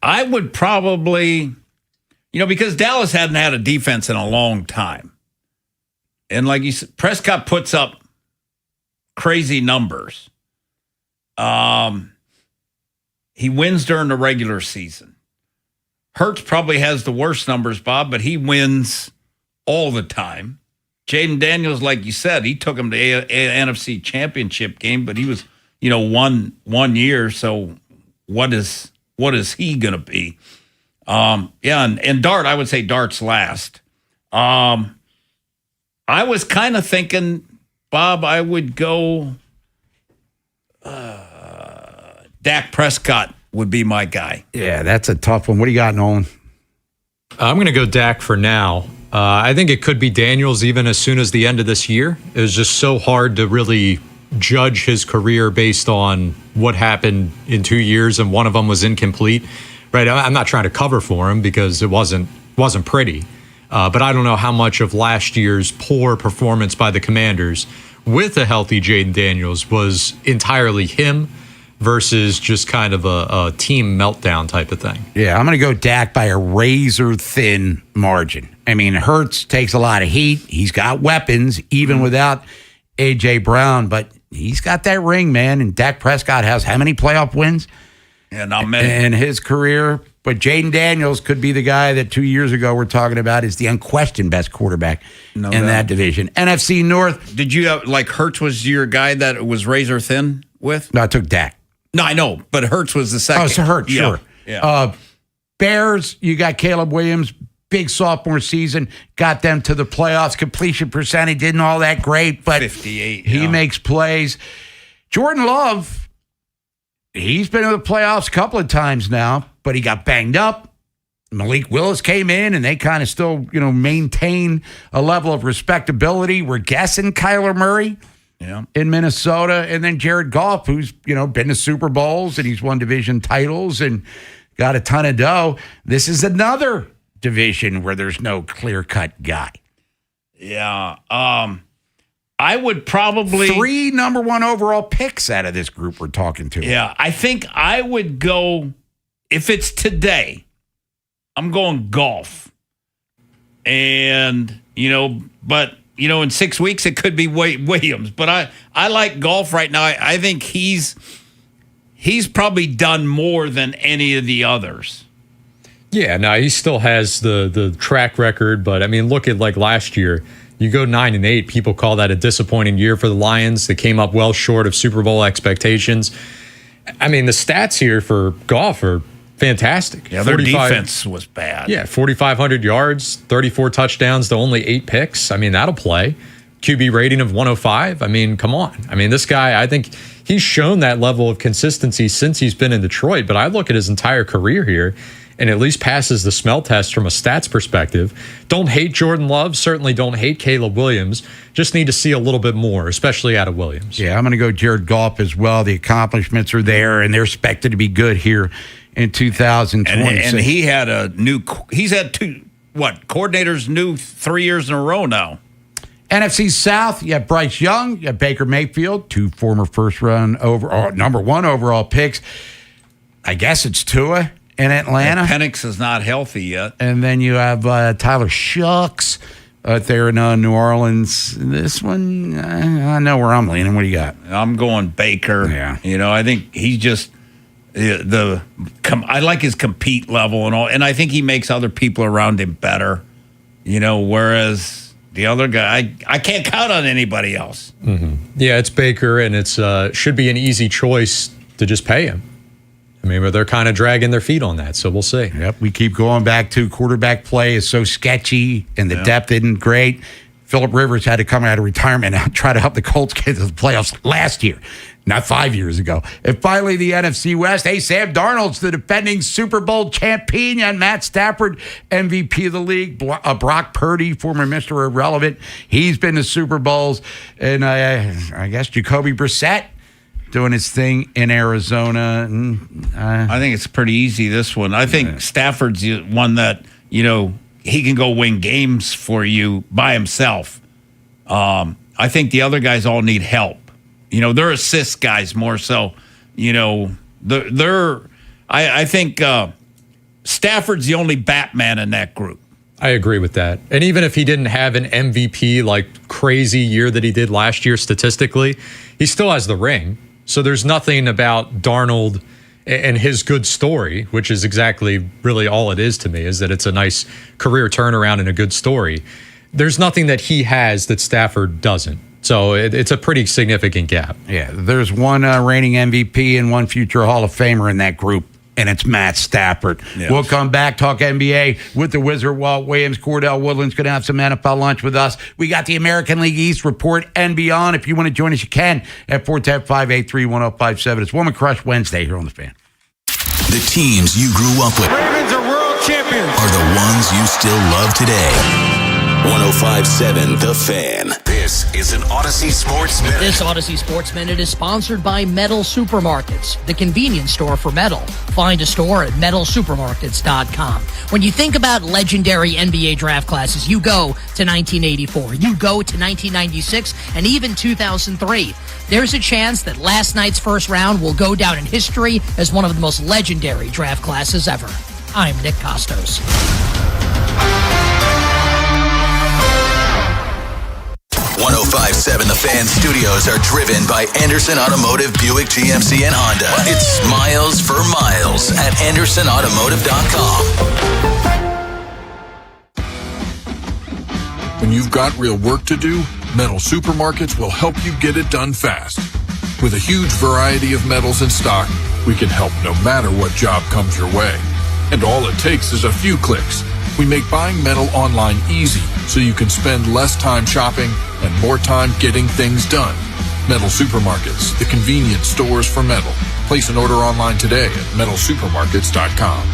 I would probably, because Dallas hadn't had a defense in a long time. And like you said, Prescott puts up crazy numbers. He wins during the regular season. Hurts probably has the worst numbers, Bob, but he wins all the time. Jaden Daniels, like you said, he took him to NFC Championship game, but he was, one year. So what is he going to be? And Dart, I would say Dart's last. I was kind of thinking, Bob, I would go Dak Prescott would be my guy. Yeah, that's a tough one. What do you got, Nolan? I'm going to go Dak for now. I think it could be Daniels even as soon as the end of this year. It was just so hard to really judge his career based on what happened in 2 years, and one of them was incomplete. Right? I'm not trying to cover for him because it wasn't pretty. But I don't know how much of last year's poor performance by the Commanders with a healthy Jaden Daniels was entirely him versus just kind of a team meltdown type of thing. Yeah, I'm going to go Dak by a razor-thin margin. I mean, Hurts takes a lot of heat. He's got weapons, even without A.J. Brown, but he's got that ring, man, and Dak Prescott has how many playoff wins? Yeah, not many. In his career. But Jaden Daniels could be the guy that 2 years ago we're talking about is the unquestioned best quarterback in that division. NFC North. Did you have, Hurts was your guy that was razor thin with? No, I took Dak. No, I know, but Hurts was the second. Oh, so Hurts, sure. Yeah. Bears, you got Caleb Williams, big sophomore season, got them to the playoffs. Completion percentage isn't all that great, but 58. He makes plays. Jordan Love, he's been in the playoffs a couple of times now, but he got banged up. Malik Willis came in, and they kind of still, maintain a level of respectability. We're guessing Kyler Murray. Yeah. In Minnesota, and then Jared Goff, who's, been to Super Bowls and he's won division titles and got a ton of dough. This is another division where there's no clear-cut guy. Yeah. I would probably 3 number 1 overall picks out of this group we're talking to. Yeah, I think I would go, if it's today, I'm going Goff. And, but in 6 weeks, it could be Williams. But I like Goff right now. I think he's probably done more than any of the others. Yeah, no, he still has the track record. But, look at last year. You go 9-8. People call that a disappointing year for the Lions. They came up well short of Super Bowl expectations. The stats here for Goff are fantastic. Yeah, their defense was bad. Yeah, 4,500 yards, 34 touchdowns to only 8 picks. That'll play. QB rating of 105. Come on. This guy, I think he's shown that level of consistency since he's been in Detroit, but I look at his entire career here and at least passes the smell test from a stats perspective. Don't hate Jordan Love. Certainly don't hate Caleb Williams. Just need to see a little bit more, especially out of Williams. Yeah, I'm going to go Jared Goff as well. The accomplishments are there, and they're expected to be good here in 2020. And he had he's had coordinators new 3 years in a row now. NFC South, you have Bryce Young, you have Baker Mayfield, 2 former number 1 overall picks. I guess it's Tua in Atlanta. And Penix is not healthy yet. And then you have Tyler Shucks out there in New Orleans. This one, I know where I'm leaning. What do you got? I'm going Baker. Yeah. I think he's just I like his compete level and all, and I think he makes other people around him better. Whereas the other guy, I can't count on anybody else. Mm-hmm. Yeah, it's Baker, and it's should be an easy choice to just pay him. But they're kind of dragging their feet on that, so we'll see. Yep, we keep going back to quarterback play is so sketchy, and the depth isn't great. Phillip Rivers had to come out of retirement and try to help the Colts get to the playoffs last year, not 5 years ago. And finally, the NFC West. Hey, Sam Darnold's the defending Super Bowl champion, and Matt Stafford, MVP of the league. Brock Purdy, former Mr. Irrelevant. He's been to Super Bowls. And I guess Jacoby Brissett doing his thing in Arizona. I think it's pretty easy, this one. I think Stafford's the one that, he can go win games for you by himself. I think the other guys all need help. They're assist guys more so. They're I think Stafford's the only Batman in that group. I agree with that. And even if he didn't have an MVP like crazy year that he did last year statistically, he still has the ring. So there's nothing about Darnold and his good story, which is exactly really all it is to me, is that it's a nice career turnaround and a good story. There's nothing that he has that Stafford doesn't. So it's a pretty significant gap. Yeah, there's one reigning MVP and one future Hall of Famer in that group, and it's Matt Stafford. Yes. We'll come back, talk NBA with the Wizard, Walt Williams. Cordell Woodland's going to have some NFL lunch with us. We got the American League East report and beyond. If you want to join us, you can at 410-583-1057. It's Woman Crush Wednesday here on The Fan. The teams you grew up with Ravens are world champions. are the ones you still love today. 105.7 The Fan. This is an Odyssey Sports Minute. This Odyssey Sports Minute is sponsored by Metal Supermarkets, the convenience store for metal. Find a store at metalsupermarkets.com. When you think about legendary NBA draft classes, you go to 1984, you go to 1996, and even 2003. There's a chance that last night's first round will go down in history as one of the most legendary draft classes ever. I'm Nick Costos. 105.7 The Fan studios are driven by Anderson Automotive, Buick, GMC, and Honda. It's miles for miles at AndersonAutomotive.com. When you've got real work to do, Metal Supermarkets will help you get it done fast. With a huge variety of metals in stock, we can help no matter what job comes your way. And all it takes is a few clicks. We make buying metal online easy so you can spend less time shopping and more time getting things done. Metal Supermarkets, the convenience stores for metal. Place an order online today at metalsupermarkets.com.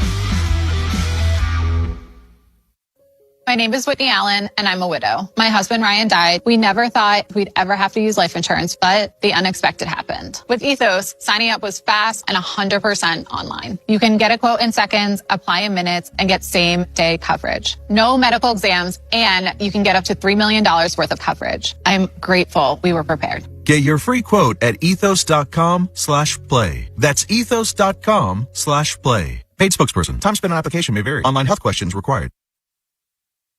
My name is Whitney Allen, and I'm a widow. My husband, Ryan, died. We never thought we'd ever have to use life insurance, but the unexpected happened. With Ethos, signing up was fast and 100% online. You can get a quote in seconds, apply in minutes, and get same-day coverage. No medical exams, and you can get up to $3 million worth of coverage. I'm grateful we were prepared. Get your free quote at ethos.com/play. That's ethos.com/play. Paid spokesperson. Time spent on application may vary. Online health questions required.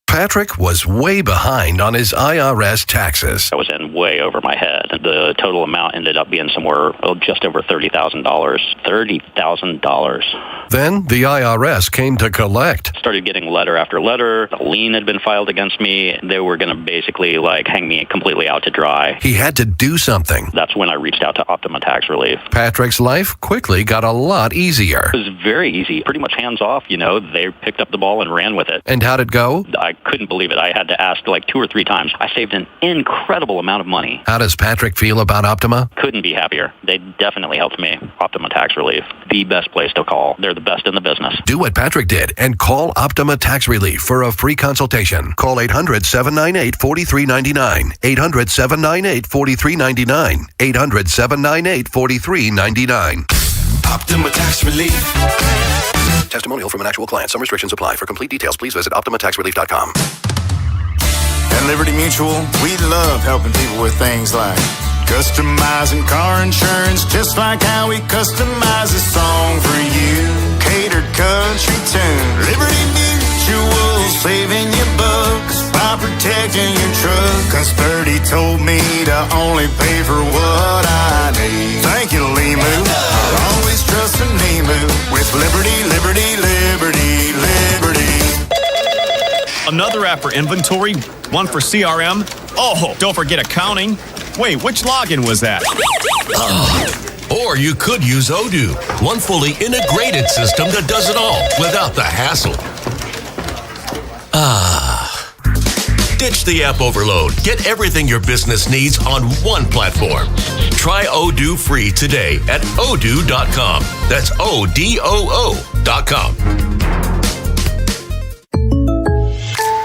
Patrick was way behind on his IRS taxes. I was in way over my head. The total amount ended up being somewhere just over $30,000. $30,000. Then the IRS came to collect. Started getting letter after letter. A lien had been filed against me. They were going to basically hang me completely out to dry. He had to do something. That's when I reached out to Optima Tax Relief. Patrick's life quickly got a lot easier. It was very easy, pretty much hands off. They picked up the ball and ran with it. And how'd it go? I couldn't believe it. I had to ask 2 or 3 times. I saved an incredible amount of money. How does Patrick feel about Optima? Couldn't be happier. They definitely helped me. Optima Tax Relief, the best place to call. They're the best in the business. Do what Patrick did and call Optima Tax Relief for a free consultation. Call 800-798-4399. 800-798-4399. 800-798-4399. Optima Tax Relief. Testimonial from an actual client. Some restrictions apply. For complete details, please visit OptimaTaxRelief.com. At Liberty Mutual, we love helping people with things like customizing car insurance, just like how we customize a song for you. Catered country tune. Liberty Mutual, saving you bucks by protecting your truck. Cause 30 told me to only pay for what I need. Thank you, Limu. Always trust in Limu with Liberty, Liberty, Liberty, Liberty. Another app for inventory, one for CRM. Oh, don't forget accounting. Wait, which login was that? Or you could use Odoo, one fully integrated system that does it all without the hassle. Ditch the app overload. Get everything your business needs on one platform. Try Odoo free today at odoo.com. That's ODOO.com.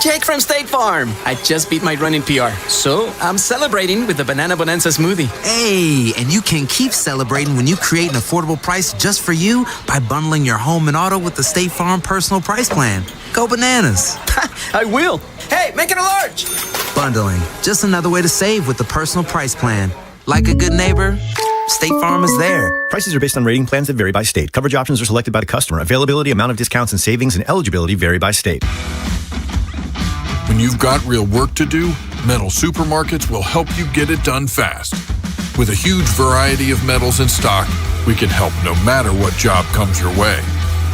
Jake from State Farm. I just beat my running PR, so I'm celebrating with the Banana Bonanza smoothie. Hey, and you can keep celebrating when you create an affordable price just for you by bundling your home and auto with the State Farm Personal Price Plan. Go bananas. I will. Hey, make it a large. Bundling, just another way to save with the Personal Price Plan. Like a good neighbor, State Farm is there. Prices are based on rating plans that vary by state. Coverage options are selected by the customer. Availability, amount of discounts and savings, and eligibility vary by state. When you've got real work to do, Metal Supermarkets will help you get it done fast. With a huge variety of metals in stock, we can help no matter what job comes your way.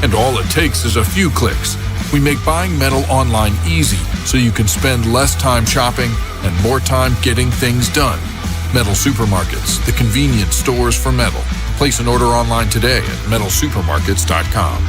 And all it takes is a few clicks. We make buying metal online easy so you can spend less time shopping and more time getting things done. Metal Supermarkets, the convenience stores for metal. Place an order online today at metalsupermarkets.com.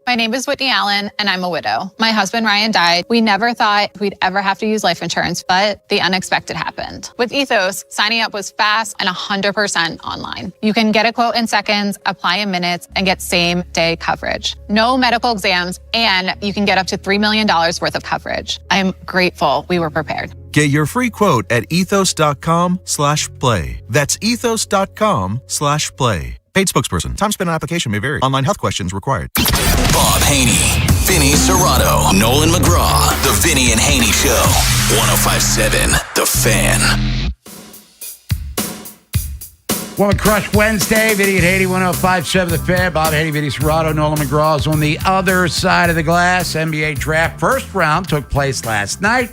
My name is Whitney Allen, and I'm a widow. My husband, Ryan, died. We never thought we'd ever have to use life insurance, but the unexpected happened. With Ethos, signing up was fast and 100% online. You can get a quote in seconds, apply in minutes, and get same-day coverage. No medical exams, and you can get up to $3 million worth of coverage. I'm grateful we were prepared. Get your free quote at ethos.com/play. That's ethos.com/play. Paid spokesperson. Time spent on application may vary. Online health questions required. Bob Haynie, Vinny Serrato, Nolan McGraw. The Vinny and Haynie Show. 105.7 The Fan. Woman Crush Wednesday, Vinny and Haynie, 105.7 The Fan. Bob Haynie, Vinny Serrato, Nolan McGraw is on the other side of the glass. NBA draft first round took place last night.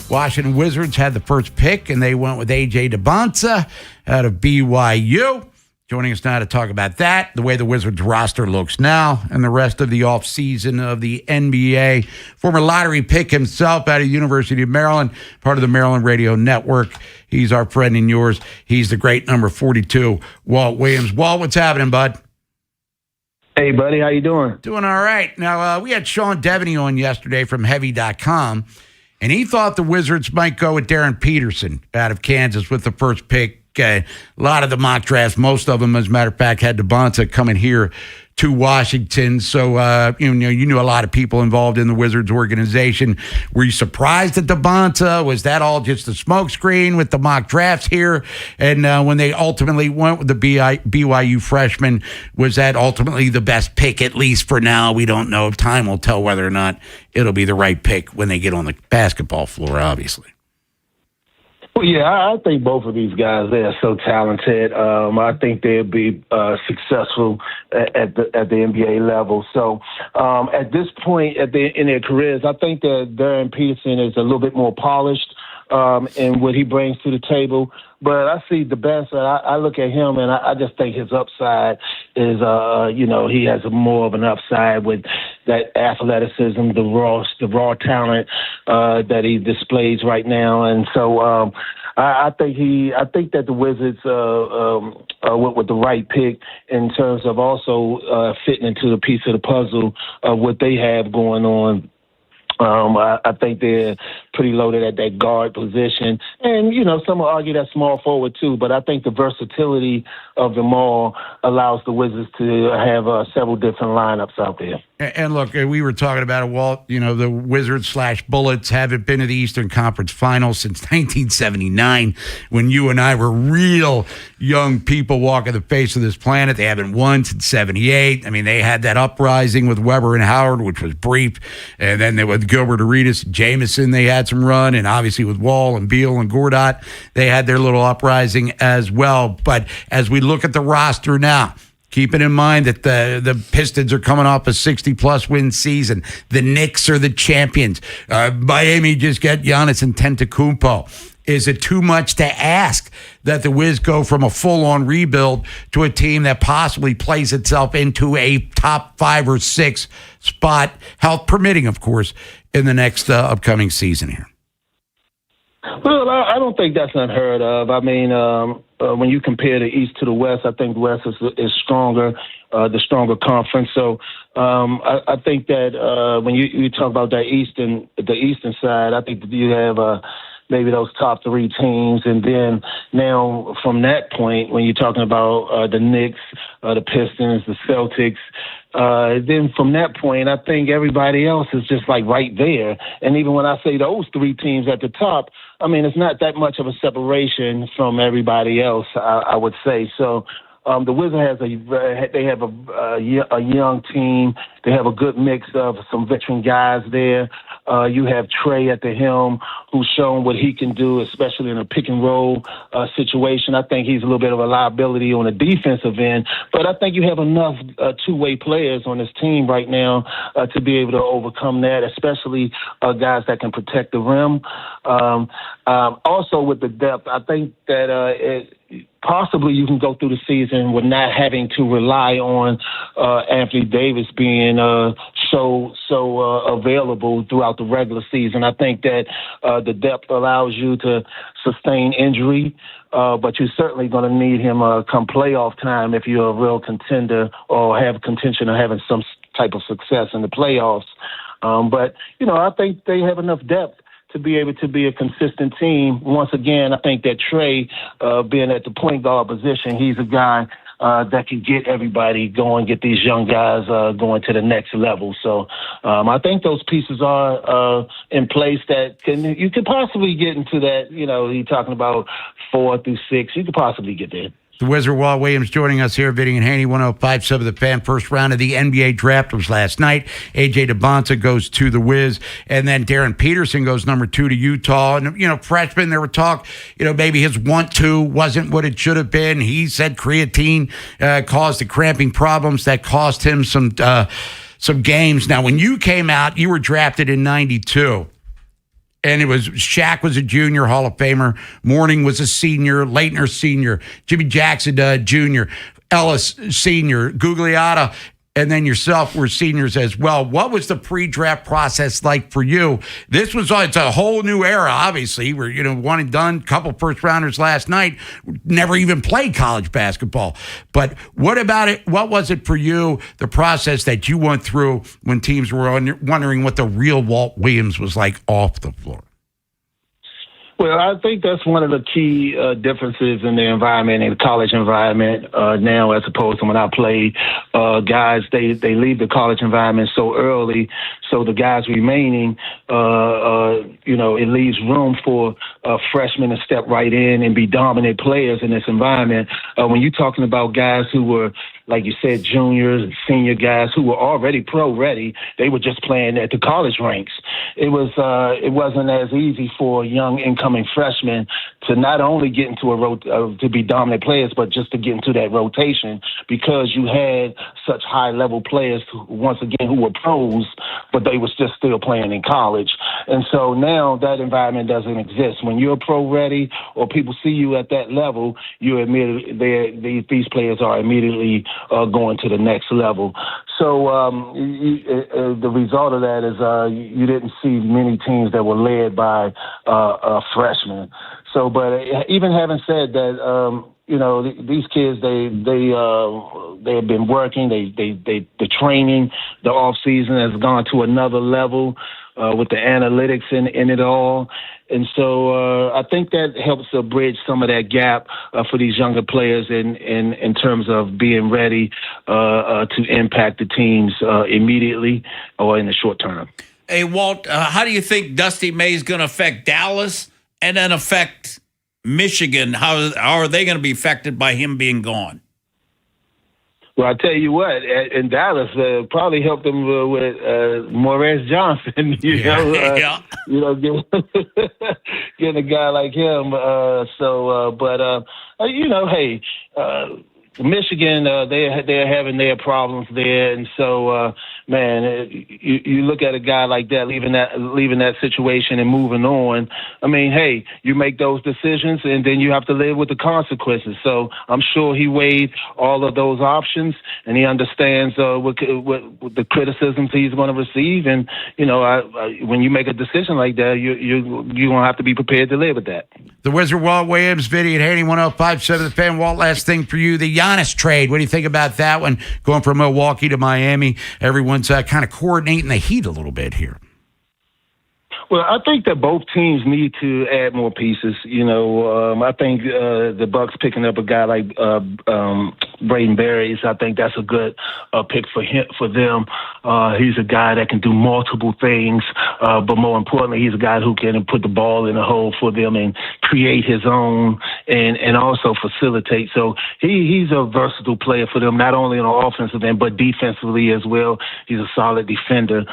Washington Wizards had the first pick, and they went with A.J. DeBonta out of BYU. Joining us now to talk about that, the way the Wizards roster looks now, and the rest of the offseason of the NBA. Former lottery pick himself out of the University of Maryland, part of the Maryland Radio Network. He's our friend and yours. He's the great number 42, Walt Williams. Walt, what's happening, bud? Hey, buddy. How you doing? Doing all right. Now, we had Sean Devaney on yesterday from Heavy.com, and he thought the Wizards might go with Darren Peterson out of Kansas with the first pick. A lot of the mock drafts, most of them, as a matter of fact, had DeBonta coming here to Washington. So, you knew a lot of people involved in the Wizards organization. Were you surprised at DeBonta? Was that all just a smokescreen with the mock drafts here? And when they ultimately went with the BYU freshman, was that ultimately the best pick, at least for now? We don't know. Time will tell whether or not it'll be the right pick when they get on the basketball floor, obviously. Well, yeah, I think both of these guys, they are so talented. I think they'll be successful at the NBA level. So at this point in their careers, I think that Darren Peterson is a little bit more polished in what he brings to the table. But I see the best. I look at him, and I just think his upside is, he has more of an upside with that athleticism, the raw talent that he displays right now. And so I think that the Wizards went with the right pick in terms of also fitting into the piece of the puzzle of what they have going on. I think they're pretty loaded at that guard position. And, some will argue that small forward too, but I think the versatility of them all allows the Wizards to have several different lineups out there. And look, we were talking about it, Walt. The Wizards/Bullets haven't been to the Eastern Conference Finals since 1979, when you and I were real young people walking the face of this planet. They haven't won since 78. I mean, they had that uprising with Weber and Howard, which was brief. And then with Gilbert Arenas, Jameson, they had some run. And obviously with Wall and Beal and Gordat, they had their little uprising as well. But as we look at the roster now, keeping in mind that the Pistons are coming off a 60-plus win season. The Knicks are the champions. Miami just got Giannis Antetokounmpo. Is it too much to ask that the Wiz go from a full-on rebuild to a team that possibly plays itself into a top 5 or 6 spot, health permitting, of course, in the next upcoming season here? Well, I don't think that's unheard of. I mean, when you compare the East to the West, I think the West is stronger, the stronger conference. So I think that when you talk about the eastern side, I think that you have maybe those top 3 teams. And then now from that point, when you're talking about the Knicks, the Pistons, the Celtics, then from that point, I think everybody else is just like right there. And even when I say those 3 teams at the top, I mean, it's not that much of a separation from everybody else, I would say. So the Wizards they have a young team. They have a good mix of some veteran guys there. You have Trey at the helm, who's shown what he can do, especially in a pick and roll situation. I think he's a little bit of a liability on the defensive end, but I think you have enough two-way players on this team right now to be able to overcome that, especially guys that can protect the rim. Also with the depth, I think that possibly you can go through the season with not having to rely on Anthony Davis being so available throughout the regular season. I think that the depth allows you to sustain injury, but you're certainly going to need him come playoff time if you're a real contender or have contention of having some type of success in the playoffs. But, I think they have enough depth to be able to be a consistent team. Once again, I think that Trey, being at the point guard position, he's a guy that can get everybody going, get these young guys going to the next level. So I think those pieces are in place that you could possibly get into that, you're talking about 4 through 6. You could possibly get there. The Wizard Walt Williams joining us here, Vinny Haynie, 105.7 The Fan. First round of the NBA draft was last night. A.J. DeBonta goes to the Wiz, and then Darren Peterson goes number 2 to Utah. And, freshman, there were talk, maybe his 1-2 wasn't what it should have been. He said creatine caused the cramping problems that cost him some games. Now, when you came out, you were drafted in 92. And it was Shaq was a junior Hall of Famer. Mourning was a senior. Leitner senior. Jimmy Jackson junior. Ellis senior. Gugliotta and then yourself were seniors as well. What was the pre-draft process like for you? It's a whole new era, obviously. We're, one and done, couple first-rounders last night, never even played college basketball. But what about it? What was it for you, the process that you went through when teams were wondering what the real Walt Williams was like off the floor? Well, I think that's one of the key differences in the environment, in the college environment now as opposed to when I played. Guys, they leave the college environment so early, so the guys remaining, it leaves room for freshmen to step right in and be dominant players in this environment. When you're talking about guys who were, like you said, juniors and senior guys who were already pro-ready, they were just playing at the college ranks. It wasn't as easy for young incoming freshmen to not only get into to be dominant players, but just to get into that rotation because you had such high-level players, who were pros, but they was just still playing in college. And so now that environment doesn't exist. When you're pro-ready or people see you at that level, these players are immediately going to the next level. So the result of that is you didn't see many teams that were led by freshmen. So, but even having said that, these kids they have been working. The training, the off season has gone to another level with the analytics in it all. And so I think that helps to bridge some of that gap for these younger players in terms of being ready to impact the teams immediately or in the short term. Hey, Walt, how do you think Dusty May is going to affect Dallas and then affect Michigan? How are they going to be affected by him being gone? Well, I tell you what, in Dallas, probably helped them with Maurice Johnson. Getting a guy like him. Hey. Michigan, they're having their problems there, and so you look at a guy like that leaving that situation and moving on. I mean, hey, you make those decisions, and then you have to live with the consequences. So I'm sure he weighed all of those options, and he understands what the criticisms he's going to receive. And when you make a decision like that, you're going to have to be prepared to live with that. The Wizard Walt Williams, Vinny Haynie, 105.7 The Fan. Walt, last thing for you, the Giannis trade. What do you think about that one? Going from Milwaukee to Miami, everyone's kind of coordinating the Heat a little bit here. Well, I think that both teams need to add more pieces. I think the Bucks picking up a guy like Braden Berries, I think that's a good pick for them. He's a guy that can do multiple things, but more importantly, he's a guy who can put the ball in the hole for them and create his own and also facilitate. So he's a versatile player for them, not only on the offensive end, but defensively as well. He's a solid defender.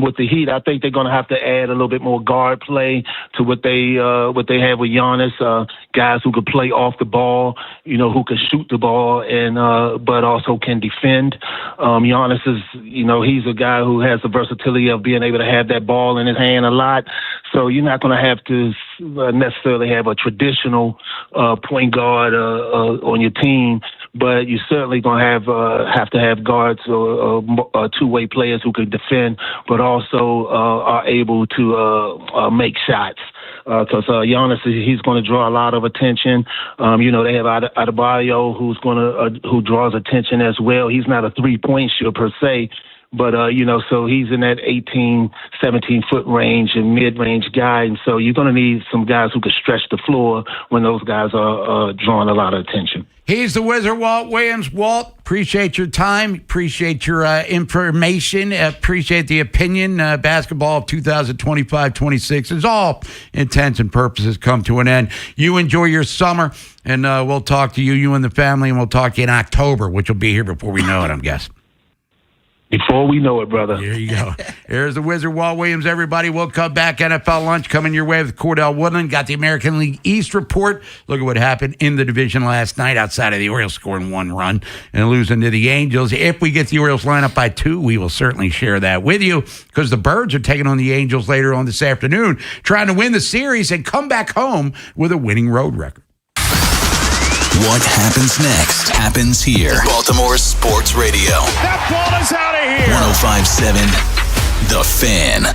With the Heat, I think they're going to have to add a little bit more guard play to what they have with Giannis. Guys who can play off the ball, who can shoot the ball and but also can defend. Giannis is, he's a guy who has the versatility of being able to have that ball in his hand a lot. So you're not going to have to necessarily have a traditional point guard on your team, but you're certainly going to have to have guards or two-way players who can defend, but also are able to make shots. Because Giannis, he's going to draw a lot of attention. They have Adebayo, who draws attention as well. He's not a three-point shooter per se, but so he's in that 18, 17-foot range and mid-range guy, and so you're going to need some guys who can stretch the floor when those guys are drawing a lot of attention. He's the Wizard, Walt Williams. Walt, appreciate your time. Appreciate your information. Appreciate the opinion. Basketball of 2025-26 is all intents and purposes come to an end. You enjoy your summer, and we'll talk to you and the family, and we'll talk to you in October, which will be here before we know it, I'm guessing. Before we know it, brother. There you go. Here's the Wizard, Walt Williams, everybody. We'll come back. NFL Lunch coming your way with Cordell Woodland. Got the American League East report. Look at what happened in the division last night outside of the Orioles scoring one run and losing to the Angels. If we get the Orioles lineup by 2, we will certainly share that with you because the Birds are taking on the Angels later on this afternoon, trying to win the series and come back home with a winning road record. What happens next happens here. Baltimore Sports Radio. That ball is out of here. 105.7 The Fan.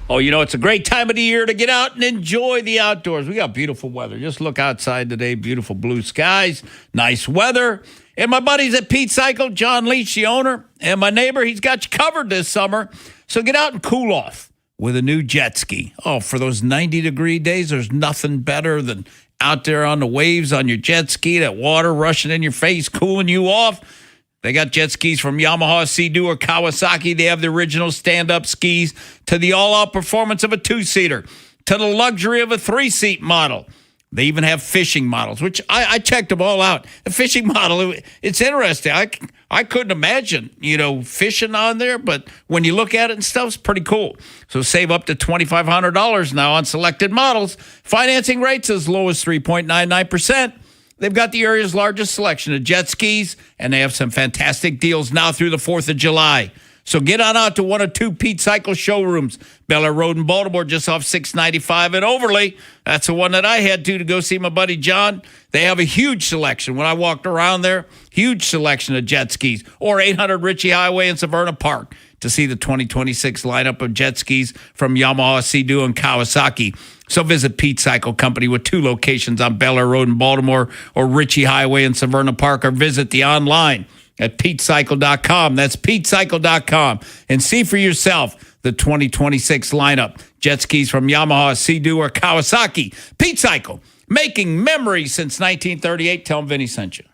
Oh, it's a great time of the year to get out and enjoy the outdoors. We got beautiful weather. Just look outside today. Beautiful blue skies, nice weather. And my buddies at Pete Cycle, John Leach, the owner, and my neighbor, he's got you covered this summer. So get out and cool off with a new jet ski. Oh, for those 90-degree days, there's nothing better than out there on the waves on your jet ski, that water rushing in your face, cooling you off. They got jet skis from Yamaha, Sea-Doo, or Kawasaki. They have the original stand-up skis to the all-out performance of a 2-seater to the luxury of a 3-seat model. They even have fishing models, which I checked them all out. The fishing model, it's interesting. I couldn't imagine, fishing on there, but when you look at it and stuff, it's pretty cool. So save up to $2,500 now on selected models. Financing rates as low as 3.99%. They've got the area's largest selection of jet skis, and they have some fantastic deals now through the 4th of July. So get on out to one of 2 Pete Cycle showrooms, Bel Air Road in Baltimore, just off 695 in Overley. That's the one that I had to go see my buddy John. They have a huge selection. When I walked around there, huge selection of jet skis. Or 800 Ritchie Highway in Severna Park to see the 2026 lineup of jet skis from Yamaha, Sea-Doo, and Kawasaki. So visit Pete Cycle Company with 2 locations on Bel Air Road in Baltimore or Ritchie Highway in Severna Park, or visit the online at PeteCycle.com. That's PeteCycle.com. And see for yourself the 2026 lineup. Jet skis from Yamaha, Sea-Doo, or Kawasaki. Pete Cycle, making memories since 1938. Tell them Vinny sent you.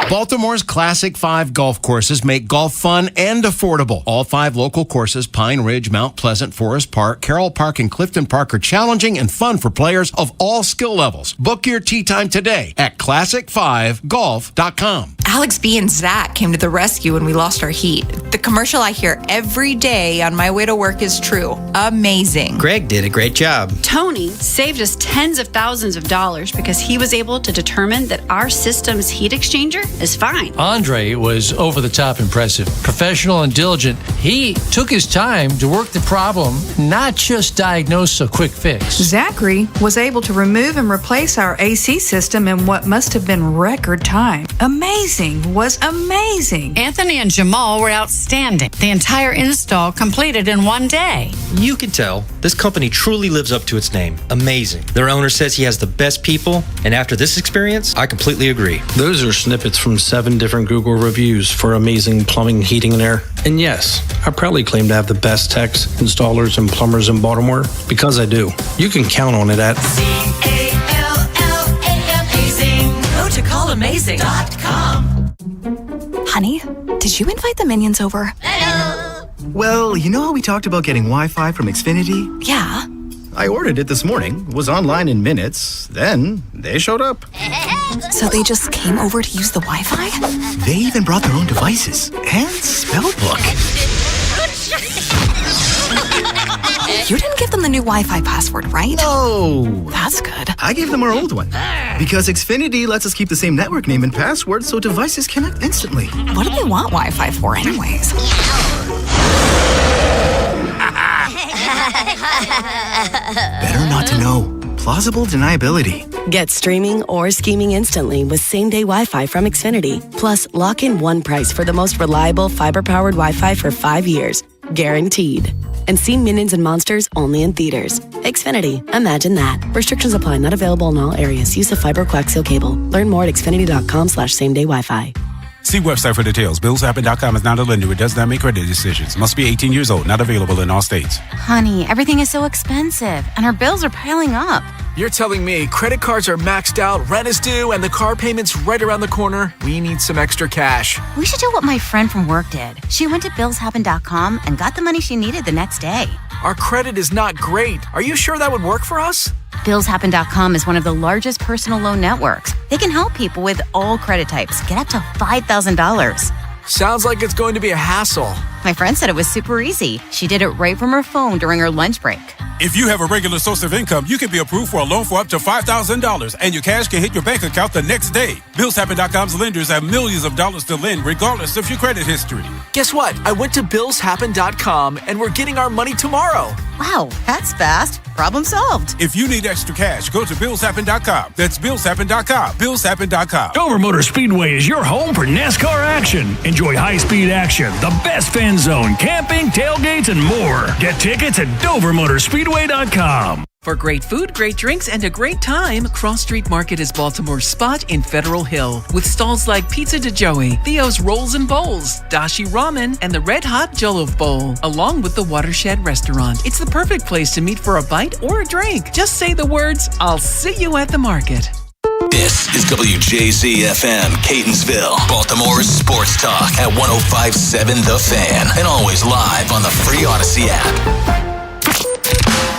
Baltimore's Classic 5 golf courses make golf fun and affordable. All 5 local courses, Pine Ridge, Mount Pleasant, Forest Park, Carroll Park, and Clifton Park, are challenging and fun for players of all skill levels. Book your tee time today at classic5golf.com. Alex B. and Zach came to the rescue when we lost our heat. The commercial I hear every day on my way to work is true. Amazing. Greg did a great job. Tony saved us tens of thousands of dollars because he was able to determine that our system's heat exchanger is fine. Andre was over the top impressive, professional and diligent. He took his time to work the problem, not just diagnose a quick fix. Zachary was able to remove and replace our AC system in what must have been record time. Amazing, was amazing. Anthony and Jamal were outstanding. The entire install completed in one day. You can tell this company truly lives up to its name. Amazing. Their owner says he has the best people, and after this experience, I completely agree. Those are snippets benefits from 7 different Google reviews for amazing plumbing, heating, and air. And yes, I proudly claim to have the best techs, installers, and plumbers in Baltimore because I do. You can count on it at CALLAMAZING. Go to callamazing.com. Honey, did you invite the minions over? Well, you know how we talked about getting Wi-Fi from Xfinity? Yeah. I ordered it this morning, was online in minutes, then they showed up. So they just came over to use the Wi-Fi? They even brought their own devices and spell book. You didn't give them the new Wi-Fi password, right? No. That's good. I gave them our old one because Xfinity lets us keep the same network name and password so devices connect instantly. What do they want Wi-Fi for anyways? Better not to know. Plausible deniability. Get streaming or scheming instantly with same-day Wi-Fi from Xfinity. Plus, lock in one price for the most reliable fiber-powered Wi-Fi for 5 years. Guaranteed. And see Minions and Monsters only in theaters. Xfinity. Imagine that. Restrictions apply. Not available in all areas. Use of fiber coaxial cable. Learn more at xfinity.com/same-day Wi-Fi. See website for details. BillsHappen.com is not a lender. It does not make credit decisions. Must be 18 years old. Not available in all states. Honey, everything is so expensive, and our bills are piling up. You're telling me credit cards are maxed out, rent is due, and the car payment's right around the corner? We need some extra cash. We should do what my friend from work did. She went to BillsHappen.com and got the money she needed the next day. Our credit is not great. Are you sure that would work for us? BillsHappen.com is one of the largest personal loan networks. They can help people with all credit types get up to $5,000. Sounds like it's going to be a hassle. My friend said it was super easy. She did it right from her phone during her lunch break. If you have a regular source of income, you can be approved for a loan for up to $5,000, and your cash can hit your bank account the next day. BillsHappen.com's lenders have millions of dollars to lend, regardless of your credit history. Guess what? I went to BillsHappen.com, and we're getting our money tomorrow. Wow, that's fast. Problem solved. If you need extra cash, go to BillsHappen.com. That's BillsHappen.com. BillsHappen.com. Dover Motor Speedway is your home for NASCAR action. Enjoy high-speed action, the best fan zone, camping, tailgates, and more. Get tickets at DoverMotorspeedway.com. For great food, great drinks, and a great time, Cross Street Market is Baltimore's spot in Federal Hill, with stalls like Pizza de Joey, Theo's Rolls and Bowls, Dashi Ramen, and the Red Hot Jollof Bowl, along with the Watershed Restaurant. It's the perfect place to meet for a bite or a drink. Just say the words, "I'll see you at the market." This is WJZ-FM, Catonsville, Baltimore's sports talk at 105.7 The Fan, and always live on the free Odyssey app.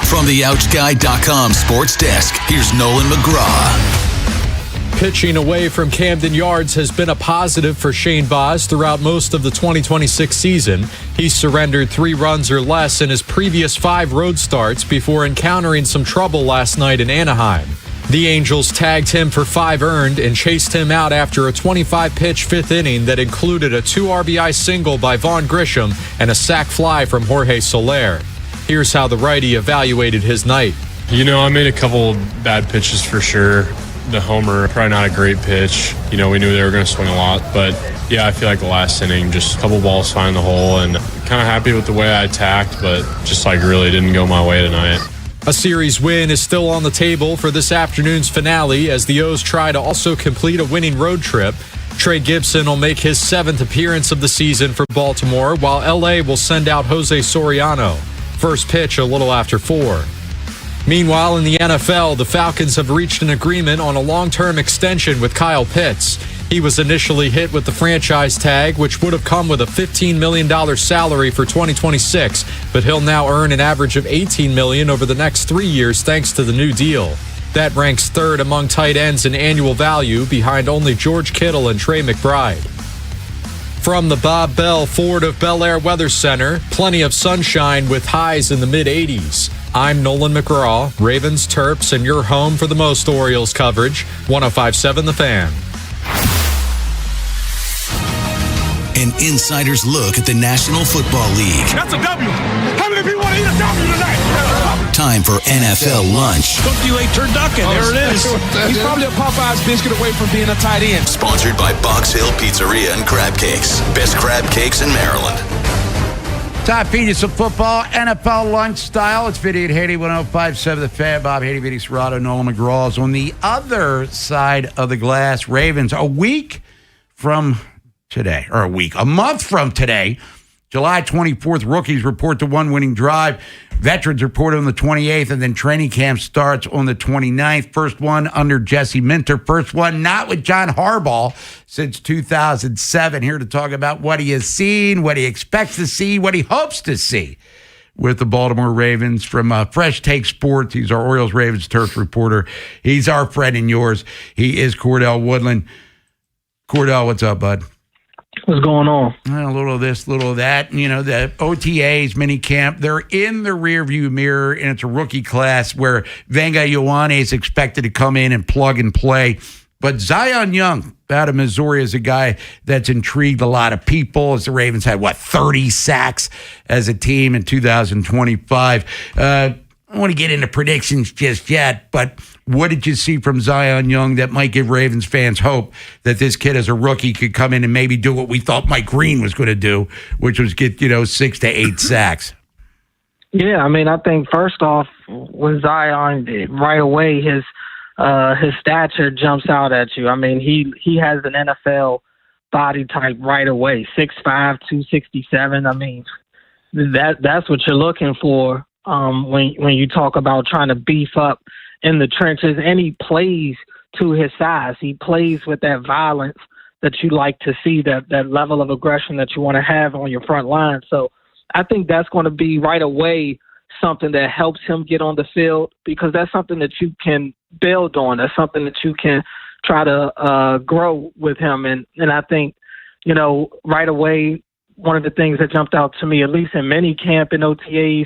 From the OutGuide.com sports desk, here's Nolan McGraw. Pitching away from Camden Yards has been a positive for Shane Baz throughout most of the 2026 season. He surrendered 3 runs or less in his previous 5 road starts before encountering some trouble last night in Anaheim. The Angels tagged him for 5 earned and chased him out after a 25-pitch 5th inning that included a 2 RBI single by Vaughn Grisham and a sac fly from Jorge Soler. Here's how the righty evaluated his night. You know, I made a couple bad pitches for sure. The homer, probably not a great pitch. You know, we knew they were going to swing a lot. But, yeah, I feel like the last inning, just a couple balls find the hole. And kind of happy with the way I attacked, but just like really didn't go my way tonight. A series win is still on the table for this afternoon's finale as the O's try to also complete a winning road trip. Trey Gibson will make his 7th appearance of the season for Baltimore, while L.A. will send out Jose Soriano. First pitch a little after 4. Meanwhile, in the NFL, the Falcons have reached an agreement on a long-term extension with Kyle Pitts. He was initially hit with the franchise tag, which would have come with a $15 million salary for 2026, but he'll now earn an average of $18 million over the next 3 years thanks to the new deal. That ranks 3rd among tight ends in annual value, behind only George Kittle and Trey McBride. From the Bob Bell Ford of Bel Air Weather Center, plenty of sunshine with highs in the mid-80s. I'm Nolan McGraw, Ravens, Terps, and your home for the most Orioles coverage, 105.7 The Fan. An insider's look at the National Football League. That's a W. How many people want to eat a W tonight? Time for NFL lunch. Cook you a turducken. There it is. He's probably a Popeye's biscuit away from being a tight end. Sponsored by Box Hill Pizzeria and Crab Cakes. Best crab cakes in Maryland. Time feed you some football, NFL lunch style. It's Vinny Haynie, 105.7 The Fan. Bob Haynie, Vinny Serrato, Nolan McGraw is on the other side of the glass. Ravens, a week from today, or a month from today, July 24th, rookies report the one winning drive. Veterans report on the 28th, and then training camp starts on the 29th. First one under Jesse Minter. First one not with John Harbaugh since 2007. Here to talk about what he has seen, what he expects to see, what he hopes to see with the Baltimore Ravens from Fresh Take Sports. He's our Orioles, Ravens, Terps reporter. He's our friend and yours. He is Cordell Woodland. Cordell, what's up, bud? What's going on? A little of this, little of that. You know, the OTAs, mini camp, they're in the rearview mirror, and it's a rookie class where Vanga Ioane is expected to come in and plug and play. But Zion Young out of Missouri is a guy that's intrigued a lot of people, as the Ravens had, 30 sacks as a team in 2025. I don't want to get into predictions just yet, but what did you see from Zion Young that might give Ravens fans hope that this kid as a rookie could come in and maybe do what we thought Mike Green was going to do, which was get, 6 to 8 sacks? Yeah, I mean, I think first off, with Zion, right away, his stature jumps out at you. I mean, he has an NFL body type right away, 6'5", 267. I mean, that's what you're looking for when you talk about trying to beef up in the trenches. And he plays to his size. He plays with that violence that you like to see, that level of aggression that you want to have on your front line. So I think that's going to be right away something that helps him get on the field, because that's something that you can build on. That's something that you can try to grow with him. And I think, right away, one of the things that jumped out to me, at least in mini camp and OTAs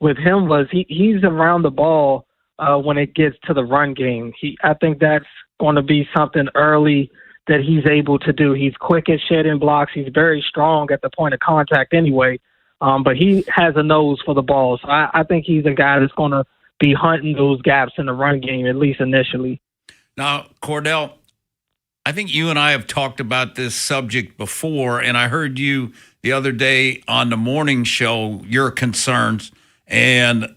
with him, was he's around the ball when it gets to the run game. I think that's going to be something early that he's able to do. He's quick at shedding blocks. He's very strong at the point of contact anyway. But he has a nose for the ball. So I think he's a guy that's going to be hunting those gaps in the run game, at least initially. Now, Cordell, I think you and I have talked about this subject before, and I heard you the other day on the morning show, your concerns, and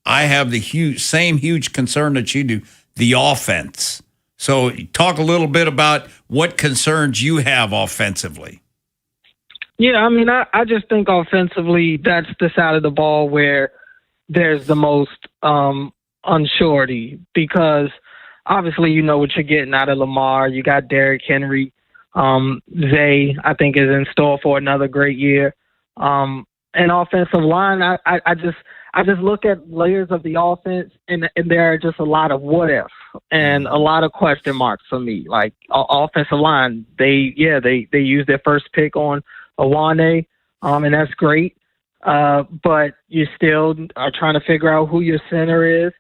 I have the same huge concern that you do, the offense. So talk a little bit about what concerns you have offensively. Yeah, I mean, I just think offensively, that's the side of the ball where there's the most unsurety, because obviously you know what you're getting out of Lamar. You got Derrick Henry. Zay, I think, is in store for another great year. And offensive line, I just look at layers of the offense, and there are just a lot of what if and a lot of question marks for me. Like offensive line, they used their first pick on Ioane, and that's great. But you still are trying to figure out who your center is.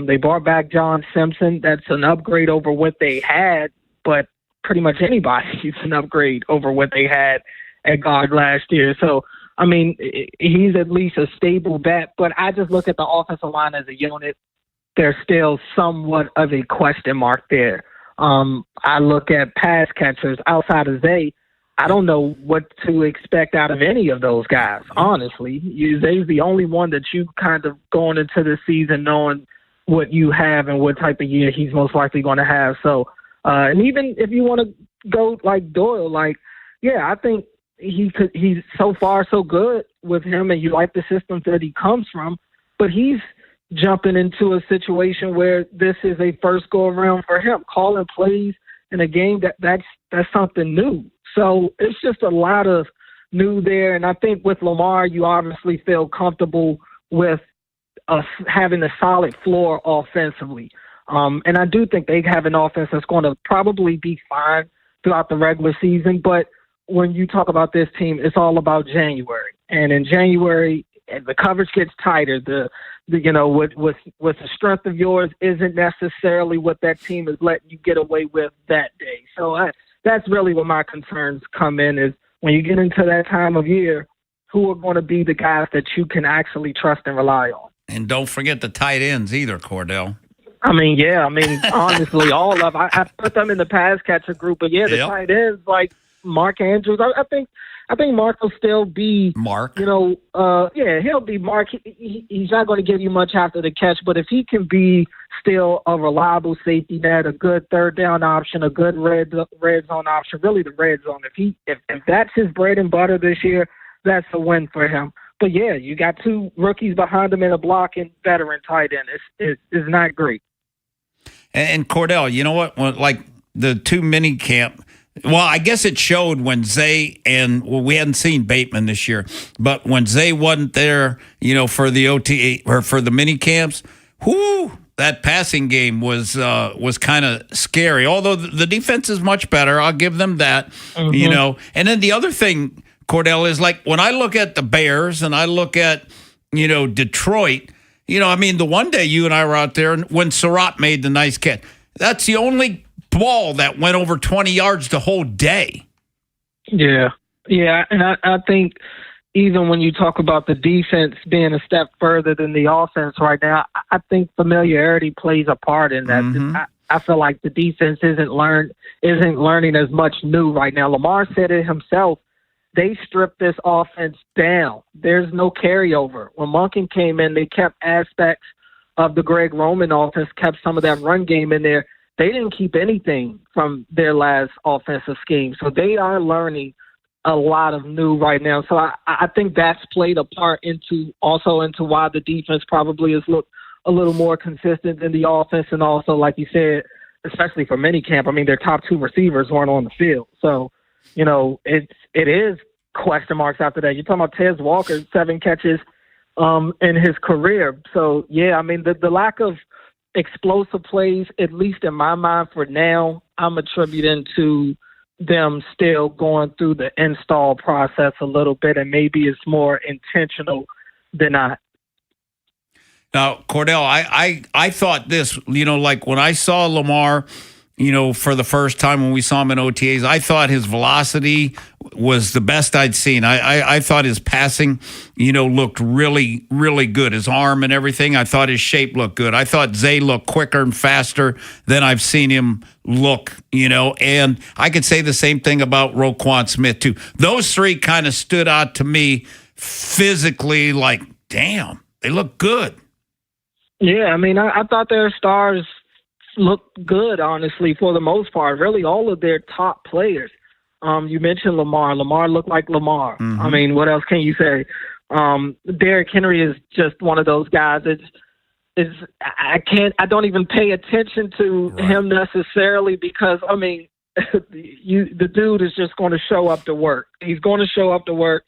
They brought back John Simpson. That's an upgrade over what they had, but pretty much anybody's an upgrade over what they had at guard last year. So, I mean, he's at least a stable bet, but I just look at the offensive line as a unit. There's still somewhat of a question mark there. I look at pass catchers outside of Zay. I don't know what to expect out of any of those guys, honestly. Zay's the only one that you kind of going into the season knowing what you have and what type of year he's most likely going to have. So, and even if you want to go like Doyle, I think he's so far so good with him, and you like the systems that he comes from, but he's jumping into a situation where this is a first go around for him. Calling plays in a game that's something new. So it's just a lot of new there. And I think with Lamar, you obviously feel comfortable with us having a solid floor offensively. And I do think they have an offense that's going to probably be fine throughout the regular season. But when you talk about this team, it's all about January. And in January, the coverage gets tighter. With the strength of yours isn't necessarily what that team is letting you get away with that day. So that's really where my concerns come in, is when you get into that time of year, who are going to be the guys that you can actually trust and rely on. And don't forget the tight ends either, Cordell. Honestly, all of I put them in the pass catcher group, but the tight ends like Mark Andrews. I I think Mark will still be Mark. He'll be Mark. He's not going to give you much after the catch, but if he can be still a reliable safety net, a good third down option, a good red zone option, really the red zone. If that's his bread and butter this year, that's a win for him. But yeah, you got two rookies behind him in a blocking veteran tight end. It's not great. And Cordell, you know what? Like the two mini camp. Well, I guess it showed when Zay we hadn't seen Bateman this year, but when Zay wasn't there, for the OTA or for the mini camps, that passing game was kind of scary. Although the defense is much better, I'll give them that. Mm-hmm. And then the other thing, Cordell, is like when I look at the Bears and I look at Detroit. The one day you and I were out there when Surratt made the nice catch. That's the only ball that went over 20 yards the whole day. Yeah, and I think even when you talk about the defense being a step further than the offense right now, I think familiarity plays a part in that. Mm-hmm. I feel like the defense isn't learning as much new right now. Lamar said it himself. They stripped this offense down. There's no carryover. When Monken came in, they kept aspects of the Greg Roman offense, kept some of that run game in there. They didn't keep anything from their last offensive scheme. So they are learning a lot of new right now. So I think that's played a part into why the defense probably has looked a little more consistent than the offense. And also, like you said, especially for minicamp, their top two receivers weren't on the field. So, it is question marks after that. You're talking about Tez Walker, 7 catches in his career. So, yeah, the lack of explosive plays, at least in my mind for now, I'm attributing to them still going through the install process a little bit, and maybe it's more intentional than not. Now, Cordell, I thought this, like when I saw Lamar, for the first time when we saw him in OTAs, I thought his velocity was the best I'd seen. I thought his passing, looked really, really good. His arm and everything, I thought his shape looked good. I thought Zay looked quicker and faster than I've seen him look, and I could say the same thing about Roquan Smith, too. Those three kind of stood out to me physically like, damn, they look good. Yeah, I thought their stars looked good, honestly, for the most part. Really, all of their top players. You mentioned Lamar. Lamar looked like Lamar. Mm-hmm. What else can you say? Derrick Henry is just one of those guys. I don't even pay attention to him necessarily because, the dude is just going to show up to work. He's going to show up to work,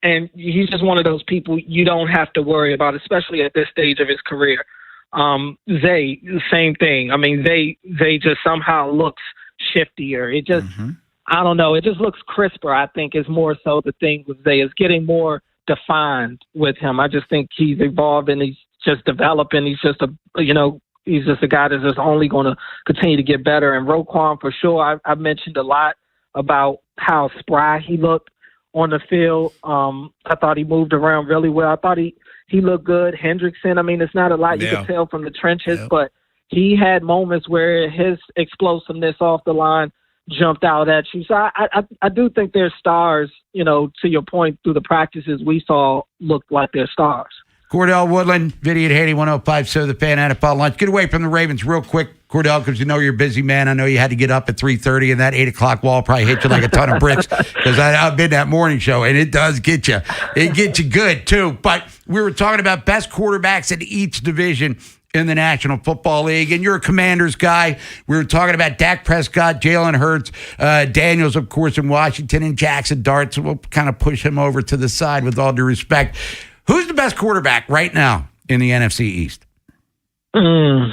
and he's just one of those people you don't have to worry about, especially at this stage of his career. Zay, the same thing. Zay just somehow looks shiftier. It just, I don't know. It just looks crisper, I think, is more so the thing with Zay. It's getting more defined with him. I just think he's evolved and he's just developing. He's just he's just a guy that's just only going to continue to get better. And Roquan, for sure, I've mentioned a lot about how spry he looked on the field. I thought he moved around really well. I thought he looked good. Hendrickson, it's not a lot you could tell from the trenches, but he had moments where his explosiveness off the line jumped out at you. So I do think their stars, to your point, through the practices we saw, looked like their stars. Cordell Woodland, Vinny Haynie, 105, so the Fan NFL lunch. Get away from the Ravens real quick, Cordell, because you're a busy man. I know you had to get up at 3:30, and that 8 o'clock wall probably hit you like a ton of bricks because I've been that morning show, and it does get you. It gets you good, too. But we were talking about best quarterbacks in each division in the National Football League, and you're a Commanders guy. We were talking about Dak Prescott, Jalen Hurts, Daniels, of course, in Washington, and Jackson Dart, so we'll kind of push him over to the side with all due respect. Who's the best quarterback right now in the NFC East? You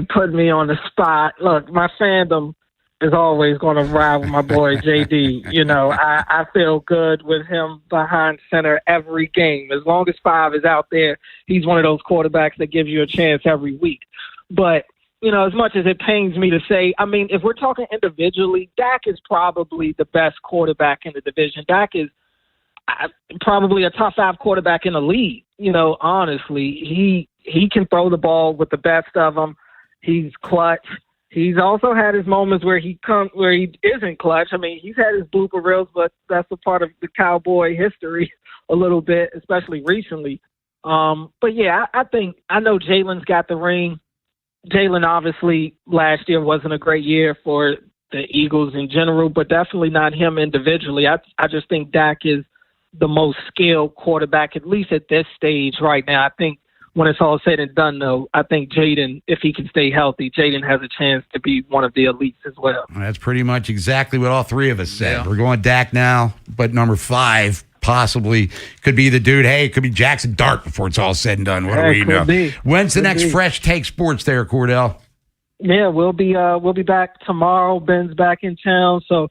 put me on the spot. Look, my fandom is always going to ride with my boy JD. I feel good with him behind center every game. As long as 5 is out there, he's one of those quarterbacks that gives you a chance every week. But, as much as it pains me to say, if we're talking individually, Dak is probably the best quarterback in the division. Dak is probably a top 5 quarterback in the league. Honestly, he can throw the ball with the best of them. He's clutch. he's also had his moments where he isn't clutch. I mean, he's had his blooper reels, but that's a part of the Cowboy history a little bit, especially recently. But yeah, I know Jalen's got the ring. Jalen obviously last year wasn't a great year for the Eagles in general, but definitely not him individually. I just think Dak is the most skilled quarterback, at least at this stage right now. I think when it's all said and done, though, I think Jaden, if he can stay healthy, Jaden has a chance to be one of the elites as well. That's pretty much exactly what all three of us said. Yeah. We're going Dak now, but number 5 possibly could be the dude. Hey, it could be Jackson Dart before it's all said and done. What do we know? When's the next Fresh Take Sports there, Cordell? Yeah, we'll be back tomorrow. Ben's back in town, so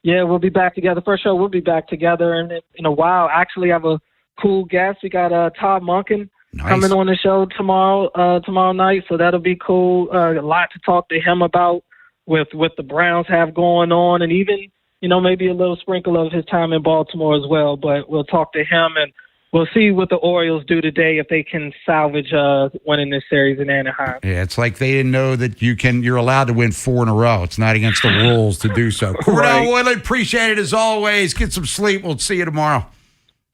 yeah, we'll be back together. First show, we'll be back together in a while. Actually, I have a cool guest. We got Todd Monken coming on the show tomorrow night, so that'll be cool. A lot to talk to him about with what the Browns have going on, and even maybe a little sprinkle of his time in Baltimore as well. But we'll talk to him, and we'll see what the Orioles do today if they can salvage winning this series in Anaheim. Yeah, it's like they didn't know that you're allowed to win 4 in a row. It's not against the rules to do so. Cordell Woodley, appreciate it as always. Get some sleep. We'll see you tomorrow.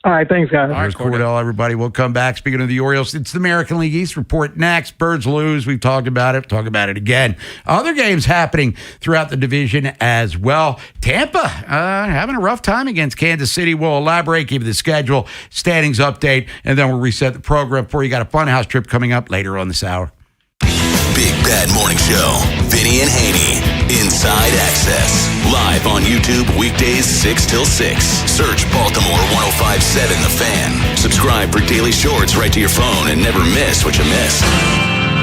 All right, thanks, guys. There's Cordell, everybody. We'll come back. Speaking of the Orioles, it's the American League East report next. Birds lose. We've talked about it. Talk about it again. Other games happening throughout the division as well. Tampa having a rough time against Kansas City. We'll elaborate, give you the schedule, standings update, and then we'll reset the program for you. Got a funhouse trip coming up later on this hour. Big Bad Morning Show. Vinny and Haynie. Inside Access. Live on YouTube weekdays 6 till 6. Search Baltimore 105.7 The Fan. Subscribe for daily shorts right to your phone and never miss what you miss.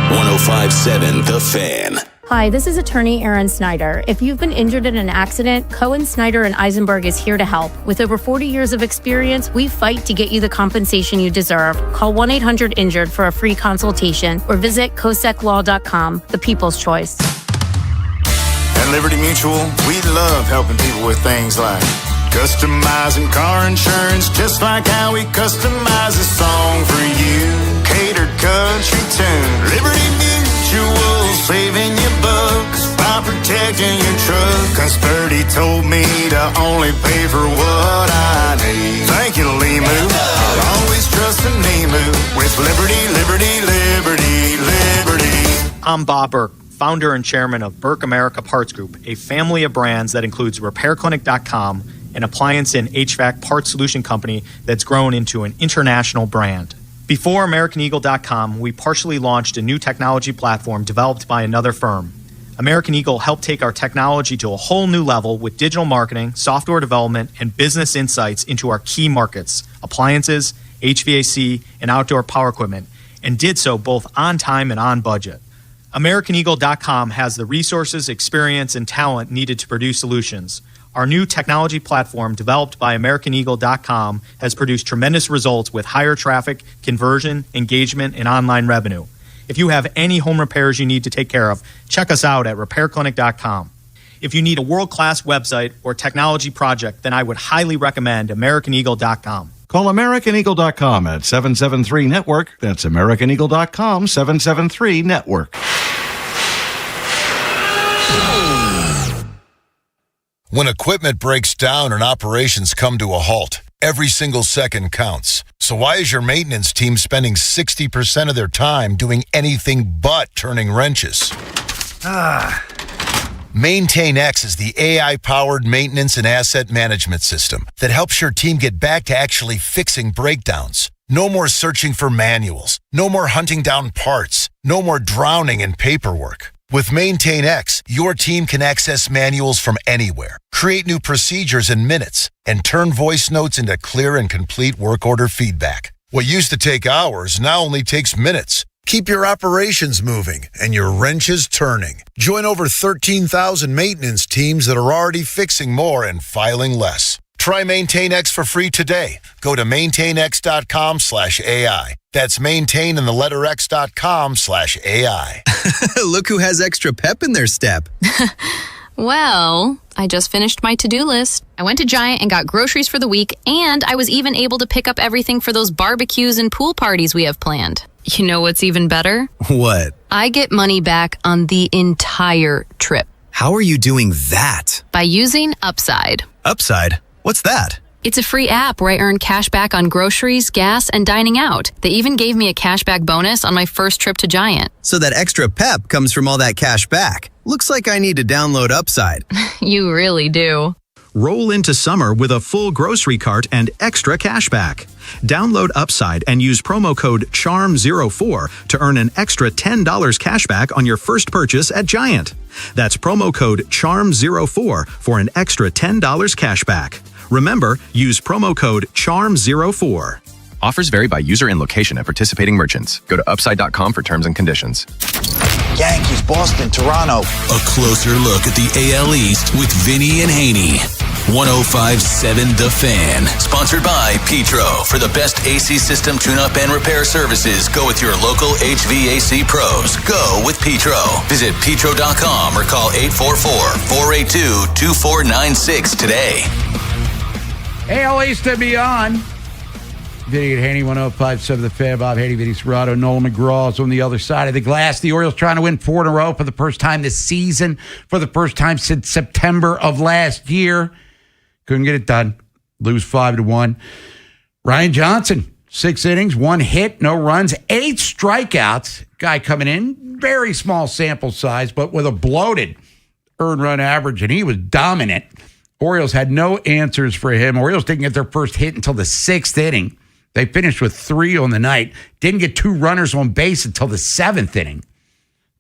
105.7 The Fan. Hi, this is attorney Erin Snyder. If you've been injured in an accident, Cohen, Snyder, and Eisenberg is here to help. With over 40 years of experience, we fight to get you the compensation you deserve. Call 1-800-INJURED for a free consultation or visit coseclaw.com, the people's choice. At Liberty Mutual, we love helping people with things like customizing car insurance, just like how we customize a song for you. Catered country tune. Liberty Mutual, saving you bucks by protecting your truck. Cause Purdy told me to only pay for what I need. Thank you, Limu. I'll always trust in Limu with Liberty, Liberty, Liberty, Liberty. I'm Bob Burke, founder and chairman of Burke America Parts Group, a family of brands that includes RepairClinic.com, an appliance and HVAC parts solution company that's grown into an international brand. Before AmericanEagle.com, we partially launched a new technology platform developed by another firm. American Eagle helped take our technology to a whole new level with digital marketing, software development, and business insights into our key markets, appliances, HVAC, and outdoor power equipment, and did so both on time and on budget. AmericanEagle.com has the resources, experience, and talent needed to produce solutions. Our new technology platform, developed by AmericanEagle.com, has produced tremendous results with higher traffic, conversion, engagement, and online revenue. If you have any home repairs you need to take care of, check us out at RepairClinic.com. If you need a world-class website or technology project, then I would highly recommend AmericanEagle.com. Call AmericanEagle.com at 773-NETWORK. That's AmericanEagle.com, 773-NETWORK. When equipment breaks down and operations come to a halt, every single second counts. So why is your maintenance team spending 60% of their time doing anything but turning wrenches? MaintainX is the AI-powered maintenance and asset management system that helps your team get back to actually fixing breakdowns. No more searching for manuals. No more hunting down parts. No more drowning in paperwork. With MaintainX, your team can access manuals from anywhere, create new procedures in minutes, and turn voice notes into clear and complete work order feedback. What used to take hours now only takes minutes. Keep your operations moving and your wrenches turning. Join over 13,000 maintenance teams that are already fixing more and filing less. Try MaintainX for free today. Go to maintainx.com/AI. That's maintain and the letter x.com/AI. Look who has extra pep in their step. Well, I just finished my to-do list. I went to Giant and got groceries for the week, and I was even able to pick up everything for those barbecues and pool parties we have planned. You know what's even better? What? I get money back on the entire trip. How are you doing that? By using Upside. Upside? What's that? It's a free app where I earn cash back on groceries, gas, and dining out. They even gave me a cashback bonus on my first trip to Giant. So that extra pep comes from all that cash back. Looks like I need to download Upside. You really do. Roll into summer with a full grocery cart and extra cash back. Download Upside and use promo code CHARM04 to earn an extra $10 cash back on your first purchase at Giant. That's promo code CHARM04 for an extra $10 cash back. Remember, use promo code CHARM04. Offers vary by user and location at participating merchants. Go to upside.com for terms and conditions. Yankees, Boston, Toronto. A closer look at the AL East with Vinny and Haynie. 105.7 The Fan. Sponsored by Petro. For the best AC system tune-up and repair services, go with your local HVAC pros. Go with Petro. Visit petro.com or call 844-482-2496 today. AL East and beyond. Vinny and Haynie, 105.7 The Fan. Bob Haynie, Vinny Serrato, Nolan McGraw is on the other side of the glass. The Orioles trying to win 4 in a row for the first time this season, for the first time since September of last year. Couldn't get it done. Lose 5-1. Ryan Johnson, 6 innings, 1 hit, no runs, 8 strikeouts. Guy coming in, very small sample size, but with a bloated earned run average, and he was dominant. Orioles had no answers for him. Orioles didn't get their first hit until the 6th inning. They finished with 3 on the night. Didn't get 2 runners on base until the 7th inning.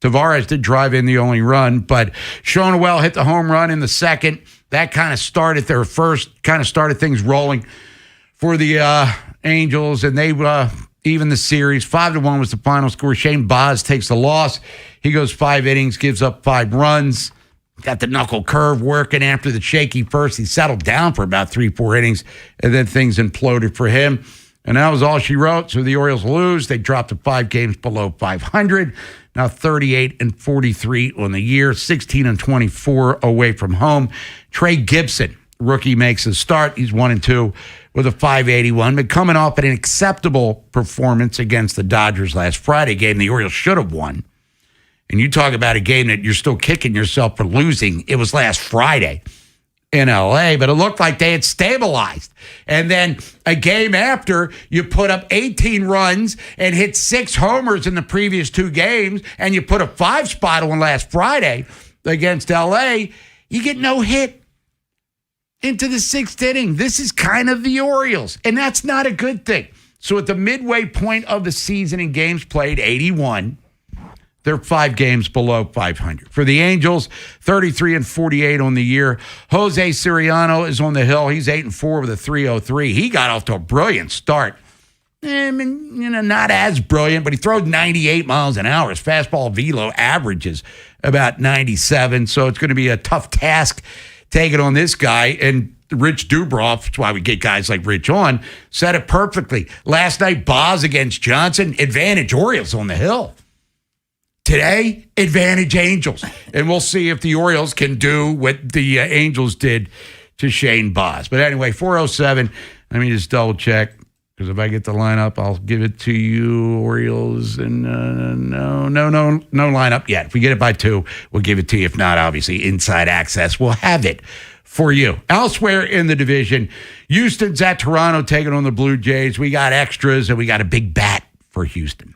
Tavares did drive in the only run, but Shonewell hit the home run in the 2nd. That kind of started things rolling for the Angels, and they even the series. 5-1 was the final score. Shane Baz takes the loss. He goes 5 innings, gives up 5 runs. Got the knuckle curve working after the shaky first. He settled down for about 3-4 innings, and then things imploded for him. And that was all she wrote. So the Orioles lose. They dropped to 5 games below 500. Now 38-43 on the year, 16-24 away from home. Trey Gibson, rookie, makes his start. He's 1-2 with a .581. But coming off an acceptable performance against the Dodgers last Friday game, the Orioles should have won. And you talk about a game that you're still kicking yourself for losing. It was last Friday in L.A., but it looked like they had stabilized. And then a game after, you put up 18 runs and hit 6 homers in the previous 2 games, and you put a 5 spot on last Friday against L.A., you get no hit into the 6th inning. This is kind of the Orioles, and that's not a good thing. So at the midway point of the season in games played, 81, they're 5 games below 500. For the Angels, 33-48 on the year. Jose Siriano is on the hill. He's 8-4 with a .303. He got off to a brilliant start. I mean, not as brilliant, but he throws 98 miles an hour. His fastball velo averages about 97, so it's going to be a tough task taking on this guy. And Rich Dubroff, that's why we get guys like Rich on, said it perfectly. Last night, Boz against Johnson, advantage Orioles on the hill. Today, advantage Angels. And we'll see if the Orioles can do what the Angels did to Shane Baz. But anyway, 407. Let me just double check, because if I get the lineup, I'll give it to you. Orioles, and no lineup yet. If we get it by 2, we'll give it to you. If not, obviously, Inside Access will have it for you. Elsewhere in the division, Houston's at Toronto taking on the Blue Jays. We got extras, and we got a big bat for Houston.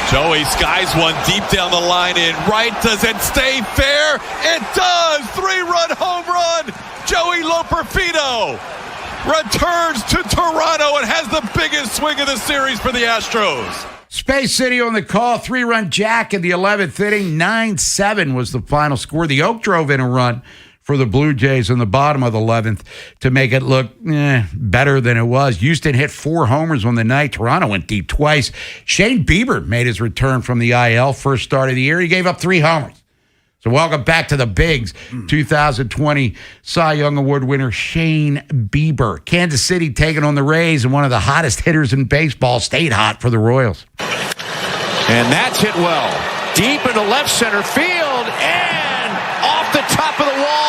Joey skies one deep down the line in right. Does it stay fair? It does! 3-run home run! Joey Loperfido returns to Toronto and has the biggest swing of the series for the Astros. Space City on the call. 3-run jack in the 11th inning. 9-7 was the final score. The Oak drove in a run for the Blue Jays in the bottom of the 11th to make it look better than it was. Houston hit 4 homers on the night. Toronto went deep twice. Shane Bieber made his return from the IL, first start of the year. He gave up 3 homers. So welcome back to the Bigs, 2020 Cy Young Award winner Shane Bieber. Kansas City taking on the Rays, and one of the hottest hitters in baseball stayed hot for the Royals. And that's hit well. Deep into left center field and off the top of the wall.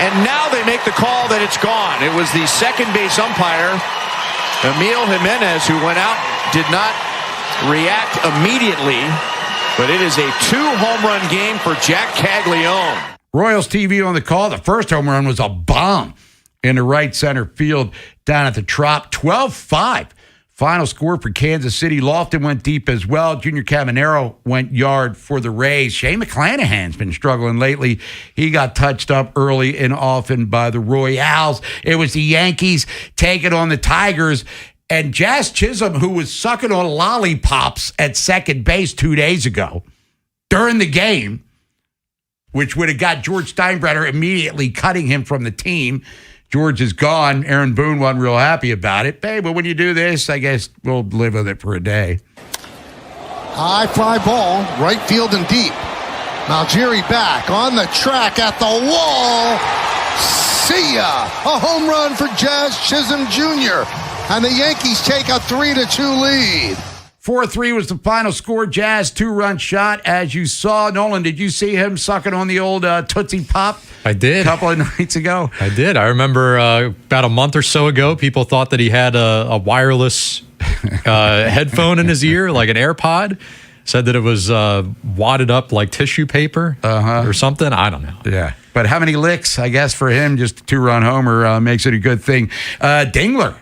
And now they make the call that it's gone. It was the second base umpire, Emil Jimenez, who went out did not react immediately, but it is a 2-home run game for Jack Caglione. Royals TV on the call. The first home run was a bomb into right center field down at the Trop. 12-5. Final score for Kansas City. Lofton went deep as well. Junior Caminero went yard for the Rays. Shane McClanahan's been struggling lately. He got touched up early and often by the Royals. It was the Yankees taking on the Tigers. And Jazz Chisholm, who was sucking on lollipops at second base 2 days ago during the game, which would have got George Steinbrenner immediately cutting him from the team. George is gone. Aaron Boone wasn't real happy about it. Hey, but when you do this, I guess we'll live with it for a day. High fly ball, right field and deep. Malgeri back on the track at the wall. See ya! A home run for Jazz Chisholm Jr. And the Yankees take a 3-2 lead. 4-3 was the final score. Jazz 2-run shot, as you saw. Nolan, did you see him sucking on the old Tootsie Pop? I did. A couple of nights ago. I did. I remember about a month or so ago, people thought that he had a wireless headphone in his ear, like an AirPod. Said that it was wadded up like tissue paper or something. I don't know. Yeah. But how many licks, I guess, for him, just a 2-run homer makes it a good thing. Dingler,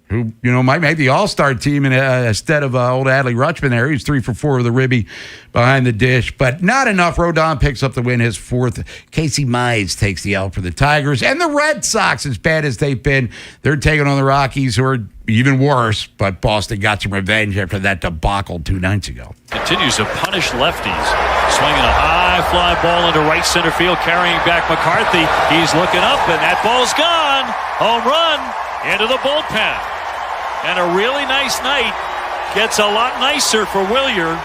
who, might make the all-star team instead of old Adley Rutschman there. He was 3 for 4 with a ribby behind the dish, but not enough. Rodon picks up the win, his 4th. Casey Mize takes the L for the Tigers. And the Red Sox, as bad as they've been, they're taking on the Rockies, who are even worse, but Boston got some revenge after that debacle 2 nights ago. Continues to punish lefties. Swinging a high fly ball into right center field, carrying back McCarthy. He's looking up, and that ball's gone. Home run into the bullpen. And a really nice night gets a lot nicer for Wilyer.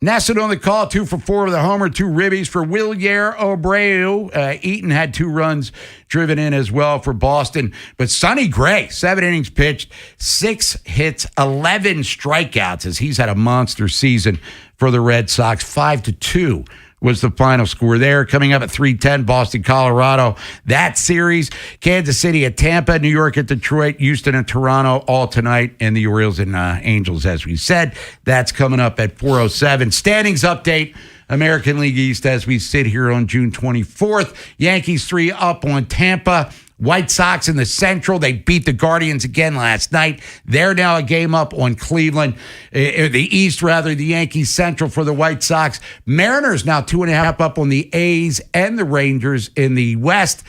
Nassau on the call, 2 for 4 with a homer, 2 ribbies for Wilyer Abreu. Eaton had 2 runs driven in as well for Boston. But Sonny Gray, 7 innings pitched, 6 hits, 11 strikeouts, as he's had a monster season for the Red Sox. 5-2 was the final score there. Coming up at 3:10, Boston, Colorado. That series, Kansas City at Tampa, New York at Detroit, Houston and Toronto all tonight, and the Orioles and Angels, as we said. That's coming up at 4:07. Standings update, American League East, as we sit here on June 24th. Yankees 3 up on Tampa. White Sox in the Central. They beat the Guardians again last night. They're now a game up on Cleveland. The East, rather, the Yankees Central for the White Sox. Mariners now 2.5 up on the A's and the Rangers in the West.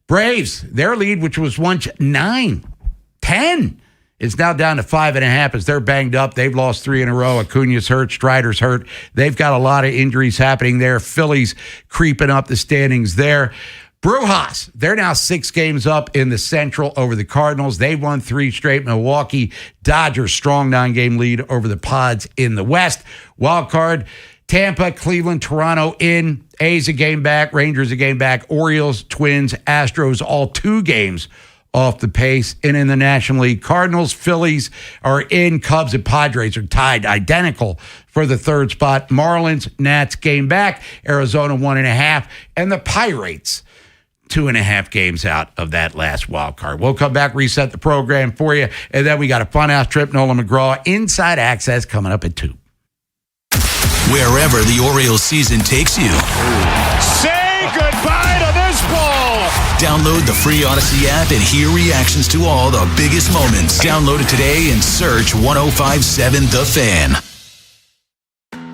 Braves, their lead, which was once 9-10, is now down to 5.5 as they're banged up. They've lost 3 in a row. Acuna's hurt. Strider's hurt. They've got a lot of injuries happening there. Phillies creeping up the standings there. Brujas, they're now 6 games up in the Central over the Cardinals. They won 3 straight. Milwaukee, Dodgers, strong 9-game lead over the Pods in the West. Wild card, Tampa, Cleveland, Toronto in. A's a game back. Rangers a game back. Orioles, Twins, Astros, all 2 games off the pace. And in the National League, Cardinals, Phillies are in. Cubs and Padres are tied identical for the 3rd spot. Marlins, Nats game back. Arizona 1.5. And the Pirates 2.5 games out of that last wild card. We'll come back, reset the program for you, and then we got a funhouse trip. Nolan McGraw, Inside Access, coming up at 2. Wherever the Orioles season takes you. Say goodbye to this ball. Download the free Odyssey app and hear reactions to all the biggest moments. Download it today and search 105.7 The Fan.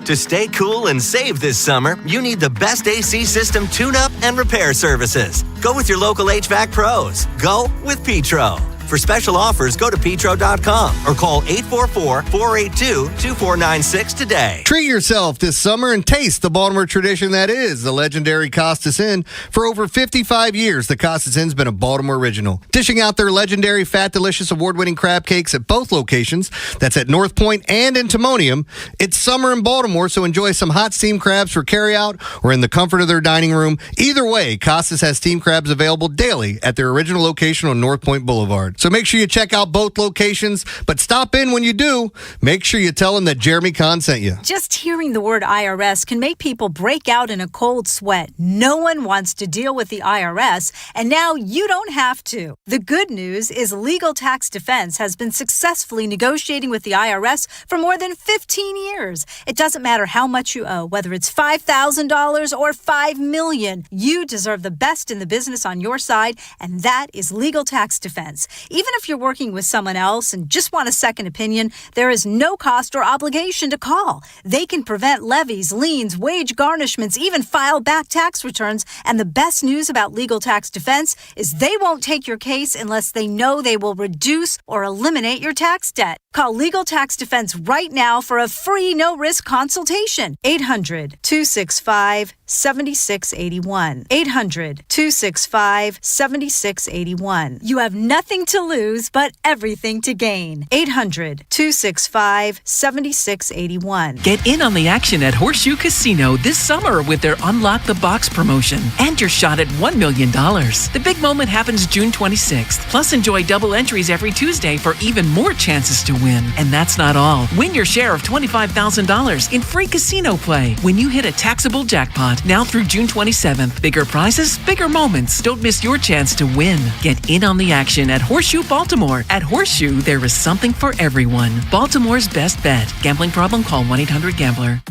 To stay cool and save this summer, you need the best AC system tune-up and repair services. Go with your local HVAC pros. Go with Petro. For special offers, go to petro.com or call 844-482-2496 today. Treat yourself this summer and taste the Baltimore tradition that is the legendary Costas Inn. For over 55 years, the Costas Inn's been a Baltimore original, dishing out their legendary Fat Delicious award-winning crab cakes at both locations. That's at North Point and in Timonium. It's summer in Baltimore, so enjoy some hot steamed crabs for carryout or in the comfort of their dining room. Either way, Costas has steamed crabs available daily at their original location on North Point Boulevard. Road. So make sure you check out both locations, but stop in when you do. Make sure you tell them that Jeremy Kahn sent you. Just hearing the word IRS can make people break out in a cold sweat. No one wants to deal with the IRS, and now you don't have to. The good news is Legal Tax Defense has been successfully negotiating with the IRS for more than 15 years. It doesn't matter how much you owe, whether it's $5,000 or $5 million. You deserve the best in the business on your side, and that is Legal Tax Defense. Even if you're working with someone else and just want a second opinion, there is no cost or obligation to call. They can prevent levies, liens, wage garnishments, even file back tax returns. And the best news about Legal Tax Defense is they won't take your case unless they know they will reduce or eliminate your tax debt. Call Legal Tax Defense right now for a free no-risk consultation. 800-265-7681. 800-265-7681. You have nothing to lose but everything to gain. 800-265-7681. Get in on the action at Horseshoe Casino this summer with their Unlock the Box promotion and your shot at $1 million. The big moment happens June 26th. Plus, enjoy double entries every Tuesday for even more chances to win. And that's not all. Win your share of $25,000 in free casino play when you hit a taxable jackpot now through June 27th. Bigger prizes, bigger moments. Don't miss your chance to win. Get in on the action at Horseshoe Baltimore. At Horseshoe, there is something for everyone. Baltimore's best bet. Gambling problem? Call 1-800-GAMBLER.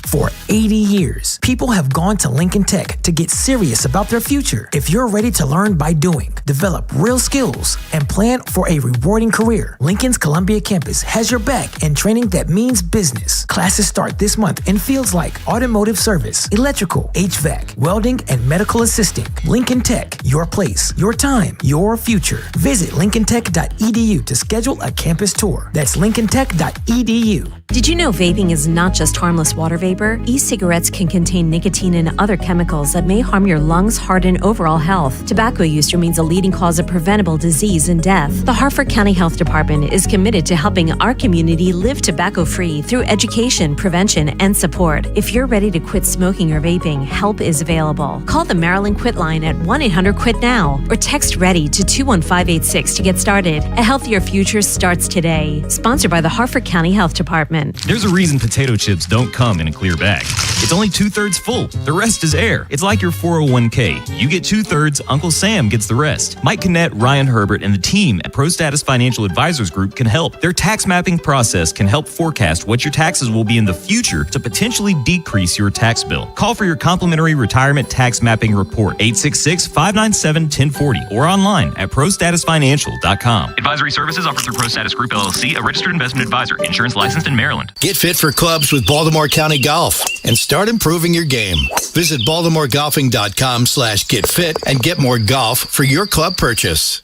For 80 years, people have gone to Lincoln Tech to get serious about their future. If you're ready to learn by doing, develop real skills, and plan for a rewarding career, Lincoln's Columbia campus has your back in training that means business. Classes start this month in fields like automotive service, electrical, HVAC, welding, and medical assisting. Lincoln Tech, your place, your time, your future. Visit lincolntech.edu to schedule a campus tour. That's lincolntech.edu. Did you know vaping is not just harmless water vapor? E-cigarettes can contain nicotine and other chemicals that may harm your lungs, heart, and overall health. Tobacco use remains a leading cause of preventable disease and death. The Harford County Health Department is committed to helping our community live tobacco-free through education, prevention, and support. If you're ready to quit smoking or vaping, help is available. Call the Maryland Quit Line at 1-800-QUIT-NOW or text READY to 21586 to get started. A healthier future starts today. Sponsored by the Harford County Health Department. There's a reason potato chips don't come in a clear bag. It's only 2/3 full. The rest is air. It's like your 401k. You get 2/3, Uncle Sam gets the rest. Mike Kinnett, Ryan Herbert, and the team at ProStatus Financial Advisors Group can help. Their tax mapping process can help forecast what your taxes will be in the future to potentially decrease your tax bill. Call for your complimentary retirement tax mapping report, 866-597-1040, or online at prostatusfinancial.com. Advisory services offered through ProStatus Group, LLC, a registered investment advisor. Insurance licensed in Maryland. Get fit for clubs with Baltimore County Golf and start improving your game. Visit BaltimoreGolfing.com/getfit and get more golf for your club purchase.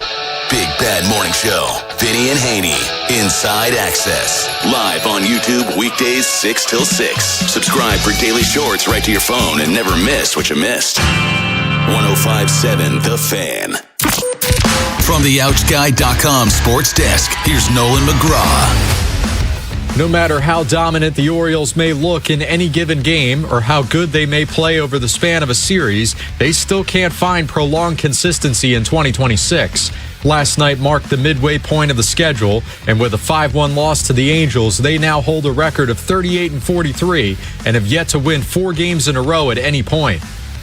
Big Bad Morning Show. Vinny and Haynie. Inside Access. Live on YouTube weekdays 6 till 6. Subscribe for daily shorts right to your phone and never miss what you missed. 105.7 The Fan. From the OutSky.com sports desk, here's Nolan McGraw. No matter how dominant the Orioles may look in any given game or how good they may play over the span of a series, they still can't find prolonged consistency in 2026. Last night marked the midway point of the schedule, and with a 5-1 loss to the Angels, they now hold a record of 38-43 and have yet to win 4 games in a row at any point.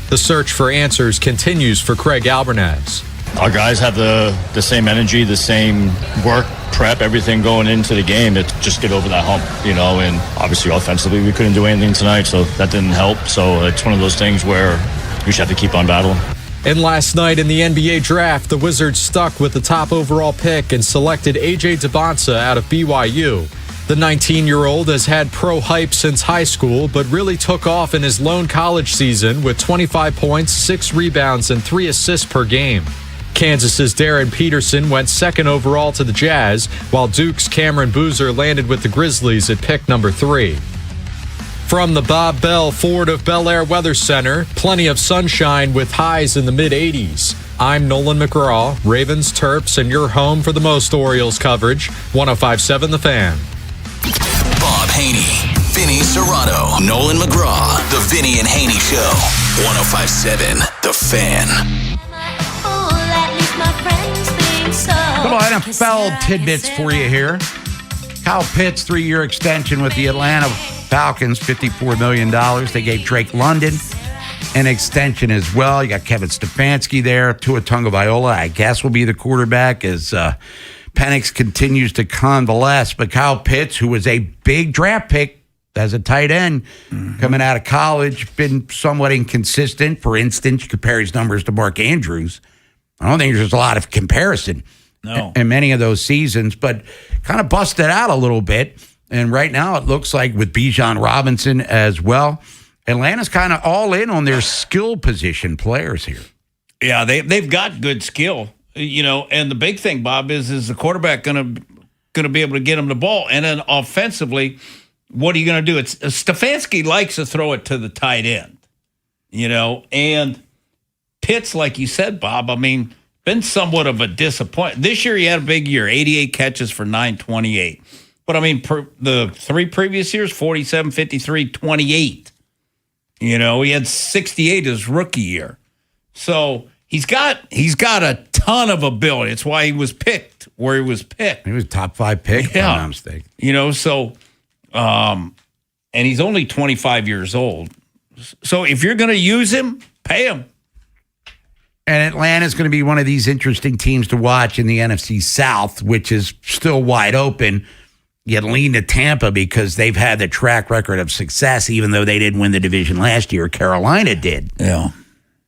The search for answers continues for Craig Albernaz. Our guys have the same energy, the same work, prep, everything going into the game to just get over that hump, and obviously offensively we couldn't do anything tonight, so that didn't help. So it's one of those things where we just have to keep on battling. And last night in the NBA draft, the Wizards stuck with the top overall pick and selected A.J. Debonsa out of BYU. The 19-year-old has had pro hype since high school, but really took off in his lone college season with 25 points, 6 rebounds, and 3 assists per game. Kansas's Darren Peterson went second overall to the Jazz, while Duke's Cameron Boozer landed with the Grizzlies at pick number 3. From the Bob Bell Ford of Bel Air Weather Center, plenty of sunshine with highs in the mid-80s. I'm Nolan McGraw, Ravens, Terps, and your home for the most Orioles coverage, 105.7 The Fan. Bob Haynie, Vinny Serrano, Nolan McGraw, The Vinny and Haynie Show, 105.7 The Fan. Little NFL tidbits for you here. Kyle Pitts, 3-year extension with the Atlanta Falcons, $54 million. They gave Drake London an extension as well. You got Kevin Stefanski there. Tua Tagovailoa, I guess, will be the quarterback as Penix continues to convalesce. But Kyle Pitts, who was a big draft pick as a tight end coming out of college, been somewhat inconsistent. For instance, you compare his numbers to Mark Andrews. I don't think there's a lot of comparison in many of those seasons, but kind of busted out a little bit. And right now it looks like with Bijan Robinson as well, Atlanta's kind of all in on their skill position players here. Yeah, they've got good skill, and the big thing, Bob, is the quarterback going to be able to get them the ball? And then offensively, what are you going to do? Stefanski likes to throw it to the tight end, and Pitts, like you said, Bob, been somewhat of a disappointment. This year he had a big year, 88 catches for 928. But, the 3 previous years, 47, 53, 28. He had 68 his rookie year. So he's got a ton of ability. It's why he was picked where he was picked. He was a top 5 pick, if I'm not mistaken. And he's only 25 years old. So if you're going to use him, pay him. And Atlanta's going to be one of these interesting teams to watch in the NFC South, which is still wide open. You lean to Tampa because they've had the track record of success, even though they didn't win the division last year. Carolina did. Yeah.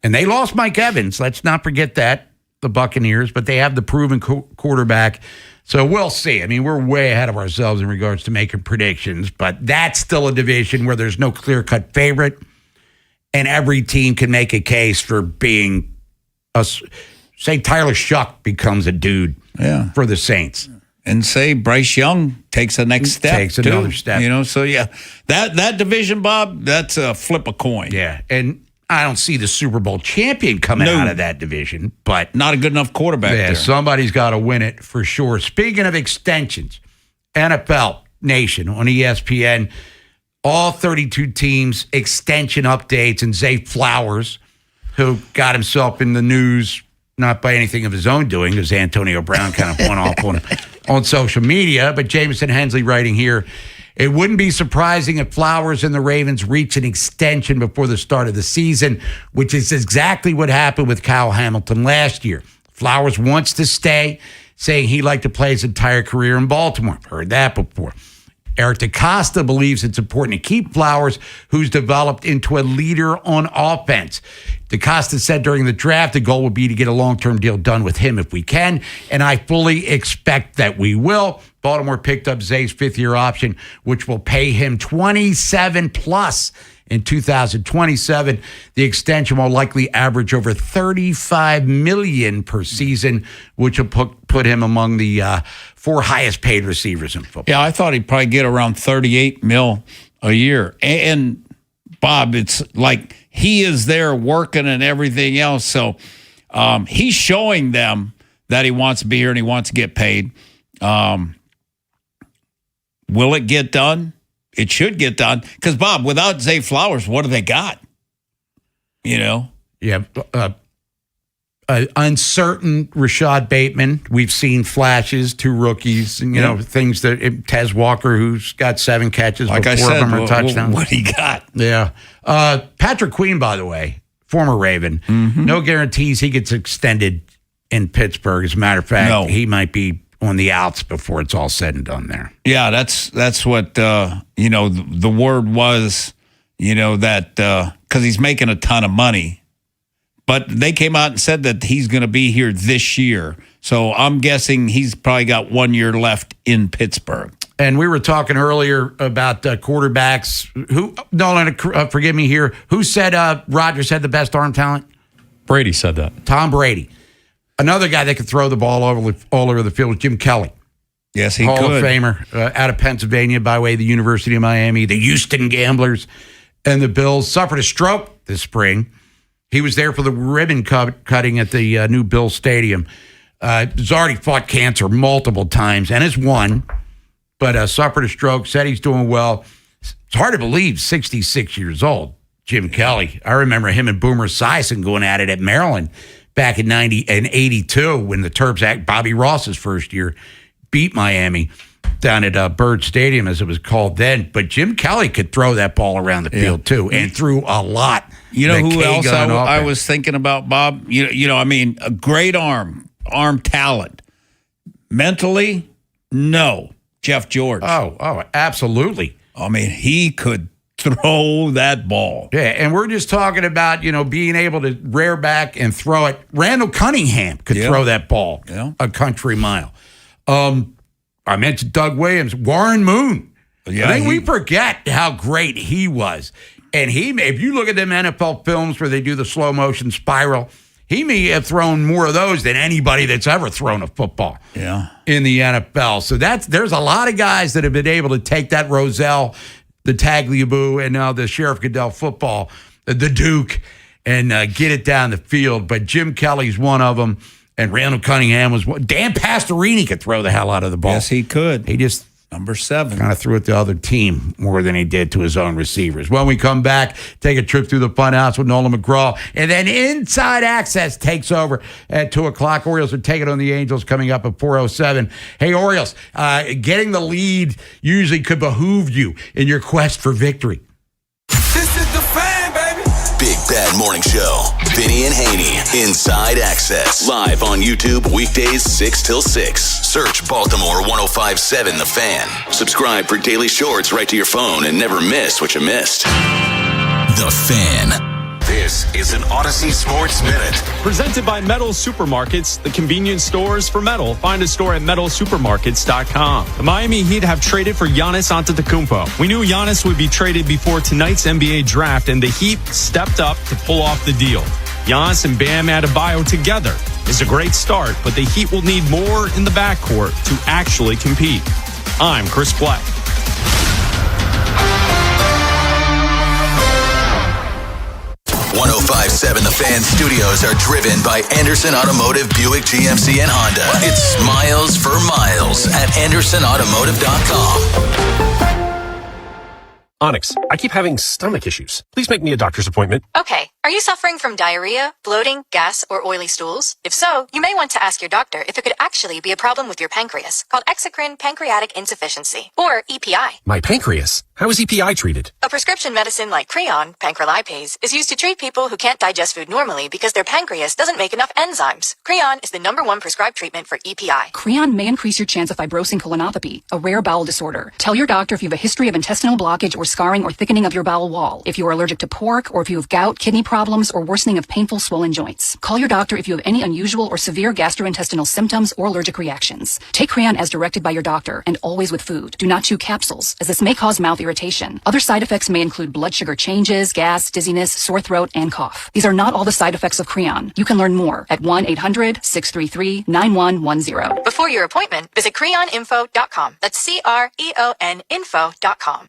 And they lost Mike Evans. Let's not forget that, the Buccaneers, but they have the proven quarterback. So we'll see. We're way ahead of ourselves in regards to making predictions, but that's still a division where there's no clear-cut favorite, and every team can make a case for being say Tyler Shuck becomes a dude for the Saints. And say Bryce Young takes the next step. Takes another step. So that division, Bob, that's a flip a coin. Yeah. And I don't see the Super Bowl champion coming out of that division, but not a good enough quarterback there. Somebody's got to win it for sure. Speaking of extensions, NFL Nation on ESPN, all 32 teams, extension updates, and Zay Flowers, who got himself in the news, not by anything of his own doing, because Antonio Brown kind of went off on social media. But Jameson Hensley writing here, it wouldn't be surprising if Flowers and the Ravens reach an extension before the start of the season, which is exactly what happened with Kyle Hamilton last year. Flowers wants to stay, saying he'd like to play his entire career in Baltimore. I've heard that before. Eric DeCosta believes it's important to keep Flowers, who's developed into a leader on offense. DeCosta said during the draft, the goal would be to get a long-term deal done with him if we can, and I fully expect that we will. Baltimore picked up Zay's 5th-year option, which will pay him $27+ in 2027. The extension will likely average over $35 million per season, which will put him among the 4 highest-paid receivers in football. Yeah, I thought he'd probably get around $38 million a year. And Bob, it's like he is there working and everything else. So he's showing them that he wants to be here and he wants to get paid. Will it get done? It should get done. Because, Bob, without Zay Flowers, what do they got? Yeah. Uncertain Rashad Bateman. We've seen flashes, 2 rookies, and, things that Tez Walker, who's got 7 catches, like but 4 I said, of them are touchdowns. What he got? Yeah. Patrick Queen, by the way, former Raven, no guarantees he gets extended in Pittsburgh. As a matter of fact, he might be on the outs before it's all said and done there. Yeah, that's what, the word was, that because he's making a ton of money. But they came out and said that he's going to be here this year. So I'm guessing he's probably got 1 year left in Pittsburgh. And we were talking earlier about quarterbacks. Who, Nolan, forgive me here. Who said Rodgers had the best arm talent? Brady said that. Tom Brady. Another guy that could throw the ball all over the field was Jim Kelly. Yes, he Hall could. of Famer out of Pennsylvania by way of the University of Miami. The Houston Gamblers and the Bills suffered a stroke this spring. He was there for the ribbon cutting at the new Bills Stadium. He's already fought cancer multiple times and has won, but suffered a stroke, said he's doing well. It's hard to believe, 66 years old, Jim Kelly. I remember him and Boomer Esiason going at it at Maryland back in 82 when the Terps, Bobby Ross's first year, beat Miami down at Bird Stadium, as it was called then. But Jim Kelly could throw that ball around the field, too, and threw a lot. You know who else I was thinking about, Bob? A great arm talent. Mentally, no. Jeff George. Oh, absolutely. I mean, he could throw that ball. Yeah, and we're just talking about, being able to rear back and throw it. Randall Cunningham could throw that ball a country mile. I mentioned Doug Williams, Warren Moon. Yeah, I think we forget how great he was. And if you look at them NFL films where they do the slow motion spiral, he may have thrown more of those than anybody that's ever thrown a football in the NFL. So there's a lot of guys that have been able to take that Rozelle, the Tagliabue, and now the Sheriff Goodell football, the Duke, and get it down the field. But Jim Kelly's one of them, and Randall Cunningham was one. Dan Pastorini could throw the hell out of the ball. Yes, he could. He just number 7 kind of threw it to the other team more than he did to his own receivers. When we come back, take a trip through the fun house with Nolan McGraw, and then Inside Access takes over at 2 o'clock. Orioles are taking on the Angels coming up at 4:07. Hey, Orioles, getting the lead usually could behoove you in your quest for victory. This is the Fan, baby. Big Bad Morning Show. Vinny and Haynie. Inside Access. Live on YouTube weekdays 6 till 6. Search Baltimore 105.7 The Fan. Subscribe for daily shorts right to your phone and never miss what you missed. The Fan. This is an Odyssey Sports Minute. Presented by Metal Supermarkets, the convenience stores for metal. Find a store at metalsupermarkets.com. The Miami Heat have traded for Giannis Antetokounmpo. We knew Giannis would be traded before tonight's NBA draft, and the Heat stepped up to pull off the deal. Giannis and Bam Adebayo together is a great start, but the Heat will need more in the backcourt to actually compete. I'm Chris Black. 105.7 The Fan studios are driven by Anderson Automotive, Buick, GMC, and Honda. It's smiles for miles at AndersonAutomotive.com. Onyx, I keep having stomach issues. Please make me a doctor's appointment. Okay. Are you suffering from diarrhea, bloating, gas, or oily stools? If so, you may want to ask your doctor if it could actually be a problem with your pancreas, called exocrine pancreatic insufficiency, or EPI. My pancreas? How is EPI treated? A prescription medicine like Creon, pancrelipase, is used to treat people who can't digest food normally because their pancreas doesn't make enough enzymes. Creon is the #1 prescribed treatment for EPI. Creon may increase your chance of fibrosing colonopathy, a rare bowel disorder. Tell your doctor if you have a history of intestinal blockage or scarring or thickening of your bowel wall, if you are allergic to pork, or if you have gout, kidney problems, or worsening of painful swollen joints. Call your doctor if you have any unusual or severe gastrointestinal symptoms or allergic reactions. Take Creon as directed by your doctor, and always with food. Do not chew capsules, as this may cause mouth irritation. Other side effects may include blood sugar changes, gas, dizziness, sore throat, and cough. These are not all the side effects of Creon. You can learn more at 1-800-633-9110. Before your appointment, visit creoninfo.com. That's CREON info.com.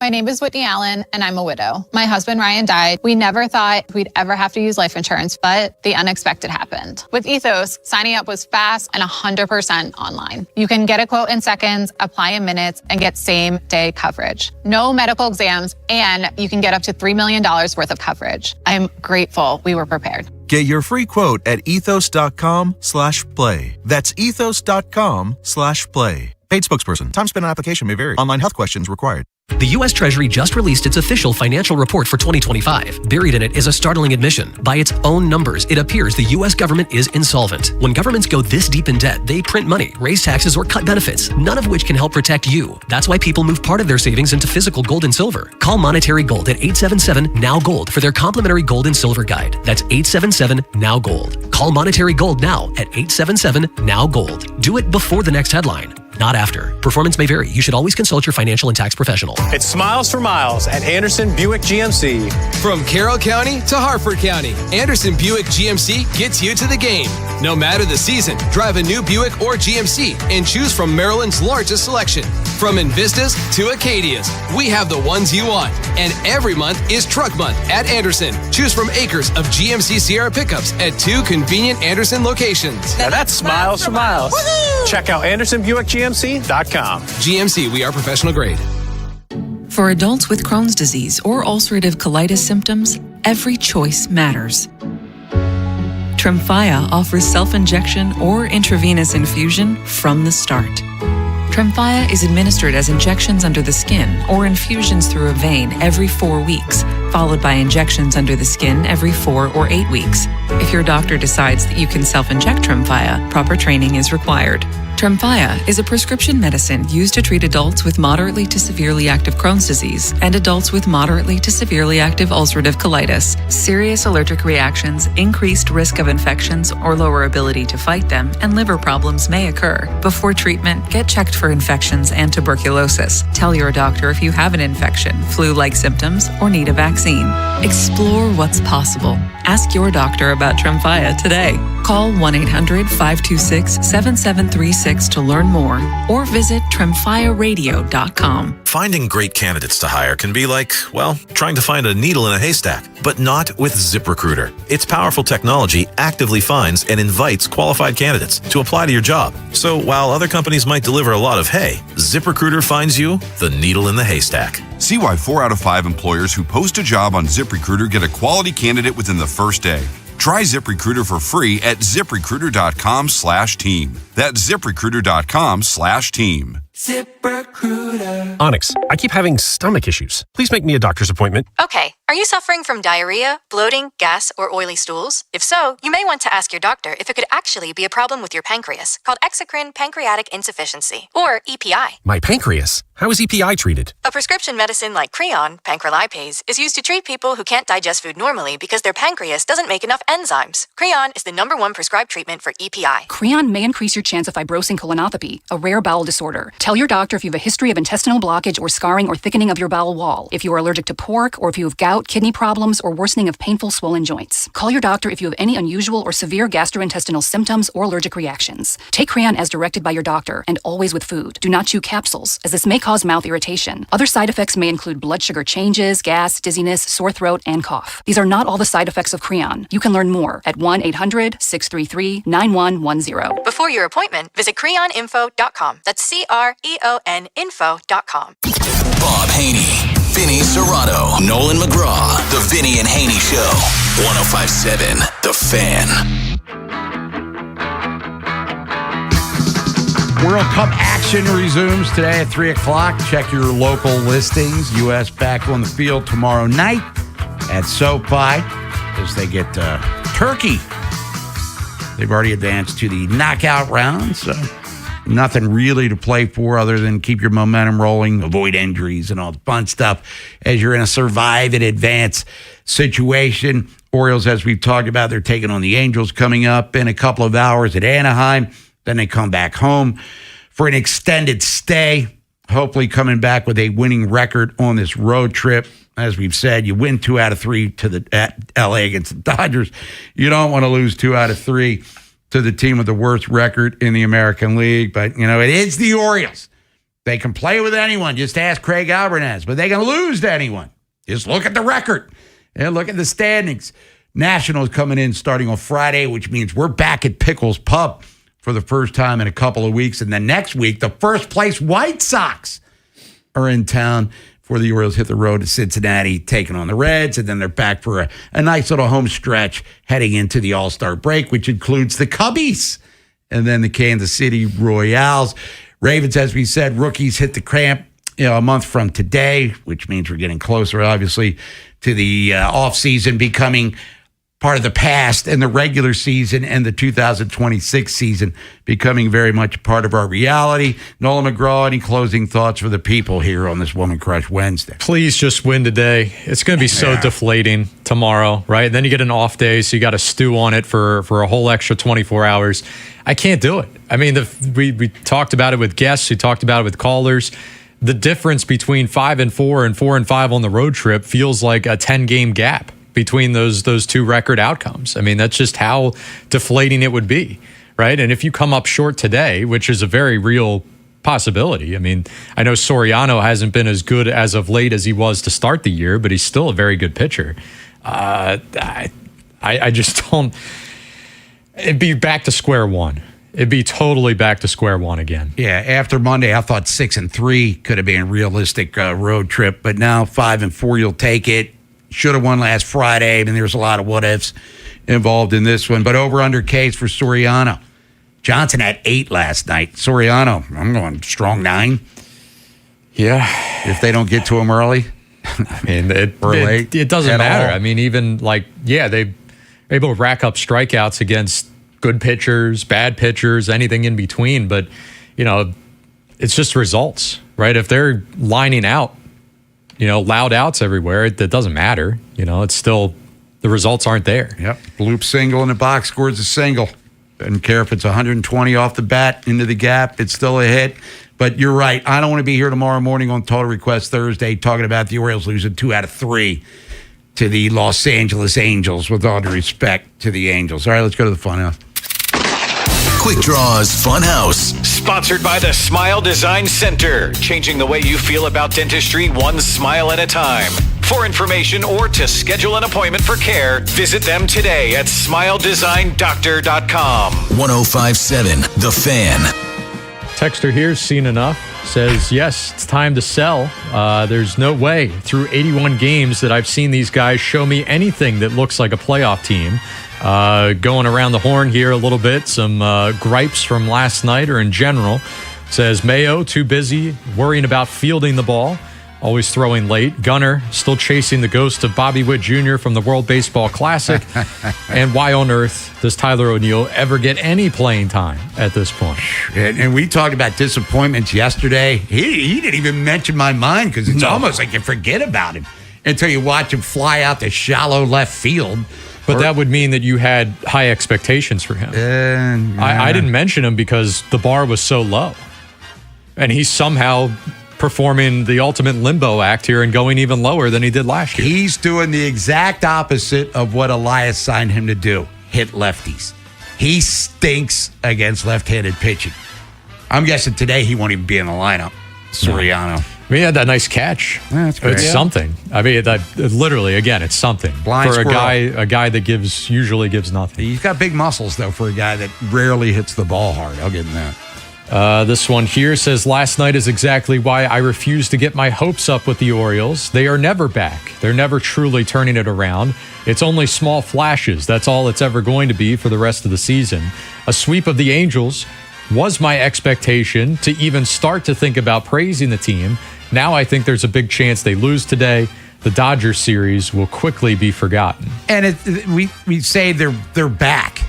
My name is Whitney Allen, and I'm a widow. My husband, Ryan, died. We never thought we'd ever have to use life insurance, but the unexpected happened. With Ethos, signing up was fast and 100% online. You can get a quote in seconds, apply in minutes, and get same-day coverage. No medical exams, and you can get up to $3 million worth of coverage. I'm grateful we were prepared. Get your free quote at ethos.com/play. That's ethos.com/play. Paid spokesperson. Time spent on application may vary. Online health questions required. The U.S. Treasury just released its official financial report for 2025. Buried in it is a startling admission. By its own numbers, it appears the U.S. government is insolvent. When governments go this deep in debt, they print money, raise taxes, or cut benefits, none of which can help protect you. That's why people move part of their savings into physical gold and silver. Call Monetary Gold at 877-NOW-GOLD for their complimentary gold and silver guide. That's 877-NOW-GOLD. Call Monetary Gold now at 877-NOW-GOLD. Do it before the next headline, not after. Performance may vary. You should always consult your financial and tax professional. It's Smiles for Miles at Anderson Buick GMC. From Carroll County to Harford County, Anderson Buick GMC gets you to the game. No matter the season, drive a new Buick or GMC and choose from Maryland's largest selection. From Invistas to Acadias, we have the ones you want. And every month is Truck Month at Anderson. Choose from acres of GMC Sierra pickups at 2 convenient Anderson locations. Now that's Smiles for Miles. Woo-hoo! Check out AndersonBuickGMC.com. GMC, we are professional grade. For adults with Crohn's disease or ulcerative colitis symptoms, every choice matters. Tremfya offers self-injection or intravenous infusion from the start. Tremfya is administered as injections under the skin or infusions through a vein every 4 weeks, followed by injections under the skin every 4 or 8 weeks. If your doctor decides that you can self-inject Tremfya, proper training is required. Tremfya is a prescription medicine used to treat adults with moderately to severely active Crohn's disease and adults with moderately to severely active ulcerative colitis. Serious allergic reactions, increased risk of infections or lower ability to fight them, and liver problems may occur. Before treatment, get checked for infections and tuberculosis. Tell your doctor if you have an infection, flu-like symptoms, or need a vaccine. Explore what's possible. Ask your doctor about Tremfya today. Call 1-800-526-7736 to learn more or visit tremfyaradio.com. Finding great candidates to hire can be like, well, trying to find a needle in a haystack, but not with ZipRecruiter. Its powerful technology actively finds and invites qualified candidates to apply to your job. So while other companies might deliver a lot of hay, ZipRecruiter finds you the needle in the haystack. See why 4 out of 5 employers who post a job on ZipRecruiter get a quality candidate within the first day. Try ZipRecruiter for free at ZipRecruiter.com/team. That's ZipRecruiter.com/team. ZipRecruiter. Onyx, I keep having stomach issues. Please make me a doctor's appointment. Okay, are you suffering from diarrhea, bloating, gas, or oily stools? If so, you may want to ask your doctor if it could actually be a problem with your pancreas, called exocrine pancreatic insufficiency, or EPI. My pancreas? How is EPI treated? A prescription medicine like Creon, pancrelipase, is used to treat people who can't digest food normally because their pancreas doesn't make enough enzymes. Creon is the #1 prescribed treatment for EPI. Creon may increase your chance of fibrosing colonopathy, a rare bowel disorder. Tell your doctor if you have a history of intestinal blockage or scarring or thickening of your bowel wall, if you are allergic to pork, or if you have gout, kidney problems, or worsening of painful swollen joints. Call your doctor if you have any unusual or severe gastrointestinal symptoms or allergic reactions. Take Creon as directed by your doctor and always with food. Do not chew capsules, as this may cause mouth irritation. Other side effects may include blood sugar changes, gas, dizziness, sore throat, and cough. These are not all the side effects of Creon. You can learn more at 1-800-633-9110. Before your appointment, visit creoninfo.com. That's CREON info.com. Bob Haynie, Vinny Serrato, Nolan McGraw. The Vinny and Haynie Show. 105.7 The Fan. World Cup action resumes today at 3 o'clock. Check your local listings. U.S. back on the field tomorrow night at SoFi as they get Turkey. They've already advanced to the knockout round, so nothing really to play for other than keep your momentum rolling, avoid injuries and all the fun stuff as you're in a survive and advance situation. Orioles, as we've talked about, they're taking on the Angels coming up in a couple of hours at Anaheim. Then they come back home for an extended stay, hopefully coming back with a winning record on this road trip. As we've said, you win 2 out of 3 at L.A. against the Dodgers. You don't want to lose 2 out of 3 to the team with the worst record in the American League. But, you know, it is the Orioles. They can play with anyone. Just ask Craig Albernaz. But they can lose to anyone. Just look at the record and look at the standings. Nationals coming in starting on Friday, which means we're back at Pickles Pub for the first time in a couple of weeks. And then next week, the first place White Sox are in town before the Orioles hit the road to Cincinnati, taking on the Reds. And then they're back for a nice little home stretch heading into the All-Star break, which includes the Cubbies and then the Kansas City Royals. Ravens, as we said, rookies hit the cramp, a month from today, which means we're getting closer, obviously, to the offseason becoming part of the past, and the regular season and the 2026 season becoming very much part of our reality. Nolan McGraw, any closing thoughts for the people here on this Woman Crush Wednesday? Please just win today. It's going to be so deflating tomorrow, right? Then you get an off day, so you got to stew on it for a whole extra 24 hours. I can't do it. I mean, we talked about it with guests. We talked about it with callers. The difference between 5-4 and 4-5 on the road trip feels like a 10-game gap between those two record outcomes. I mean, that's just how deflating it would be, right? And if you come up short today, which is a very real possibility. I mean, I know Soriano hasn't been as good as of late as he was to start the year, but he's still a very good pitcher. I just don't. It'd be back to square one. It'd be totally back to square one again. Yeah, after Monday, I thought 6-3 could have been a realistic road trip, but now 5-4, you'll take it. Should have won last Friday. I mean, there's a lot of what ifs involved in this one. But over-under case for Soriano. Johnson had 8 last night. Soriano, I'm going strong 9. Yeah. If they don't get to him early. I mean, it doesn't matter. I mean, even they're able to rack up strikeouts against good pitchers, bad pitchers, anything in between. But, it's just results, right? If they're lining out, loud outs everywhere, it doesn't matter. It's still, the results aren't there. Yep. Bloop single in the box, scores a single. Doesn't care if it's 120 off the bat into the gap. It's still a hit. But you're right. I don't want to be here tomorrow morning on Total Request Thursday talking about the Orioles losing 2 out of 3 to the Los Angeles Angels, with all due respect to the Angels. All right, let's go to the Funhouse. Quick Draws Funhouse. Sponsored by the Smile Design Center. Changing the way you feel about dentistry one smile at a time. For information or to schedule an appointment for care, visit them today at smiledesignDoctor.com. 105.7 The Fan. Texter here, seen enough, says, yes, it's time to sell. There's no way through 81 games that I've seen these guys show me anything that looks like a playoff team. Going around the horn here a little bit, some gripes from last night or in general. Says Mayo, too busy worrying about fielding the ball, always throwing late. Gunner, still chasing the ghost of Bobby Witt Jr. from the World Baseball Classic. And why on earth does Tyler O'Neill ever get any playing time at this point? And we talked about disappointments yesterday. He didn't even mention my mind because it's almost like you forget about him until you watch him fly out to shallow left field. But that would mean that you had high expectations for him. I didn't mention him because the bar was so low. And he's somehow performing the ultimate limbo act here and going even lower than he did last year. He's doing the exact opposite of what Elias signed him to do, hit lefties. He stinks against left-handed pitching. I'm guessing today he won't even be in the lineup, Soriano. I mean, he had that nice catch. Yeah, that's great. It's something. I mean, literally, again, it's something. Blind for squirrel. a guy that usually gives nothing. He's got big muscles, though, for a guy that rarely hits the ball hard. I'll give him that. This one here says, last night is exactly why I refuse to get my hopes up with the Orioles. They are never back. They're never truly turning it around. It's only small flashes. That's all it's ever going to be for the rest of the season. A sweep of the Angels was my expectation to even start to think about praising the team. Now I think there's a big chance they lose today. The Dodgers series will quickly be forgotten. And we say they're back.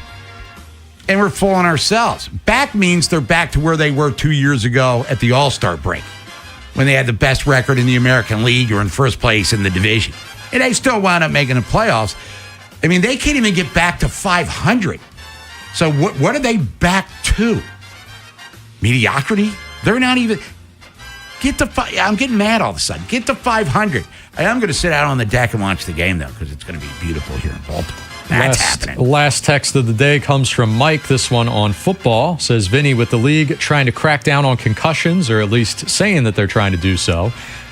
And we're fooling ourselves. Back means they're back to where they were 2 years ago at the All-Star break, when they had the best record in the American League or in first place in the division. And they still wound up making the playoffs. I mean, they can't even get back to 500. So what are they back to? Mediocrity? They're not even... I'm getting mad all of a sudden. Get to 500. I'm going to sit out on the deck and watch the game, though, because it's going to be beautiful here in Baltimore. That's happening. Last text of the day comes from Mike. This one on football. Says, Vinny, with the league trying to crack down on concussions, or at least saying that they're trying to do so,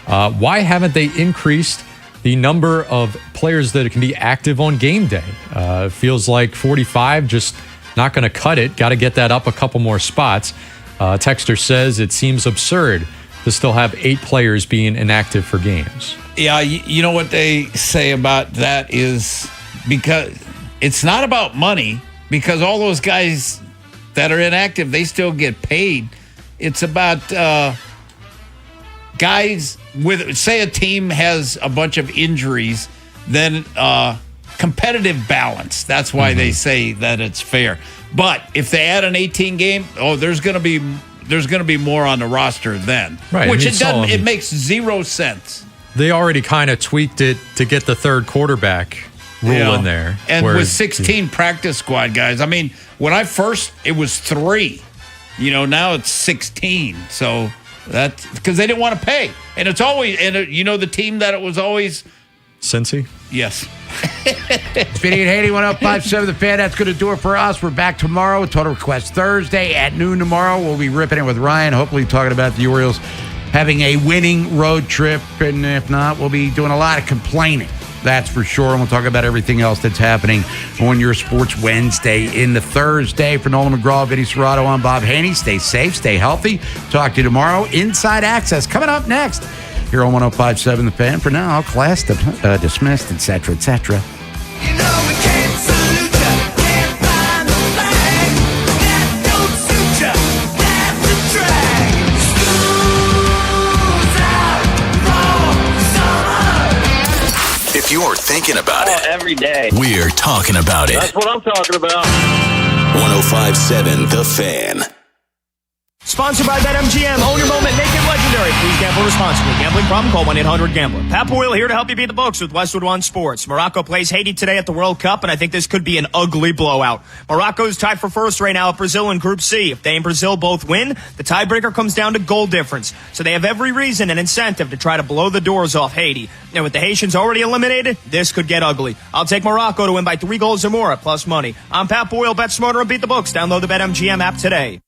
why haven't they increased the number of players that can be active on game day? Feels like 45, just not going to cut it. Got to get that up a couple more spots. Texter says it seems absurd to still have 8 players being inactive for games. Yeah, you know what they say about that is because it's not about money, because all those guys that are inactive, they still get paid. It's about guys with, say a team has a bunch of injuries, then competitive balance. That's why they say that it's fair. But if they add an 18 game, there's going to be more on the roster then. Right. Which it makes 0 sense. They already kind of tweaked it to get the third quarterback rule in there. And with 16 practice squad guys. I mean, when it was 3. Now it's 16. So that's because they didn't want to pay. And it's always, the team that it was always... Cincy? Yes. It's Vinny and Haynie, 105.7 The Fan. That's going to do it for us. We're back tomorrow with Total Request Thursday at noon tomorrow. We'll be ripping it with Ryan, hopefully talking about the Orioles having a winning road trip. And if not, we'll be doing a lot of complaining. That's for sure. And we'll talk about everything else that's happening on your Sports Wednesday in the Thursday. For Nolan McGraw, Vinny Serrato, I'm Bob Haynie. Stay safe, stay healthy. Talk to you tomorrow. Inside Access coming up next here on 105.7 The Fan. For now, class dismissed, etc., etc. You know we can't salute You're thinking about it. Every day. We're talking about it. That's what I'm talking about. 105.7 The Fan. Sponsored by BetMGM. Own your moment. Make it legendary. Please gamble responsibly. Gambling problem? Call 1-800-GAMBLER. Pat Boyle here to help you beat the books with Westwood One Sports. Morocco plays Haiti today at the World Cup, and I think this could be an ugly blowout. Morocco's tied for first right now at Brazil in Group C. If they and Brazil both win, the tiebreaker comes down to goal difference. So they have every reason and incentive to try to blow the doors off Haiti. And with the Haitians already eliminated, this could get ugly. I'll take Morocco to win by 3 goals or more at plus money. I'm Pat Boyle. Bet smarter and beat the books. Download the BetMGM app today.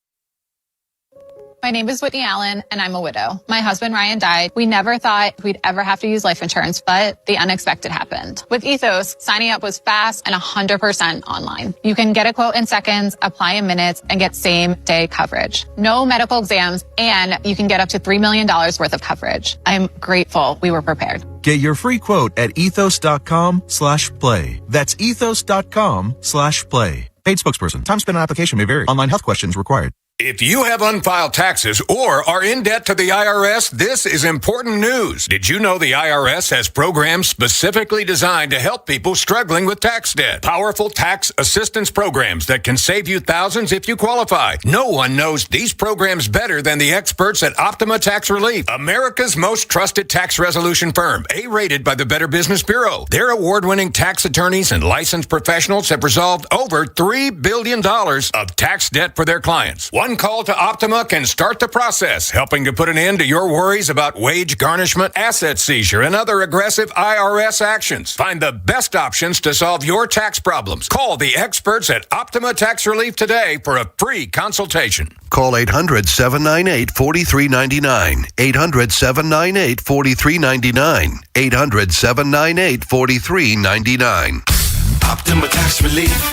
My name is Whitney Allen, and I'm a widow. My husband, Ryan, died. We never thought we'd ever have to use life insurance, but the unexpected happened. With Ethos, signing up was fast and 100% online. You can get a quote in seconds, apply in minutes, and get same-day coverage. No medical exams, and you can get up to $3 million worth of coverage. I'm grateful we were prepared. Get your free quote at ethos.com/play. That's ethos.com/play. Paid spokesperson. Time spent on application may vary. Online health questions required. If you have unfiled taxes or are in debt to the IRS, this is important news. Did you know the IRS has programs specifically designed to help people struggling with tax debt? Powerful tax assistance programs that can save you thousands if you qualify. No one knows these programs better than the experts at Optima Tax Relief, America's most trusted tax resolution firm, A-rated by the Better Business Bureau. Their award-winning tax attorneys and licensed professionals have resolved over $3 billion of tax debt for their clients. One call to Optima can start the process, helping to put an end to your worries about wage garnishment, asset seizure, and other aggressive IRS actions. Find the best options to solve your tax problems. Call the experts at Optima Tax Relief today for a free consultation. Call 800-798-4399. 800-798-4399. 800-798-4399. Optima Tax Relief.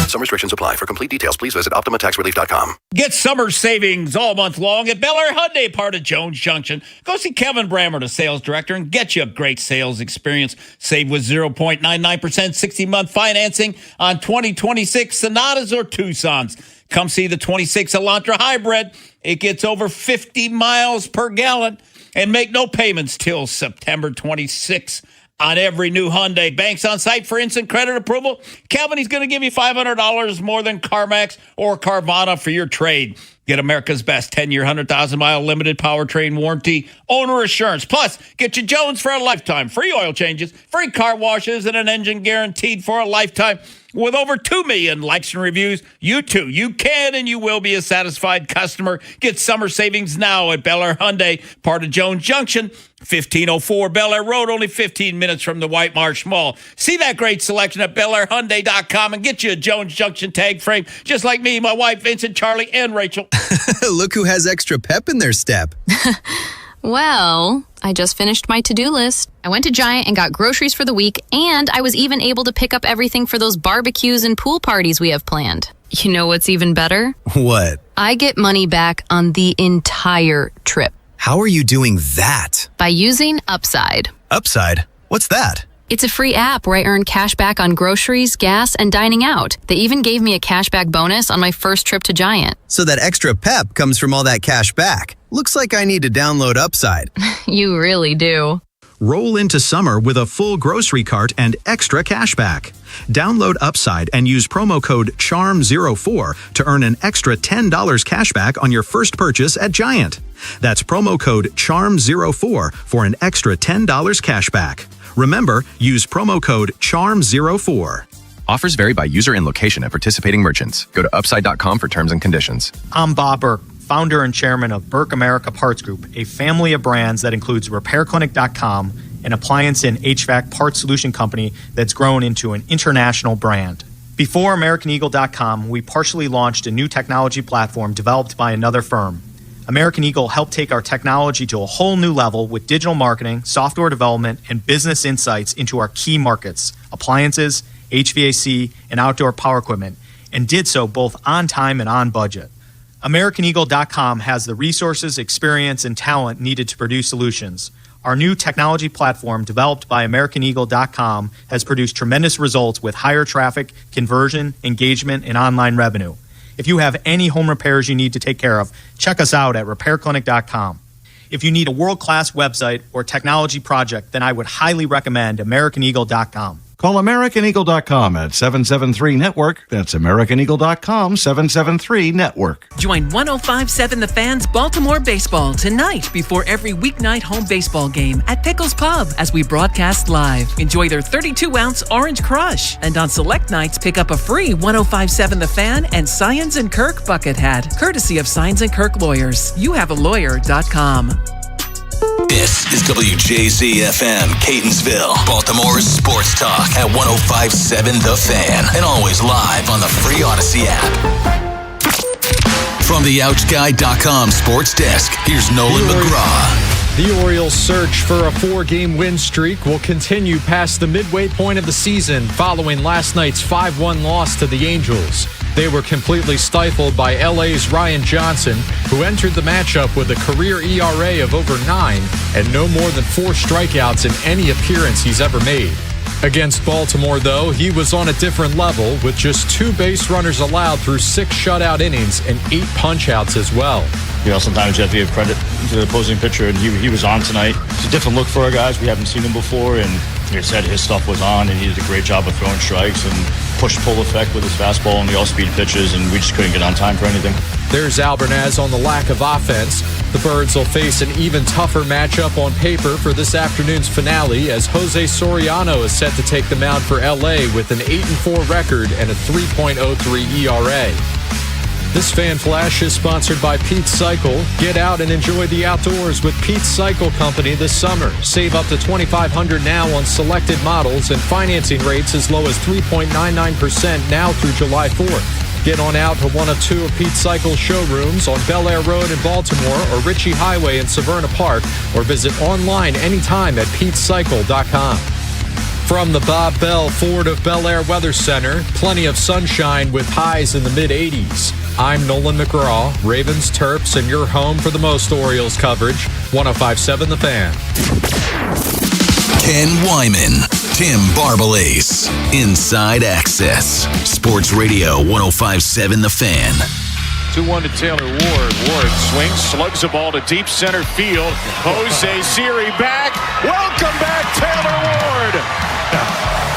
Some restrictions apply. For complete details, please visit OptimaTaxRelief.com. Get summer savings all month long at Bel Air Hyundai, part of Jones Junction. Go see Kevin Brammer, the sales director, and get you a great sales experience. Save with 0.99% 60-month financing on 2026 Sonatas or Tucsons. Come see the 26 Elantra Hybrid. It gets over 50 miles per gallon and make no payments till September 26th. On every new Hyundai. Banks on site for instant credit approval. Calvin, he's going to give you $500 more than CarMax or Carvana for your trade. Get America's best 10-year, 100,000-mile limited powertrain warranty, owner assurance. Plus, get you Jones for a lifetime. Free oil changes, free car washes, and an engine guaranteed for a lifetime. With over 2 million likes and reviews, you too, you can and you will be a satisfied customer. Get summer savings now at Bel Air Hyundai, part of Jones Junction, 1504 Bel Air Road, only 15 minutes from the White Marsh Mall. See that great selection at BelAirHyundai.com and get you a Jones Junction tag frame, just like me, my wife, Vincent, Charlie, and Rachel. Look who has extra pep in their step. Well, I just finished my to-do list. I went to Giant and got groceries for the week, and I was even able to pick up everything for those barbecues and pool parties we have planned. You know what's even better? What? I get money back on the entire trip. How are you doing that? By using Upside. Upside? What's that? It's a free app where I earn cash back on groceries, gas, and dining out. They even gave me a cashback bonus on my first trip to Giant. So that extra pep comes from all that cash back. Looks like I need to download Upside. You really do. Roll into summer with a full grocery cart and extra cash back. Download Upside and use promo code CHARM04 to earn an extra $10 cash back on your first purchase at Giant. That's promo code CHARM04 for an extra $10 cash back. Remember, use promo code CHARM04. Offers vary by user and location at participating merchants. Go to upside.com for terms and conditions. I'm Bob Burke, founder and chairman of Burke America Parts Group, a family of brands that includes RepairClinic.com, an appliance and HVAC parts solution company that's grown into an international brand. Before AmericanEagle.com, we partially launched a new technology platform developed by another firm. American Eagle helped take our technology to a whole new level with digital marketing, software development, and business insights into our key markets, appliances, HVAC, and outdoor power equipment, and did so both on time and on budget. AmericanEagle.com has the resources, experience, and talent needed to produce solutions. Our new technology platform, developed by AmericanEagle.com, has produced tremendous results with higher traffic, conversion, engagement, and online revenue. If you have any home repairs you need to take care of, check us out at RepairClinic.com. If you need a world-class website or technology project, then I would highly recommend AmericanEagle.com. Call AmericanEagle.com at 773-NETWORK. That's AmericanEagle.com, 773-NETWORK. Join 105.7 The Fan's Baltimore Baseball tonight before every weeknight home baseball game at Pickles Pub as we broadcast live. Enjoy their 32-ounce Orange Crush. And on select nights, pick up a free 105.7 The Fan and Science & Kirk bucket hat, courtesy of Science & Kirk Lawyers. YouHaveALawyer.com. This is WJZ-FM, Catonsville, Baltimore's sports talk at 105.7 The Fan, and always live on the free Odyssey app. From the OutGuy.com sports desk, here's Nolan McGraw. The Orioles' search for a 4-game win streak will continue past the midway point of the season following last night's 5-1 loss to the Angels. They were completely stifled by LA's Ryan Johnson, who entered the matchup with a career ERA of over 9 and no more than 4 strikeouts in any appearance he's ever made. Against Baltimore, though, he was on a different level with just 2 base runners allowed through 6 shutout innings and 8 punch-outs as well. You know, sometimes you have to give credit to the opposing pitcher, and he was on tonight. It's a different look for our guys. We haven't seen him before, and like I said, his stuff was on, and he did a great job of throwing strikes and push-pull effect with his fastball and the all-speed pitches, and we just couldn't get on time for anything. There's Albernaz on the lack of offense. The Birds will face an even tougher matchup on paper for this afternoon's finale as Jose Soriano is set to take the mound for LA with an 8-4 record and a 3.03 ERA. This Fan Flash is sponsored by Pete's Cycle. Get out and enjoy the outdoors with Pete's Cycle Company this summer. Save up to $2,500 now on selected models and financing rates as low as 3.99% now through July 4th. Get on out to one of 2 of Pete's Cycle showrooms on Bel Air Road in Baltimore or Ritchie Highway in Severna Park, or visit online anytime at Pete'sCycle.com. From the Bob Bell Ford of Bel Air Weather Center, plenty of sunshine with highs in the mid-80s. I'm Nolan McGraw, Ravens, Terps, and your home for the most Orioles coverage, 105.7 The Fan. Ken Wyman, Tim Barbalace, Inside Access, Sports Radio 105.7 The Fan. 2-1 to Taylor Ward. Ward swings, slugs the ball to deep center field. Jose Siri back. Welcome back, Taylor Ward.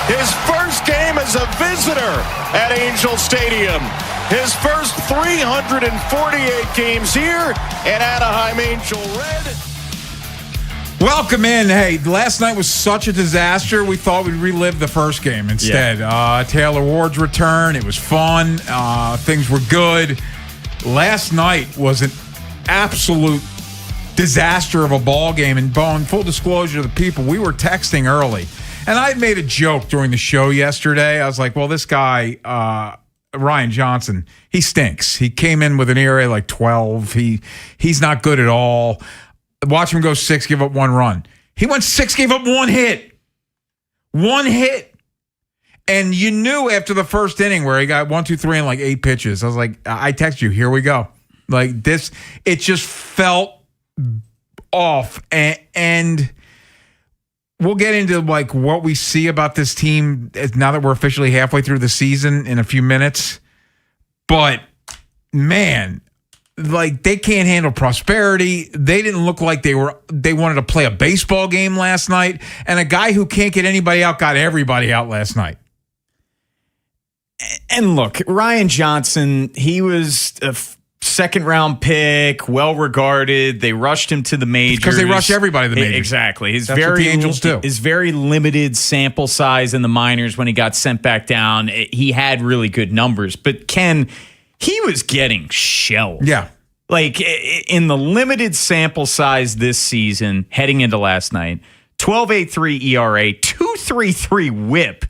His first game as a visitor at Angel Stadium. His first 348 games here at Anaheim Angel Red. Welcome in. Hey, last night was such a disaster. We thought we'd relive the first game instead. Yeah. Taylor Ward's return. It was fun. Things were good. Last night was an absolute disaster of a ball game. And Bone, full disclosure to the people, we were texting early. And I made a joke during the show yesterday. I was like, well, this guy, Ryan Johnson, he stinks. He came in with an ERA like 12. He's not good at all. Watch him go 6, give up 1 run. He went 6, gave up 1 hit. 1 hit. And you knew after the first inning where he got 1, 2, 3 and like 8 pitches. I was like, I text you, here we go. Like this, it just felt off. And we'll get into like what we see about this team now that we're officially halfway through the season in a few minutes. But man, like they can't handle prosperity. They didn't look like they wanted to play a baseball game last night. And a guy who can't get anybody out got everybody out last night. And look, Ryan Johnson, he was a second-round pick, well-regarded. They rushed him to the majors. Because they rush everybody to the majors. Exactly. That's what the Angels do. His very limited sample size in the minors when he got sent back down, he had really good numbers. But Ken, he was getting shelled. Yeah. Like, in the limited sample size this season, heading into last night, 12.83 ERA, 2.33 whip,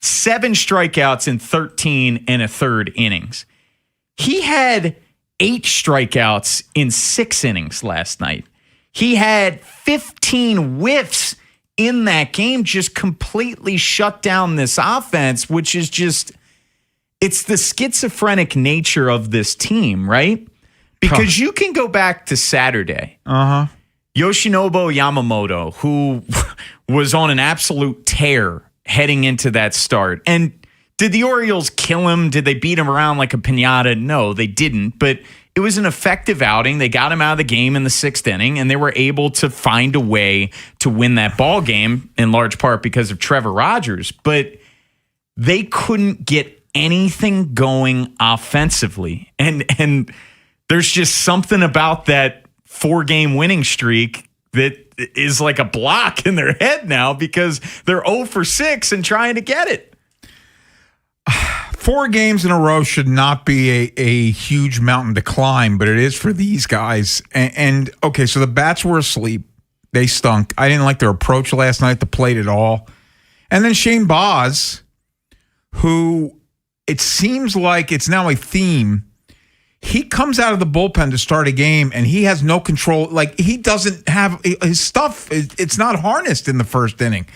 7 strikeouts in 13 1/3 innings. He had 8 strikeouts in 6 innings last night. He had 15 whiffs in that game, just completely shut down this offense, which is just, it's the schizophrenic nature of this team, right? Because you can go back to Saturday. Uh-huh. Yoshinobu Yamamoto, who was on an absolute tear heading into that start. And Did the Orioles kill him? Did they beat him around like a piñata? No, they didn't. But it was an effective outing. They got him out of the game in the 6th inning, and they were able to find a way to win that ball game, in large part because of Trevor Rogers. But they couldn't get anything going offensively. And there's just something about that 4-game winning streak that is like a block in their head now because they're 0 for 6 and trying to get it. 4 games in a row should not be a huge mountain to climb, but it is for these guys. And okay, so the bats were asleep. They stunk. I didn't like their approach last night at the plate at all. And then Shane Baz, who it seems like it's now a theme. He comes out of the bullpen to start a game, and he has no control. Like, he doesn't have his stuff. It's not harnessed in the first inning.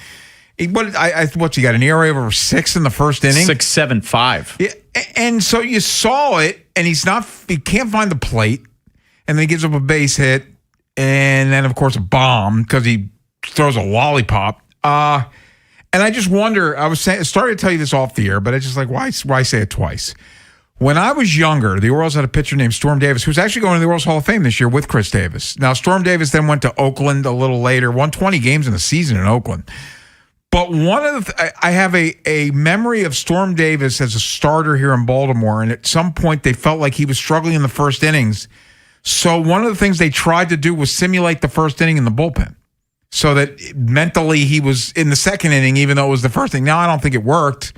What's he got, an ERA of over 6 in the first inning? 6.75. Yeah, and so you saw it, and he can't find the plate, and then he gives up a base hit, and then, of course, a bomb because he throws a lollipop. And I just wonder, started to tell you this off the air, but I just like, why say it twice? When I was younger, the Orioles had a pitcher named Storm Davis, who's actually going to the Orioles Hall of Fame this year with Chris Davis. Now, Storm Davis then went to Oakland a little later, won 20 games in the season in Oakland. But one of I have a memory of Storm Davis as a starter here in Baltimore, and at some point they felt like he was struggling in the first innings. So one of the things they tried to do was simulate the first inning in the bullpen, so that mentally he was in the second inning, even though it was the first inning. Now, I don't think it worked,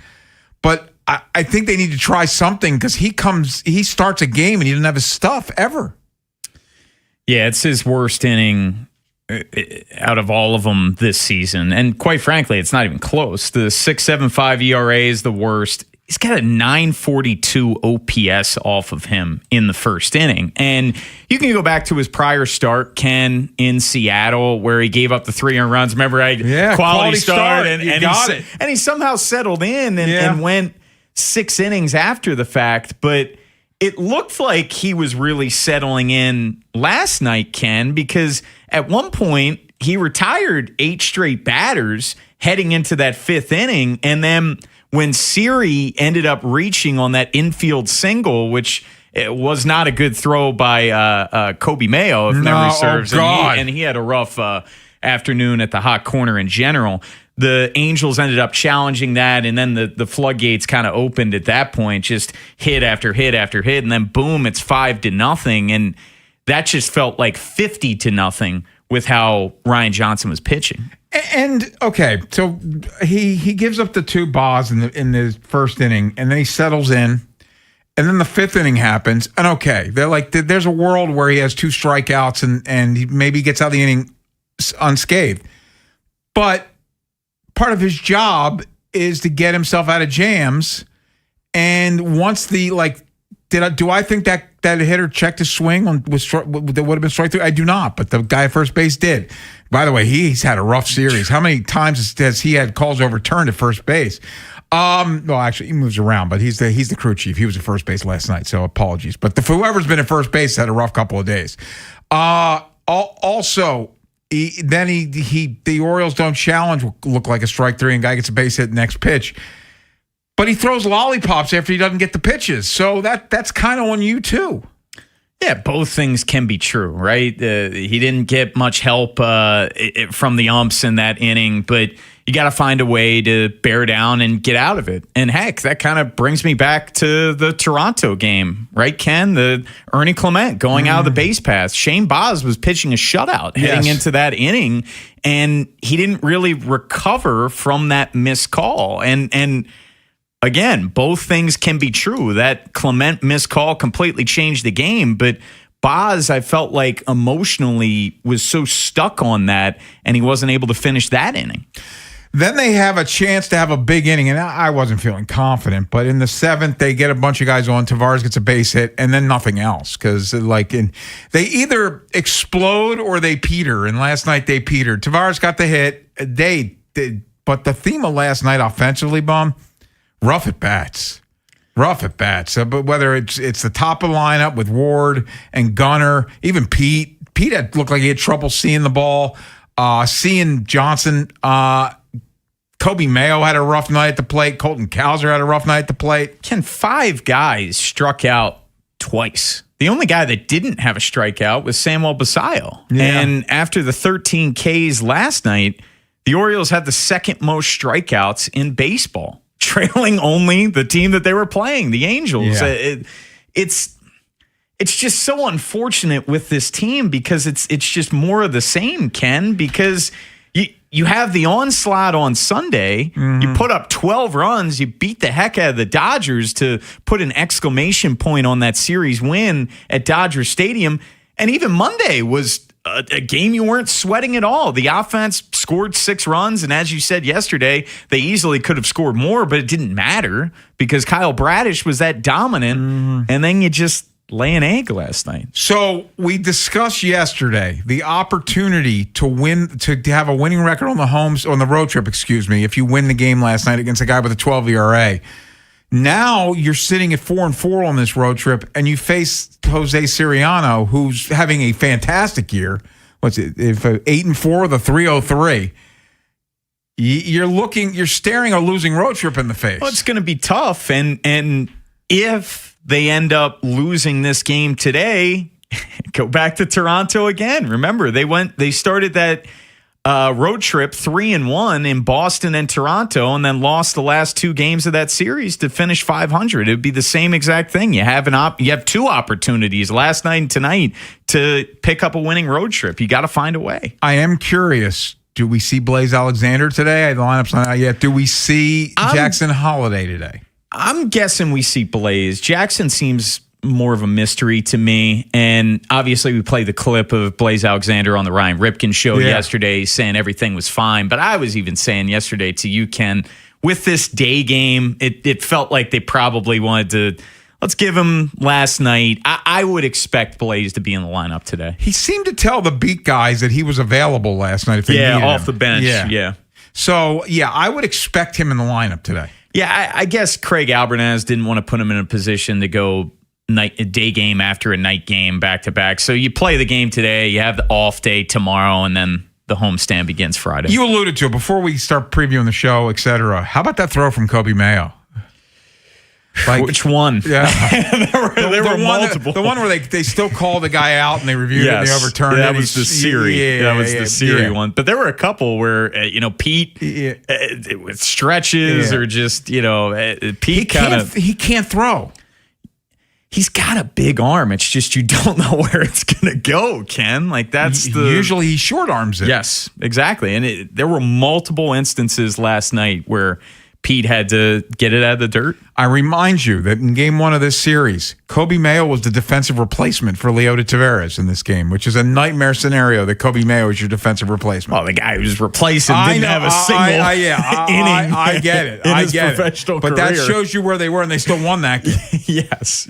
but I think they need to try something because he starts a game and he didn't have his stuff ever. Yeah, it's his worst inning out of all of them this season. And quite frankly, it's not even close. The 6.75 ERA is the worst. He's got a 942 OPS off of him in the first inning. And you can go back to his prior start, Ken, in Seattle, where he gave up the 3 earned runs. Remember, quality start. And he somehow settled in and went 6 innings after the fact. But it looked like he was really settling in last night, Ken, because at one point he retired 8 straight batters heading into that 5th inning. And then when Siri ended up reaching on that infield single, which it was not a good throw by Kobe Mayo, if memory serves. And he had a rough afternoon at the hot corner in general. The Angels ended up challenging that, and then the floodgates kind of opened at that point, just hit after hit after hit, and then boom, it's 5-0, and that just felt like 50-0 with how Ryan Johnson was pitching. And okay, so he gives up the 2 balls in the first inning, and then he settles in, and then the 5th inning happens, and okay, they're like, there's a world where he has 2 strikeouts and he maybe gets out of the inning unscathed, but part of his job is to get himself out of jams. And once do I think that hitter checked his swing that would have been strike 3? I do not, but the guy at first base did. By the way, he's had a rough series. How many times has he had calls overturned at first base? Well, actually, he moves around, but he's the crew chief. He was at first base last night, so apologies. But whoever's been at first base had a rough couple of days. Also, the Orioles don't challenge, look like a strike 3, and guy gets a base hit next pitch. But he throws lollipops after he doesn't get the pitches. So that's kind of on you, too. Yeah, both things can be true, right? He didn't get much help from the umps in that inning, but you got to find a way to bear down and get out of it. And heck, that kind of brings me back to the Toronto game, right, Ken? The Ernie Clement going out of the base paths. Shane Baz was pitching a shutout heading into that inning, and he didn't really recover from that missed call. And again, both things can be true. That Clement missed call completely changed the game, but Baz, I felt like emotionally was so stuck on that, and he wasn't able to finish that inning. Then they have a chance to have a big inning, and I wasn't feeling confident. But in the 7th, they get a bunch of guys on. Tavares gets a base hit, and then nothing else because they either explode or they peter. And last night they petered. Tavares got the hit. But the theme of last night offensively, Bum, rough at bats. But whether it's the top of the lineup with Ward and Gunnar, even Pete had looked like he had trouble seeing the ball, seeing Johnson Kobe Mayo had a rough night at the plate. Colton Cowser had a rough night at the plate. Ken, 5 guys struck out twice. The only guy that didn't have a strikeout was Samuel Basayo. Yeah. And after the 13 Ks last night, the Orioles had the second most strikeouts in baseball, trailing only the team that they were playing, the Angels. Yeah. It's just so unfortunate with this team because it's just more of the same, Ken, because you have the onslaught on Sunday. You put up 12 runs. You beat the heck out of the Dodgers to put an exclamation point on that series win at Dodger Stadium. And even Monday was a game you weren't sweating at all. The offense scored 6 runs. And as you said yesterday, they easily could have scored more, but it didn't matter because Kyle Bradish was that dominant. And then you just lay an egg last night. So we discussed yesterday the opportunity to win, to have a winning record on the road trip, if you win the game last night against a guy with a 12 ERA. Now you're sitting at 4-4 on this road trip, and you face Jose Siriano, who's having a fantastic year. What's it? If 8-4, the 303. You're staring a losing road trip in the face. Well, it's going to be tough, and if they end up losing this game today, go back to Toronto again. Remember, they started that road trip 3-1 in Boston and Toronto, and then lost the last 2 games of that series to finish 500. It'd be the same exact thing. You have you have 2 opportunities last night and tonight to pick up a winning road trip. You got to find a way. I am curious. Do we see Blaze Alexander today? The lineup's not out yet. Do we see Jackson Holiday today? I'm guessing we see Blaze. Jackson seems more of a mystery to me. And obviously we played the clip of Blaze Alexander on the Ryan Ripken show yesterday saying everything was fine. But I was even saying yesterday to you, Ken, with this day game, it felt like they probably wanted to, let's give him last night. I would expect Blaze to be in the lineup today. He seemed to tell the beat guys that he was available last night if they needed off him. the bench. Yeah. So, I would expect him in the lineup today. Yeah, I guess Craig Albernaz didn't want to put him in a position to go a day game after a night game back to back. So you play the game today, you have the off day tomorrow, and then the homestand begins Friday. You alluded to it before we start previewing the show, etc. How about that throw from Kobe Mayo? Which one? Yeah. there were multiple. The one where they still call the guy out and they reviewed it and they overturned it. That was the Siri. That was the Siri one. But there were a couple where, Pete, with stretches or just, Pete kind of. He can't throw. He's got a big arm. It's just you don't know where it's going to go, Ken. Usually he short arms it. Yes, exactly. And there were multiple instances last night where Pete had to get it out of the dirt. I remind you that in game 1 of this series, Kobe Mayo was the defensive replacement for Leota Taveras in this game, which is a nightmare scenario that Kobe Mayo is your defensive replacement. Well, the guy who was replacing didn't have a single inning. I get it. I get it. But that shows you where they were, and they still won that game. Yes.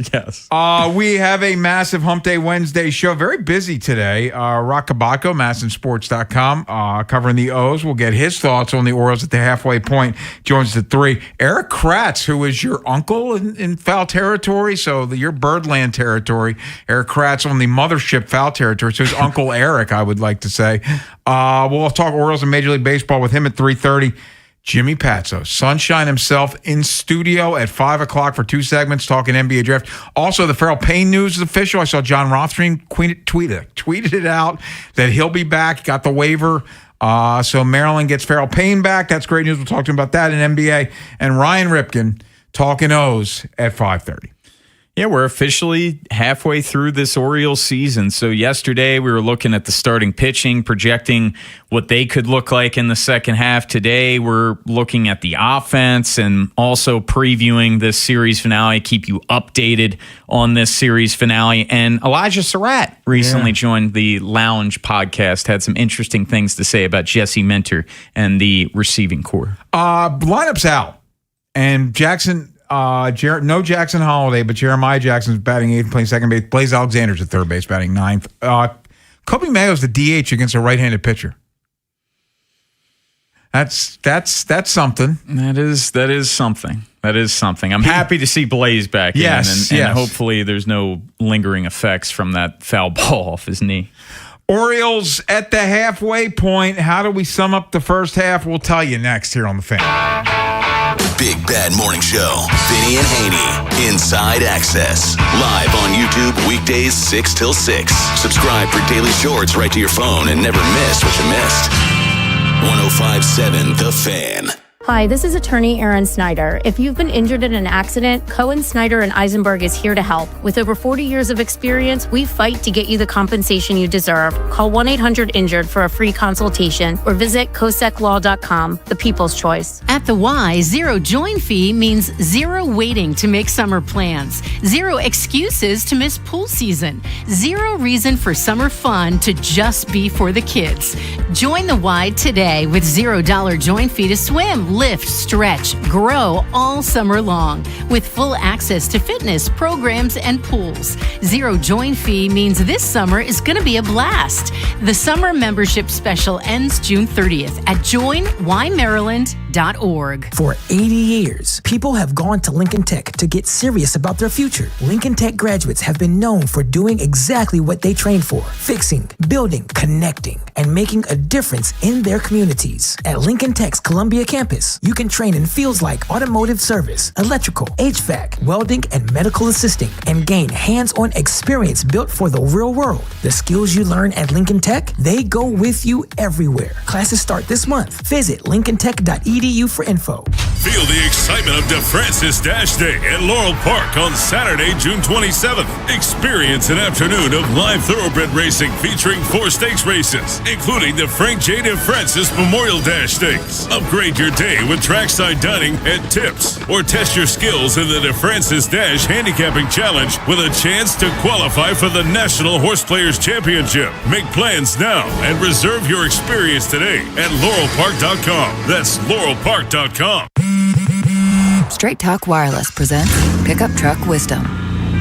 We have a massive Hump Day Wednesday show. Very busy today. Rock Kabako, MASNsports.com, covering the O's. We'll get his thoughts on the Orioles at the halfway point. Joins us at 3. Eric Kratz, who is your uncle in foul territory, so your Birdland territory. Eric Kratz on the mothership foul territory, so his Uncle Eric, I would like to say. We'll talk Orioles and Major League Baseball with him at 3:30. Jimmy Patso, Sunshine himself, in studio at 5 o'clock for 2 segments talking NBA draft. Also, the Farrell Payne news is official. I saw John Rothstein tweeted it out that he'll be back, got the waiver. So Maryland gets Farrell Payne back. That's great news. We'll talk to him about that in NBA. And Ryan Ripken talking O's at 5:30. Yeah, we're officially halfway through this Orioles season. So yesterday we were looking at the starting pitching, projecting what they could look like in the second half. Today we're looking at the offense and also previewing this series finale, keep you updated on this series finale. And Elijah Surratt recently joined the Lounge podcast, had some interesting things to say about Jesse Minter and the receiving corps. Lineup's out. And Jackson... no Jackson Holiday, but Jeremiah Jackson's batting 8th, playing second base. Blaze Alexander's at third base, batting 9th. Kobe Mayo's the DH against a right-handed pitcher. That's something. That is something. I'm happy to see Blaze back in, and hopefully there's no lingering effects from that foul ball off his knee. Orioles at the halfway point. How do we sum up the first half? We'll tell you next here on The Fan. Big Bad Morning Show. Vinny and Haynie. Inside Access. Live on YouTube weekdays 6 till 6. Subscribe for daily shorts right to your phone and never miss what you missed. 105.7 The Fan. Hi, this is attorney Erin Snyder. If you've been injured in an accident, Cohen, Snyder, and Eisenberg is here to help. With over 40 years of experience, we fight to get you the compensation you deserve. Call 1-800-INJURED for a free consultation or visit COSECLaw.com, the people's choice. At the Y, zero join fee means zero waiting to make summer plans, zero excuses to miss pool season, zero reason for summer fun to just be for the kids. Join the Y today with $0 join fee to swim, lift, stretch, grow all summer long with full access to fitness, programs, and pools. Zero join fee means this summer is going to be a blast. The summer membership special ends June 30th at joinymaryland.org. For 80 years, people have gone to Lincoln Tech to get serious about their future. Lincoln Tech graduates have been known for doing exactly what they trained for: fixing, building, connecting, and making a difference in their communities. At Lincoln Tech's Columbia campus, you can train in fields like automotive service, electrical, HVAC, welding, and medical assisting, and gain hands-on experience built for the real world. The skills you learn at Lincoln Tech, they go with you everywhere. Classes start this month. Visit lincolntech.edu for info. Feel the excitement of DeFrancis Dash Day at Laurel Park on Saturday, June 27th. Experience an afternoon of live thoroughbred racing featuring 4 stakes races, including the Frank J. DeFrancis Memorial Dash Stakes. Upgrade your day with trackside dining and tips, or test your skills in the DeFrancis Dash Handicapping Challenge with a chance to qualify for the National Horse Players Championship. Make plans now and reserve your experience today at laurelpark.com. That's laurelpark.com. Straight Talk Wireless presents Pickup Truck Wisdom.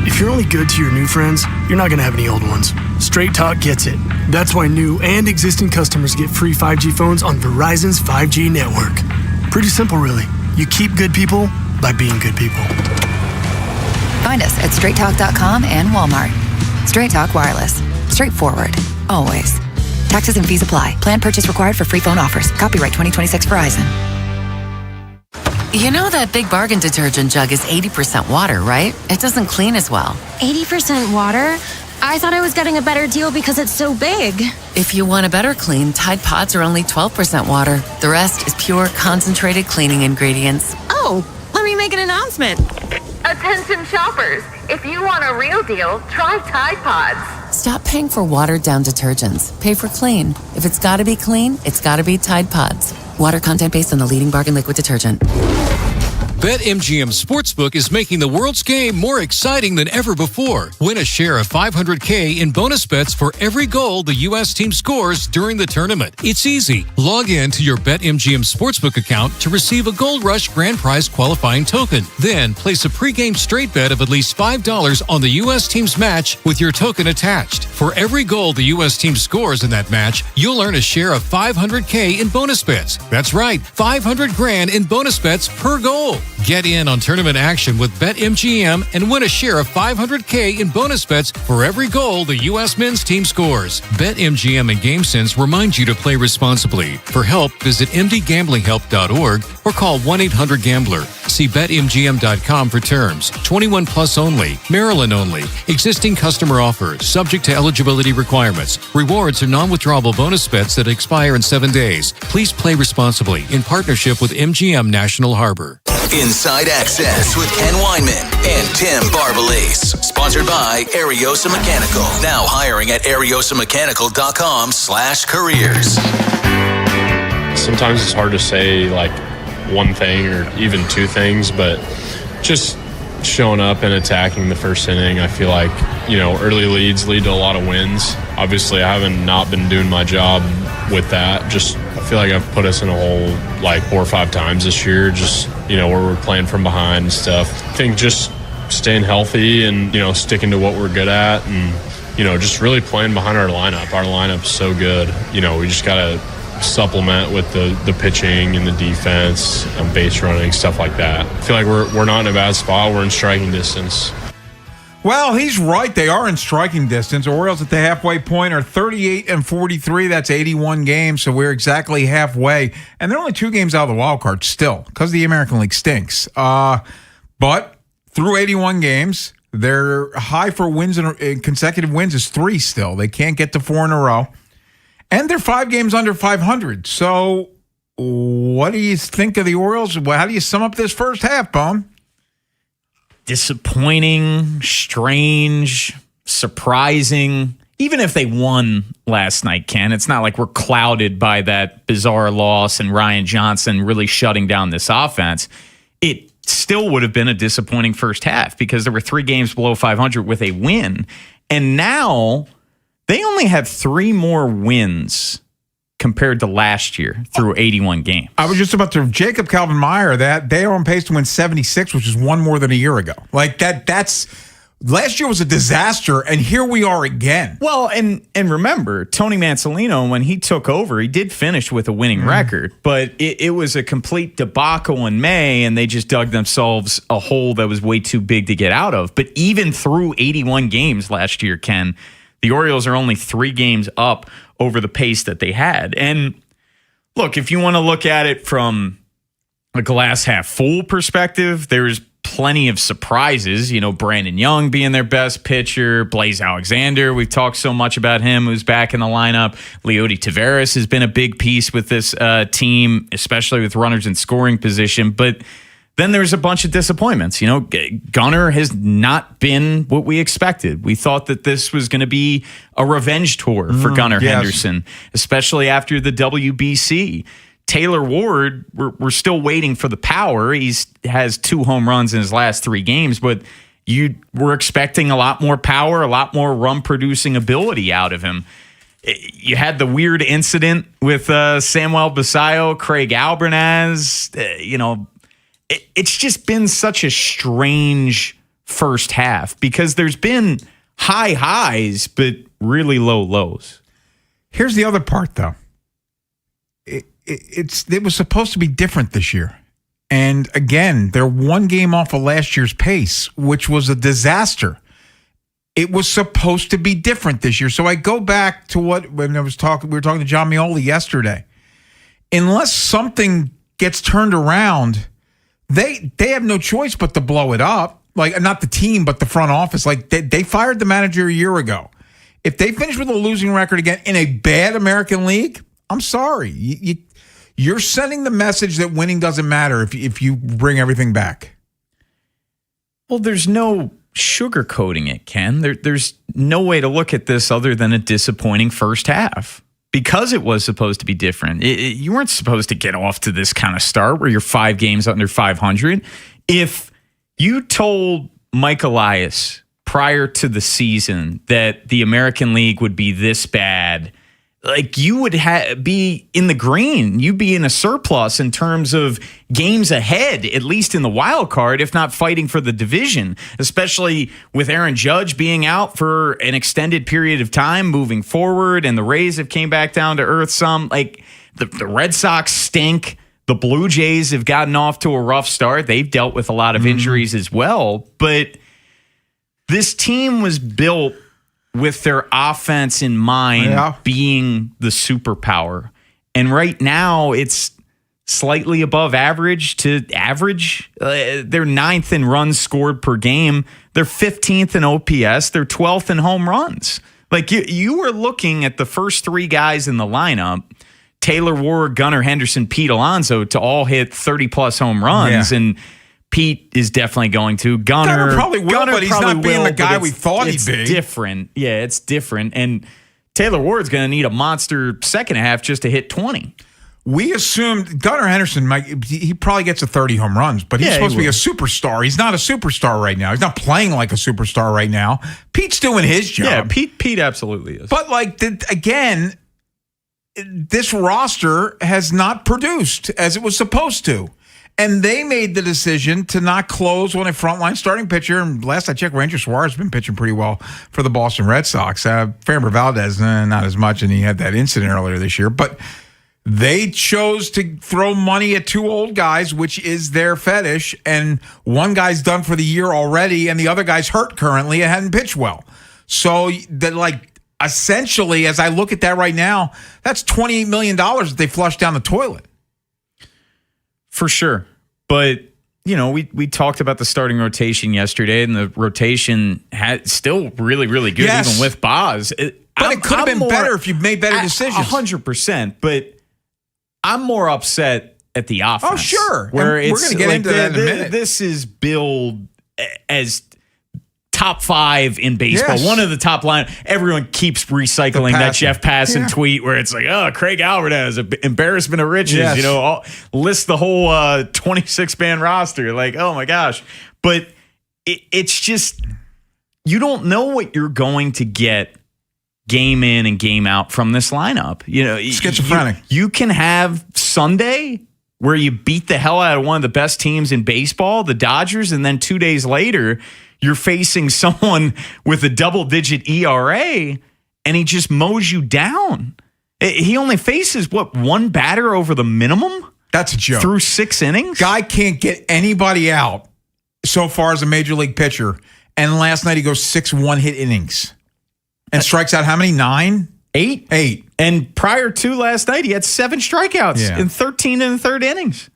If you're only good to your new friends, you're not going to have any old ones. Straight Talk gets it. That's why new and existing customers get free 5G phones on Verizon's 5G network. Pretty simple, really. You keep good people by being good people. Find us at straighttalk.com and Walmart. Straight Talk Wireless. Straightforward. Always. Taxes and fees apply. Plan purchase required for free phone offers. Copyright 2026 Verizon. You know that Big Bargain detergent jug is 80% water, right? It doesn't clean as well. 80% water? I thought I was getting a better deal because it's so big. If you want a better clean, Tide Pods are only 12% water. The rest is pure, concentrated cleaning ingredients. Oh, let me make an announcement. Attention shoppers, if you want a real deal, try Tide Pods. Stop paying for watered-down detergents. Pay for clean. If it's got to be clean, it's got to be Tide Pods. Water content based on the leading bargain liquid detergent. BetMGM Sportsbook is making the world's game more exciting than ever before. Win a share of $500K in bonus bets for every goal the U.S. team scores during the tournament. It's easy. Log in to your BetMGM Sportsbook account to receive a Gold Rush Grand Prize qualifying token. Then place a pregame straight bet of at least $5 on the U.S. team's match with your token attached. For every goal the U.S. team scores in that match, you'll earn a share of $500K in bonus bets. That's right, $500,000 in bonus bets per goal. Get in on tournament action with BetMGM and win a share of $500K in bonus bets for every goal the U.S. men's team scores. BetMGM and GameSense remind you to play responsibly. For help, visit mdgamblinghelp.org or call 1-800-GAMBLER. See BetMGM.com for terms. 21 plus only. Maryland only. Existing customer offer. Subject to eligibility requirements. Rewards are non-withdrawable bonus bets that expire in 7 days. Please play responsibly in partnership with MGM National Harbor. Inside Access with Ken Weinman and Tim Barbalace. Sponsored by Ariosa Mechanical. Now hiring at ariosamechanical.com/careers. Sometimes it's hard to say like one thing or even two things, but just showing up and attacking the first inning, I feel like, early leads lead to a lot of wins. Obviously, I haven't not been doing my job with that. Just, I feel like I've put us in a hole like 4 or 5 times this year, just, where we're playing from behind and stuff. I think just staying healthy and, sticking to what we're good at and, just really playing behind our lineup. Our lineup's so good. We just got to supplement with the pitching and the defense and base running, stuff like that. I feel like we're not in a bad spot. We're in striking distance. Well, he's right. They are in striking distance. Orioles at the halfway point are 38-43. That's 81 games, so we're exactly halfway. And they're only 2 games out of the wild card still because the American League stinks. But through 81 games, their high for wins and consecutive wins is 3 still. They can't get to 4 in a row. And they're 5 games under 500. So what do you think of the Orioles? How do you sum up this first half, Bone? Disappointing, strange, surprising. Even if they won last night, Ken, it's not like we're clouded by that bizarre loss and Ryan Johnson really shutting down this offense. It still would have been a disappointing first half because there were 3 games below 500 with a win. And now they only have 3 more wins compared to last year through 81 games. I was just about to Jacob Calvin-Meyer that they are on pace to win 76, which is 1 more than a year ago. Like that's last year was a disaster, and here we are again. Well, and remember, Tony Mansolino, when he took over, he did finish with a winning record, but it was a complete debacle in May, and they just dug themselves a hole that was way too big to get out of. But even through 81 games last year, Ken, the Orioles are only 3 games up over the pace that they had. And look, if you want to look at it from a glass half full perspective, there's plenty of surprises. You know, Brandon Young being their best pitcher, Blaze Alexander, we've talked so much about him, who's back in the lineup. Leody Taveras has been a big piece with this team, especially with runners in scoring position. But then there's a bunch of disappointments. You know, Gunnar has not been what we expected. We thought that this was going to be a revenge tour for Gunnar Henderson, especially after the WBC. Taylor Ward, we're still waiting for the power. He has 2 home runs in his last 3 games, but you were expecting a lot more power, a lot more run-producing ability out of him. You had the weird incident with Samuel Basallo, Craig Albernaz, It's just been such a strange first half because there's been high highs, but really low lows. Here's the other part, though. It was supposed to be different this year. And again, they're 1 game off of last year's pace, which was a disaster. It was supposed to be different this year. So I go back to we were talking to John Mioli yesterday. Unless something gets turned around, They have no choice but to blow it up. Like, not the team, but the front office. Like, they fired the manager a year ago. If they finish with a losing record again in a bad American League, I'm sorry. You're sending the message that winning doesn't matter if you bring everything back. Well, there's no sugarcoating it, Ken. There's no way to look at this other than a disappointing first half. Because it was supposed to be different. You weren't supposed to get off to this kind of start where you're 5 games under 500. If you told Mike Elias prior to the season that the American League would be this bad, like you would be in the green. You'd be in a surplus in terms of games ahead, at least in the wild card, if not fighting for the division, especially with Aaron Judge being out for an extended period of time moving forward. And the Rays have came back down to earth some. Like the Red Sox stink. The Blue Jays have gotten off to a rough start. They've dealt with a lot of injuries as well. But this team was built with their offense in mind being the superpower. And right now it's slightly above average to average. They're 9th in runs scored per game. They're 15th in OPS. They're 12th in home runs. Like you were looking at the first 3 guys in the lineup, Taylor Ward, Gunnar Henderson, Pete Alonso, to all hit 30-plus home runs. Yeah. And Pete is definitely going to. Gunnar probably will, but he's not being the guy we thought he'd be. It's different. Yeah, it's different. And Taylor Ward's going to need a monster second half just to hit 20. We assumed Gunnar Henderson, he probably gets a 30 home runs, but he's supposed to be a superstar. He's not a superstar right now. He's not playing like a superstar right now. Pete's doing his job. Yeah, Pete absolutely is. But again, this roster has not produced as it was supposed to. And they made the decision to not close on a frontline starting pitcher. And last I checked, Ranger Suarez has been pitching pretty well for the Boston Red Sox. Framber Valdez, not as much, and he had that incident earlier this year. But They chose to throw money at two old guys, which is their fetish, and one guy's done for the year already, and the other guy's hurt currently and hadn't pitched well. So, essentially, as I look at that right now, that's $28 million that they flushed down the toilet. For sure. But, we talked about the starting rotation yesterday, and the rotation had still really, really good, even with Boz. But it could have been better if you made better decisions. 100%. But I'm more upset at the offense. Oh, sure. Where we're going to get into that in a minute. This is billed as top 5 in baseball. Yes. One of the top line. Everyone keeps recycling that Jeff Passan tweet where it's like, oh, Craig Albert has an embarrassment of riches. Yes. List the whole 26-man roster. Like, oh my gosh. But it's just, you don't know what you're going to get game in and game out from this lineup. Schizophrenic. You can have Sunday where you beat the hell out of one of the best teams in baseball, the Dodgers, and then 2 days later, you're facing someone with a double-digit ERA, and he just mows you down. He only faces, one batter over the minimum? That's a joke. Through 6 innings? Guy can't get anybody out so far as a major league pitcher, and last night he goes 6 one-hit innings. And strikes out how many? 9? 8. 8. And prior to last night, he had 7 strikeouts in 13 and the third innings.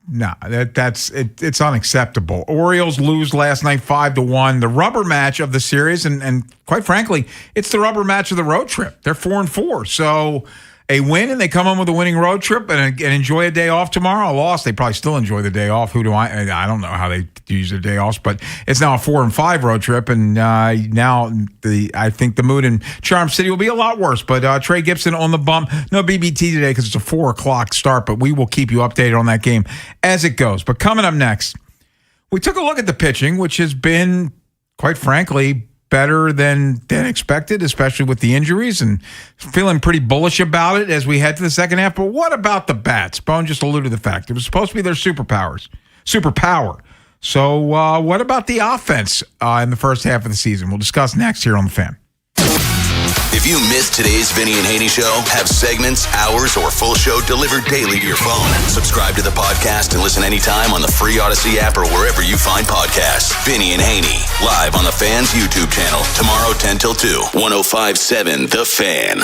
It's unacceptable. Orioles lose last night 5-1. The rubber match of the series, and quite frankly, it's the rubber match of the road trip. They're 4-4. So a win, and they come home with a winning road trip and enjoy a day off tomorrow. A loss, they probably still enjoy the day off. I don't know how they use their day offs, but it's now a 4-5 road trip, and I think the mood in Charm City will be a lot worse. But Trey Gibson on the bump. No BBT today because it's a 4:00 start, but we will keep you updated on that game as it goes. But coming up next, we took a look at the pitching, which has been, quite frankly, better than expected, especially with the injuries, and feeling pretty bullish about it as we head to the second half. But what about the bats? Bone just alluded to the fact it was supposed to be their superpower. So what about the offense in the first half of the season? We'll discuss next here on The Fan. If you missed today's Vinny and Haynie show, have segments, hours, or full show delivered daily to your phone. Subscribe to the podcast and listen anytime on the free Odyssey app or wherever you find podcasts. Vinny and Haynie, live on the Fan's YouTube channel. Tomorrow, 10 till 2, 105.7 The Fan.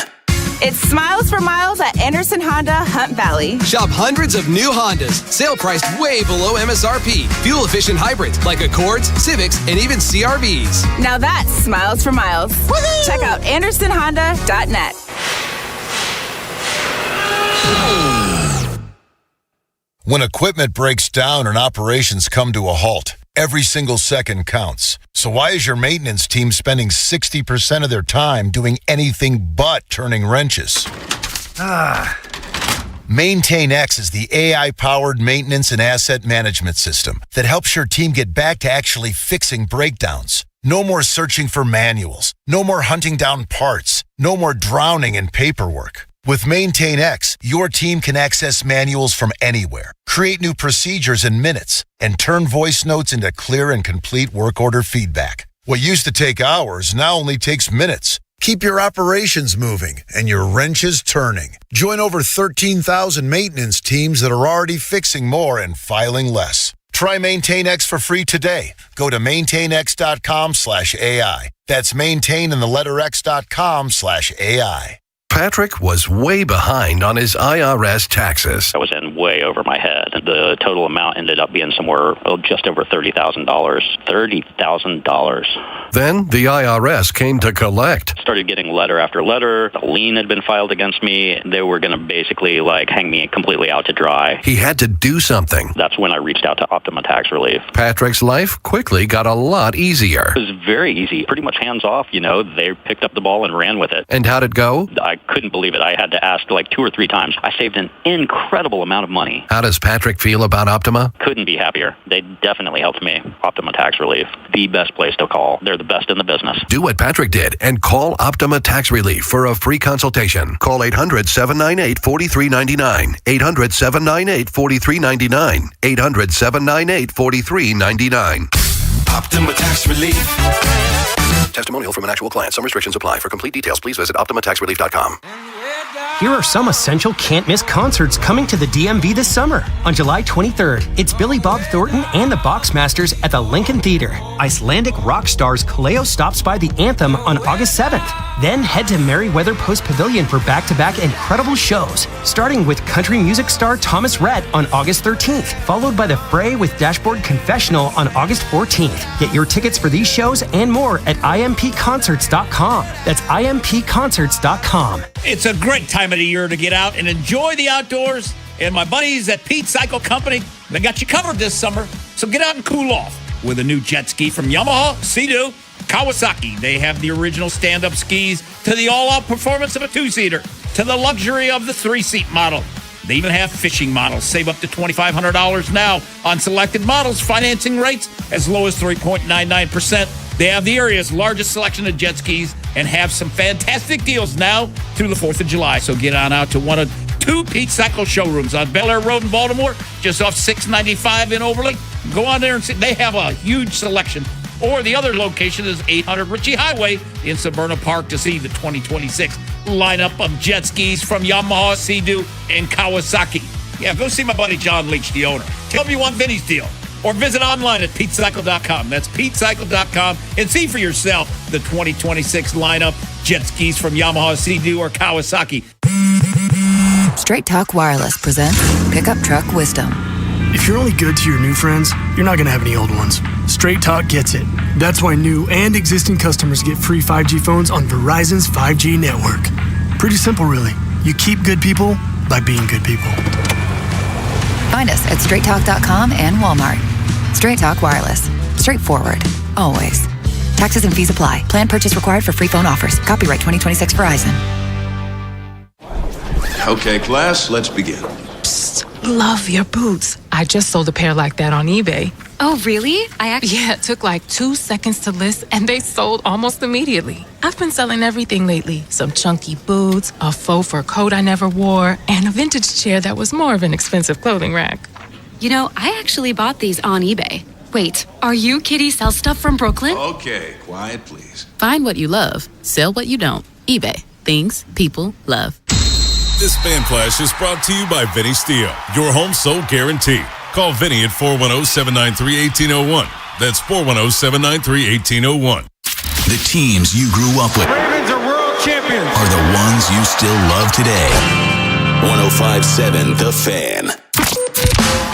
It's Smiles for Miles at Anderson Honda, Hunt Valley. Shop hundreds of new Hondas, sale priced way below MSRP. Fuel-efficient hybrids like Accords, Civics, and even CRVs. Now that's Smiles for Miles. Woo-hoo! Check out AndersonHonda.net. When equipment breaks down and operations come to a halt, every single second counts. So why is your maintenance team spending 60% of their time doing anything but turning wrenches? MaintainX is the AI-powered maintenance and asset management system that helps your team get back to actually fixing breakdowns. No more searching for manuals. No more hunting down parts. No more drowning in paperwork. With MaintainX, your team can access manuals from anywhere, create new procedures in minutes, and turn voice notes into clear and complete work order feedback. What used to take hours now only takes minutes. Keep your operations moving and your wrenches turning. Join over 13,000 maintenance teams that are already fixing more and filing less. Try MaintainX for free today. Go to maintainx.com/AI. That's maintain and the letter x.com/AI. Patrick was way behind on his IRS taxes. I was in way over my head. The total amount ended up being somewhere just over $30,000. $30,000. Then the IRS came to collect. Started getting letter after letter. A lien had been filed against me. They were going to basically hang me completely out to dry. He had to do something. That's when I reached out to Optima Tax Relief. Patrick's life quickly got a lot easier. It was very easy. Pretty much hands off. They picked up the ball and ran with it. And how'd it go? I couldn't believe it. I had to ask 2 or 3 times. I saved an incredible amount of money. How does Patrick feel about Optima? Couldn't be happier. They definitely helped me. Optima Tax Relief, the best place to call. They're the best in the business. Do what Patrick did and call Optima Tax Relief for a free consultation. Call 800-798-4399. 800-798-4399. 800-798-4399. Optima Tax Relief. Testimonial from an actual client. Some restrictions apply. For complete details, please visit OptimaTaxRelief.com. Here are some essential can't-miss concerts coming to the DMV this summer. On July 23rd, it's Billy Bob Thornton and the Boxmasters at the Lincoln Theater. Icelandic rock stars Kaleo stops by the Anthem on August 7th. Then head to Merriweather Post Pavilion for back-to-back incredible shows, starting with country music star Thomas Rhett on August 13th, followed by The Fray with Dashboard Confessional on August 14th. Get your tickets for these shows and more at impconcerts.com. That's impconcerts.com. It's a great time of the year to get out and enjoy the outdoors. And my buddies at Pete Cycle Company, they got you covered this summer. So get out and cool off with a new jet ski from Yamaha, Sea-Doo, Kawasaki. They have the original stand-up skis to the all-out performance of a two-seater to the luxury of the three-seat model. They even have fishing models. Save up to $2,500 now on selected models. Financing rates as low as 3.99%. They have the area's largest selection of jet skis and have some fantastic deals now through the 4th of July. So get on out to one of two Pete Cycle showrooms on Bel Air Road in Baltimore, just off 695 in Overlake. Go on there and see. They have a huge selection. Or the other location is 800 Ritchie Highway in Severna Park to see the 2026 lineup of jet skis from Yamaha, Sea-Doo, and Kawasaki. Yeah, go see my buddy John Leach, the owner. Tell him you want Vinny's deal. Or visit online at PeteCycle.com. That's PeteCycle.com and see for yourself the 2026 lineup jet skis from Yamaha, Sea-Doo, or Kawasaki. Straight Talk Wireless presents Pickup Truck Wisdom. If you're only good to your new friends, you're not going to have any old ones. Straight Talk gets it. That's why new and existing customers get free 5G phones on Verizon's 5G network. Pretty simple, really. You keep good people by being good people. Find us at straighttalk.com and Walmart. Straight Talk Wireless. Straightforward. Always. Taxes and fees apply. Plan purchase required for free phone offers. Copyright 2026 Verizon. Okay, class, let's begin. Psst, love your boots. I just sold a pair like that on eBay. Oh, really? Yeah, it took like 2 seconds to list, and they sold almost immediately. I've been selling everything lately. Some chunky boots, a faux fur coat I never wore, and a vintage chair that was more of an expensive clothing rack. You know, I actually bought these on eBay. Wait, are you Kitty Sell Stuff from Brooklyn? Okay, quiet, please. Find what you love. Sell what you don't. eBay. Things people love. This Fan Flash is brought to you by Vinny Steel, your home sold guarantee. Call Vinny at 410-793-1801. That's 410-793-1801. The teams you grew up with Ravens are world champions. are the ones you still love today. 105.7 The Fan.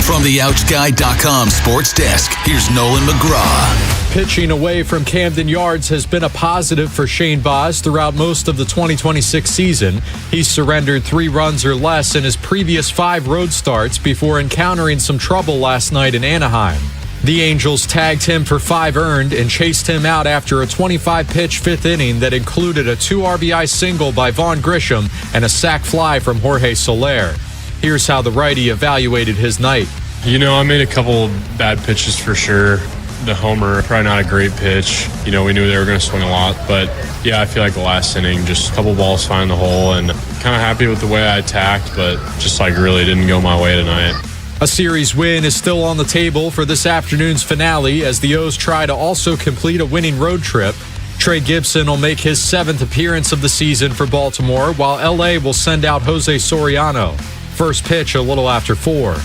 From the OutGuy.com sports desk, here's Nolan McGraw. Pitching away from Camden Yards has been a positive for Shane Baz throughout most of the 2026 season. He's surrendered 3 runs or less in his previous 5 road starts before encountering some trouble last night in Anaheim. The Angels tagged him for 5 earned and chased him out after a 25-pitch 5th inning that included a 2 RBI single by Vaughn Grisham and a sac fly from Jorge Soler. Here's how the righty evaluated his night. You know, I made a couple bad pitches for sure. The homer, probably not a great pitch. You know, we knew they were going to swing a lot. But, yeah, I feel like the last inning, just a couple balls finding the hole. And kind of happy with the way I attacked, but just like really didn't go my way tonight. A series win is still on the table for this afternoon's finale as the O's try to also complete a winning road trip. Trey Gibson will make his 7th appearance of the season for Baltimore, while L.A. will send out Jose Soriano. First pitch a little after 4.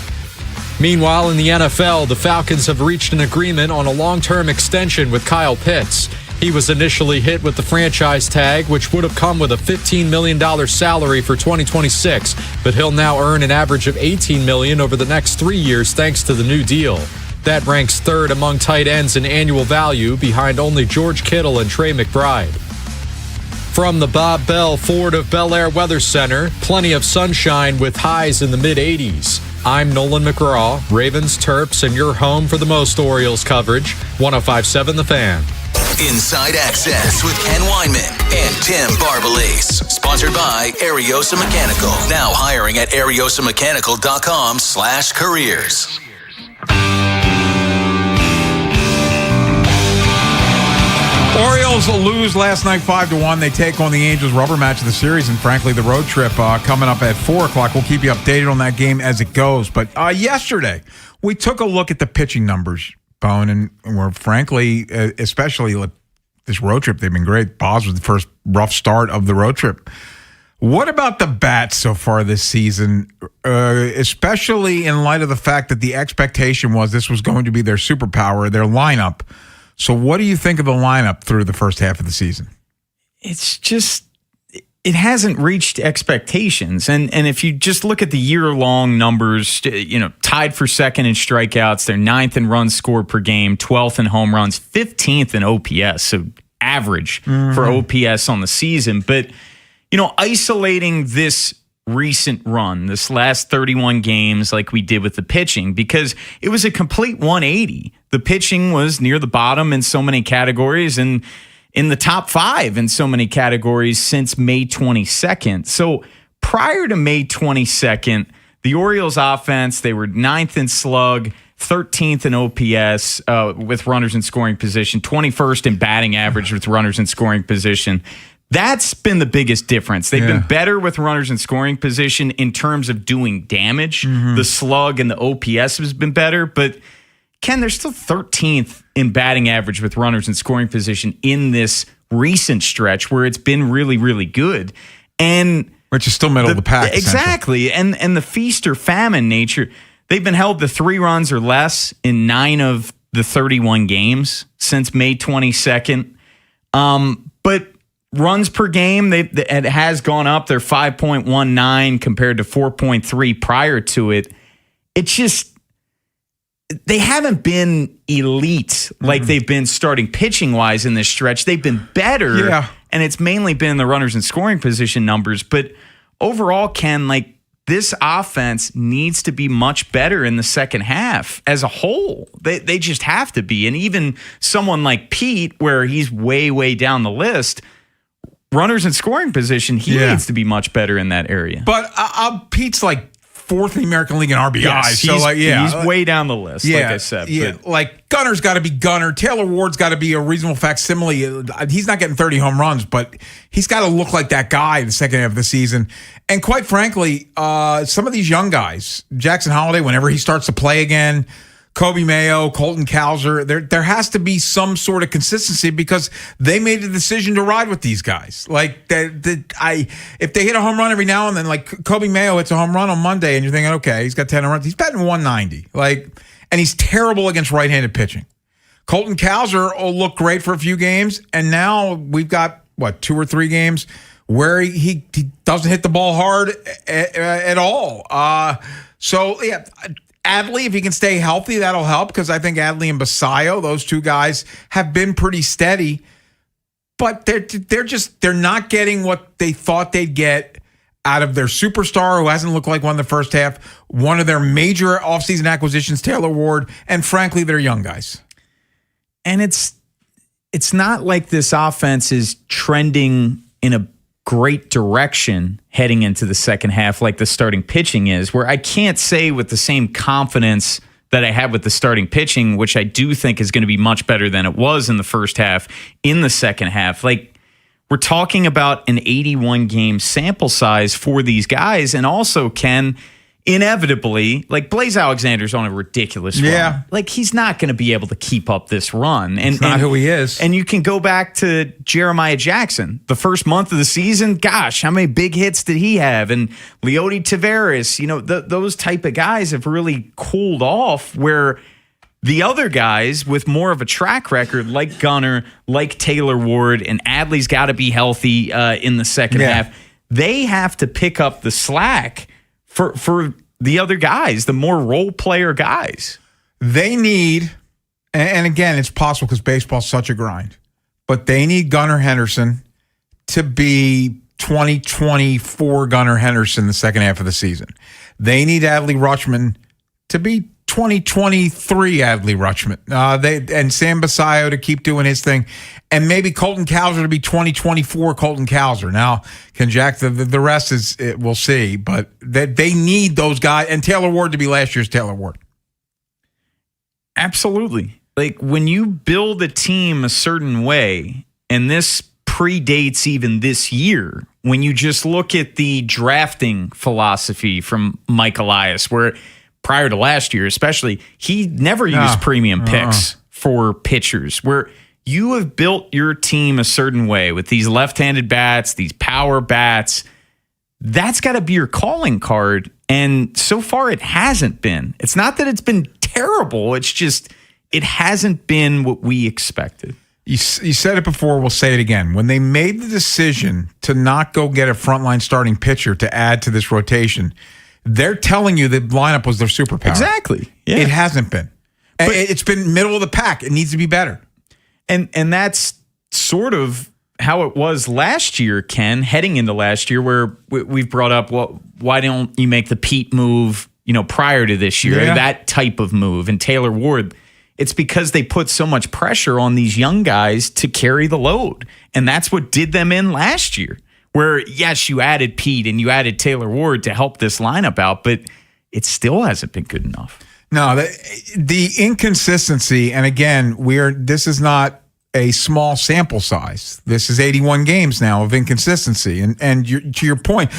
Meanwhile, in the NFL, the Falcons have reached an agreement on a long-term extension with Kyle Pitts. He was initially hit with the franchise tag, which would have come with a $15 million salary for 2026, but he'll now earn an average of $18 million over the next 3 years thanks to the new deal. That ranks 3rd among tight ends in annual value, behind only George Kittle and Trey McBride. From the Bob Bell Ford of Bel Air Weather Center, plenty of sunshine with highs in the mid-80s. I'm Nolan McGraw, Ravens, Terps, and your home for the most Orioles coverage, 105.7 The Fan. Inside Access with Ken Weinman and Tim Barbalase. Sponsored by Ariosa Mechanical. Now hiring at ariosamechanical.com/careers. Orioles lose last night 5-1. They take on the Angels, rubber match of the series, and frankly, the road trip coming up at 4 o'clock. We'll keep you updated on that game as it goes. But yesterday, we took a look at the pitching numbers, Bone, and we're frankly, especially this road trip, they've been great. Baz was the first rough start of the road trip. What about the bats so far this season, especially in light of the fact that the expectation was this was going to be their superpower, their lineup? So what do you think of the lineup through the first half of the season? It's just, it hasn't reached expectations. And if you just look at the year-long numbers, tied for second in strikeouts, they're 9th in runs scored per game, 12th in home runs, 15th in OPS, so average for OPS on the season. But isolating this recent run, this last 31 games like we did with the pitching, because it was a complete 180. The pitching was near the bottom in so many categories and in the top 5 in so many categories since May 22nd. So prior to May 22nd, the Orioles offense, they were 9th in slug, 13th in OPS with runners in scoring position, 21st in batting average with runners in scoring position. That's been the biggest difference. They've been better with runners in scoring position in terms of doing damage. The slug and the OPS has been better, but Ken, they're still 13th in batting average with runners in scoring position in this recent stretch where it's been really, really good. Which is still middle of the pack. Exactly. And the feast or famine nature, they've been held to 3 runs or less in 9 of the 31 games since May 22nd. But runs per game, it has gone up. They're 5.19 compared to 4.3 prior to it. It's just, they haven't been elite like they've been starting pitching-wise in this stretch. They've been better, and it's mainly been the runners in scoring position numbers. But overall, Ken, this offense needs to be much better in the second half as a whole. They just have to be. And even someone like Pete, where he's way, way down the list, runners in scoring position, he needs to be much better in that area. But Pete's 4th in the American League in RBI. Yes, he's way down the list, like I said. Yeah, Gunner's got to be Gunner. Taylor Ward's got to be a reasonable facsimile. He's not getting 30 home runs, but he's got to look like that guy in the second half of the season. And quite frankly, some of these young guys, Jackson Holliday, whenever he starts to play again, Kobe Mayo, Colton Cowser, there has to be some sort of consistency because they made a decision to ride with these guys. If they hit a home run every now and then, like Kobe Mayo hits a home run on Monday, and you're thinking, okay, he's got 10 home runs. He's batting 190, and he's terrible against right-handed pitching. Colton Cowser will look great for a few games, and now we've got 2 or 3 games where he doesn't hit the ball hard at all. Adley, if he can stay healthy, that'll help because I think Adley and Basayo, those 2 guys, have been pretty steady. But they're not getting what they thought they'd get out of their superstar who hasn't looked like one in the first half, one of their major offseason acquisitions, Taylor Ward, and frankly, they're young guys. And it's not like this offense is trending in a great direction heading into the second half like the starting pitching is, where I can't say with the same confidence that I have with the starting pitching, which I do think is going to be much better than it was in the first half, in the second half. We're talking about an 81-game sample size for these guys, and also, Ken, inevitably, Blaze Alexander's on a ridiculous run. He's not going to be able to keep up this run. And, it's not who he is. And you can go back to Jeremiah Jackson. The first month of the season, gosh, how many big hits did he have? And Leody Taveras, those type of guys have really cooled off, where the other guys with more of a track record, like Gunner, like Taylor Ward, and Adley's got to be healthy in the second half, they have to pick up the slack for the other guys, the more role player guys. They need, and again, it's possible because baseball's such a grind, but they need Gunnar Henderson to be 2024 Gunnar Henderson the second half of the season. They need Adley Rutschman to be 2023 Adley Rutschman. And Sam Basayo to keep doing his thing. And maybe Colton Cowser to be 2024 Colton Cowser. Now, can Jack, the rest is, we'll see. But they need those guys. And Taylor Ward to be last year's Taylor Ward. Absolutely. When you build a team a certain way, and this predates even this year, when you just look at the drafting philosophy from Mike Elias, where prior to last year especially, he never used premium picks for pitchers, where you have built your team a certain way with these left-handed bats, these power bats. That's got to be your calling card. And so far, it hasn't been. It's not that it's been terrible. It's just it hasn't been what we expected. You said it before. We'll say it again. When they made the decision to not go get a frontline starting pitcher to add to this rotation, they're telling you the lineup was their superpower. Exactly. Yeah. It hasn't been. But it's been middle of the pack. It needs to be better. And that's sort of how it was last year, Ken, heading into last year, where we've brought up, well, why don't you make the Pete move, prior to this year, that type of move, and Taylor Ward. It's because they put so much pressure on these young guys to carry the load. And that's what did them in last year, where, yes, you added Pete and you added Taylor Ward to help this lineup out, but it still hasn't been good enough. No, the inconsistency, and again, this is not a small sample size. This is 81 games now of inconsistency. And to your point,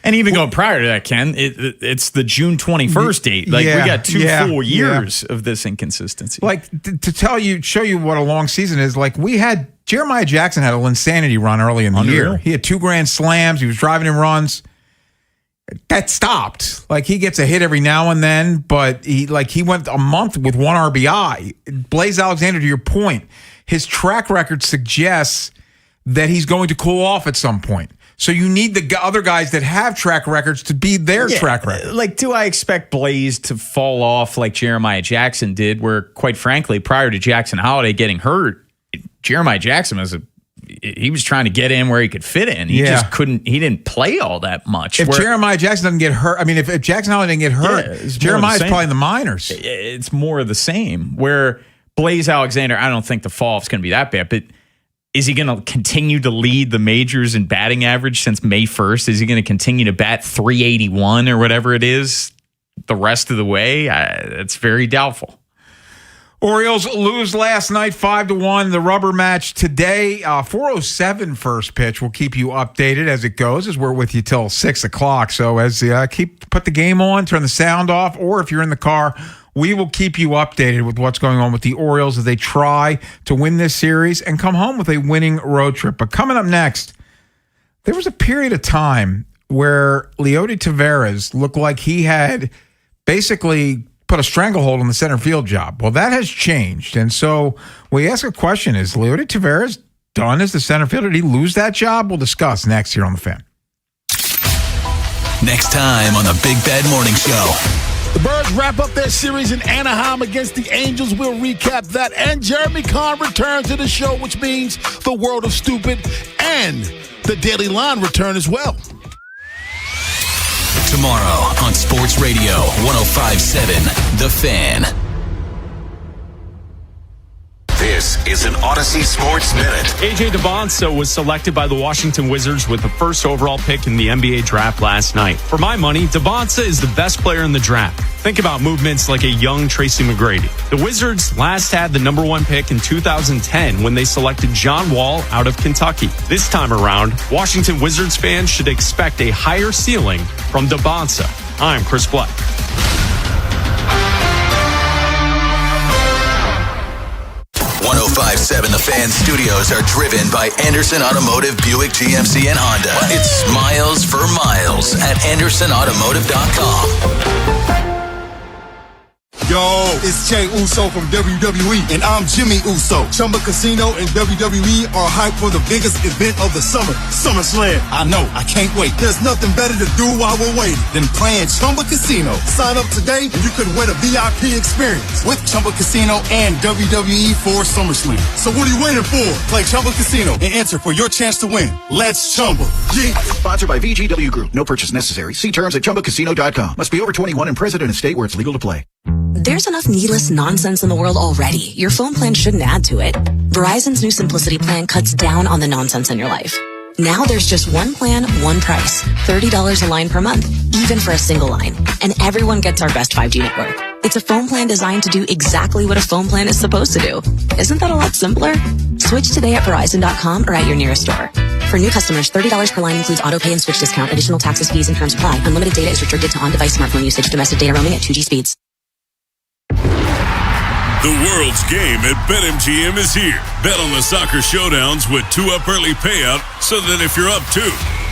and even going prior to that, Ken, it's the June 21st date. We got 2 full years of this inconsistency. To show you what a long season is, Jeremiah Jackson had an insanity run early in the year. He had 2 grand slams. He was driving in runs. That stopped. He gets a hit every now and then, but he went a month with 1 RBI. Blaze Alexander, to your point, his track record suggests that he's going to cool off at some point. So you need the other guys that have track records to be their track record. Do I expect Blaze to fall off like Jeremiah Jackson did, where, quite frankly, prior to Jackson Holiday getting hurt, Jeremiah Jackson he was trying to get in where he could fit in. He just couldn't. He didn't play all that much. If Jeremiah Jackson doesn't get hurt, if Jackson Holiday didn't get hurt, Jeremiah's probably in the minors. It's more of the same. Where Blaze Alexander, I don't think the fall off's going to be that bad, but is he going to continue to lead the majors in batting average since May 1st? Is he going to continue to bat 381 or whatever it is the rest of the way? It's very doubtful. Orioles lose last night 5-1. The rubber match today, 4:07 first pitch. We'll keep you updated as it goes, as we're with you till 6 o'clock. So as put the game on, turn the sound off, or if you're in the car, we will keep you updated with what's going on with the Orioles as they try to win this series and come home with a winning road trip. But coming up next, there was a period of time where Leody Taveras looked like he had basically put a stranglehold on the center field job. Well, that has changed. And so we ask a question, is Leody Taveras done as the center fielder? Did he lose that job? We'll discuss next here on The Fan. Next time on the Big Bad Morning Show. The Birds wrap up their series in Anaheim against the Angels. We'll recap that. And Jeremy Kahn returns to the show, which means the World of Stupid and the Daily Line return as well. Tomorrow on Sports Radio 105.7 The Fan. This is an Odyssey Sports Minute. A.J. Debonsa was selected by the Washington Wizards with the first overall pick in the NBA draft last night. For my money, Debonsa is the best player in the draft. Think about movements like a young Tracy McGrady. The Wizards last had the number 1 pick in 2010 when they selected John Wall out of Kentucky. This time around, Washington Wizards fans should expect a higher ceiling from Debonsa. I'm Chris Black. 105.7 The Fan studios are driven by Anderson Automotive, Buick, GMC, and Honda. It's miles for miles at AndersonAutomotive.com. Yo, it's Jay Uso from WWE, and I'm Jimmy Uso. Chumba Casino and WWE are hyped for the biggest event of the summer, SummerSlam. I know, I can't wait. There's nothing better to do while we're waiting than playing Chumba Casino. Sign up today and you could win a VIP experience with Chumba Casino and WWE for SummerSlam. So what are you waiting for? Play Chumba Casino and enter for your chance to win. Let's Chumba. Yeah. Sponsored by VGW Group. No purchase necessary. See terms at ChumbaCasino.com. Must be over 21 and present in a state where it's legal to play. There's enough needless nonsense in the world already. Your phone plan shouldn't add to it. Verizon's new Simplicity plan cuts down on the nonsense in your life. Now there's just one plan, one price. $30 a line per month, even for a single line. And everyone gets our best 5G network. It's a phone plan designed to do exactly what a phone plan is supposed to do. Isn't that a lot simpler? Switch today at Verizon.com or at your nearest store. For new customers, $30 per line includes auto pay and switch discount. Additional taxes, fees, and terms apply. Unlimited data is restricted to on-device smartphone usage. Domestic data roaming at 2G speeds. The world's game at BetMGM is here. Bet on the soccer showdowns with 2 up early payout so that if you're up 2,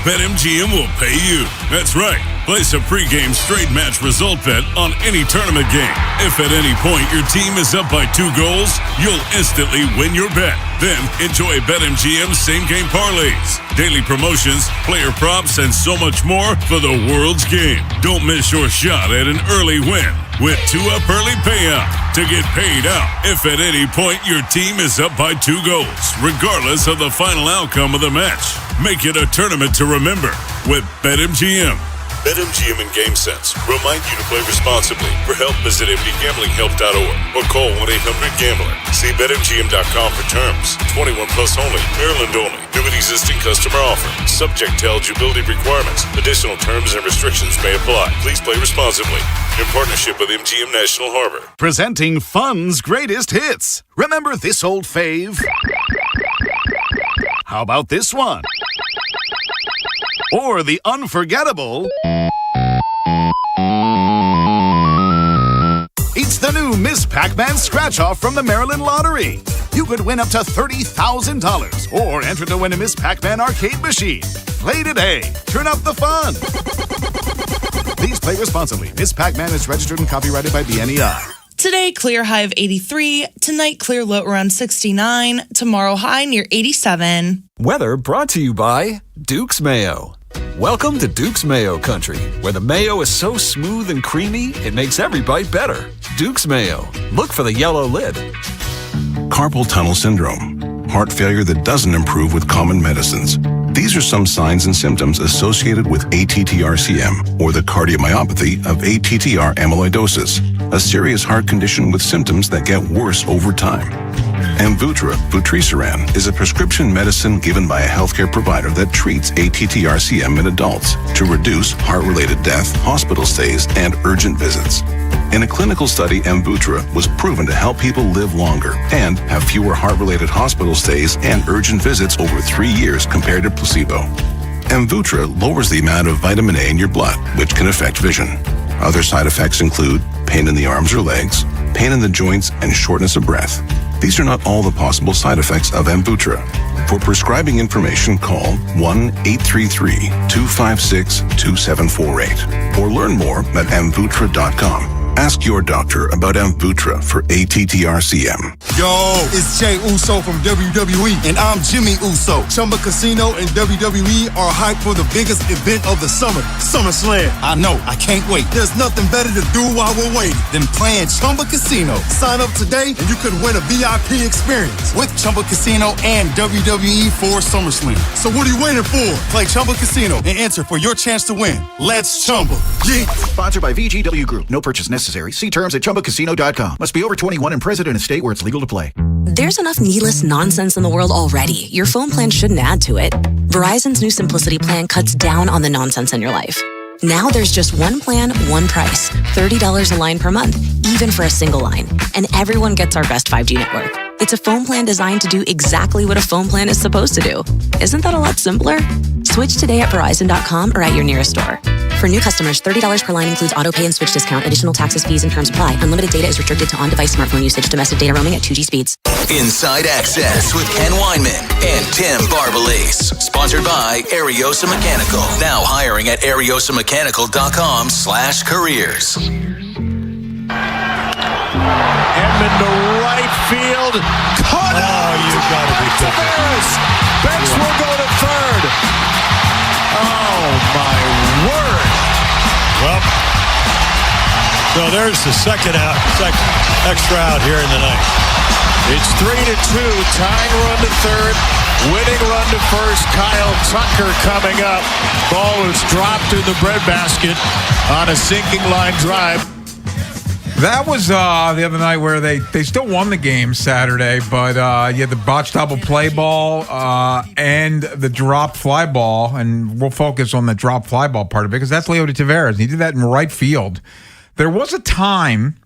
BetMGM will pay you. That's right. Place a pregame straight match result bet on any tournament game. If at any point your team is up by 2 goals, you'll instantly win your bet. Then enjoy BetMGM's same-game parlays, daily promotions, player props, and so much more for the world's game. Don't miss your shot at an early win with 2-Up Early Payout to get paid out if at any point your team is up by 2 goals, regardless of the final outcome of the match. Make it a tournament to remember with BetMGM. BetMGM and GameSense remind you to play responsibly. For help, visit mdgamblinghelp.org or call 1-800-GAMBLER. See BetMGM.com for terms. 21 plus only. Maryland only. New and existing customer offer. Subject to eligibility requirements. Additional terms and restrictions may apply. Please play responsibly. In partnership with MGM National Harbor. Presenting Fun's greatest hits. Remember this old fave? How about this one? Or the unforgettable... It's the new Miss Pac-Man Scratch-Off from the Maryland Lottery. You could win up to $30,000 or enter to win a Miss Pac-Man arcade machine. Play today. Turn up the fun. Please play responsibly. Miss Pac-Man is registered and copyrighted by BNEI. Today, clear high of 83. Tonight, clear low around 69. Tomorrow, high near 87. Weather brought to you by Duke's Mayo. Welcome to Duke's Mayo Country, where the mayo is so smooth and creamy, it makes every bite better. Duke's Mayo. Look for the yellow lid. Carpal tunnel syndrome, heart failure that doesn't improve with common medicines. These are some signs and symptoms associated with ATTR-CM, or the cardiomyopathy of ATTR amyloidosis, a serious heart condition with symptoms that get worse over time. Amvuttra, vutrisiran, is a prescription medicine given by a healthcare provider that treats ATTR-CM in adults to reduce heart-related death, hospital stays, and urgent visits. In a clinical study, Amvuttra was proven to help people live longer and have fewer heart-related hospital stays and urgent visits over 3 years compared to placebo. Amvuttra lowers the amount of vitamin A in your blood, which can affect vision. Other side effects include pain in the arms or legs, pain in the joints, and shortness of breath. These are not all the possible side effects of Amvuttra. For prescribing information, call 1-833-256-2748 or learn more at amvuttra.com. Ask your doctor about Amvuttra for ATTR-CM. Yo, it's Jay Uso from WWE, and I'm Jimmy Uso. Chumba Casino and WWE are hyped for the biggest event of the summer, SummerSlam. I know, I can't wait. There's nothing better to do while we're waiting than playing Chumba Casino. Sign up today and you could win a VIP experience with Chumba Casino and WWE for SummerSlam. So what are you waiting for? Play Chumba Casino and enter for your chance to win. Let's Chumba. Yeah. Sponsored by VGW Group. No purchase necessary. See terms at ChumbaCasino.com. Must be over 21 and present in a state where it's legal to play. There's enough needless nonsense in the world already. Your phone plan shouldn't add to it. Verizon's new Simplicity plan cuts down on the nonsense in your life. Now there's just one plan, one price. $30 a line per month, even for a single line. And everyone gets our best 5G network. It's a phone plan designed to do exactly what a phone plan is supposed to do. Isn't that a lot simpler? Switch today at Verizon.com or at your nearest store. For new customers, $30 per line includes auto pay and switch discount. Additional taxes, fees, and terms apply. Unlimited data is restricted to on-device smartphone usage. Domestic data roaming at 2G speeds. Inside Access with Ken Weinman and Tim Barbalase. Sponsored by Ariosa Mechanical. Now hiring at ariosamechanical.com/careers. Edmund to right field. Caught out. You got to be kidding. Banks will go to third. Oh, my word. Well, so there's the second extra out here in the ninth. It's 3-2. Tying run to third. Winning run to first. Kyle Tucker coming up. Ball was dropped in the breadbasket on a sinking line drive. That was the other night where they still won the game Saturday, but you had the botched double play ball and the drop fly ball, and we'll focus on the drop fly ball part of it because that's Leo Taveras. He did that in right field. There was a time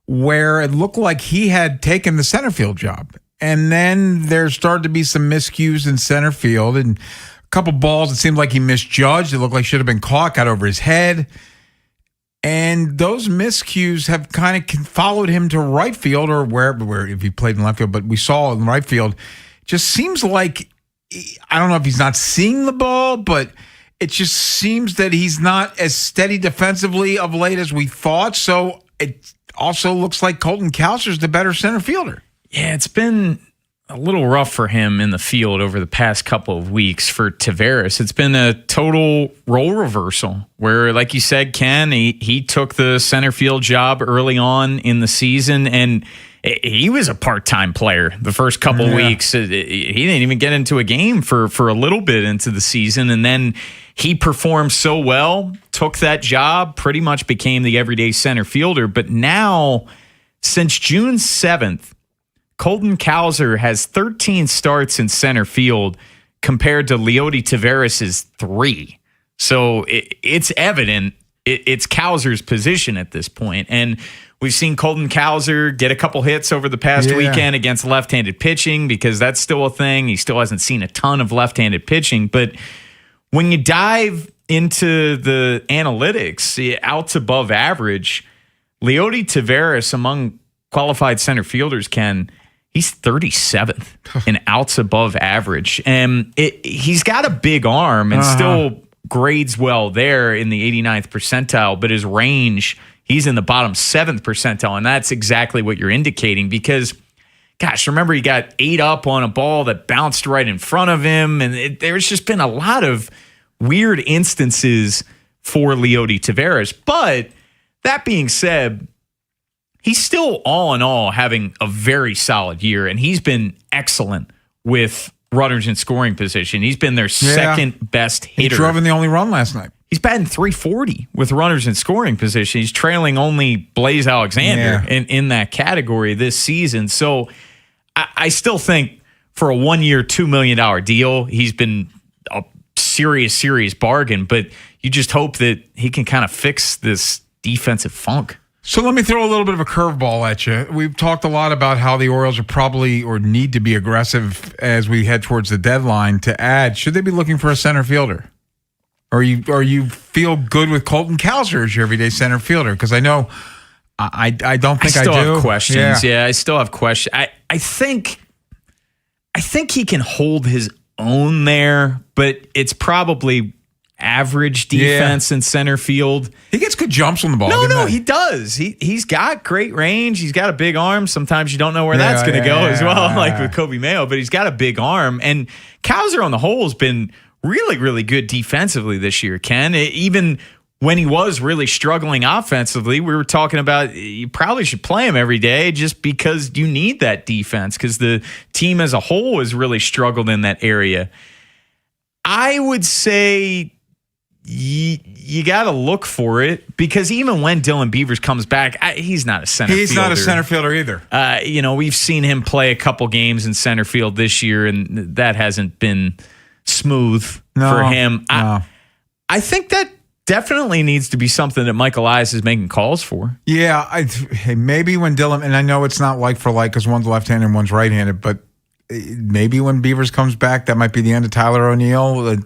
where it looked like he had taken the center field job, and then there started to be some miscues in center field, and a couple balls it seemed like he misjudged. It looked like should have been caught, got over his head. And those miscues have kind of followed him to right field or where if he played in left field, but we saw in right field. Just seems like, I don't know if he's not seeing the ball, but It just seems that he's not as steady defensively of late as we thought. So it also looks like Colton Cowser's the better center fielder. Yeah, it's been a little rough for him in the field over the past couple of weeks for Taveras. It's been a total role reversal where, like you said, Ken, he took the center field job early on in the season, and he was a part-time player the first couple weeks. He didn't even get into a game for a little bit into the season, and then he performed so well, took that job, pretty much became the everyday center fielder. But now, since June 7th, Colton Cowser has 13 starts in center field compared to Leody Taveras' 3. So it's evident it's Cowser's position at this point. And we've seen Colton Cowser get a couple hits over the past weekend against left-handed pitching because that's still a thing. He still hasn't seen a ton of left-handed pitching. But when you dive into the analytics, outs above average, Leody Taveras among qualified center fielders, he's 37th in outs above average. And he's got a big arm and still grades well there in the 89th percentile, but his range, he's in the bottom 7th percentile, and that's exactly what you're indicating because, gosh, remember he got 8 up on a ball that bounced right in front of him, and there's just been a lot of weird instances for Leody Taveras. But that being said, he's still, all in all, having a very solid year, and he's been excellent with runners in scoring position. He's been their second best hitter. He drove in the only run last night. He's batting .340 with runners in scoring position. He's trailing only Blaze Alexander in that category this season. So I still think for a 1-year, $2 million deal, he's been a serious bargain, but you just hope that he can kind of fix this defensive funk. So let me throw a little bit of a curveball at you. We've talked a lot about how the Orioles are probably or need to be aggressive as we head towards the deadline to add. Should they be looking for a center fielder? Or you feel good with Colton Cowser as your everyday center fielder? Because I know I don't think I do. I still have questions. Yeah, I still have questions. I think he can hold his own there, but it's probably average defense in center field. He gets good jumps on the ball. No, he does. He's got great range. He's got a big arm. Sometimes you don't know where that's going to go as well, like with Kobe Mayo, but he's got a big arm. And Cowser on the whole has been really, really good defensively this year, Ken. Even when he was really struggling offensively, we were talking about you probably should play him every day just because you need that defense because the team as a whole has really struggled in that area. I would say you got to look for it because even when Dylan Beavers comes back, he's not a center fielder. He's not a center fielder either. We've seen him play a couple games in center field this year, and that hasn't been smooth for him. No. I think that definitely needs to be something that Michael Elias is making calls for. Yeah, maybe when Dylan, and I know it's not like for like because one's left-handed and one's right-handed, but maybe when Beavers comes back, that might be the end of Tyler O'Neill.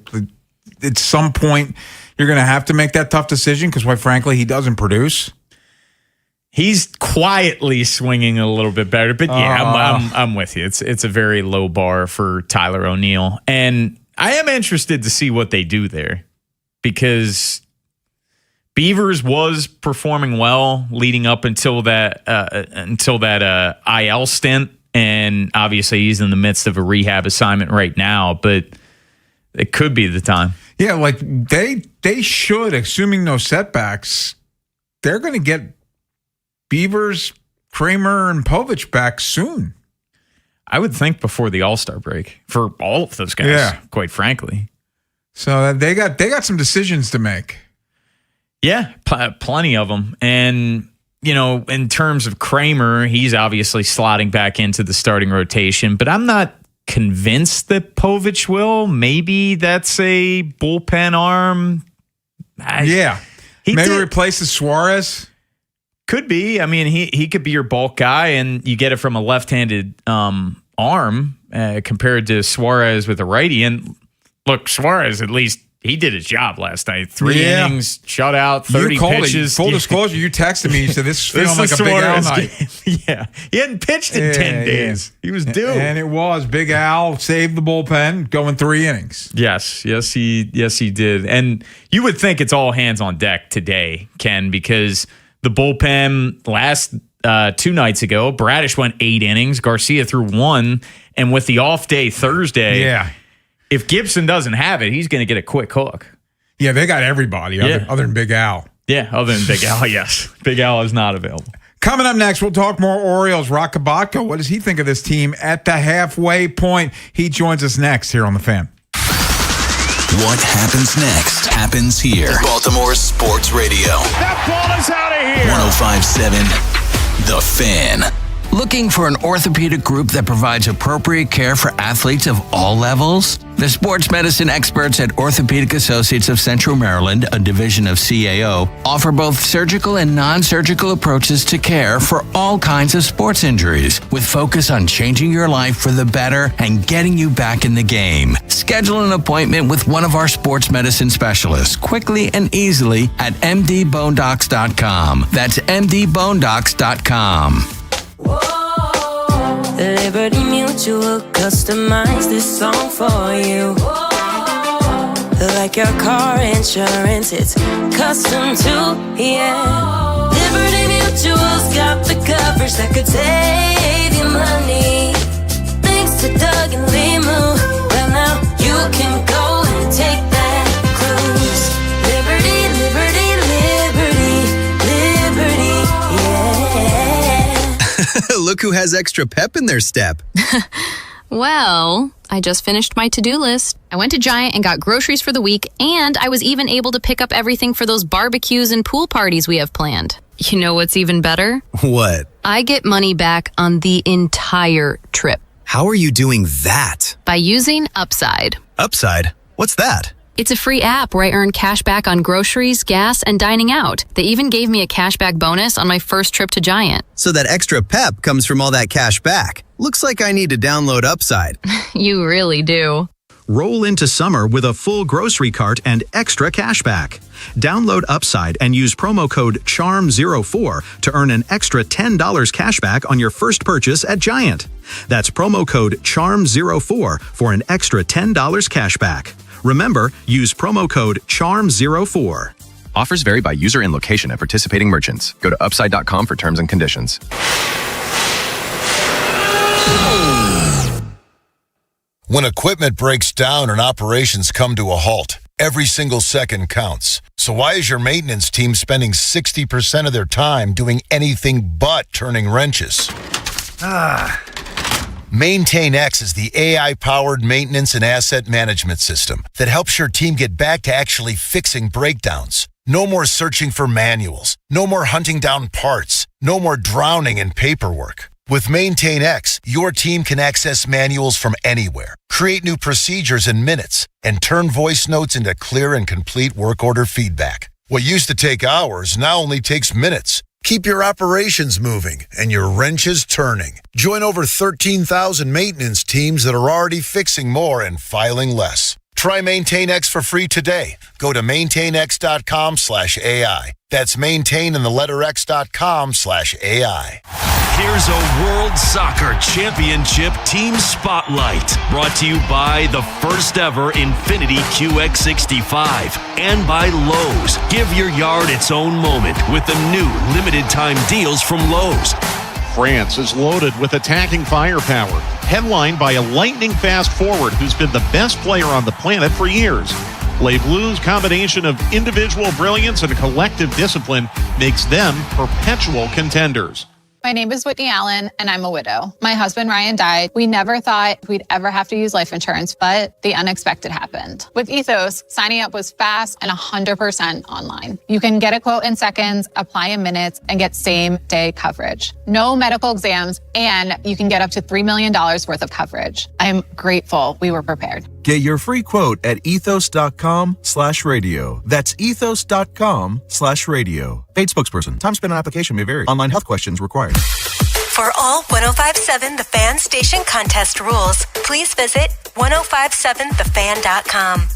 At some point, you're going to have to make that tough decision because, quite frankly, he doesn't produce. He's quietly swinging a little bit better, but I'm with you. It's a very low bar for Tyler O'Neill, and I am interested to see what they do there because Beavers was performing well leading up until that IL stint, and obviously he's in the midst of a rehab assignment right now, but it could be the time. Yeah, like they should, assuming no setbacks, they're going to get Beavers, Kramer, and Povich back soon. I would think before the All-Star break for all of those guys, quite frankly. So they got some decisions to make. Yeah, plenty of them. And, in terms of Kramer, he's obviously slotting back into the starting rotation, but I'm not convinced that Povich will. Maybe that's a bullpen arm. Maybe replaces Suarez. Could be. I mean, he could be your bulk guy, and you get it from a left-handed arm compared to Suarez with a righty. And look, Suarez at least he did his job last night. 3 innings, shutout, 30 pitches. Full disclosure, you texted me. You said this is feeling like a Big Al night. Yeah. He hadn't pitched in 10 days. He was due. And it was. Big Al saved the bullpen, going 3 innings. Yes, he did. And you would think it's all hands on deck today, Ken, because the bullpen last 2 nights ago, Bradish went 8 innings. Garcia threw 1. And with the off day Thursday, if Gibson doesn't have it, he's going to get a quick hook. Yeah, they got everybody other than Big Al. Yeah, other than Big Al, yes. Big Al is not available. Coming up next, we'll talk more Orioles. Rock Kabatko, what does he think of this team at the halfway point? He joins us next here on The Fan. What happens next happens here. Baltimore Sports Radio. That ball is out of here. 105.7 The Fan. Looking for an orthopedic group that provides appropriate care for athletes of all levels? The sports medicine experts at Orthopedic Associates of Central Maryland, a division of CAO, offer both surgical and non-surgical approaches to care for all kinds of sports injuries, with focus on changing your life for the better and getting you back in the game. Schedule an appointment with one of our sports medicine specialists quickly and easily at mdbonedocs.com. That's mdbonedocs.com. Liberty Mutual customized this song for you. Like your car insurance, it's custom too, yeah. Liberty Mutual's got the coverage that could save you money. Thanks to Doug and Limu, well now you can go and take that cruise. Liberty, liberty, liberty, liberty, yeah. Look who has extra pep in their step. Well, I just finished my to-do list. I went to Giant and got groceries for the week, and I was even able to pick up everything for those barbecues and pool parties we have planned. You know what's even better? What? I get money back on the entire trip. How are you doing that? By using Upside. Upside? What's that? It's a free app where I earn cash back on groceries, gas, and dining out. They even gave me a cashback bonus on my first trip to Giant. So that extra pep comes from all that cash back. Looks like I need to download Upside. You really do. Roll into summer with a full grocery cart and extra cash back. Download Upside and use promo code CHARM04 to earn an extra $10 cash back on your first purchase at Giant. That's promo code CHARM04 for an extra $10 cash back. Remember, use promo code CHARM04. Offers vary by user and location at participating merchants. Go to upside.com for terms and conditions. When equipment breaks down and operations come to a halt, every single second counts. So why is your maintenance team spending 60% of their time doing anything but turning wrenches? MaintainX is the AI-powered maintenance and asset management system that helps your team get back to actually fixing breakdowns. No more searching for manuals. No more hunting down parts. No more drowning in paperwork. With MaintainX, your team can access manuals from anywhere, create new procedures in minutes, and turn voice notes into clear and complete work order feedback. What used to take hours now only takes minutes. Keep your operations moving and your wrenches turning. Join over 13,000 maintenance teams that are already fixing more and filing less. Try MaintainX for free today. Go to maintainx.com/AI. That's maintain and the letter x.com/AI. Here's a World Soccer Championship Team Spotlight, brought to you by the first ever Infiniti QX65 and by Lowe's. Give your yard its own moment with the new limited time deals from Lowe's. France is loaded with attacking firepower, headlined by a lightning-fast forward who's been the best player on the planet for years. Les Bleus' combination of individual brilliance and collective discipline makes them perpetual contenders. My name is Whitney Allen, and I'm a widow. My husband, Ryan, died. We never thought we'd ever have to use life insurance, but the unexpected happened. With Ethos, signing up was fast and 100% online. You can get a quote in seconds, apply in minutes, and get same-day coverage. No medical exams, and you can get up to $3 million worth of coverage. I'm grateful we were prepared. Get your free quote at ethos.com/radio. That's ethos.com/radio. Paid spokesperson. Time spent on application may vary. Online health questions required. For all 105.7 The Fan station contest rules, please visit 1057thefan.com.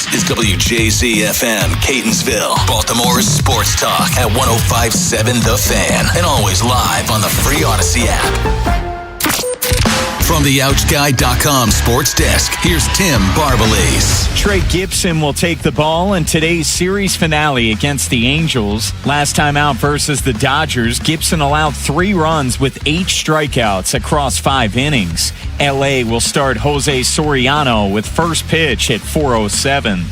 This is WJZ-FM, Catonsville, Baltimore's sports talk at 105.7 The Fan, and always live on the free Odyssey app. From the OutGuy.com sports desk, here's Tim Barbalese. Trey Gibson will take the ball in today's series finale against the Angels. Last time out versus the Dodgers, Gibson allowed 3 runs with 8 strikeouts across 5 innings. LA will start Jose Soriano with first pitch at 4:07.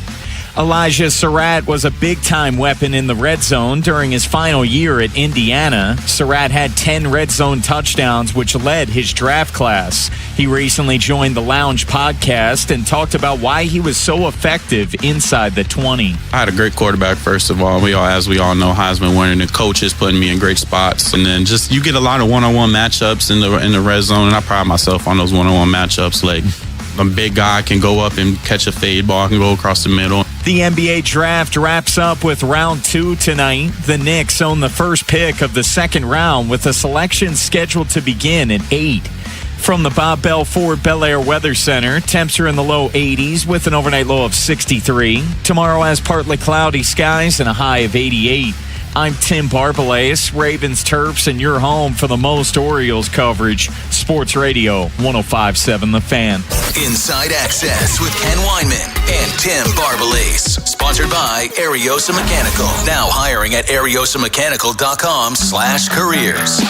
Elijah Surratt was a big-time weapon in the red zone during his final year at Indiana. Surratt had 10 red zone touchdowns, which led his draft class. He recently joined the Lounge podcast and talked about why he was so effective inside the 20. I had a great quarterback, first of all. As we all know, Heisman winning, the coaches putting me in great spots. And then just you get a lot of one-on-one matchups in the red zone, and I pride myself on those one-on-one matchups. Like, a big guy can go up and catch a fade ball, can go across the middle. The NBA draft wraps up with round 2 tonight. The Knicks own the first pick of the second round with a selection scheduled to begin at 8. From the Bob Bell Ford Bel Air Weather Center, temps are in the low 80s with an overnight low of 63. Tomorrow has partly cloudy skies and a high of 88. I'm Tim Barbalese, Ravens, Terps, and your home for the most Orioles coverage. Sports Radio 105.7 The Fan. Inside Access with Ken Weinman and Tim Barbalese. Sponsored by Ariosa Mechanical. Now hiring at ariosamechanical.com/careers.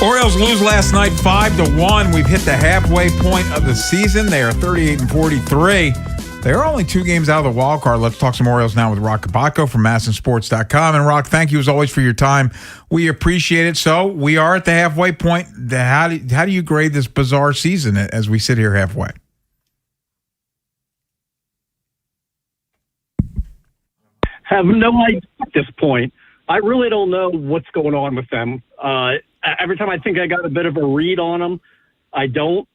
Orioles lose last night 5-1. We've hit the halfway point of the season. They are 38-43. They are only 2 games out of the wild card. Let's talk some Orioles now with Rock Kabako from MASNsports.com. And Rock, thank you as always for your time. We appreciate it. So we are at the halfway point. How do you grade this bizarre season as we sit here halfway? Have no idea at this point. I really don't know what's going on with them. Every time I think I got a bit of a read on them, I don't.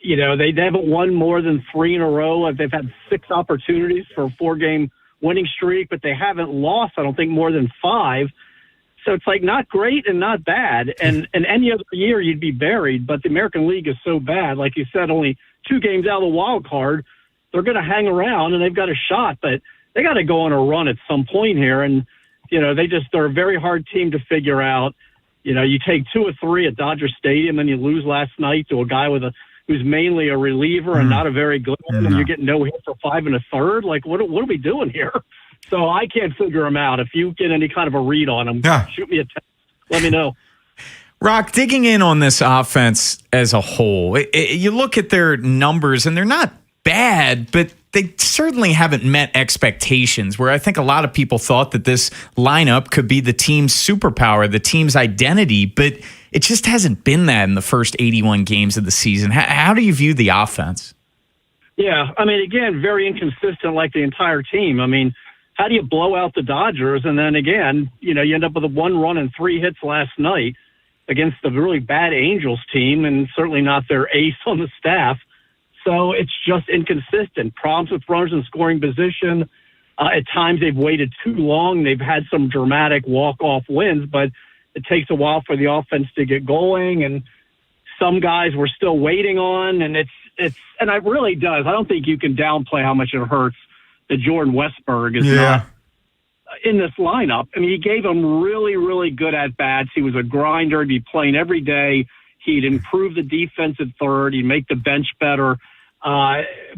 They haven't won more than 3 in a row. They've had 6 opportunities for a 4-game winning streak, but they haven't lost, I don't think, more than 5. So it's like not great and not bad. And any other year you'd be buried, but the American League is so bad. Like you said, only 2 games out of the wild card. They're going to hang around and they've got a shot, but they got to go on a run at some point here. And, they're a very hard team to figure out. You take 2 or 3 at Dodger Stadium and you lose last night to a guy who's mainly a reliever and not a very good one, and you get no hit for 5 1/3. Like, what are we doing here? So I can't figure them out. If you get any kind of a read on them, shoot me a text. Let me know. Rock, digging in on this offense as a whole, you look at their numbers, and they're not bad, but they certainly haven't met expectations, where I think a lot of people thought that this lineup could be the team's superpower, the team's identity, but it just hasn't been that in the first 81 games of the season. How do you view the offense? Yeah, again, very inconsistent like the entire team. How do you blow out the Dodgers and then again, you end up with a 1 run and 3 hits last night against the really bad Angels team and certainly not their ace on the staff. So it's just inconsistent. Problems with runners in scoring position. At times they've waited too long. They've had some dramatic walk-off wins, but it takes a while for the offense to get going. And some guys we're still waiting on. And and it really does. I don't think you can downplay how much it hurts that Jordan Westberg is not in this lineup. He gave them really, really good at-bats. He was a grinder. He'd be playing every day. He'd improve the defense at third. He'd make the bench better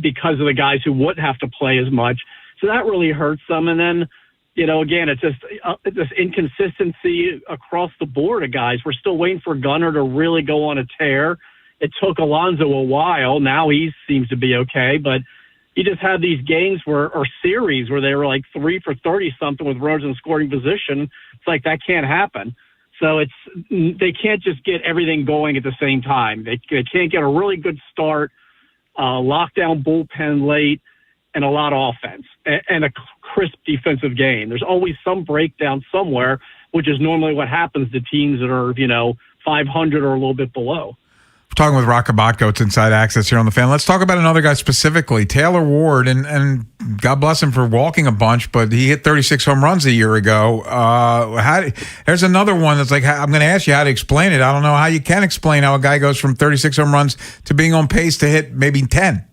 because of the guys who wouldn't have to play as much. So that really hurts them. And then, again, it's just this inconsistency across the board of guys. We're still waiting for Gunnar to really go on a tear. It took Alonso a while. Now he seems to be okay. But you just have these games or series where they were like 3 for 30-something with runners in scoring position. It's like that can't happen. So they can't just get everything going at the same time. They can't get a really good start, lockdown bullpen late, and a lot of offense and a crisp defensive game. There's always some breakdown somewhere, which is normally what happens to teams that are 500 or a little bit below. We're talking with Rock Kabako. It's Inside Access here on The Fan. Let's talk about another guy specifically, Taylor Ward, and God bless him for walking a bunch, but he hit 36 home runs a year ago. There's another one that's like, I'm going to ask you how to explain it. I don't know how you can explain how a guy goes from 36 home runs to being on pace to hit maybe 10.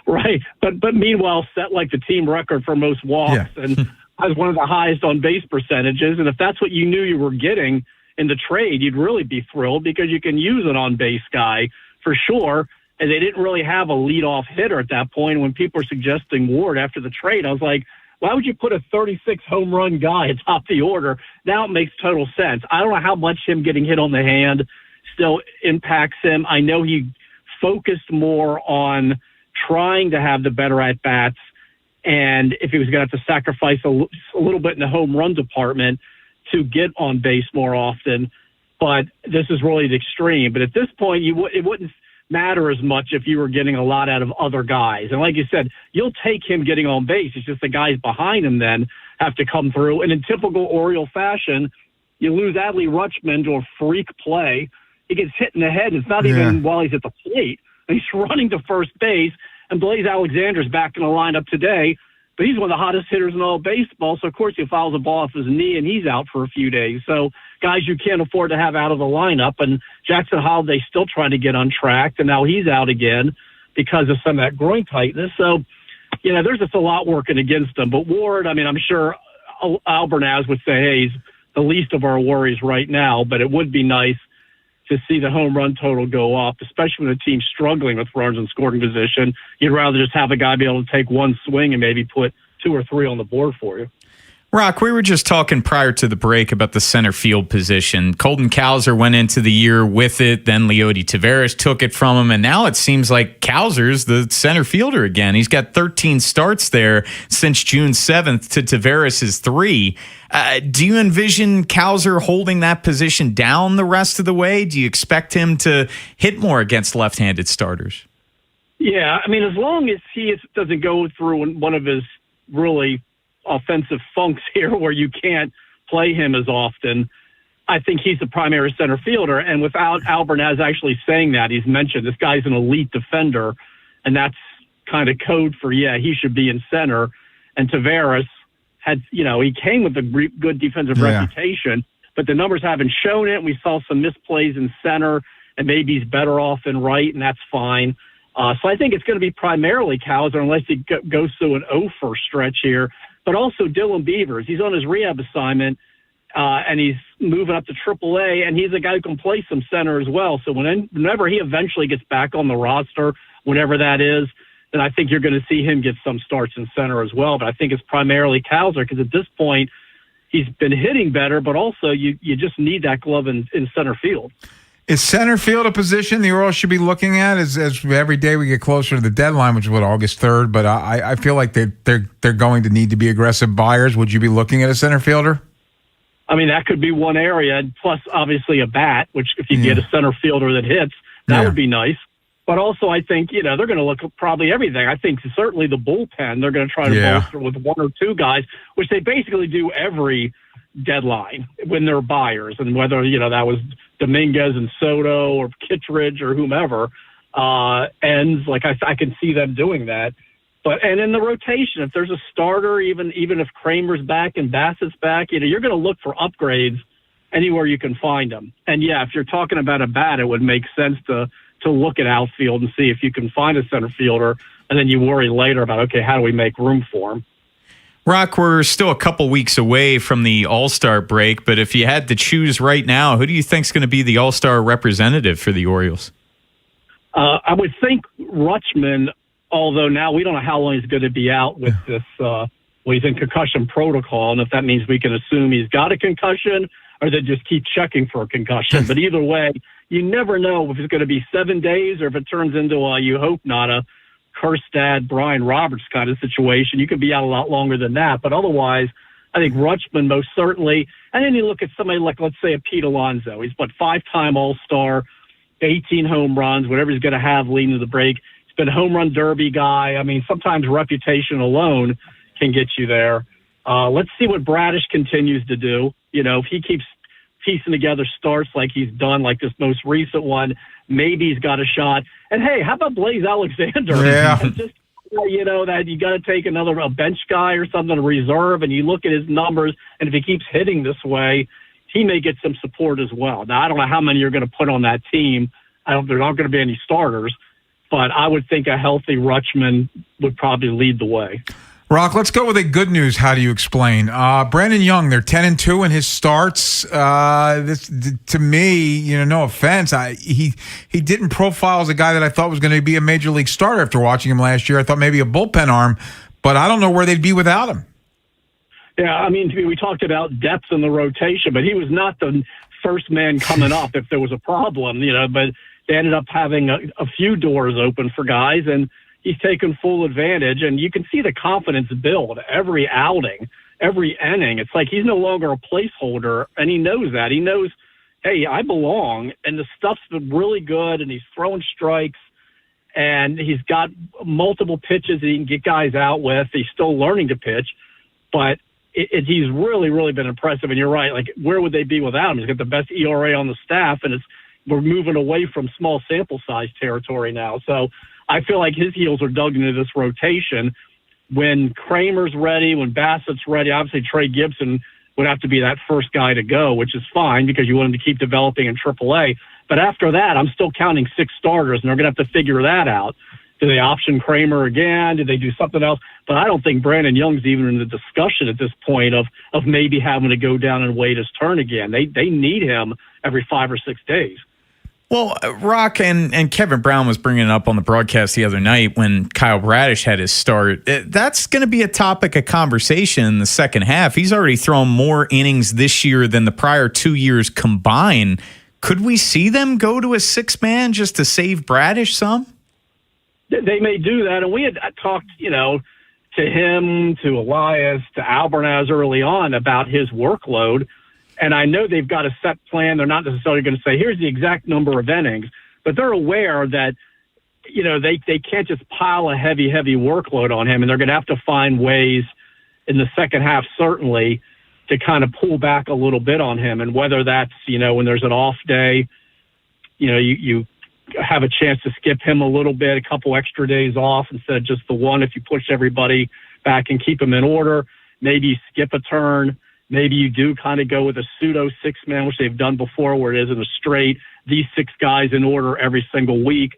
Right. But meanwhile, set like the team record for most walks and has one of the highest on base percentages. And if that's what you knew you were getting in the trade, you'd really be thrilled because you can use an on base guy for sure. And they didn't really have a leadoff hitter at that point. When people were suggesting Ward after the trade, I was like, why would you put a 36 home run guy atop the order? Now it makes total sense. I don't know how much him getting hit on the hand still impacts him. I know he focused more on trying to have the better at-bats, and if he was going to have to sacrifice a little bit in the home run department to get on base more often. But this is really the extreme. But at this point, it wouldn't matter as much if you were getting a lot out of other guys. And like you said, you'll take him getting on base. It's just the guys behind him then have to come through. And in typical Oriole fashion, you lose Adley Rutschman to a freak play. He gets hit in the head. It's not even while he's at the plate. He's running to first base, and Blaze Alexander's back in the lineup today. But he's one of the hottest hitters in all baseball, so of course he fouls the ball off his knee, and he's out for a few days. So guys you can't afford to have out of the lineup, and Jackson Holiday's still trying to get untracked, and now he's out again because of some of that groin tightness. So, there's just a lot working against him. But Ward, I mean, I'm sure Albernaz would say, hey, he's the least of our worries right now, but it would be nice to see the home run total go up, especially when a team's struggling with runners in scoring position. You'd rather just have a guy be able to take one swing and maybe put 2 or 3 on the board for you. Rock, we were just talking prior to the break about the center field position. Colton Cowser went into the year with it, then Leody Taveras took it from him, and now it seems like Cowser's the center fielder again. He's got 13 starts there since June 7th to Taveras' 3. Do you envision Cowser holding that position down the rest of the way? Do you expect him to hit more against left-handed starters? Yeah, I mean, as long as he doesn't go through one of his really offensive funks here where you can't play him as often, I think he's the primary center fielder. And without Albernaz actually saying that, he's mentioned this guy's an elite defender, and that's kind of code for, he should be in center. And Taveras had, he came with a good defensive reputation, but the numbers haven't shown it. We saw some misplays in center, and maybe he's better off in right, and that's fine. So I think it's going to be primarily Cowser unless he goes through an 0 stretch here. But also Dylan Beavers. He's on his rehab assignment, and he's moving up to AAA, and he's a guy who can play some center as well. So whenever he eventually gets back on the roster, whenever that is, then I think you're going to see him get some starts in center as well. But I think it's primarily Cowser because at this point he's been hitting better, but also you just need that glove in center field. Is center field a position the Orioles should be looking at as every day we get closer to the deadline, which is August 3rd? But I feel like they're going to need to be aggressive buyers. Would you be looking at a center fielder? I mean, that could be one area. Plus, obviously, a bat, which if you get a center fielder that hits, that would be nice. But also, I think, they're going to look at probably everything. I think certainly the bullpen, they're going to try to bolster with 1 or 2 guys, which they basically do every deadline when they're buyers. And whether, that was Dominguez and Soto or Kittredge or whomever ends, like I can see them doing that. And in the rotation, if there's a starter, even if Kramer's back and Bassett's back, you're going to look for upgrades anywhere you can find them. And if you're talking about a bat, it would make sense to look at outfield and see if you can find a center fielder, and then you worry later about, okay, how do we make room for him? Rock, we're still a couple weeks away from the All-Star break, but if you had to choose right now, who do you think is going to be the All-Star representative for the Orioles? I would think Rutschman, although now we don't know how long he's going to be out with this. He's in concussion protocol, and if that means we can assume he's got a concussion or they just keep checking for a concussion. But either way, you never know if it's going to be 7 days or if it turns into you hope not, a Kerstad, Brian Roberts kind of situation. You could be out a lot longer than that. But otherwise, I think Rutschman most certainly. And then you look at somebody like, let's say, a Pete Alonso. He's 5-time All-Star, 18 home runs, whatever he's going to have leading to the break. He's been a home run derby guy. I mean, sometimes reputation alone can get you there. Let's see what Bradish continues to do. If he keeps piecing together starts like he's done, like this most recent one, maybe he's got a shot. And hey, how about Blaze Alexander? Yeah. Just, that you got to take a bench guy or something to reserve, and you look at his numbers, and if he keeps hitting this way, he may get some support as well. Now, I don't know how many you're going to put on that team. There aren't going to be any starters, but I would think a healthy Rutschman would probably lead the way. Rock, let's go with a good news. How do you explain? Brandon Young, they're 10-2 in his starts. This, to me, no offense, he didn't profile as a guy that I thought was going to be a major league starter after watching him last year. I thought maybe a bullpen arm, but I don't know where they'd be without him. Yeah, I mean, we talked about depth in the rotation, but he was not the first man coming up if there was a problem, but they ended up having a few doors open for guys, and he's taken full advantage, and you can see the confidence build every outing, every inning. It's like he's no longer a placeholder, and he knows that. He knows, hey, I belong, and the stuff's been really good, and he's throwing strikes, and he's got multiple pitches that he can get guys out with. He's still learning to pitch, but he's really, really been impressive. And you're right, like, where would they be without him? He's got the best ERA on the staff, and we're moving away from small sample size territory now. So I feel like his heels are dug into this rotation. When Kramer's ready, when Bassett's ready, obviously Trey Gibson would have to be that first guy to go, which is fine because you want him to keep developing in AAA. But after that, I'm still counting 6 starters, and they're going to have to figure that out. Do they option Kramer again? Do they do something else? But I don't think Brandon Young's even in the discussion at this point of maybe having to go down and wait his turn again. They need him every 5 or 6 days. Well, Rock and Kevin Brown was bringing it up on the broadcast the other night when Kyle Bradish had his start. That's going to be a topic of conversation in the second half. He's already thrown more innings this year than the prior 2 years combined. Could we see them go to a 6-man just to save Bradish some? They may do that, and we had talked, to him, to Elias, to Albernaz early on about his workload, and I know they've got a set plan. They're not necessarily going to say, here's the exact number of innings, but they're aware that, they can't just pile a heavy workload on him, and they're going to have to find ways in the second half, certainly, to kind of pull back a little bit on him, and whether that's, when there's an off day, you have a chance to skip him a little bit, a couple extra days off instead of just the one if you push everybody back and keep them in order. Maybe you skip a turn. Maybe you do kind of go with a pseudo 6-man, which they've done before, where it isn't a straight, these 6 guys in order every single week.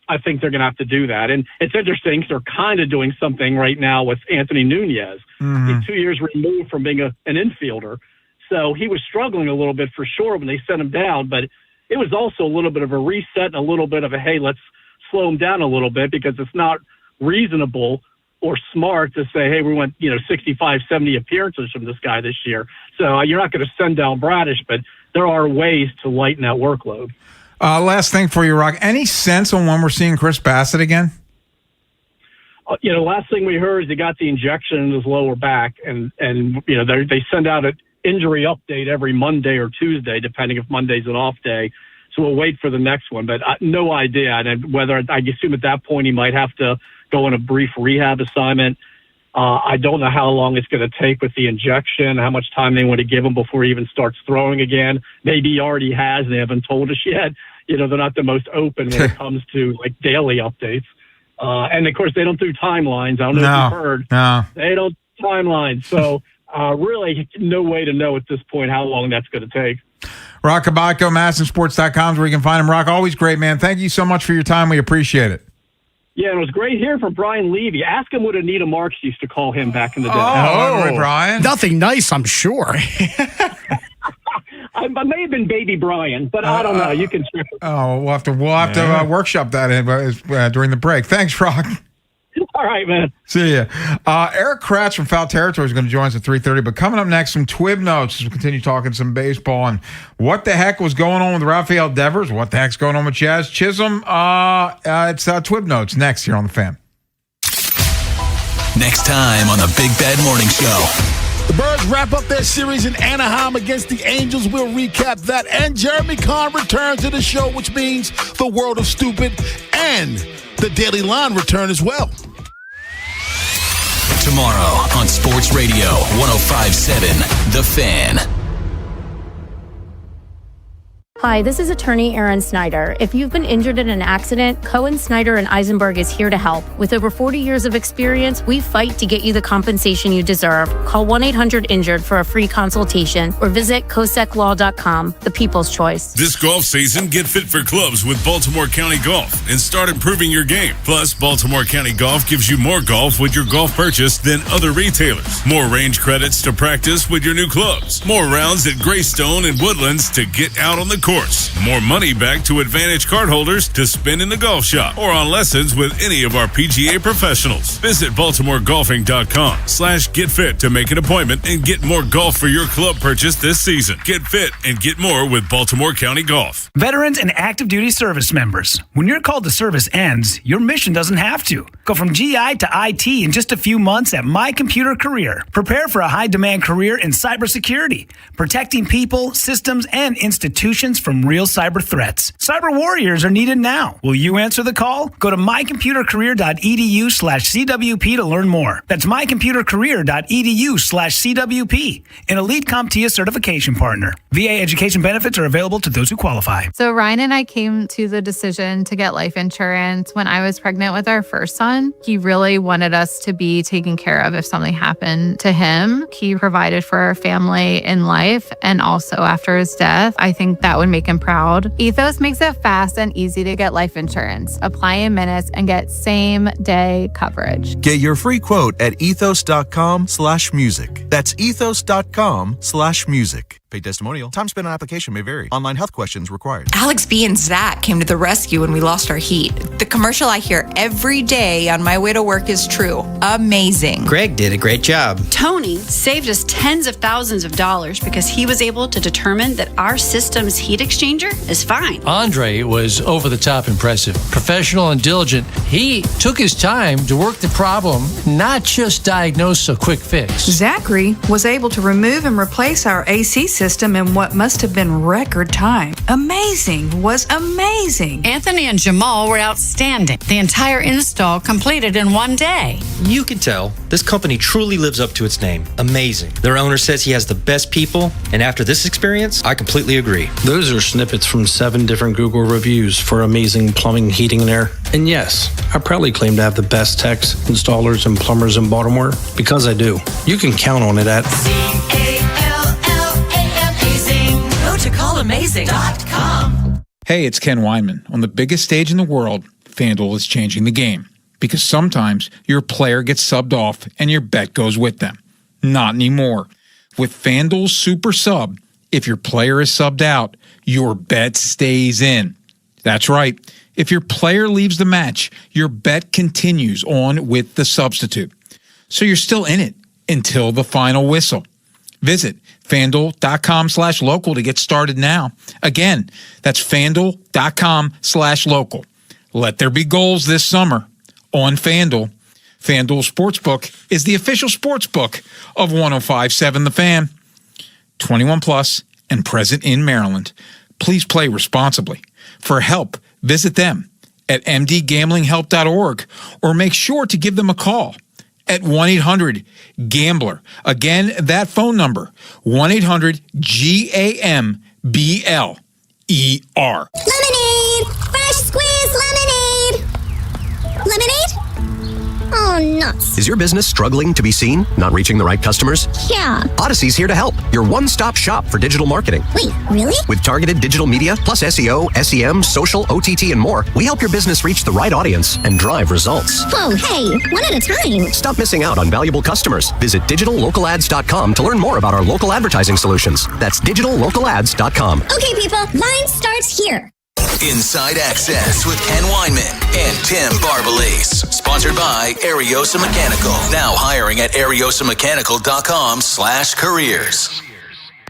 I think they're going to have to do that. And it's interesting because they're kind of doing something right now with Anthony Nunez. Mm-hmm. He's 2 years removed from being an infielder. So he was struggling a little bit for sure when they sent him down, but it was also a little bit of a reset and a little bit of a, hey, let's slow him down a little bit because it's not reasonable or smart to say, hey, we went, 65, 70 appearances from this guy this year. So you're not going to send down Bradish, but there are ways to lighten that workload. Last thing for you, Rock. Any sense on when we're seeing Chris Bassett again? Last thing we heard is he got the injection in his lower back, and they send out an injury update every Monday or Tuesday, depending if Monday's an off day. So we'll wait for the next one, but no idea. And whether I assume at that point he might have to go on a brief rehab assignment. I don't know how long it's going to take with the injection, how much time they want to give him before he even starts throwing again. Maybe he already has. They haven't told us yet. They're not the most open when it comes to like daily updates. And of course they don't do timelines. I don't know if you've heard. No. They don't timelines. So really no way to know at this point how long that's going to take. Rock Kabako, MASNsports.com is where you can find him. Rock, always great, man. Thank you so much for your time. We appreciate it. Yeah, and it was great hearing from Brian Levy. Ask him what Anita Marks used to call him back in the day. Oh, Brian. Nothing nice, I'm sure. I may have been Baby Brian, but I don't know. You can check it. Oh, we'll have to workshop that during the break. Thanks, Rock. All right, man. See ya. Eric Kratz from Foul Territory is going to join us at 3:30. But coming up next, some Twib notes as we continue talking some baseball and what the heck was going on with Rafael Devers. What the heck's going on with Jazz Chisholm? It's Twib notes next here on the Fan. Next time on the Big Bad Morning Show. The Birds wrap up their series in Anaheim against the Angels. We'll recap that. And Jeremy Kahn returns to the show, which means the world of stupid and the Daily Line return as well. Tomorrow on Sports Radio 105.7 The Fan. Hi, this is attorney Erin Snyder. If you've been injured in an accident, Cohen, Snyder, and Eisenberg is here to help. With over 40 years of experience, we fight to get you the compensation you deserve. Call 1-800-INJURED for a free consultation or visit COSECLaw.com, the people's choice. This golf season, get fit for clubs with Baltimore County Golf and start improving your game. Plus, Baltimore County Golf gives you more golf with your golf purchase than other retailers. More range credits to practice with your new clubs. More rounds at Greystone and Woodlands to get out on the course. More money back to Advantage cardholders to spend in the golf shop or on lessons with any of our PGA professionals. Visit BaltimoreGolfing.com/getfit to make an appointment and get more golf for your club purchase this season. Get fit and get more with Baltimore County Golf. Veterans and active duty service members. When your call to service ends, your mission doesn't have to. Go from GI to IT in just a few months at My Computer Career. Prepare for a high-demand career in cybersecurity, protecting people, systems, and institutions from real cyber threats. Cyber warriors are needed now. Will you answer the call? Go to mycomputercareer.edu/CWP to learn more. That's mycomputercareer.edu/CWP, an elite CompTIA certification partner. VA education benefits are available to those who qualify. So Ryan and I came to the decision to get life insurance when I was pregnant with our first son. He really wanted us to be taken care of if something happened to him. He provided for our family in life and also after his death. I think that would make him proud. Ethos makes it fast and easy to get life insurance. Apply in minutes and get same-day coverage. Get your free quote at ethos.com/music. That's ethos.com/music. Paid testimonial. Time spent on application may vary. Online health questions required. Alex B. and Zach came to the rescue when we lost our heat. The commercial I hear every day on my way to work is true. Amazing. Greg did a great job. Tony saved us tens of thousands of dollars because he was able to determine that our system's heat exchanger is fine. Andre was over the top impressive. Professional and diligent. He took his time to work the problem, not just diagnose a quick fix. Zachary was able to remove and replace our AC system in what must have been record time. Amazing was amazing. Anthony and Jamal were outstanding. The entire install completed in one day. You can tell this company truly lives up to its name. Amazing. Their owner says he has the best people, and after this experience, I completely agree. Those are snippets from 7 different Google reviews for amazing plumbing, heating, and air. And yes, I proudly claim to have the best techs, installers, and plumbers in Baltimore because I do. You can count on it at CALLAmazing.com. Hey, it's Ken Weinman. On the biggest stage in the world, FanDuel is changing the game. Because sometimes your player gets subbed off and your bet goes with them. Not anymore. With FanDuel's Super Sub, if your player is subbed out, your bet stays in. That's right. If your player leaves the match, your bet continues on with the substitute. So you're still in it until the final whistle. Visit FanDuel.com/local to get started now. Again, that's FanDuel.com/local. Let there be goals this summer on FanDuel. FanDuel Sportsbook is the official sportsbook of 105.7 The Fan. 21 plus and present in Maryland. Please play responsibly. For help, visit them at mdgamblinghelp.org or make sure to give them a call at 1-800-GAMBLER. Again, that phone number, 1-800-GAMBLER. Lemonade! Fresh squeezed lemonade! Lemonade? Oh, nuts. Is your business struggling to be seen? Not reaching the right customers? Yeah. Odyssey's here to help. Your one-stop shop for digital marketing. Wait, really? With targeted digital media, plus SEO, SEM, social, OTT, and more, we help your business reach the right audience and drive results. Whoa, hey, one at a time. Stop missing out on valuable customers. Visit digitallocalads.com to learn more about our local advertising solutions. That's digitallocalads.com. Okay, people, line starts here. Inside Access with Ken Weinman and Tim Barbalese. Sponsored by Ariosa Mechanical. Now hiring at ariosamechanical.com/careers.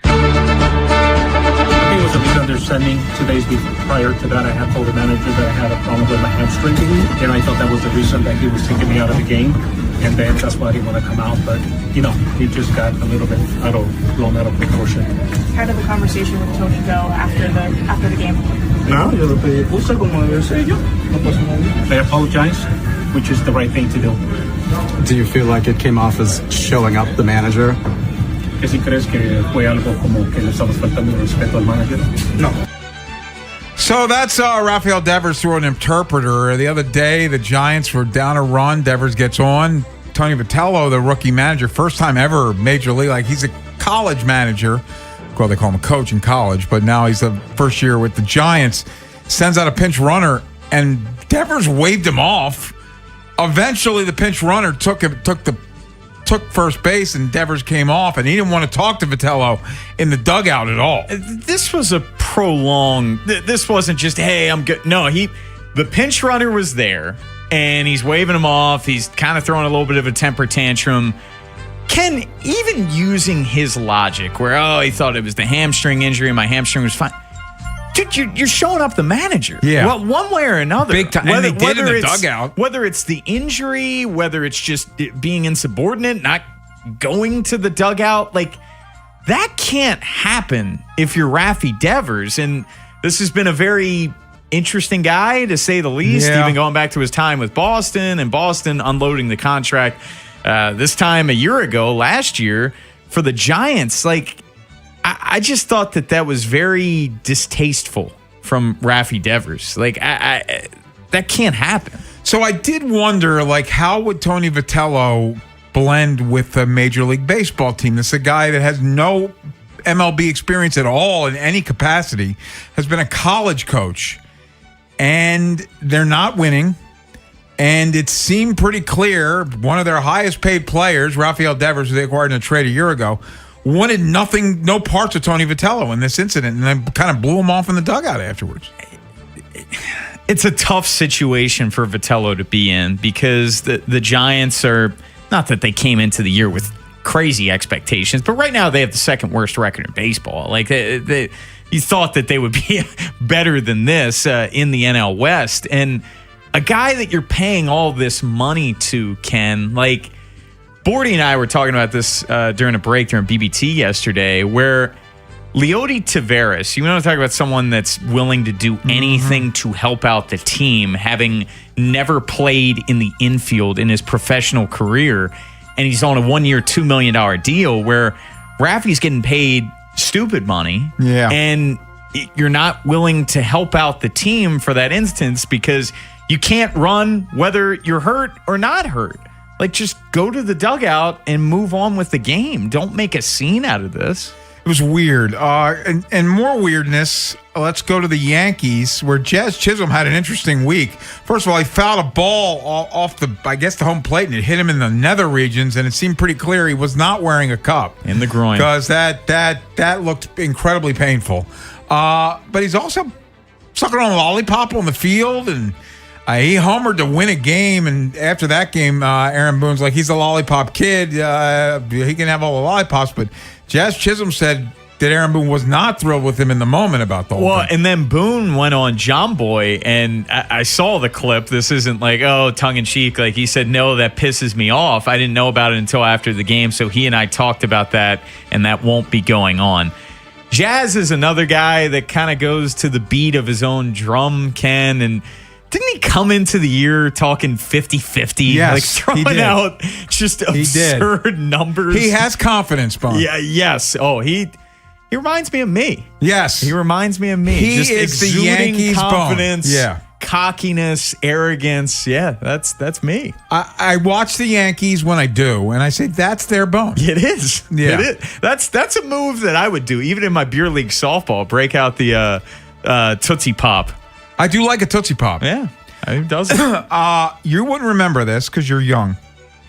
It was a misunderstanding 2 days prior to that. I had told the manager that I had a problem with my hamstring, and I thought that was the reason that he was taking me out of the game. And then that's why I didn't want to come out. But, you know, he just got a little bit blown out of proportion. How did the conversation with Tony go after the game? No, yo lo pedí excusa como debe ser yo. No pasó nada. I apologize, which is the right thing to do. Do you feel like it came off as showing up the manager? ¿Que si crees que fue algo como que le estamos faltando el respeto al manager? No. So that's Rafael Devers through an interpreter. The other day, the Giants were down a run. Devers gets on. Tony Vitello, the rookie manager, first time ever Major League. Like, he's a college manager. Well, they call him a coach in college, but now he's the first year with the Giants. Sends out a pinch runner, and Devers waved him off. Eventually, the pinch runner took first base, and Devers came off, and he didn't want to talk to Vitello in the dugout at all. This was a prolonged. This wasn't just, hey, I'm good. No, the pinch runner was there, and he's waving him off. He's kind of throwing a little bit of a temper tantrum. Ken, even using his logic, where, he thought it was the hamstring injury, and my hamstring was fine. Dude, you're showing up the manager. Yeah. Well, one way or another. Big time. And they did in the dugout. Whether it's the injury, whether it's just being insubordinate, not going to the dugout, like, that can't happen if you're Rafi Devers. And this has been a very interesting guy, to say the least, even going back to his time with Boston, and Boston unloading the contract this time a year ago, last year, for the Giants. Like, I just thought that was very distasteful from Rafi Devers. Like, that can't happen. So I did wonder, like, how would Tony Vitello blend with the Major League Baseball team? This is a guy that has no MLB experience at all in any capacity, has been a college coach, and they're not winning. And it seemed pretty clear one of their highest paid players, Rafael Devers, who they acquired in a trade a year ago, wanted no parts of Tony Vitello in this incident, and then kind of blew him off in the dugout afterwards. It's a tough situation for Vitello to be in, because the Giants are, not that they came into the year with crazy expectations, but right now they have the second worst record in baseball. Like, you thought that they would be better than this in the NL West. And a guy that you're paying all this money to, Ken, like, Bordy and I were talking about this during a break during BBT yesterday, where Leody Taveras, you want to talk about someone that's willing to do anything to help out the team, having never played in the infield in his professional career, and he's on a 1-year, $2 million deal, where Rafi's getting paid stupid money, and you're not willing to help out the team for that instance, because you can't run whether you're hurt or not hurt. Like, just go to the dugout and move on with the game. Don't make a scene out of this. It was weird. And more weirdness, let's go to the Yankees, where Jazz Chisholm had an interesting week. First of all, he fouled a ball off the home plate, and it hit him in the nether regions, and it seemed pretty clear he was not wearing a cup. In the groin. Because that looked incredibly painful. But he's also sucking on a lollipop on the field, and he homered to win a game, and after that game, Aaron Boone's like, he's a lollipop kid. He can have all the lollipops, but Jazz Chisholm said that Aaron Boone was not thrilled with him in the moment about the whole thing. And then Boone went on John Boy, and I saw the clip. This isn't like, tongue-in-cheek. Like, he said, no, that pisses me off. I didn't know about it until after the game, so he and I talked about that, and that won't be going on. Jazz is another guy that kind of goes to the beat of his own drum, Ken, and didn't he come into the year talking 50-50? Yes, like, throwing out just absurd numbers. He has confidence, Bone. Yeah, yes. Oh, he reminds me of me. Yes. He reminds me of me. He just is the exuding Yankees confidence, Bone. Yeah. cockiness, arrogance. Yeah, that's me. I watch the Yankees when I do, and I say that's their Bone. It is. Yeah. It is. That's a move that I would do, even in my beer league softball. Break out the Tootsie Pop. I do like a Tootsie Pop. Yeah, who doesn't? You wouldn't remember this because you're young.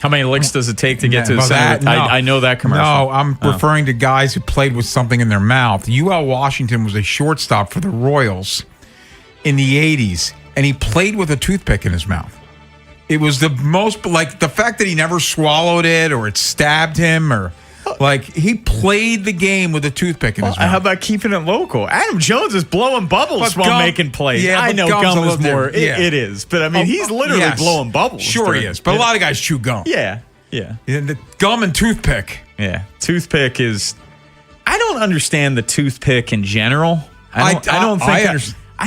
How many licks does it take to get to the center? No. I know that commercial. No, I'm referring to guys who played with something in their mouth. UL Washington was a shortstop for the Royals in the 80s, and he played with a toothpick in his mouth. It was the most, like, the fact that he never swallowed it or it stabbed him, or like, he played the game with a toothpick in his mouth. How about keeping it local? Adam Jones is blowing bubbles while making plays. Yeah, I know gum is more. It is, but I mean, he's literally blowing bubbles. Sure, he is. But a lot of guys chew gum. Yeah. The gum and toothpick. Yeah, toothpick is. I don't understand the toothpick in general. I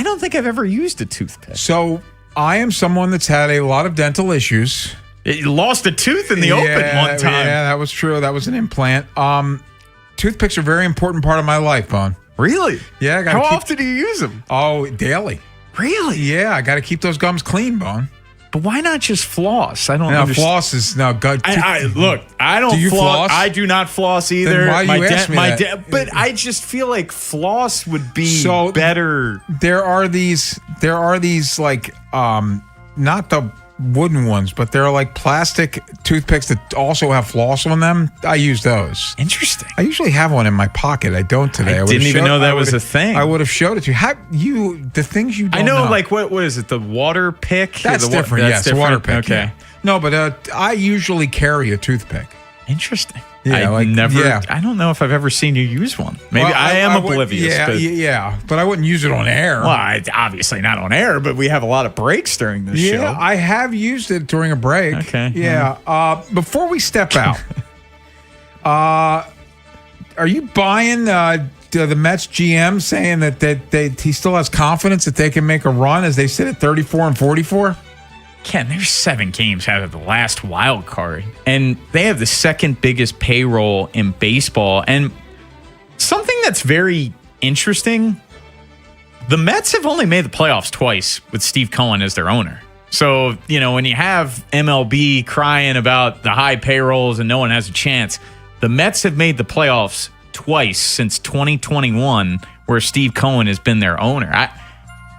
don't think I've ever used a toothpick. So I am someone that's had a lot of dental issues. You lost a tooth in the open one time. Yeah, that was true. That was an implant. Toothpicks are a very important part of my life, Bone. Really? Yeah. How often do you use them? Oh, daily. Really? Yeah, I got to keep those gums clean, Bone. But why not just floss? I don't know. understand. Floss is no good. Look, I don't Do you floss. I do not floss either. Then why you ask me that? But I just feel like floss would be better. There are these like not the wooden ones, but they're like plastic toothpicks that also have floss on them. I use those. Interesting. I usually have one in my pocket. I don't today. I didn't even know that was a thing. I would have showed it to you. The things you don't I know, know. like what is it? The water pick? That's different. Yes, the water pick. Okay. Yeah. No, but I usually carry a toothpick. Interesting. Yeah, I don't know if I've ever seen you use one. Maybe I am oblivious. But I wouldn't use it on air. Well, obviously not on air, but we have a lot of breaks during this show. Yeah, I have used it during a break. Okay. Yeah. Before we step out, are you buying the Mets GM saying that he still has confidence that they can make a run as they sit at 34 and 44? Ken, there's 7 games out of the last wild card, and they have the second biggest payroll in baseball. And something that's very interesting, the Mets have only made the playoffs twice with Steve Cohen as their owner. So, when you have MLB crying about the high payrolls and no one has a chance, the Mets have made the playoffs twice since 2021 where Steve Cohen has been their owner.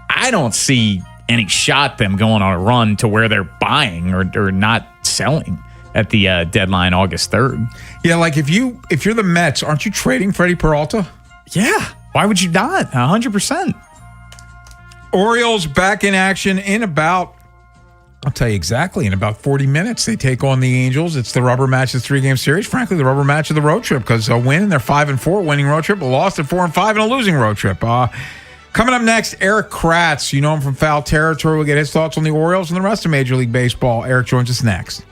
I don't see any shot them going on a run to where they're buying or not selling at the deadline August 3rd. Yeah, like if you're the Mets, aren't you trading Freddie Peralta? Yeah. Why would you not? 100%. Orioles back in action in about, I'll tell you exactly, in about 40 minutes. They take on the Angels. It's the rubber match of the 3-game series. Frankly, the rubber match of the road trip because a win, they're 5-4, winning road trip, a loss at 4-5, and a losing road trip. Coming up next, Eric Kratz. You know him from Foul Territory. We'll get his thoughts on the Orioles and the rest of Major League Baseball. Eric joins us next.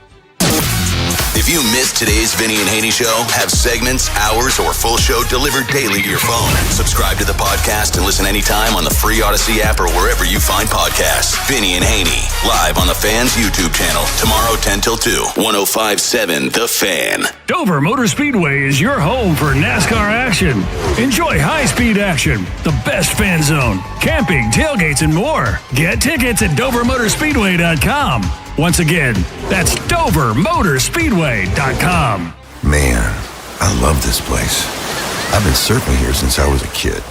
If you missed today's Vinny and Haynie show, have segments, hours, or full show delivered daily to your phone. Subscribe to the podcast and listen anytime on the free Odyssey app or wherever you find podcasts. Vinny and Haynie, live on the Fan's YouTube channel. Tomorrow, 10 till 2. 105.7 The Fan. Dover Motor Speedway is your home for NASCAR action. Enjoy high-speed action, the best fan zone, camping, tailgates, and more. Get tickets at DoverMotorspeedway.com. Once again, that's DoverMotorspeedway.com. Man, I love this place. I've been surfing here since I was a kid.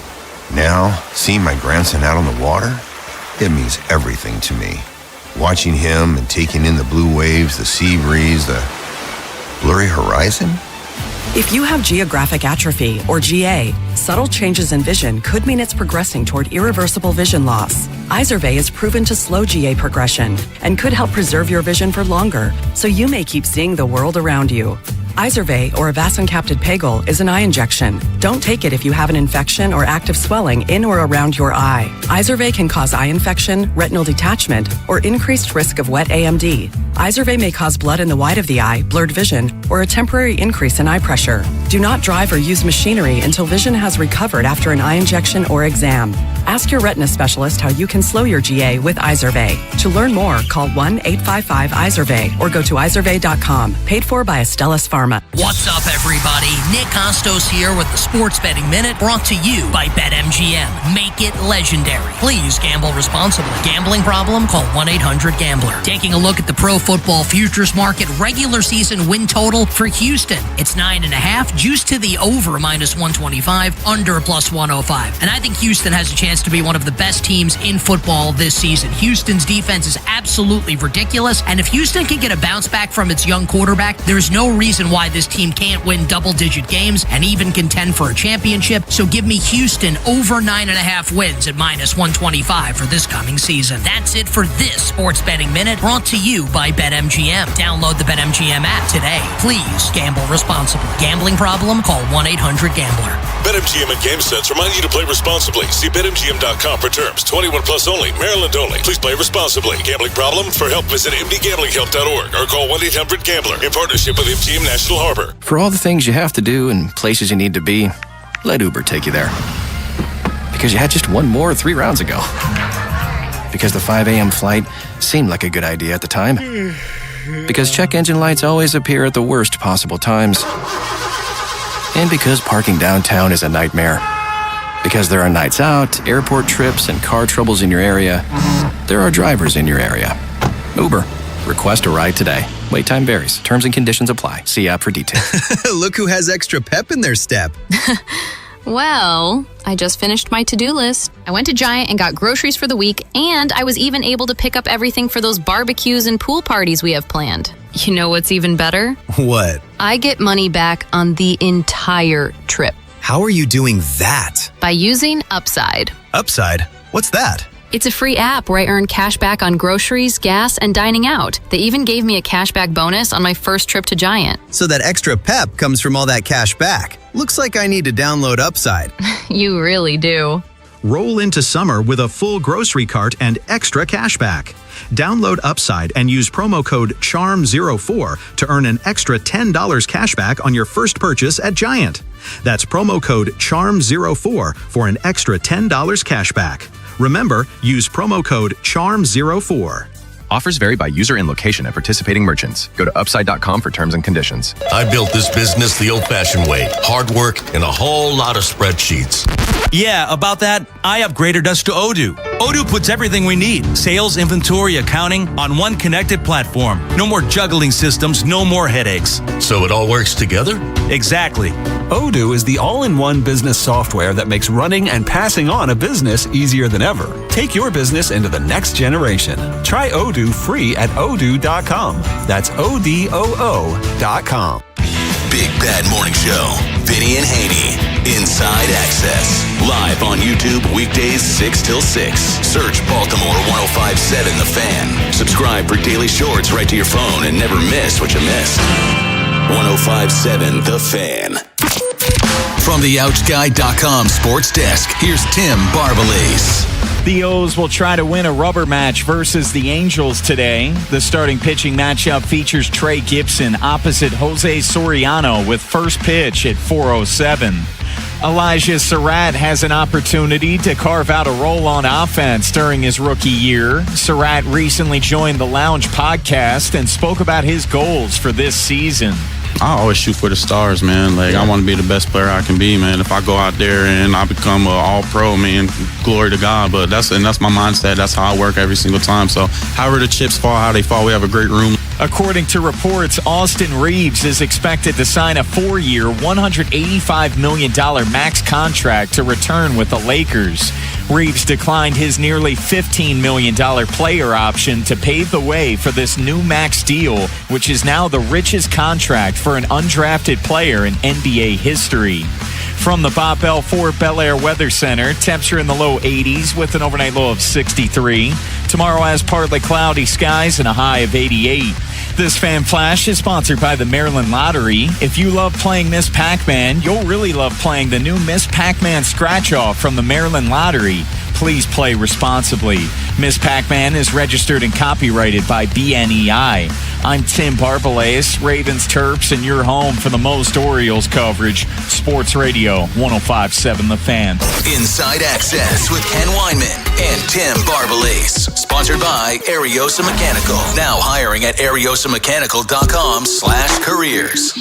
Now, seeing my grandson out on the water, it means everything to me. Watching him and taking in the blue waves, the sea breeze, the blurry horizon. If you have geographic atrophy, or GA, subtle changes in vision could mean it's progressing toward irreversible vision loss. Izervay is proven to slow GA progression and could help preserve your vision for longer, so you may keep seeing the world around you. Izervay, or avacincaptad pegol, is an eye injection. Don't take it if you have an infection or active swelling in or around your eye. Izervay can cause eye infection, retinal detachment, or increased risk of wet AMD. Izervay may cause blood in the white of the eye, blurred vision, or a temporary increase in eye pressure. Do not drive or use machinery until vision has recovered after an eye injection or exam. Ask your retina specialist how you can slow your GA with Izervay. To learn more, call 1-855-IZERVAY or go to izervay.com. Paid for by Astellas Pharma. What's up, everybody? Nick Costos here with the Sports Betting Minute, brought to you by BetMGM. Make it legendary. Please gamble responsibly. Gambling problem? Call 1-800-GAMBLER. Taking a look at the Pro Football Futures Market regular season win total for Houston. It's 9.5, juiced to the over -125, under +105. And I think Houston has a chance to be one of the best teams in football this season. Houston's defense is absolutely ridiculous, and if Houston can get a bounce back from its young quarterback, there's no reason why this team can't win double-digit games and even contend for a championship. So give me Houston over 9.5 wins at -125 for this coming season. That's it for this Sports Betting Minute, brought to you by BetMGM. Download the BetMGM app today. Please gamble responsibly. Gambling problem? Call 1-800-GAMBLER. BetMGM and GameSense remind you to play responsibly. See BetMGM.com for terms. 21 plus only. Maryland only. Please play responsibly. Gambling problem? For help, visit mdgamblinghelp.org or call 1-800-GAMBLER in partnership with MGM National Harbor. For all the things you have to do and places you need to be, let Uber take you there. Because you had just one more 3 rounds ago. Because the 5 a.m. flight seemed like a good idea at the time. Because check engine lights always appear at the worst possible times. And because parking downtown is a nightmare. Because there are nights out, airport trips, and car troubles in your area, there are drivers in your area. Uber. Request a ride today. Wait time varies. Terms and conditions apply. See app for details. Look who has extra pep in their step. Well, I just finished my to-do list. I went to Giant and got groceries for the week, and I was even able to pick up everything for those barbecues and pool parties we have planned. You know what's even better? What? I get money back on the entire trip. How are you doing that? By using Upside. Upside? What's that? It's a free app where I earn cash back on groceries, gas, and dining out. They even gave me a cashback bonus on my first trip to Giant. So that extra pep comes from all that cash back. Looks like I need to download Upside. You really do. Roll into summer with a full grocery cart and extra cash back. Download Upside and use promo code CHARM04 to earn an extra $10 cash back on your first purchase at Giant. That's promo code CHARM04 for an extra $10 cash back. Remember, use promo code CHARM04. Offers vary by user and location at participating merchants. Go to upside.com for terms and conditions. I built this business the old-fashioned way. Hard work and a whole lot of spreadsheets. Yeah, about that, I upgraded us to Odoo. Odoo puts everything we need, sales, inventory, accounting, on one connected platform. No more juggling systems, no more headaches. So it all works together? Exactly. Odoo is the all-in-one business software that makes running and passing on a business easier than ever. Take your business into the next generation. Try Odoo free at odoo.com. That's ODOO.com. Big Bad Morning Show. Vinny and Haynie. Inside Access. Live on YouTube weekdays 6 till 6. Search Baltimore 1057 The Fan. Subscribe for daily shorts right to your phone and never miss what you missed. 1057 The Fan. From the OutGuy.com sports desk, here's Tim Barbalese. The O's will try to win a rubber match versus the Angels today. The starting pitching matchup features Trey Gibson opposite Jose Soriano with first pitch at 4:07. Elijah Surratt has an opportunity to carve out a role on offense during his rookie year. Surratt recently joined the Lounge podcast and spoke about his goals for this season. I always shoot for the stars, man. Like, I want to be the best player I can be, man. If I go out there and I become an all-pro, man, glory to God. But that's my mindset. That's how I work every single time. So however the chips fall, how they fall, we have a great room. According to reports, Austin Reeves is expected to sign a 4-year, $185 million max contract to return with the Lakers. Reeves declined his nearly $15 million player option to pave the way for this new max deal, which is now the richest contract for an undrafted player in NBA history. From the Bob Bell Fort Bel Air Weather Center, temps are in the low 80s with an overnight low of 63. Tomorrow has partly cloudy skies and a high of 88. This Fan Flash is sponsored by the Maryland Lottery. If you love playing Miss Pac-Man, you'll really love playing the new Miss Pac-Man Scratch-Off from the Maryland Lottery. Please play responsibly. Miss Pac-Man is registered and copyrighted by BNEI. I'm Tim Barbalese, Ravens, Terps, and your home for the most Orioles coverage. Sports Radio 105.7 The Fan. Inside Access with Ken Weinman and Tim Barbalese. Sponsored by Ariosa Mechanical. Now hiring at ariosamechanical.com/careers.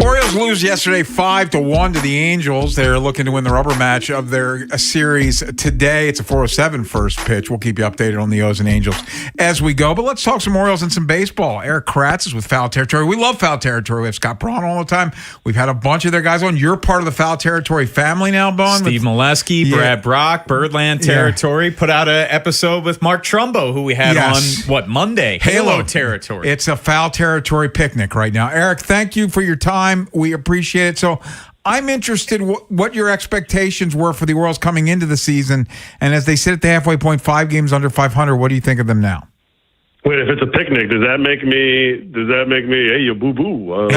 Orioles lose yesterday 5-1 to the Angels. They're looking to win the rubber match of their series today. It's a 4:07 first pitch. We'll keep you updated on the O's and Angels as we go. But let's talk some Orioles and some baseball. Eric Kratz is with Foul Territory. We love Foul Territory. We have Scott Braun all the time. We've had a bunch of their guys on. You're part of the Foul Territory family now, Bone. Steve Molesky, Brad Brock, Birdland Territory. Put out an episode with Mark Trumbo, who we had on, Monday? Halo Territory. It's a Foul Territory picnic right now. Eric, thank you for your time. We appreciate it. So I'm interested what your expectations were for the Orioles coming into the season. And as they sit at the halfway point, 5 games under 500, what do you think of them now? Wait, if it's a picnic, does that make me, hey, you boo-boo?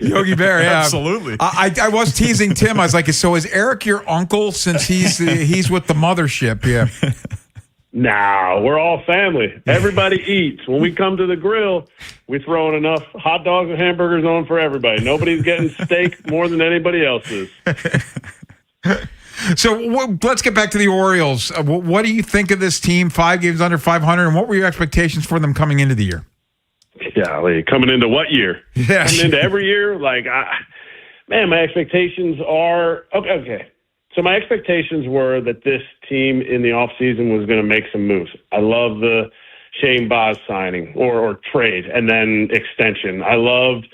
Yogi Bear, yeah. Absolutely. I was teasing Tim. I was like, so is Eric your uncle since he's with the mothership? Yeah. Nah, we're all family. Everybody eats. When we come to the grill, we're throwing enough hot dogs and hamburgers on for everybody. Nobody's getting steak more than anybody else is. So let's get back to the Orioles. What do you think of this team? 5 games under 500, and what were your expectations for them coming into the year? Golly, coming into what year? Yeah. Coming into every year? My expectations are okay. So my expectations were that this team in the offseason was going to make some moves. I love the Shane Boz signing or trade and then extension. I loved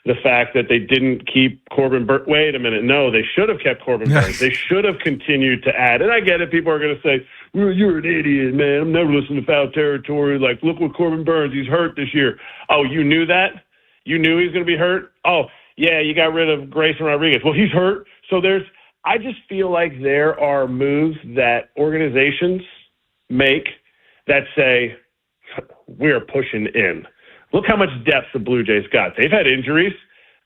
the fact that they didn't keep Corbin Burns. Wait a minute. No, they should have kept Corbin Burns. They should have continued to add. And I get it. People are going to say, well, you're an idiot, man. I'm never listening to foul territory. Like, look what Corbin Burns, he's hurt this year. Oh, you knew that? You knew he was going to be hurt? Oh, yeah, you got rid of Grayson Rodriguez. Well, he's hurt. So I just feel like there are moves that organizations make that say, we're pushing in. Look how much depth the Blue Jays got. They've had injuries.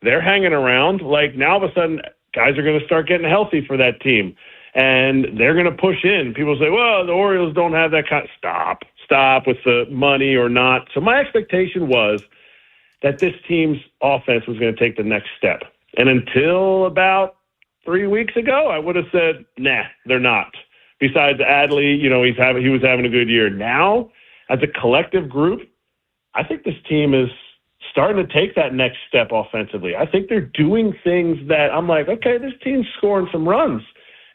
They're hanging around. Like, now all of a sudden, guys are going to start getting healthy for that team, and they're going to push in. People say, well, the Orioles don't have that kind. Stop with the money or not. So my expectation was that this team's offense was going to take the next step. And until about 3 weeks ago, I would have said, nah, they're not. Besides Adley, he was having a good year. Now, as a collective group, I think this team is starting to take that next step offensively. I think they're doing things that I'm like, okay, this team's scoring some runs,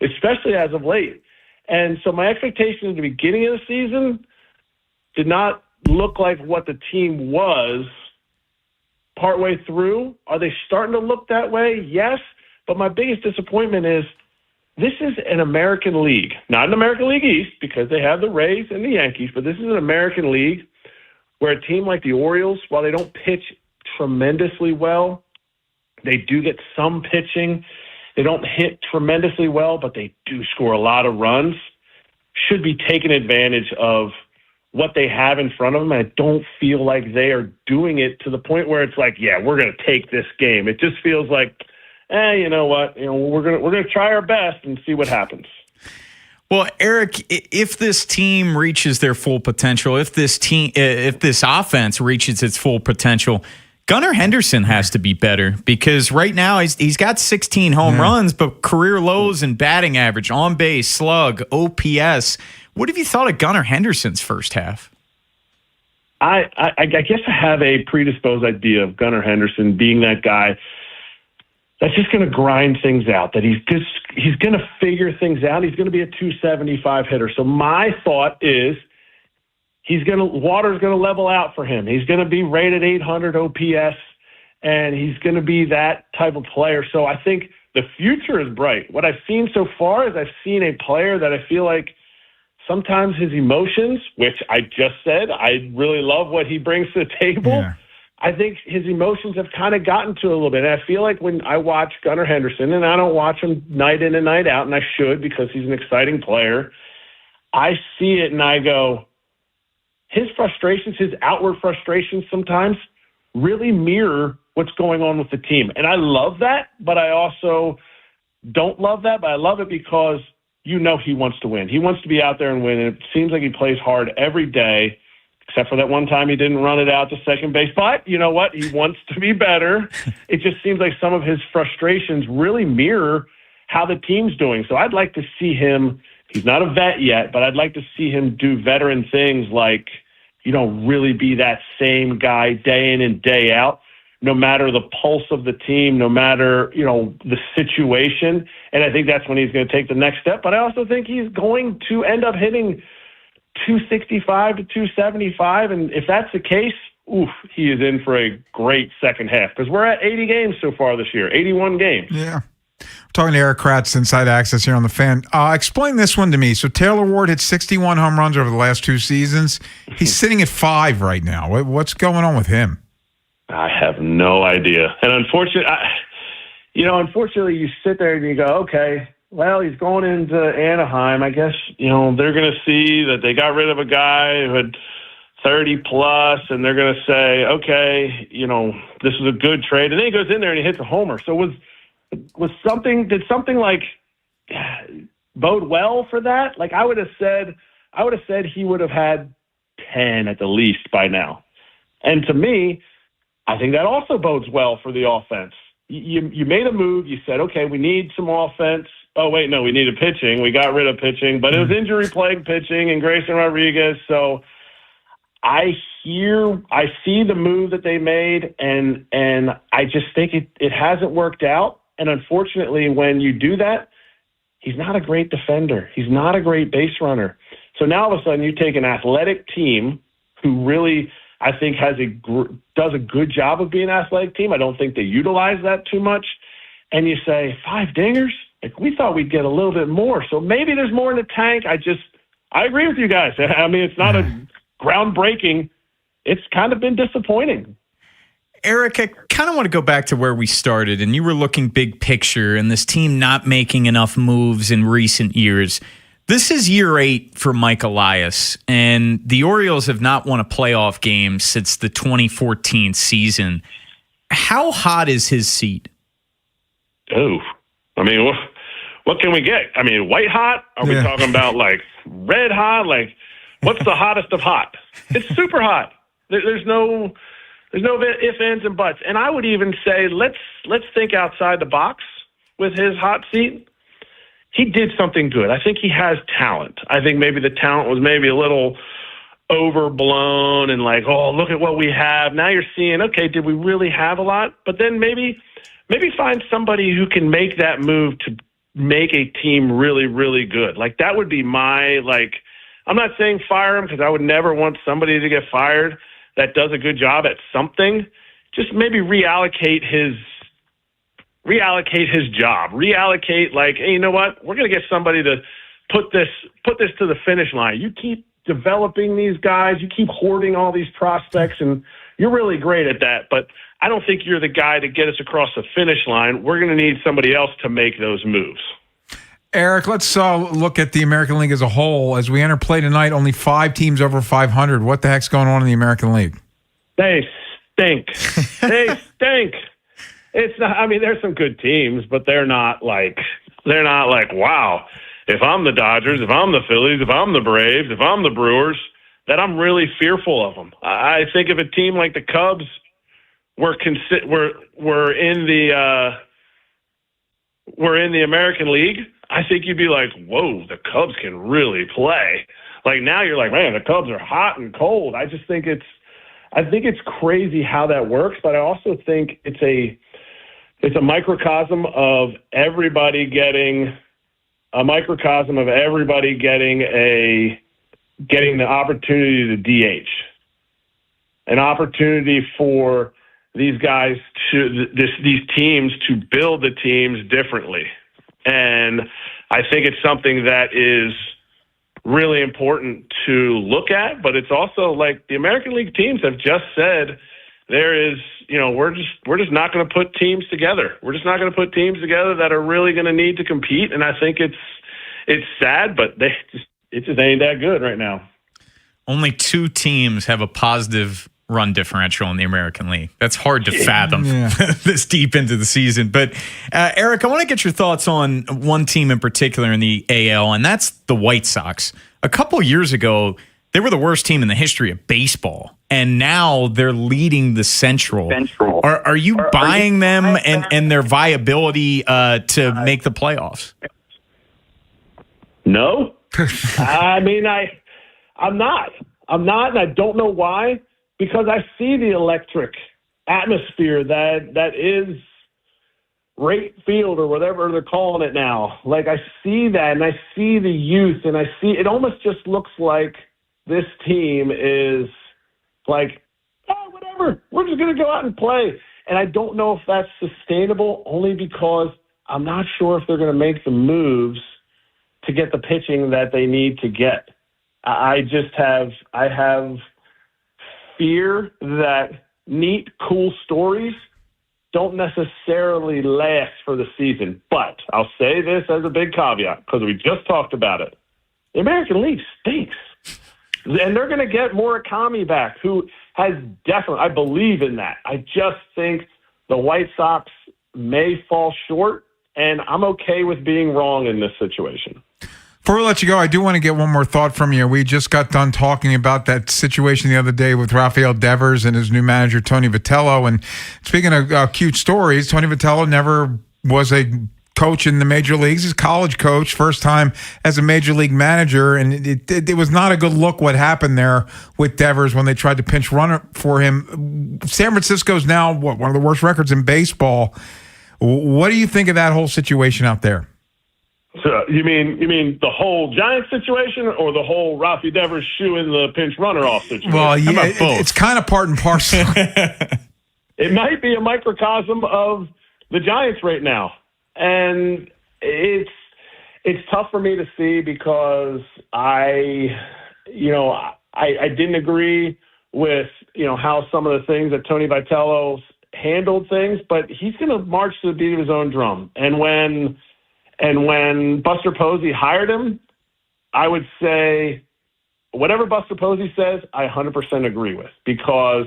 especially as of late. And so my expectation at the beginning of the season did not look like what the team was partway through. Are they starting to look that way? Yes. But my biggest disappointment is this is an American League, not an American League East because they have the Rays and the Yankees, but this is an American League where a team like the Orioles, while they don't pitch tremendously well, they do get some pitching. They don't hit tremendously well, but they do score a lot of runs. Should be taking advantage of what they have in front of them. And I don't feel like they are doing it to the point where it's like, yeah, we're going to take this game. It just feels like, you know what? We're going to try our best and see what happens. Well, Eric, if this team reaches their full potential, if this offense reaches its full potential, Gunnar Henderson has to be better because right now he's got 16 home runs, but career lows in batting average, on base, slug, OPS. What have you thought of Gunnar Henderson's first half? I guess I have a predisposed idea of Gunnar Henderson being that guy that's just going to grind things out, that he's going to figure things out. He's going to be a 275 hitter. So my thought is water's going to level out for him. He's going to be rated 800 OPS, and he's going to be that type of player. So I think the future is bright. What I've seen so far is I've seen a player that I feel like sometimes his emotions, which I just said, I really love what he brings to the table. Yeah. I think his emotions have kind of gotten to a little bit. And I feel like when I watch Gunnar Henderson, and I don't watch him night in and night out, and I should because he's an exciting player, I see it and I go, his frustrations, his outward frustrations sometimes really mirror what's going on with the team. And I love that, but I also don't love that. But I love it because he wants to win. He wants to be out there and win. And it seems like he plays hard every day. Except for that one time he didn't run it out to second base. But you know what? He wants to be better. It just seems like some of his frustrations really mirror how the team's doing. So I'd like to see him. He's not a vet yet, but I'd like to see him do veteran things like, really be that same guy day in and day out, no matter the pulse of the team, no matter, the situation. And I think that's when he's going to take the next step. But I also think he's going to end up hitting 265 to 275, and if that's the case, he is in for a great second half because we're at 80 games so far this year, 81 games. Yeah. I'm talking to Eric Kratz, Inside Access here on the Fan. Explain this one to me. So Taylor Ward hit 61 home runs over the last 2 seasons. He's sitting at 5 right now. What's going on with him? I have no idea. And unfortunately, you sit there and you go, okay, well, he's going into Anaheim. I guess, they're going to see that they got rid of a guy who had 30 plus, and they're going to say, okay, this is a good trade. And then he goes in there and he hits a homer. So did something like bode well for that? Like I would have said he would have had 10 at the least by now. And to me, I think that also bodes well for the offense. You made a move. You said, okay, we need some offense. Oh, wait, no, we needed pitching. We got rid of pitching, but it was injury-plagued pitching and Grayson Rodriguez. So I see the move that they made, and I just think it hasn't worked out. And unfortunately, when you do that, he's not a great defender. He's not a great base runner. So now all of a sudden you take an athletic team who really, I think, does a good job of being an athletic team. I don't think they utilize that too much. And you say, 5 dingers? Like, we thought we'd get a little bit more. So maybe there's more in the tank. I agree with you guys. I mean, it's not a groundbreaking. It's kind of been disappointing. Eric, I kind of want to go back to where we started, and you were looking big picture and this team not making enough moves in recent years. This is year 8 for Mike Elias, and the Orioles have not won a playoff game since the 2014 season. How hot is his seat? Oh, I mean, what can we get? I mean, white hot? Are we talking about like red hot? Like, what's the hottest of hot? It's super hot. There's no ifs, ands, and buts. And I would even say let's think outside the box with his hot seat. He did something good. I think he has talent. I think maybe the talent was maybe a little overblown and like, oh, look at what we have. Now you're seeing, okay, did we really have a lot? But then maybe find somebody who can make that move to make a team really, really good. Like, that would be my, like, I'm not saying fire him because I would never want somebody to get fired that does a good job at something. Just maybe reallocate his job. Reallocate, like, hey, you know what? We're going to get somebody to put this to the finish line. You keep developing these guys. You keep hoarding all these prospects, and you're really great at that. But I don't think you're the guy to get us across the finish line. We're going to need somebody else to make those moves. Eric, let's look at the American League as a whole. As we enter play tonight, only 5 teams over 500. What the heck's going on in the American League? They stink. They stink. It's not. I mean, there's some good teams, but they're not like wow. If I'm the Dodgers, if I'm the Phillies, if I'm the Braves, if I'm the Brewers, that I'm really fearful of them. I think if a team like the Cubs were in the American League, I think you'd be like, whoa, the Cubs can really play. Like, now you're like, man, the Cubs are hot and cold. I think it's crazy how that works, but I also think it's a microcosm of everybody getting getting the opportunity to DH, an opportunity for these guys these teams to build the teams differently. And I think it's something that is really important to look at, but it's also like the American League teams have just said there is, we're just not going to put teams together. We're just not going to put teams together that are really going to need to compete. And I think it's sad, but it just ain't that good right now. Only 2 teams have a positive run differential in the American League. That's hard to fathom this deep into the season. But Eric, I want to get your thoughts on one team in particular in the AL, and that's the White Sox. A couple years ago, they were the worst team in the history of baseball, and now they're leading the Central. Are you buying them and their viability to make the playoffs? No. I mean, I'm not, and I don't know why. Because I see the electric atmosphere that is Rate Field or whatever they're calling it now. Like, I see that, and I see the youth, and I see it almost just looks like this team is like, oh, whatever, we're just going to go out and play. And I don't know if that's sustainable, only because I'm not sure if they're going to make the moves to get the pitching that they need to get. I have fear that neat, cool stories don't necessarily last for the season. But I'll say this as a big caveat, because we just talked about it. The American League stinks. And they're going to get Murakami back, who has definitely, I believe in that. I just think the White Sox may fall short, and I'm okay with being wrong in this situation. Before we let you go, I do want to get one more thought from you. We just got done talking about that situation the other day with Rafael Devers and his new manager, Tony Vitello. And speaking of cute stories, Tony Vitello never was a coach in the major leagues, his college coach, first time as a major league manager, and it was not a good look what happened there with Devers when they tried to pinch run for him. San Francisco's now one of the worst records in baseball. What do you think of that whole situation out there? So you mean the whole Giants situation, or the whole Rafi Devers shooing the pinch runner off situation? Well, yeah, it's kind of part and parcel. It might be a microcosm of the Giants right now. And it's tough for me to see because I didn't agree with, how some of the things that Tony Vitello's handled things, but he's going to march to the beat of his own drum. And when Buster Posey hired him, I would say whatever Buster Posey says, I 100% agree with, because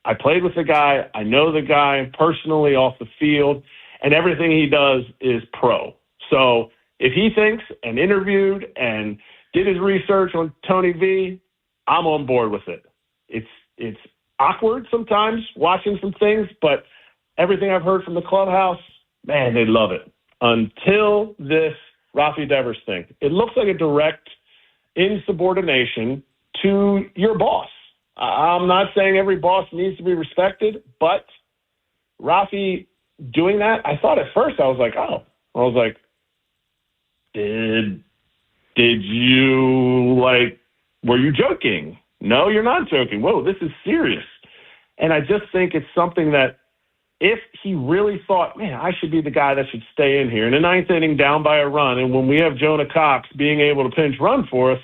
I played with the guy. I know the guy personally off the field. And everything he does is pro. So if he thinks and interviewed and did his research on Tony V, I'm on board with it. It's awkward sometimes watching some things, but everything I've heard from the clubhouse, man, they love it. Until this Rafi Devers thing. It looks like a direct insubordination to your boss. I'm not saying every boss needs to be respected, but Rafi doing that, I thought at first, did you, were you joking? No, you're not joking. Whoa, this is serious. And I just think it's something that if he really thought, man, I should be the guy that should stay in here in the ninth inning down by a run, and when we have Jonah Cox being able to pinch run for us,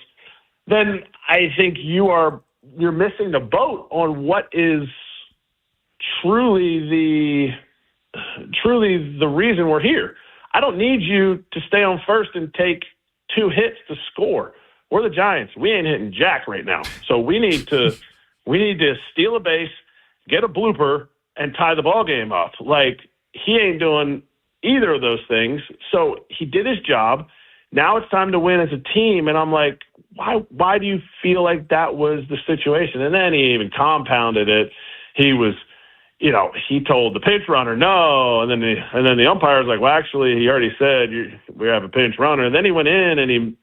then I think you're missing the boat on what is truly the reason we're here. I don't need you to stay on first and take 2 hits to score. We're the Giants. We ain't hitting jack right now. So we need to steal a base, get a blooper, and tie the ball game up. He ain't doing either of those things. So he did his job. Now it's time to win as a team. And I'm like, why do you feel like that was the situation? And then he even compounded it. He was, he told the pinch runner no, and then the umpire was like, well, actually, he already said we have a pinch runner. And then he went in and he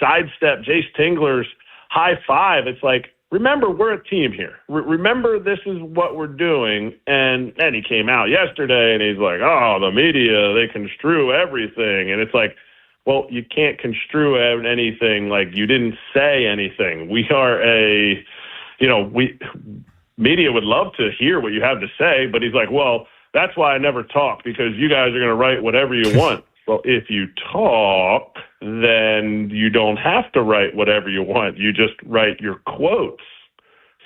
sidestepped Jace Tingler's high five. It's like, remember, we're a team here. Remember, this is what we're doing. And then he came out yesterday and he's like, oh, the media, they construe everything. And it's like, well, you can't construe anything. You didn't say anything. We are media would love to hear what you have to say, but he's like, well, that's why I never talk, because you guys are going to write whatever you want. Well, if you talk, then you don't have to write whatever you want. You just write your quotes.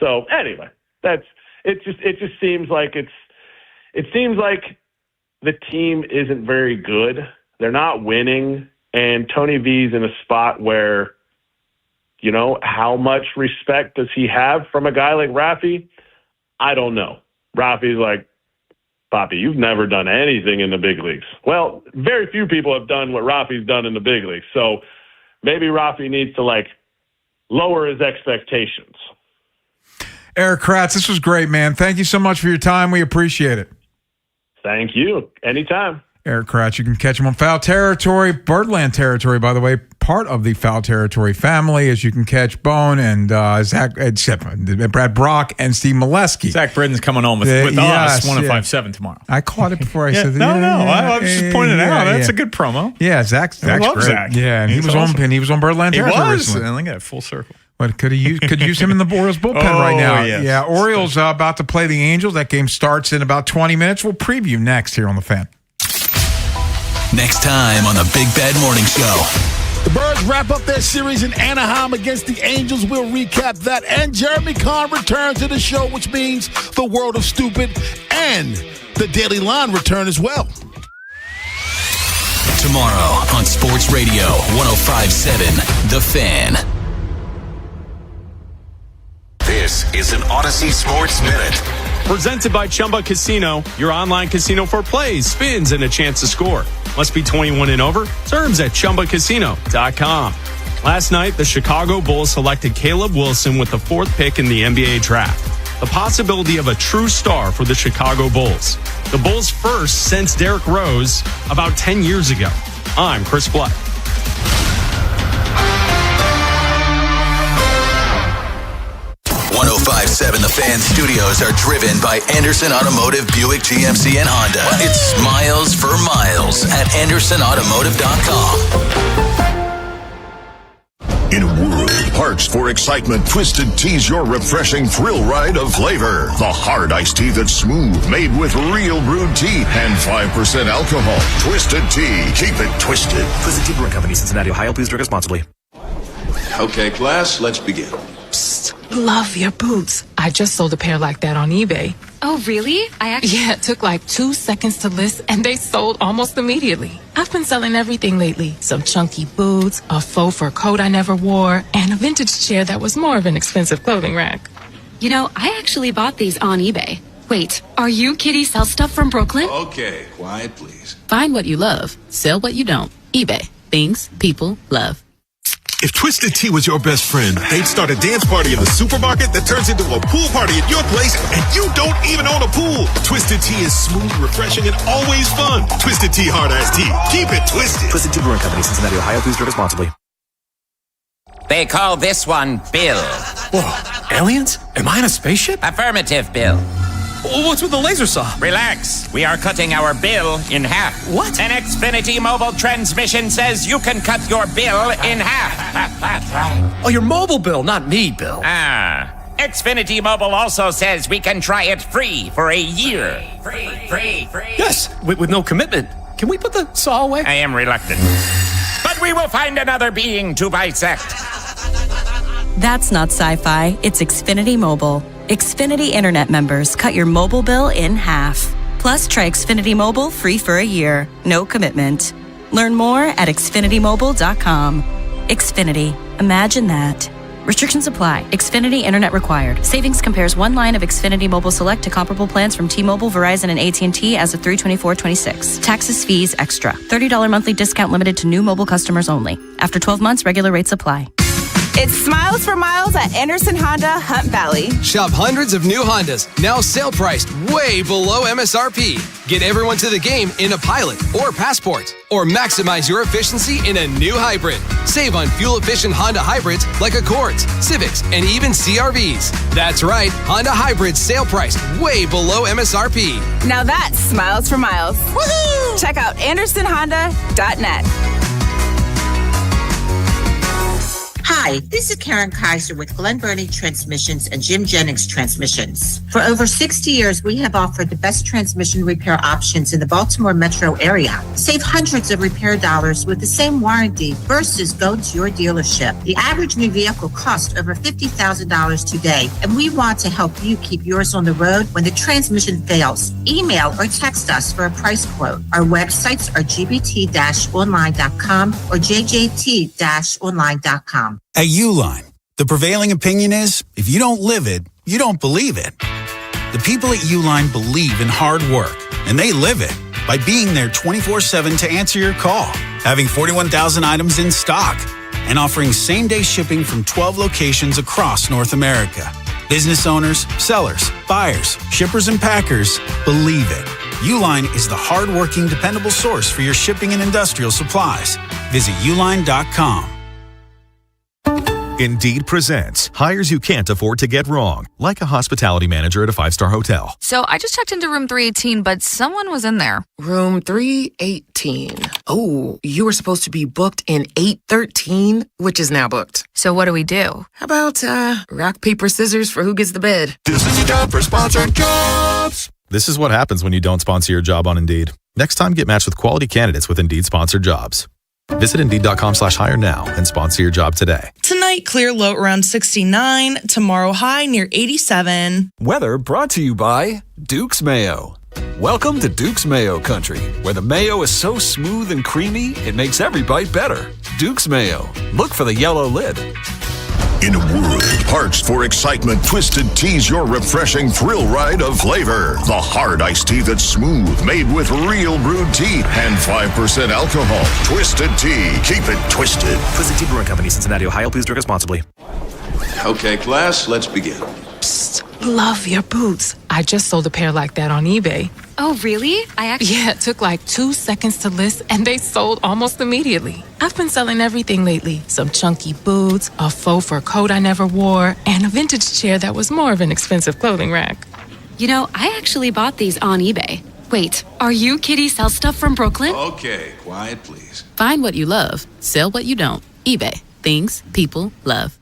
So anyway, it just seems like the team isn't very good. They're not winning, and Tony V's in a spot where, how much respect does he have from a guy like Rafi? I don't know. Rafi's like, Poppy, you've never done anything in the big leagues. Well, very few people have done what Rafi's done in the big leagues. So maybe Rafi needs to lower his expectations. Eric Kratz, this was great, man. Thank you so much for your time. We appreciate it. Thank you. Anytime. Eric Kratz, you can catch him on Foul Territory, Birdland Territory, by the way, part of the Foul Territory family, as you can catch Bone and Brad Brock and Steve Molesky. Zach Britton's coming on with us, 105.7 tomorrow. I caught it before I said that. I was just pointing it out. That's a good promo. Yeah, Zach's I love great. Zach. Yeah, and he was on Birdland Territory recently. And look at it, full circle. But could use him in the Orioles bullpen right now. Yes. Yeah, Orioles about to play the Angels. That game starts in about 20 minutes. We'll preview next here on The Fan. Next time on the Big Bad Morning Show. The Birds wrap up their series in Anaheim against the Angels. We'll recap that. And Jeremy Kahn returns to the show, which means the World of Stupid and the Daily Line return as well. Tomorrow on Sports Radio 105.7 The Fan. This is an Odyssey Sports Minute. Presented by Chumba Casino, your online casino for plays, spins, and a chance to score. Must be 21 and over. Terms at ChumbaCasino.com. Last night, the Chicago Bulls selected Caleb Wilson with the 4th pick in the NBA draft. the possibility of a true star for the Chicago Bulls. The Bulls' first since Derrick Rose about 10 years ago. I'm Chris Black. 105.7 The Fan Studios are driven by Anderson Automotive, Buick, GMC, and Honda. It's miles for miles at AndersonAutomotive.com. In a world parched for excitement, Twisted Tea's your refreshing thrill ride of flavor. The hard iced tea that's smooth, made with real brewed tea and 5% alcohol. Twisted Tea. Keep it twisted. Twisted Tea Brewing Company, Cincinnati, Ohio. Please drink responsibly. Okay, class, let's begin. Psst, love your boots. I just sold a pair like that on eBay. Oh, really? Yeah, it took like 2 seconds to list, and they sold almost immediately. I've been selling everything lately. Some chunky boots, a faux fur coat I never wore, and a vintage chair that was more of an expensive clothing rack. You know, I actually bought these on eBay. Wait, are you Kitty Sell Stuff from Brooklyn? Okay, quiet, please. Find what you love. Sell what you don't. eBay. Things people love. If Twisted Tea was your best friend, they'd start a dance party in the supermarket that turns into a pool party at your place, and you don't even own a pool. Twisted Tea is smooth, refreshing, and always fun. Twisted Tea Hard Iced Tea. Keep it twisted. Twisted Tea Brewing Company, Cincinnati, Ohio. Please drink responsibly. They call this one Bill. Whoa, aliens? Am I in a spaceship? Affirmative, Bill. What's with the laser saw? Relax. We are cutting our bill in half. What? An Xfinity mobile transmission says you can cut your bill in half. Oh, your mobile bill, not me, Bill. Xfinity Mobile also says we can try it free for a year. Free. Yes, with no commitment. Can we put the saw away? I am reluctant. But we will find another being to bisect. That's not sci-fi. It's Xfinity Mobile. Xfinity Internet members cut your mobile bill in half. Plus, try Xfinity Mobile free for a year. No commitment. Learn more at XfinityMobile.com. Xfinity. Imagine that. Restrictions apply. Xfinity Internet required. Savings compares one line of Xfinity Mobile Select to comparable plans from T-Mobile, Verizon, and AT&T as of 3/24/26. Taxes, fees, extra. $30 monthly discount limited to new mobile customers only. After 12 months, regular rates apply. It's Smiles for Miles at Anderson Honda, Hunt Valley. Shop hundreds of new Hondas, now sale priced way below MSRP. Get everyone to the game in a Pilot or Passport. Or maximize your efficiency in a new hybrid. Save on fuel-efficient Honda hybrids like Accords, Civics, and even CR-Vs. That's right, Honda hybrids sale priced way below MSRP. Now that's Smiles for Miles. Woohoo! Check out AndersonHonda.net. Hi, this is Karen Kaiser with Glen Burnie Transmissions and Jim Jennings Transmissions. For over 60 years, we have offered the best transmission repair options in the Baltimore metro area. Save hundreds of repair dollars with the same warranty versus go to your dealership. The average new vehicle costs over $50,000 today, and we want to help you keep yours on the road when the transmission fails. Email or text us for a price quote. Our websites are gbt-online.com or jjt-online.com. At Uline, the prevailing opinion is, if you don't live it, you don't believe it. The people at Uline believe in hard work, and they live it by being there 24/7 to answer your call, having 41,000 items in stock, and offering same-day shipping from 12 locations across North America. Business owners, sellers, buyers, shippers, and packers believe it. Uline is the hard-working, dependable source for your shipping and industrial supplies. Visit uline.com. Indeed presents hires you can't afford to get wrong, like a hospitality manager at a 5-star hotel. So I just checked into room 318, but someone was in there. Room 318. Oh, you were supposed to be booked in 813, which is now booked. So what do we do? How about rock, paper, scissors for who gets the bid? This is your job for sponsored jobs. This is what happens when you don't sponsor your job on Indeed. Next time, get matched with quality candidates with Indeed sponsored jobs. Visit Indeed.com/hire now and sponsor your job today. Tonight, clear low around 69. Tomorrow, high near 87. Weather brought to you by Duke's Mayo. Welcome to Duke's Mayo Country, where the mayo is so smooth and creamy, it makes every bite better. Duke's Mayo. Look for the yellow lid. In a world parched for excitement, Twisted Tea's your refreshing thrill ride of flavor. The hard iced tea that's smooth, made with real brewed tea and 5% alcohol. Twisted Tea. Keep it twisted. Twisted Tea Brewing Company, Cincinnati, Ohio. Please drink responsibly. Okay, class, let's begin. Psst, love your boots. I just sold a pair like that on eBay. Oh, really? Yeah, it took like 2 seconds to list, and they sold almost immediately. I've been selling everything lately. Some chunky boots, a faux fur coat I never wore, and a vintage chair that was more of an expensive clothing rack. You know, I actually bought these on eBay. Wait, are you Kitty Sell Stuff from Brooklyn? Okay, quiet, please. Find what you love, sell what you don't. eBay. Things people love.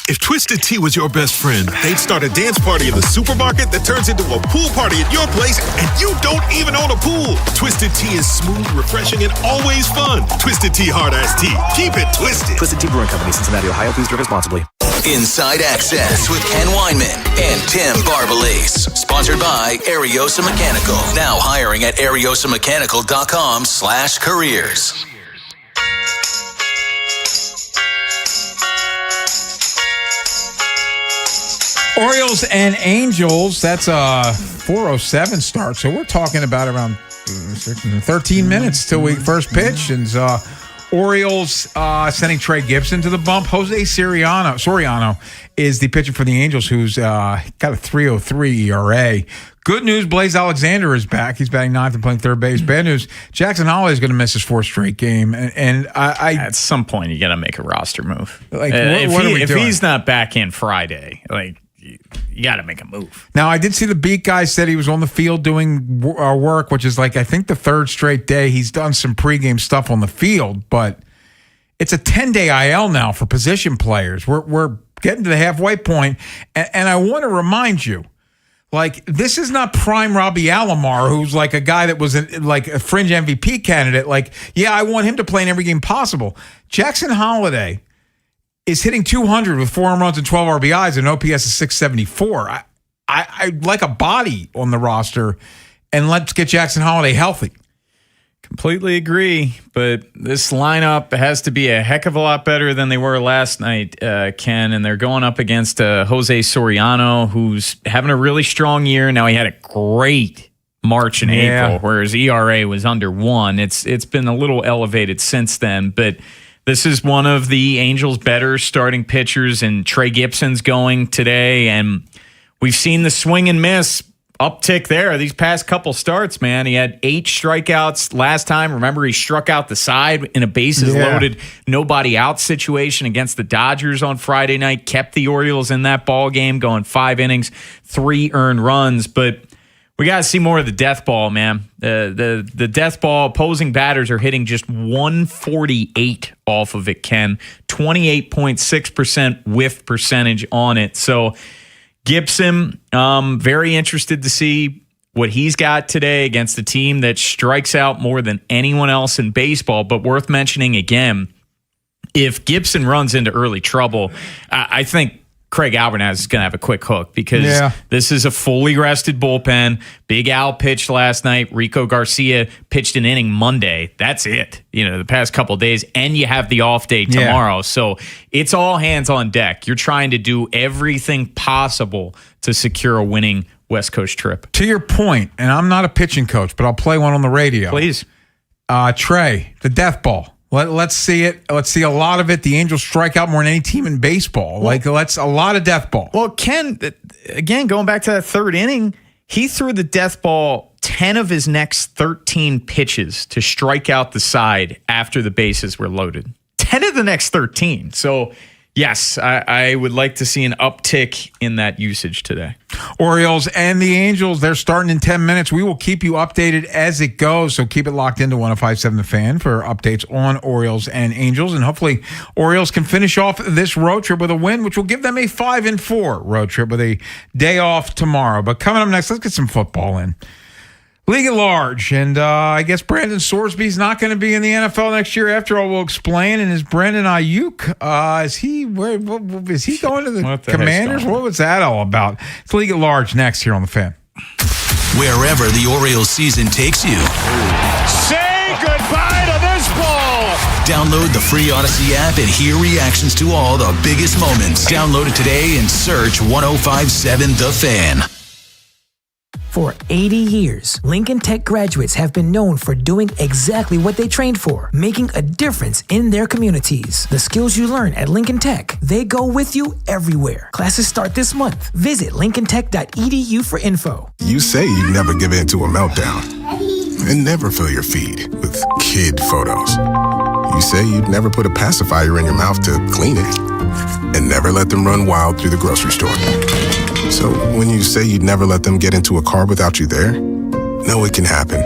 If Twisted Tea was your best friend, they'd start a dance party in the supermarket that turns into a pool party at your place, and you don't even own a pool. Twisted Tea is smooth, refreshing, and always fun. Twisted Tea Hard Iced Tea. Keep it twisted. Twisted Tea Brewing Company, Cincinnati, Ohio. Please drink responsibly. Inside Access with Ken Weinman and Tim Barbalace. Sponsored by Ariosa Mechanical. Now hiring at ariosamechanical.com/careers. Orioles and Angels, that's a 4:07 start. So we're talking about around 13 minutes till we first pitch. And Orioles sending Trey Gibson to the bump. Jose Soriano is the pitcher for the Angels, who's got a 3.03 ERA. Good news, Blaze Alexander is back. He's batting ninth and playing third base. Bad news, Jackson Holliday is going to miss his fourth straight game. And I at some point, you got to make a roster move. Like, what are we doing? If he's not back in Friday, you got to make a move. Now, I did see the beat guy said he was on the field doing work, which is I think the third straight day he's done some pregame stuff on the field, but it's a 10-day IL now for position players. We're getting to the halfway point, and I want to remind you, this is not prime Robbie Alomar, who's a guy that was a fringe MVP candidate. I want him to play in every game possible. Jackson Holliday is hitting 200 with 4 home runs and 12 RBIs, and OPS is 674. I like a body on the roster, and let's get Jackson Holliday healthy. Completely agree, but this lineup has to be a heck of a lot better than they were last night, Ken, and they're going up against Jose Soriano, who's having a really strong year. Now, he had a great March and April, whereas ERA was under 1. It's been a little elevated since then, but this is one of the Angels' better starting pitchers, and Trey Gibson's going today, and we've seen the swing and miss uptick there these past couple starts, man. He had 8 strikeouts last time. Remember, he struck out the side in a bases-loaded, nobody out situation against the Dodgers on Friday night, kept the Orioles in that ball game, going 5 innings, 3 earned runs, but we got to see more of the death ball, man. The death ball, opposing batters are hitting just 148 off of it, Ken. 28.6% whiff percentage on it. So Gibson, very interested to see what he's got today against a team that strikes out more than anyone else in baseball. But worth mentioning again, if Gibson runs into early trouble, I think Craig Alvarez is going to have a quick hook because this is a fully rested bullpen. Big Al pitched last night. Rico Garcia pitched an inning Monday. That's it. The past couple of days, and you have the off day tomorrow. So it's all hands on deck. You're trying to do everything possible to secure a winning West Coast trip. To your point, and I'm not a pitching coach, but I'll play one on the radio. Please. Trey, the death ball. Let's see it. Let's see a lot of it. The Angels strike out more than any team in baseball. Let's a lot of death ball. Well, Ken, again, going back to that third inning, he threw the death ball 10 of his next 13 pitches to strike out the side after the bases were loaded. 10 of the next 13. So, yes, I would like to see an uptick in that usage today. Orioles and the Angels, they're starting in 10 minutes. We will keep you updated as it goes, so keep it locked into 105.7 The Fan for updates on Orioles and Angels. And hopefully Orioles can finish off this road trip with a win, which will give them a 5-4 road trip with a day off tomorrow. But coming up next, let's get some football in. League at large, and I guess Brandon Sorsby's not going to be in the NFL next year. After all, we'll explain. And is Brandon Ayuk? Is he going to the Commanders? What was that all about? It's League at large next here on the Fan. Wherever the Orioles season takes you. Say goodbye to this ball. Download the free Odyssey app and hear reactions to all the biggest moments. Download it today and search 105.7 The Fan. For 80 years, Lincoln Tech graduates have been known for doing exactly what they trained for, making a difference in their communities. The skills you learn at Lincoln Tech, they go with you everywhere. Classes start this month. Visit lincolntech.edu for info. You say you'd never give in to a meltdown and never fill your feed with kid photos. You say you'd never put a pacifier in your mouth to clean it and never let them run wild through the grocery store. So when you say you'd never let them get into a car without you there, no, it can happen.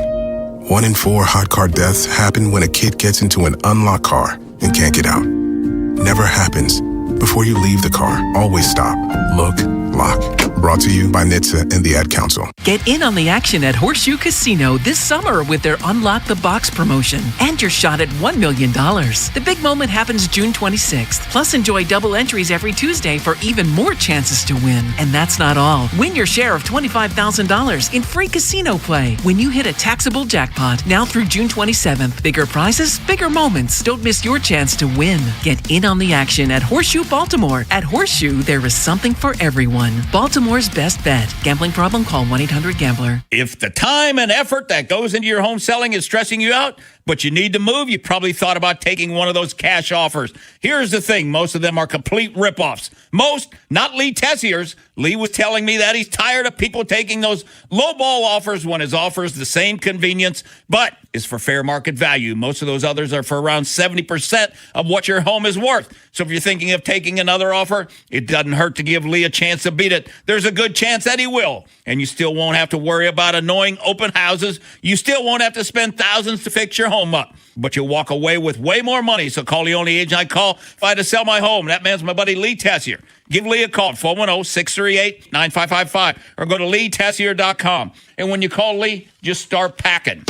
1 in 4 hot car deaths happen when a kid gets into an unlocked car and can't get out. Never happens. Before you leave the car, always stop, look, lock. Brought to you by NHTSA and the Ad Council. Get in on the action at Horseshoe Casino this summer with their Unlock the Box promotion and your shot at $1 million. The big moment happens June 26th. Plus, enjoy double entries every Tuesday for even more chances to win. And that's not all. Win your share of $25,000 in free casino play when you hit a taxable jackpot now through June 27th. Bigger prizes, bigger moments. Don't miss your chance to win. Get in on the action at Horseshoe Baltimore. At Horseshoe, there is something for everyone. Baltimore's best bet. Gambling problem? Call 1-800-GAMBLER. If the time and effort that goes into your home selling is stressing you out, but you need to move, you probably thought about taking one of those cash offers. Here's the thing. Most of them are complete ripoffs. Most, not Lee Tessier's. Lee was telling me that he's tired of people taking those lowball offers when his offer is the same convenience, but is for fair market value. Most of those others are for around 70% of what your home is worth. So if you're thinking of taking another offer, it doesn't hurt to give Lee a chance to beat it. There's a good chance that he will. And you still won't have to worry about annoying open houses. You still won't have to spend thousands to fix your home up. But you'll walk away with way more money. So call the only agent I call if I had to sell my home. That man's my buddy Lee Tessier. Give Lee a call at 410-638-9555 or go to leetessier.com. And when you call Lee, just start packing.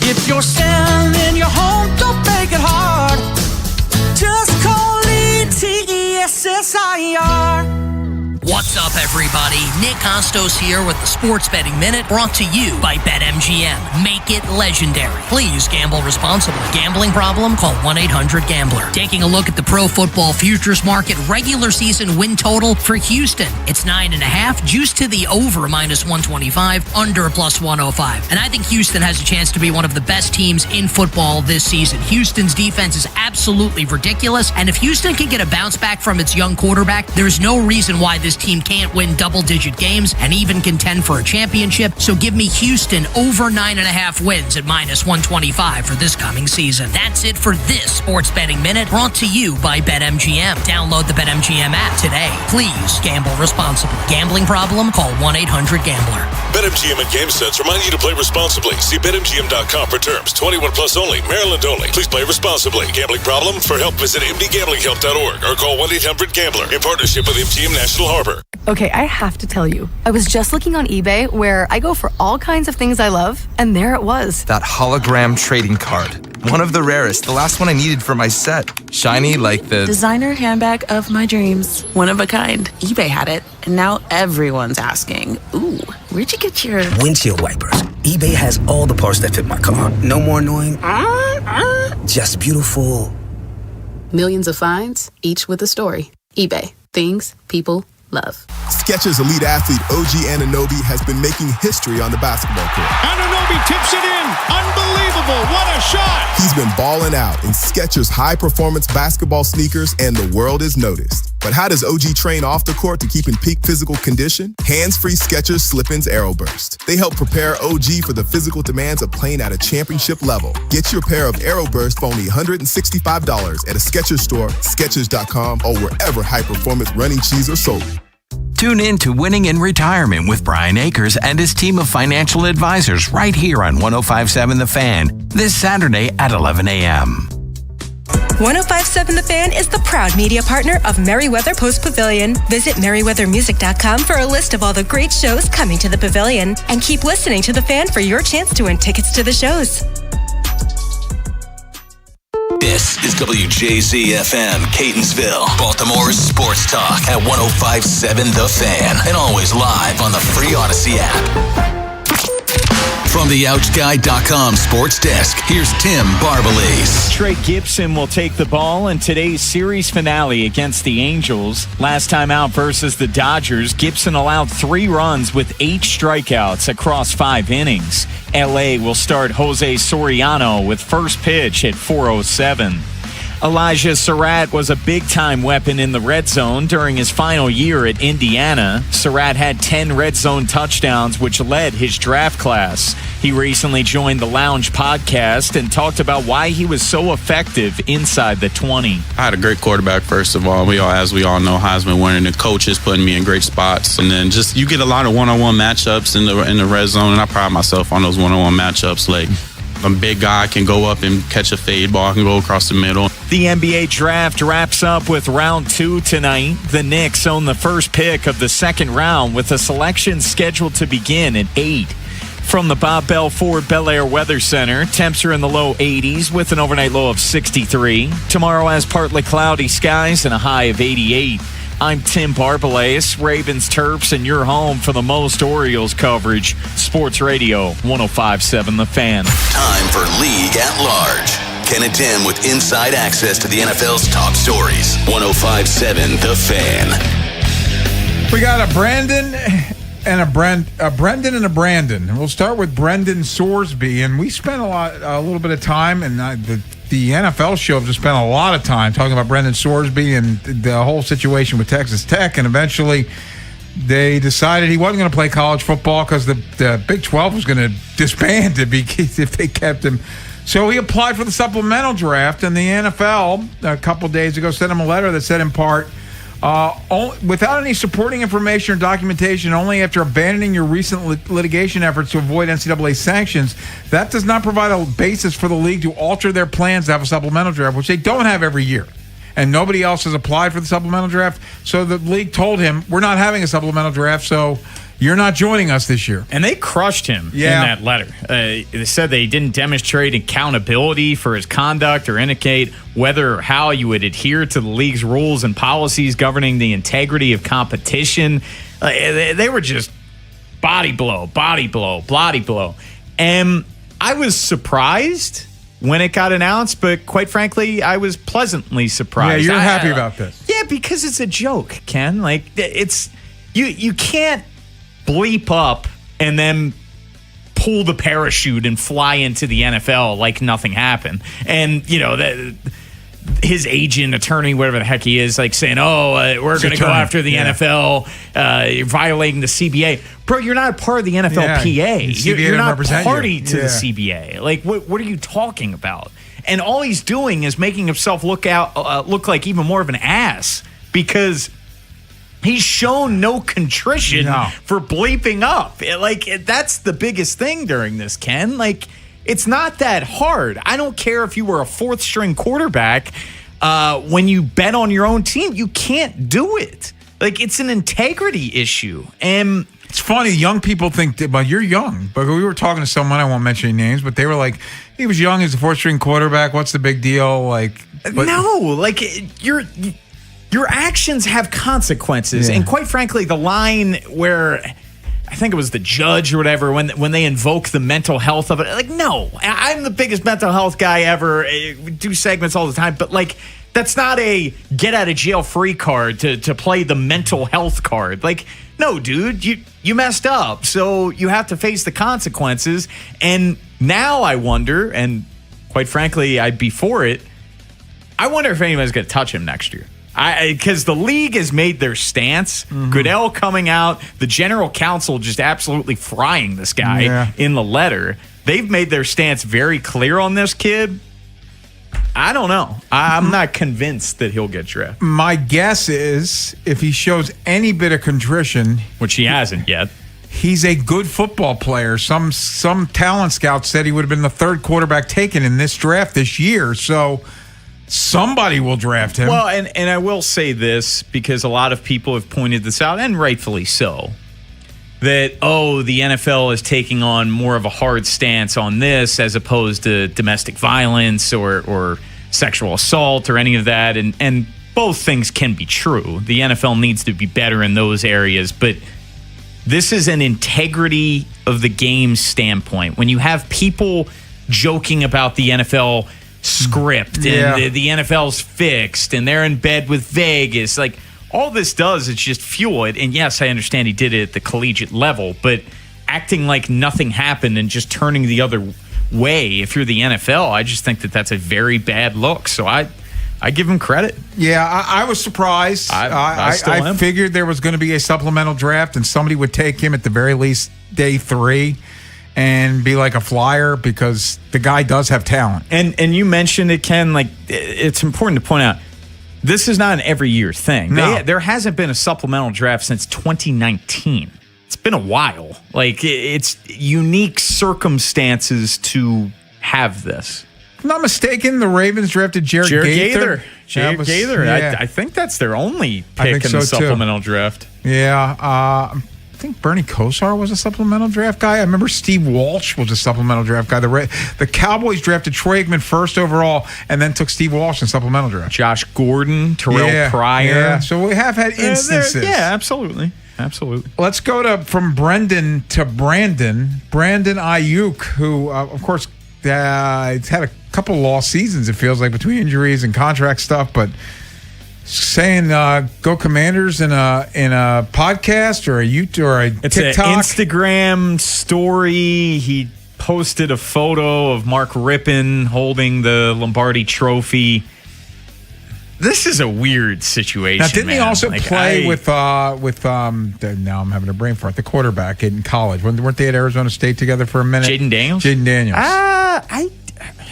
If you're selling your home, don't make it hard. Just call Lee Tessier. What's up, everybody? Nick Costos here with the Sports Betting Minute, brought to you by BetMGM. Make it legendary. Please gamble responsibly. Gambling problem? Call 1-800-GAMBLER. Taking a look at the Pro Football Futures Market regular season win total for Houston. It's 9.5, juiced to the over -125, under +105. And I think Houston has a chance to be one of the best teams in football this season. Houston's defense is absolutely ridiculous, and if Houston can get a bounce back from its young quarterback, there's no reason why this team can't win double-digit games and even contend for a championship. So give me Houston over 9.5 wins at -125 for this coming season. That's it for this Sports Betting Minute, brought to you by BetMGM. Download the BetMGM app today. Please gamble responsibly. Gambling problem? Call 1-800-GAMBLER. BetMGM and GameSense remind you to play responsibly. See BetMGM.com for terms. 21 plus only. Maryland only. Please play responsibly. Gambling problem? For help, visit mdgamblinghelp.org or call 1-800-GAMBLER in partnership with MGM National Harbor. Okay, I have to tell you, I was just looking on eBay where I go for all kinds of things I love, and there it was. That hologram trading card. One of the rarest, the last one I needed for my set. Shiny like the designer handbag of my dreams. One of a kind. eBay had it, and now everyone's asking, ooh, where'd you get your windshield wipers? eBay has all the parts that fit my car. No more annoying. Just beautiful. Millions of finds, each with a story. eBay. Things people love. Skechers elite athlete OG Anunoby has been making history on the basketball court. Anunoby tips it in. Unbelievable. What a shot. He's been balling out in Skechers high-performance basketball sneakers, and the world has noticed. But how does OG train off the court to keep in peak physical condition? Hands-free Skechers Slip-ins Aeroburst. They help prepare OG for the physical demands of playing at a championship level. Get your pair of Aeroburst for only $165 at a Skechers store, Skechers.com, or wherever high-performance running shoes are sold. Tune in to Winning in Retirement with Brian Akers and his team of financial advisors right here on 105.7 The Fan this Saturday at 11 a.m. 105.7 The Fan is the proud media partner of Merriweather Post Pavilion. Visit merriweathermusic.com for a list of all the great shows coming to the pavilion. And keep listening to The Fan for your chance to win tickets to the shows. This is WJZ-FM, Catonsville, Baltimore's sports talk at 105.7 The Fan, and always live on the free Odyssey app. From the OutGuy.com sports desk, here's Tim Barbalace. Trey Gibson will take the ball in today's series finale against the Angels. Last time out versus the Dodgers, Gibson allowed 3 runs with 8 strikeouts across 5 innings. LA will start Jose Soriano with first pitch at 4:07. Elijah Surratt was a big-time weapon in the red zone during his final year at Indiana. Surratt had 10 red zone touchdowns, which led his draft class. He recently joined the Lounge podcast and talked about why he was so effective inside the 20. I had a great quarterback, first of all. As we all know, Heisman winning, the coaches putting me in great spots. And then just you get a lot of one-on-one matchups in the red zone, and I pride myself on those one-on-one matchups. Like, a big guy can go up and catch a fade ball, can go across the middle. The NBA draft wraps up with round 2 tonight. The Knicks own the first pick of the second round with a selection scheduled to begin at 8. From the Bob Bell Ford Bel Air Weather Center, temps are in the low 80s with an overnight low of 63. Tomorrow has partly cloudy skies and a high of 88. I'm Tim Barbalace, Ravens, Terps, and your home for the most Orioles coverage. Sports Radio 105.7 The Fan. Time for League at Large. Ken and Tim with inside access to the NFL's top stories. 105.7 The Fan. We got a Brandon and a Brendan and a Brandon. And we'll start with Brendan Sorsby. And we spent a little bit of time, and the NFL show have just spent a lot of time talking about Brendan Sorsby and the whole situation with Texas Tech. And eventually they decided he wasn't going to play college football because the Big 12 was going to disband him if they kept him. So he applied for the supplemental draft, and the NFL a couple days ago sent him a letter that said in part, without any supporting information or documentation, only after abandoning your recent litigation efforts to avoid NCAA sanctions, that does not provide a basis for the league to alter their plans to have a supplemental draft, which they don't have every year. And nobody else has applied for the supplemental draft. So the league told him, we're not having a supplemental draft, so you're not joining us this year. And they crushed him in that letter. They said they didn't demonstrate accountability for his conduct or indicate whether or how you would adhere to the league's rules and policies governing the integrity of competition. They were just body blow. And I was surprised when it got announced, but quite frankly, I was pleasantly surprised. Yeah, you're happy about this. Yeah, because it's a joke, Ken. Like, it's you can't bleep up and then pull the parachute and fly into the NFL like nothing happened. And, his agent, attorney, whatever the heck he is, like saying, we're going to go after the NFL. You're violating the CBA. Bro, you're not a part of the NFLPA. You're not party to the CBA. Like, what are you talking about? And all he's doing is making himself look like even more of an ass because he's shown no contrition for bleeping up. That's the biggest thing during this, Ken. Like, it's not that hard. I don't care if you were a 4th-string quarterback. When you bet on your own team, you can't do it. Like, it's an integrity issue. And it's funny, young people think, but you're young. But we were talking to someone, I won't mention any names, but they were like, he was young, he's a 4th-string quarterback. What's the big deal? Your actions have consequences. Yeah. And quite frankly, the line where I think it was the judge or whatever, when they invoke the mental health of it, like, no, I'm the biggest mental health guy ever. We do segments all the time, but like, that's not a get out of jail free card to play the mental health card. Like, no, dude, you messed up, so you have to face the consequences. And now I wonder, and quite frankly, I'd be for it, I wonder if anybody's going to touch him next year. Because the league has made their stance. Mm-hmm. Goodell coming out, the general counsel just absolutely frying this guy in the letter. They've made their stance very clear on this kid. I don't know. I'm not convinced that he'll get drafted. My guess is if he shows any bit of contrition, which he hasn't yet, he's a good football player. Some talent scouts said he would have been the 3rd quarterback taken in this draft this year. So somebody will draft him. Well, and I will say this because a lot of people have pointed this out, and rightfully so, that, the NFL is taking on more of a hard stance on this as opposed to domestic violence or sexual assault or any of that. And both things can be true. The NFL needs to be better in those areas. But This is an integrity of the game standpoint. When you have people joking about the NFL script and the NFL's fixed and they're in bed with Vegas, like all this does is just fuel it. And yes, I understand he did it at the collegiate level, but acting like nothing happened and just turning the other way, if you're the NFL, I just think that that's a very bad look. So I give him credit. Yeah, I was surprised. I figured there was going to be a supplemental draft and somebody would take him at the very least day 3 and be like a flyer because the guy does have talent. And you mentioned it, Ken, like it's important to point out, this is not an every year thing. No. There hasn't been a supplemental draft since 2019. It's been a while. Like it's unique circumstances to have this. If I'm not mistaken, the Ravens drafted Jared Gaither. I think that's their only pick in the supplemental draft. Yeah. I think Bernie Kosar was a supplemental draft guy. I remember Steve Walsh was a supplemental draft guy. The Cowboys drafted Troy Aikman first overall and then took Steve Walsh in supplemental draft. Josh Gordon, Terrell Pryor. Yeah. So we have had instances. Yeah, absolutely. Absolutely. Let's go from Brendan to Brandon. Brandon Ayuk, who, of course, he's had a couple lost seasons, it feels like, between injuries and contract stuff, but saying go Commanders in a podcast or a YouTube or a TikTok. It's an Instagram story. He posted a photo of Mark Rippon holding the Lombardi trophy. This is a weird situation. Now, didn't he also play with now I'm having a brain fart, the quarterback in college? Weren't they at Arizona State together for a minute? Jaden Daniels? Jaden Daniels.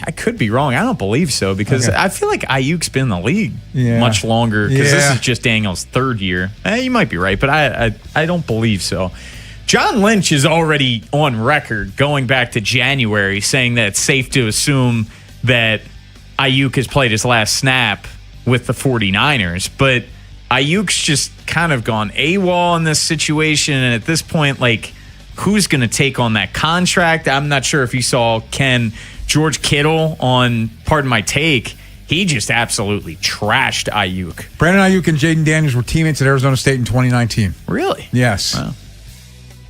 I could be wrong. I don't believe so because I feel like Ayuk's been in the league much longer because this is just Daniels' 3rd year. You might be right, but I don't believe so. John Lynch is already on record going back to January saying that it's safe to assume that Ayuk has played his last snap with the 49ers, but Ayuk's just kind of gone AWOL in this situation, and at this point, like, who's going to take on that contract? I'm not sure if you saw George Kittle on Pardon My Take. He just absolutely trashed Ayuk. Brandon Ayuk and Jaden Daniels were teammates at Arizona State in 2019. Really? Yes. Wow.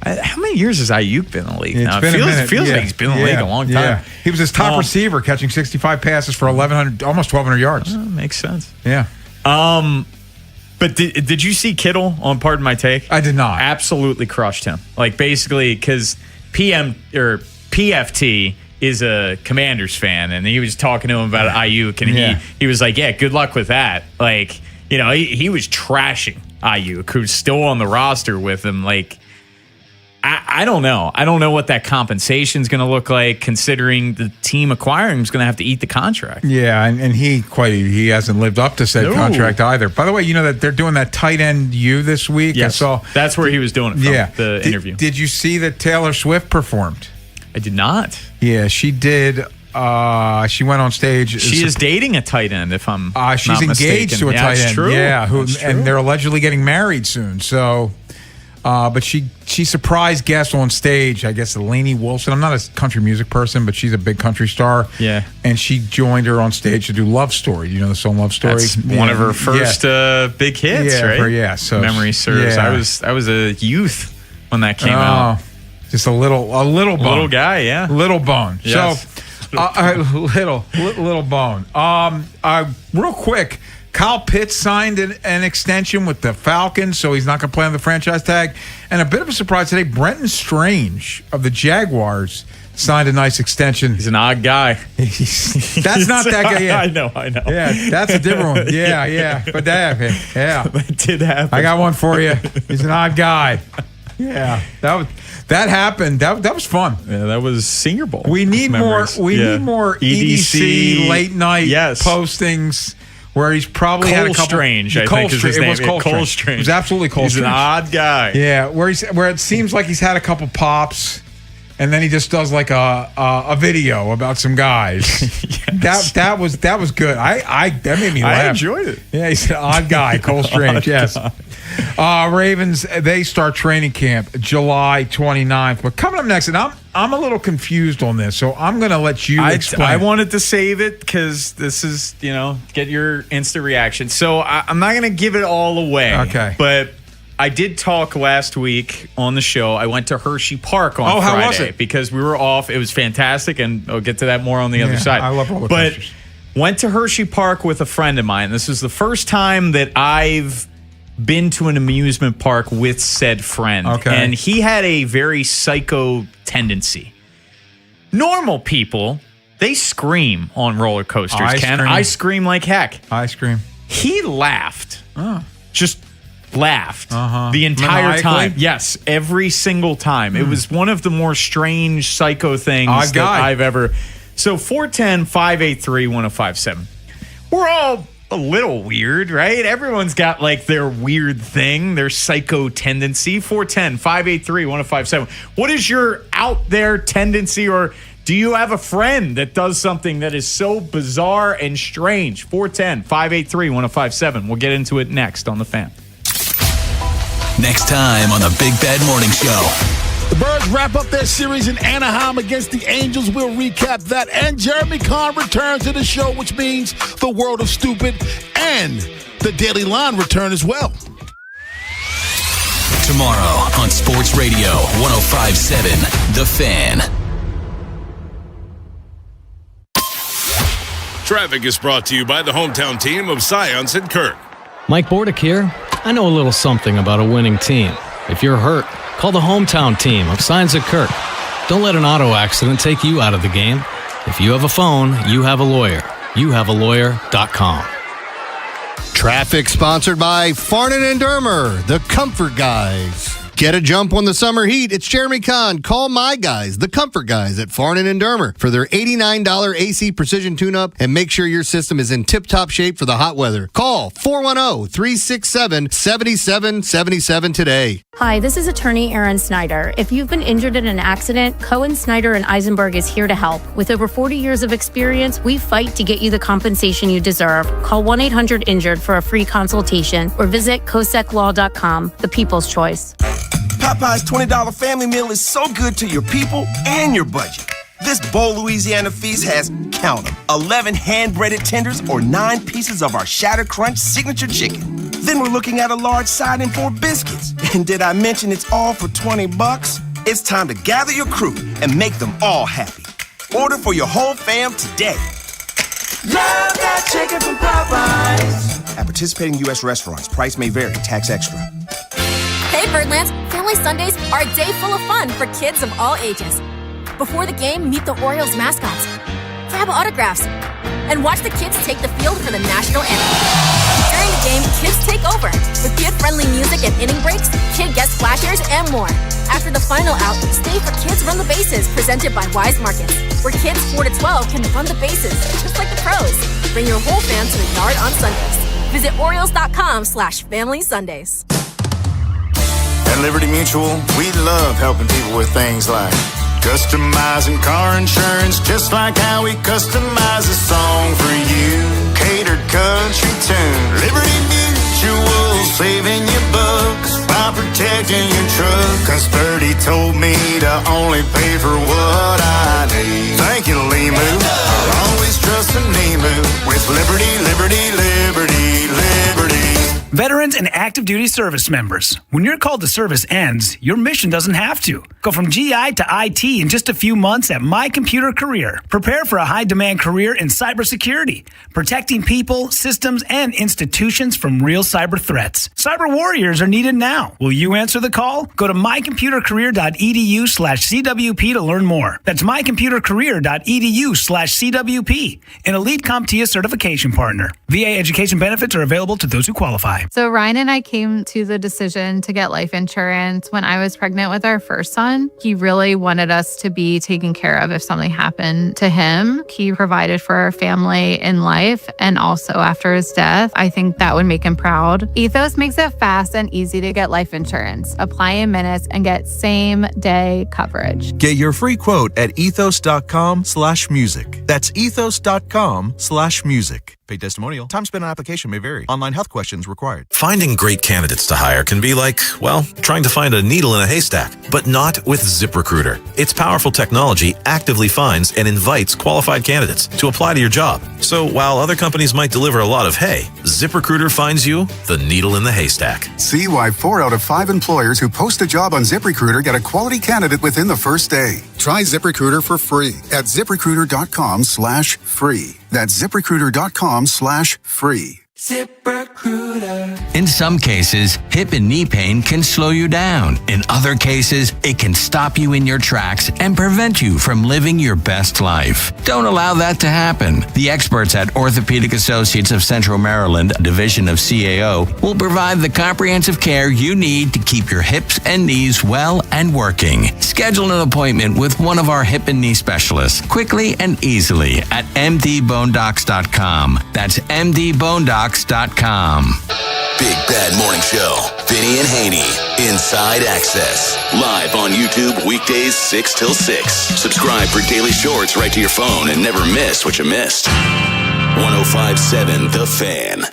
How many years has Ayuk been in the league now? It feels like he's been in the league a long time. Yeah. He was his top receiver, catching 65 passes for 1,100, almost 1,200 yards. Makes sense. Yeah. But did you see Kittle on Pardon My Take? I did not. Absolutely crushed him. Like, basically, because PFT is a Commanders fan, and he was talking to him about Ayuk, and he was like, yeah, good luck with that. Like, you know, he was trashing Ayuk, who's still on the roster with him. Like, I don't know. I don't know what that compensation is going to look like, considering the team acquiring him is going to have to eat the contract. Yeah, and he hasn't lived up to said contract either. By the way, you know that they're doing that tight end U this week. Yes, that's where he was doing it from, the interview. Did you see that Taylor Swift performed? I did not. Yeah, she did. She went on stage. She is dating a tight end, if I'm she's not engaged mistaken. to a tight end. True. Yeah, and they're allegedly getting married soon. So. But she surprised guests on stage, I guess, Lainey Wilson. I'm not a country music person, but she's a big country star. Yeah. And she joined her on stage to do Love Story. You know the song Love Story? That's one of her first big hits, right? So memory serves. Yeah. I was a youth when that came out. Just a little bone. Little guy, yeah. Little bone. Yes. So, little bone. Real quick. Kyle Pitts signed an extension with the Falcons, so he's not going to play on the franchise tag. And a bit of a surprise today, Brenton Strange of the Jaguars signed a nice extension. He's an odd guy. That's not that guy. Yeah. I know. Yeah, that's a different one. Yeah. But that did happen. I got one for you. He's an odd guy. Yeah, that happened. That was fun. Yeah, that was Senior Bowl. We need more. We need more EDC late night postings. Where he's probably had a couple. Strange, I think is his name. It was Cole Strange. It was absolutely Cole Strange. He's an odd guy. Yeah, where it seems like he's had a couple pops, and then he just does like a video about some guys. Yes. That was good. That made me laugh. I enjoyed it. Yeah, he's an odd guy, Cole Strange. Yes. Ravens, they start training camp July 29th. But coming up next, and I'm a little confused on this, so I'm going to let you explain. I wanted to save it because this is, get your instant reaction. So I'm not going to give it all away. Okay. But I did talk last week on the show. I went to Hershey Park on Friday. How was it? Because we were off. It was fantastic, and I'll get to that more on the other side. I love roller coasters. But went to Hershey Park with a friend of mine. This was the first time that I've been to an amusement park with said friend. Okay. And he had a very psycho tendency. Normal people, they scream on roller coasters, I scream like heck. I scream. He laughed. Oh. Just laughed the entire time. Yes, every single time. It was one of the more strange psycho things that I've ever. So 410-583-1057. We're all a little weird, right? Everyone's got like their weird thing, their psycho tendency. 410-583-1057. What is your out there tendency, or do you have a friend that does something that is so bizarre and strange? 410-583-1057. We'll get into it next on The Fan. Next time on the Big Bad Morning Show. The Birds wrap up their series in Anaheim against the Angels. We'll recap that. And Jeremy Kahn returns to the show, which means the world of stupid and the Daily Line return as well. Tomorrow on Sports Radio 105.7 The Fan. Traffic is brought to you by the hometown team of Science and Kirk. Mike Bordick here. I know a little something about a winning team. If you're hurt, call the hometown team of Signs at Kirk. Don't let an auto accident take you out of the game. If you have a phone, you have a lawyer. YouHaveALawyer.com. Traffic sponsored by Farnan and Dermer, the Comfort Guys. Get a jump on the summer heat. It's Jeremy Kahn. Call my guys, the Comfort Guys at Farnan and Dermer, for their $89 AC precision tune-up, and make sure your system is in tip-top shape for the hot weather. Call 410-367-7777 today. Hi, this is attorney Erin Snyder. If you've been injured in an accident, Cohen, Snyder, and Eisenberg is here to help. With over 40 years of experience, we fight to get you the compensation you deserve. Call 1-800-INJURED for a free consultation or visit COSECLaw.com, the people's choice. Popeye's $20 family meal is so good to your people and your budget. This Bold Louisiana feast has, count them, 11 hand-breaded tenders or 9 pieces of our Shatter Crunch signature chicken. Then we're looking at a large side and 4 biscuits. And did I mention it's all for $20? It's time to gather your crew and make them all happy. Order for your whole fam today. Love that chicken from Popeyes. At participating U.S. restaurants, price may vary, tax extra. Hey Birdlands, Family Sundays are a day full of fun for kids of all ages. Before the game, meet the Orioles mascots, grab autographs, and watch the kids take the field for the national anthem. During the game, kids take over with kid-friendly music and inning breaks, kid guest splashers, and more. After the final out, stay for Kids Run the Bases, presented by Wise Markets, where kids 4 to 12 can run the bases, just like the pros. Bring your whole fam to the yard on Sundays. Visit Orioles.com/Family Sundays. At Liberty Mutual, we love helping people with things like customizing car insurance, just like how we customize a song for you. Catered country tune. Liberty Mutual, saving you bucks by protecting your truck. Cause 30 told me to only pay for what I need. Thank you, Limu. I'll always trust a Nemu with Liberty, Liberty, Liberty, Liberty. Veterans and active duty service members, when your call to service ends, your mission doesn't have to. Go from GI to IT in just a few months at My Computer Career. Prepare for a high-demand career in cybersecurity, protecting people, systems, and institutions from real cyber threats. Cyber warriors are needed now. Will you answer the call? Go to mycomputercareer.edu/CWP to learn more. That's mycomputercareer.edu/CWP, an elite CompTIA certification partner. VA education benefits are available to those who qualify. So Ryan and I came to the decision to get life insurance when I was pregnant with our first son. He really wanted us to be taken care of if something happened to him. He provided for our family in life and also after his death. I think that would make him proud. Ethos makes it fast and easy to get life insurance. Apply in minutes and get same-day coverage. Get your free quote at ethos.com/music. That's ethos.com/music. Paid testimonial. Time spent on application may vary. Online health questions required. Finding great candidates to hire can be like, well, trying to find a needle in a haystack, but not with ZipRecruiter. Its powerful technology actively finds and invites qualified candidates to apply to your job. So while other companies might deliver a lot of hay, ZipRecruiter finds you the needle in the haystack. See why 4 out of 5 employers who post a job on ZipRecruiter get a quality candidate within the first day. Try ZipRecruiter for free at ZipRecruiter.com/free. That's ZipRecruiter.com/free. ZipRecruiter. In some cases, hip and knee pain can slow you down. In other cases, it can stop you in your tracks and prevent you from living your best life. Don't allow that to happen. The experts at Orthopedic Associates of Central Maryland, a division of CAO, will provide the comprehensive care you need to keep your hips and knees well and working. Schedule an appointment with one of our hip and knee specialists quickly and easily at mdbonedocs.com. That's mdbonedocs.com. Big Bad Morning Show. Vinny and Haynie. Inside Access. Live on YouTube weekdays 6 till 6. Subscribe for daily shorts right to your phone and never miss what you missed. 105.7 The Fan.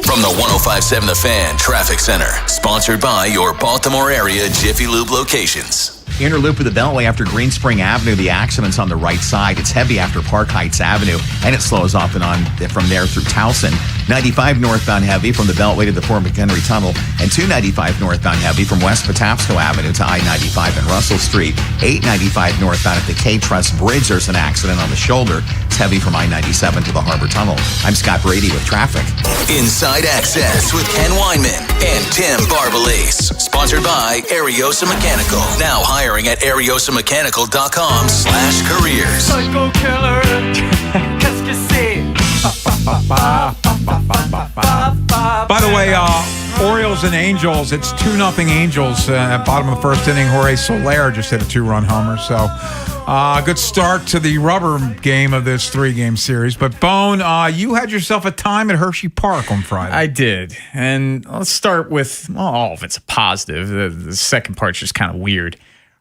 From the 105.7 The Fan Traffic Center. Sponsored by your Baltimore area Jiffy Lube locations. Inner loop of the Beltway after Green Spring Avenue. The accident's on the right side. It's heavy after Park Heights Avenue, and it slows off and on from there through Towson. 95 northbound heavy from the Beltway to the Fort McHenry Tunnel, and 295 northbound heavy from West Patapsco Avenue to I-95 and Russell Street. 895 northbound at the K-Trust Bridge. There's an accident on the shoulder. It's heavy from I-97 to the Harbor Tunnel. I'm Scott Brady with traffic. Inside Access with Ken Weinman and Tim Barbalese. Sponsored by Ariosa Mechanical. Now hiring at ariosamechanical.com/careers. Psycho killer, qu'est-ce que c'est? By the way, Orioles and Angels, it's 2-0 Angels at bottom of the first inning. Jorge Soler just hit a 2-run homer. So good start to the rubber game of this 3-game series. But Bone, you had yourself a time at Hershey Park on Friday. I did. And let's start with, well, all of it's a positive. The second part's just kind of weird.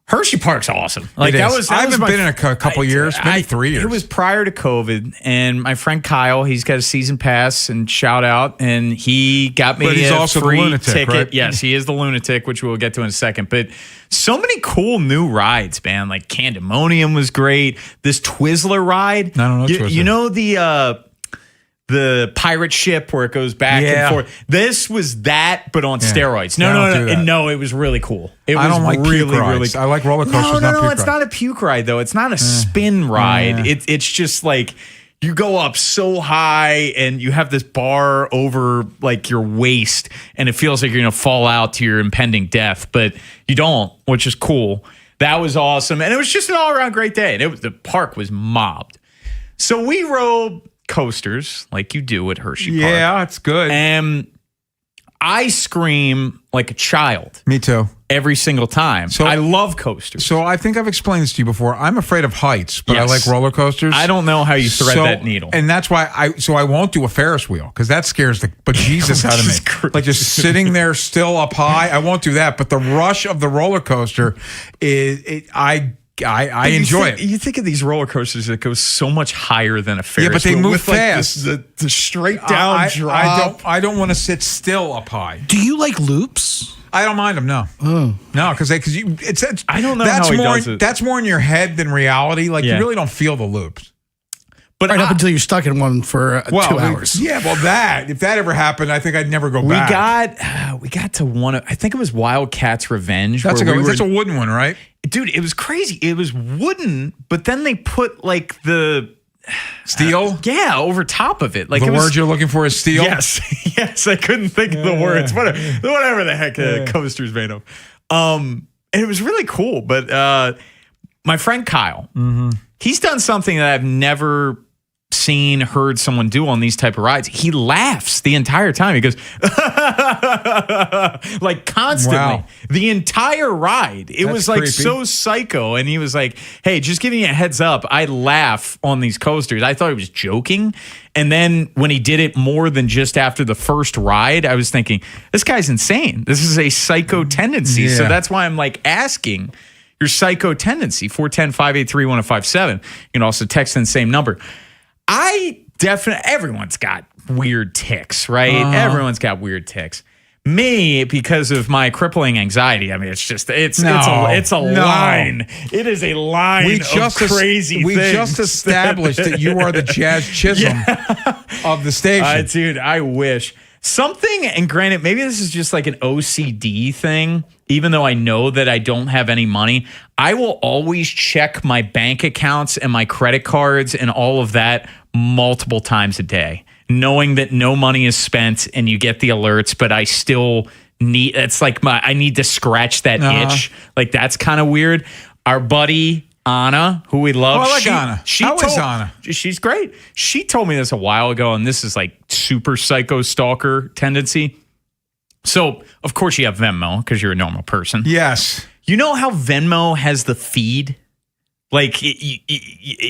Hershey Park's awesome. Like I haven't been in a couple years, maybe 3 years. It was prior to COVID, and my friend Kyle, he's got a season pass, and shout out, and he got me he's a also free the lunatic, ticket. right? Yes, he is the lunatic, which we'll get to in a second. But so many cool new rides, man. Like Candemonium was great. This Twizzler ride. I don't know Twizzler. You know the pirate ship where it goes back and forth. This was that, but on steroids. No, it was really cool. It was I don't like really, puke rides. really cool. I like roller coasters. No, it's not a puke ride though. It's not a spin ride. It's just like you go up so high and you have this bar over like your waist, and it feels like you're gonna fall out to your impending death, but you don't, which is cool. That was awesome, and it was just an all around great day. And the park was mobbed. So we rode coasters like you do at Hershey Park. Yeah, it's good. And I scream like a child. Me too. Every single time. So I love coasters. So I think I've explained this to you before. I'm afraid of heights, but I like roller coasters. I don't know how you thread that needle. And that's why I won't do a Ferris wheel, because that scares the bejesus out of me. Like just sitting there still up high, I won't do that. But the rush of the roller coaster I enjoy it. You think of these roller coasters that go so much higher than a Ferris wheel. Yeah, but they move with fast. Like the straight down drop. I don't want to sit still up high. Do you like loops? I don't mind them. No, no, because it's. I don't know that's how he more. does it. That's more in your head than reality. Like you really don't feel the loops. But up until you're stuck in one for 2 hours. Yeah, well, if that ever happened, I think I'd never go back. We got to one of, I think it was Wildcat's Revenge. That's a wooden one, right? Dude, it was crazy. It was wooden, but then they put like the steel, over top of it. Like the word you're looking for is steel. Yes, yes. I couldn't think of the words. Whatever the heck a coaster's made of. And it was really cool. But my friend Kyle, he's done something that I've never heard someone do on these type of rides. He laughs the entire time. He goes like constantly. Wow. The entire ride. It was like creepy. so psycho. And he was like, hey, just giving you a heads up, I laugh on these coasters. I thought he was joking. And then when he did it more than just after the first ride, I was thinking, this guy's insane. This is a psycho tendency. So that's why I'm like asking your psycho tendency, 410-583-1057. You can also text in the same number. I definitely, everyone's got weird tics, right? Everyone's got weird tics. Me, because of my crippling anxiety, I mean, it's a line. It is a line of crazy things. We just established that you are the Jazz Chisholm of the station. Dude, I wish. Something, and granted, maybe this is just like an OCD thing, even though I know that I don't have any money, I will always check my bank accounts and my credit cards and all of that multiple times a day, knowing that no money is spent and you get the alerts, but I still need, it's like I need to scratch that itch. Like, that's kind of weird. Our buddy Anna, who we love. I like Anna. How is Anna? She's great. She told me this a while ago, and this is like super psycho stalker tendency. So, of course, you have Venmo because you're a normal person. Yes. You know how Venmo has the feed? Like,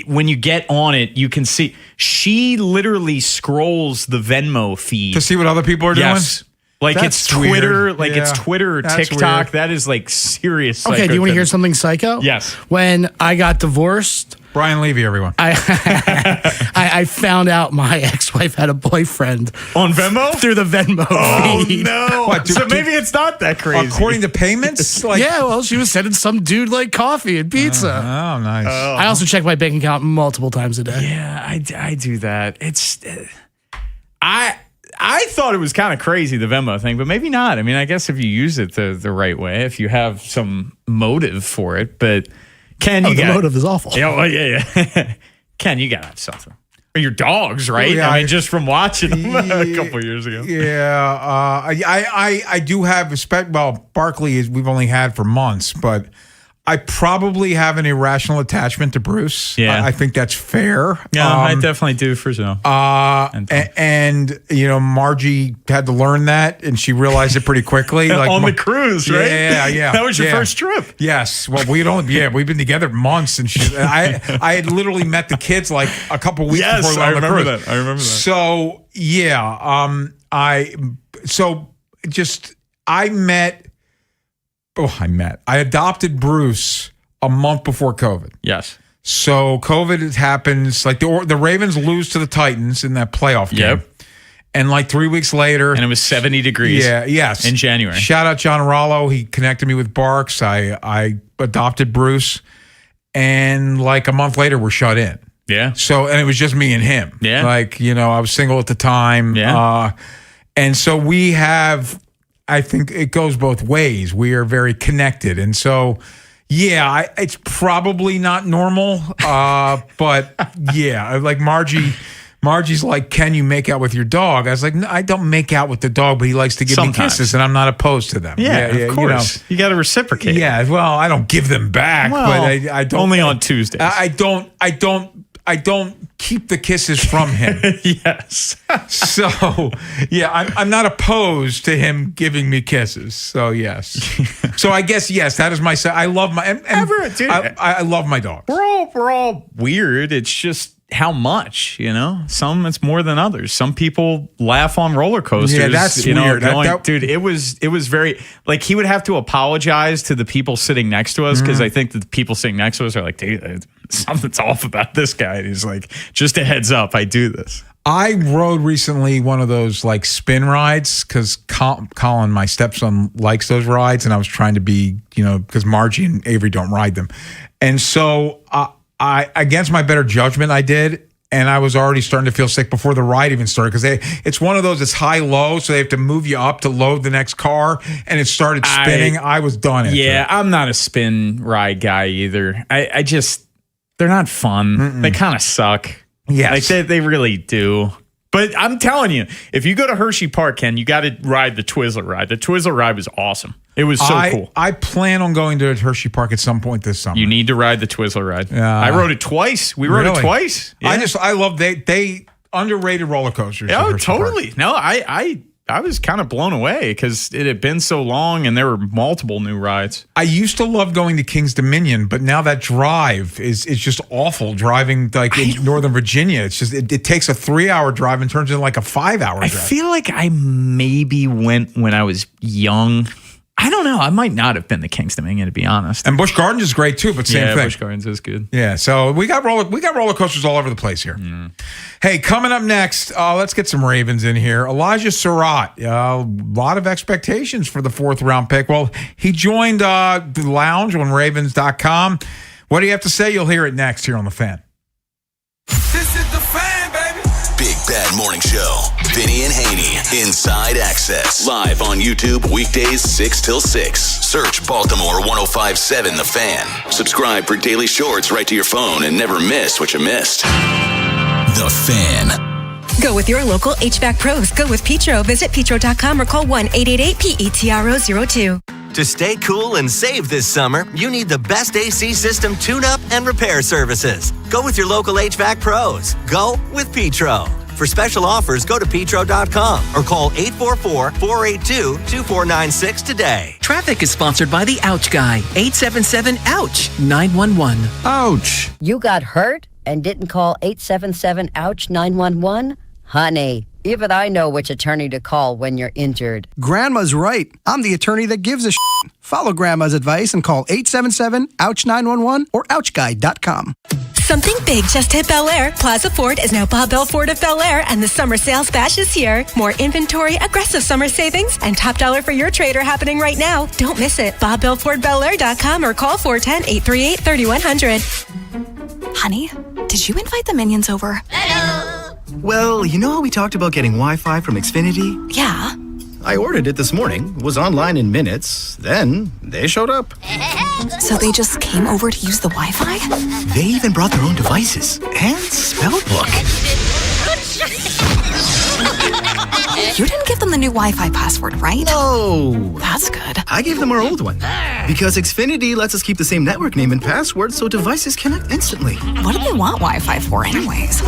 when you get on it, you can see. She literally scrolls the Venmo feed to see what other people are doing? Yes. Like, it's Twitter, it's Twitter or TikTok. That is like serious psycho. Okay, do you want to hear something psycho? Yes. When I got divorced, Brian Levy, everyone. I found out my ex-wife had a boyfriend on Venmo through the Venmo feed. No! So maybe it's not that crazy. According to payments, yeah. Well, she was sending some dude like coffee and pizza. Oh, nice. I also check my bank account multiple times a day. Yeah, I do that. I thought it was kind of crazy, the Venmo thing, but maybe not. I mean, I guess if you use it the right way, if you have some motive for it, but Ken, the motive is awful. Yeah. Ken, you gotta have something. Or your dogs, right? Yeah, I mean, just from watching them a couple of years ago. Yeah, I do have respect. Well, Barkley we've only had for months, but I probably have an irrational attachment to Bruce. Yeah. I think that's fair. Yeah, I definitely do for sure. And you know, Margie had to learn that, and she realized it pretty quickly. Like on the cruise, right? Yeah. That was your first trip. Yes. Well, we've been together months, and I had literally met the kids like a couple weeks before we went on the cruise. I remember that. So yeah, I adopted Bruce a month before COVID. Yes. So COVID happens, like the Ravens lose to the Titans in that playoff game. Yep. And like 3 weeks later. And it was 70 degrees. Yeah, yes. In January. Shout out John Rollo. He connected me with Barks. I adopted Bruce. And like a month later, we're shut in. Yeah. So, and it was just me and him. Yeah. Like, you know, I was single at the time. Yeah. And so we have, I think it goes both ways. We are very connected. And so, yeah, it's probably not normal. But yeah, like Margie's like, can you make out with your dog? I was like, no, I don't make out with the dog, but he likes to give me kisses, and I'm not opposed to them. Yeah, of course. You got to reciprocate. Yeah, well, I don't give them back, but I don't. Only on Tuesdays. I don't keep the kisses from him. Yes. So, yeah, I'm not opposed to him giving me kisses. So, yes. So, I guess, yes, that is my... I love my... I love my dog. We're all weird. It's just how much, you know? Some it's more than others. Some people laugh on roller coasters. Yeah, that's weird. Dude, it was very... Like, he would have to apologize to the people sitting next to us because I think the people sitting next to us are like, dude, something's off about this guy. And he's like, just a heads up, I do this. I rode recently one of those like spin rides because Colin, my stepson, likes those rides, and I was trying to be, you know, because Margie and Avery don't ride them. And so I, against my better judgment, I did. And I was already starting to feel sick before the ride even started because it's one of those, it's high-low, so they have to move you up to load the next car, and it started spinning. I was done. Yeah, I'm not a spin ride guy either. I just, they're not fun. They kind of suck. Yes. Like they really do. But I'm telling you, if you go to Hershey Park, Ken, you got to ride the Twizzler ride. The Twizzler ride was awesome. It was so cool. I plan on going to Hershey Park at some point this summer. You need to ride the Twizzler ride. I rode it twice. We rode it twice. Yeah. I love they underrated roller coasters. Oh, totally. Park. No, I was kind of blown away because it had been so long and there were multiple new rides. I used to love going to King's Dominion, but now that drive is just awful. Driving like in Northern Virginia, it's just it takes a 3-hour drive and turns into like a 5-hour drive. I feel like I maybe went when I was young. I don't know. I might not have been the Kingston Minion, to be honest. And Busch Gardens is great too, but same thing. Busch Gardens is good. Yeah, so we got roller coasters all over the place here. Hey, coming up next, let's get some Ravens in here. Elijah Surratt, a lot of expectations for the 4th round pick. Well, he joined the lounge on Ravens.com. What do you have to say? You'll hear it next here on The Fan. This is The Fan, baby. Big Bad Morning Show. Vinny and Haynie. Inside Access. Live on YouTube weekdays 6 till 6. Search Baltimore 105.7 The Fan. Subscribe for daily shorts right to your phone and never miss what you missed. The Fan. Go with your local HVAC pros. Go with Petro. Visit petro.com or call 1-888-PETRO02. To stay cool and save this summer, you need the best AC system tune-up and repair services. Go with your local HVAC pros. Go with Petro. For special offers, go to petro.com or call 844-482-2496 today. Traffic is sponsored by the Ouch Guy. 877-OUCH-911. Ouch. You got hurt and didn't call 877-OUCH-911? Honey, even I know which attorney to call when you're injured. Grandma's right. I'm the attorney that gives a shit. Follow Grandma's advice and call 877-OUCH-911 or OUCHGuy.com. Something big just hit Bel Air. Plaza Ford is now Bob Bell Ford of Bel Air, and the summer sales bash is here. More inventory, aggressive summer savings, and top dollar for your trade are happening right now. Don't miss it. BobBellFordBelAir.com or call 410-838-3100. Honey, did you invite the minions over? Well, you know how we talked about getting Wi-Fi from Xfinity? Yeah. I ordered it this morning, was online in minutes, then they showed up. So they just came over to use the Wi-Fi? They even brought their own devices and spell book. You didn't give them the new Wi-Fi password, right? No. That's good. I gave them our old one because Xfinity lets us keep the same network name and password so devices connect instantly. What do they want Wi-Fi for anyways?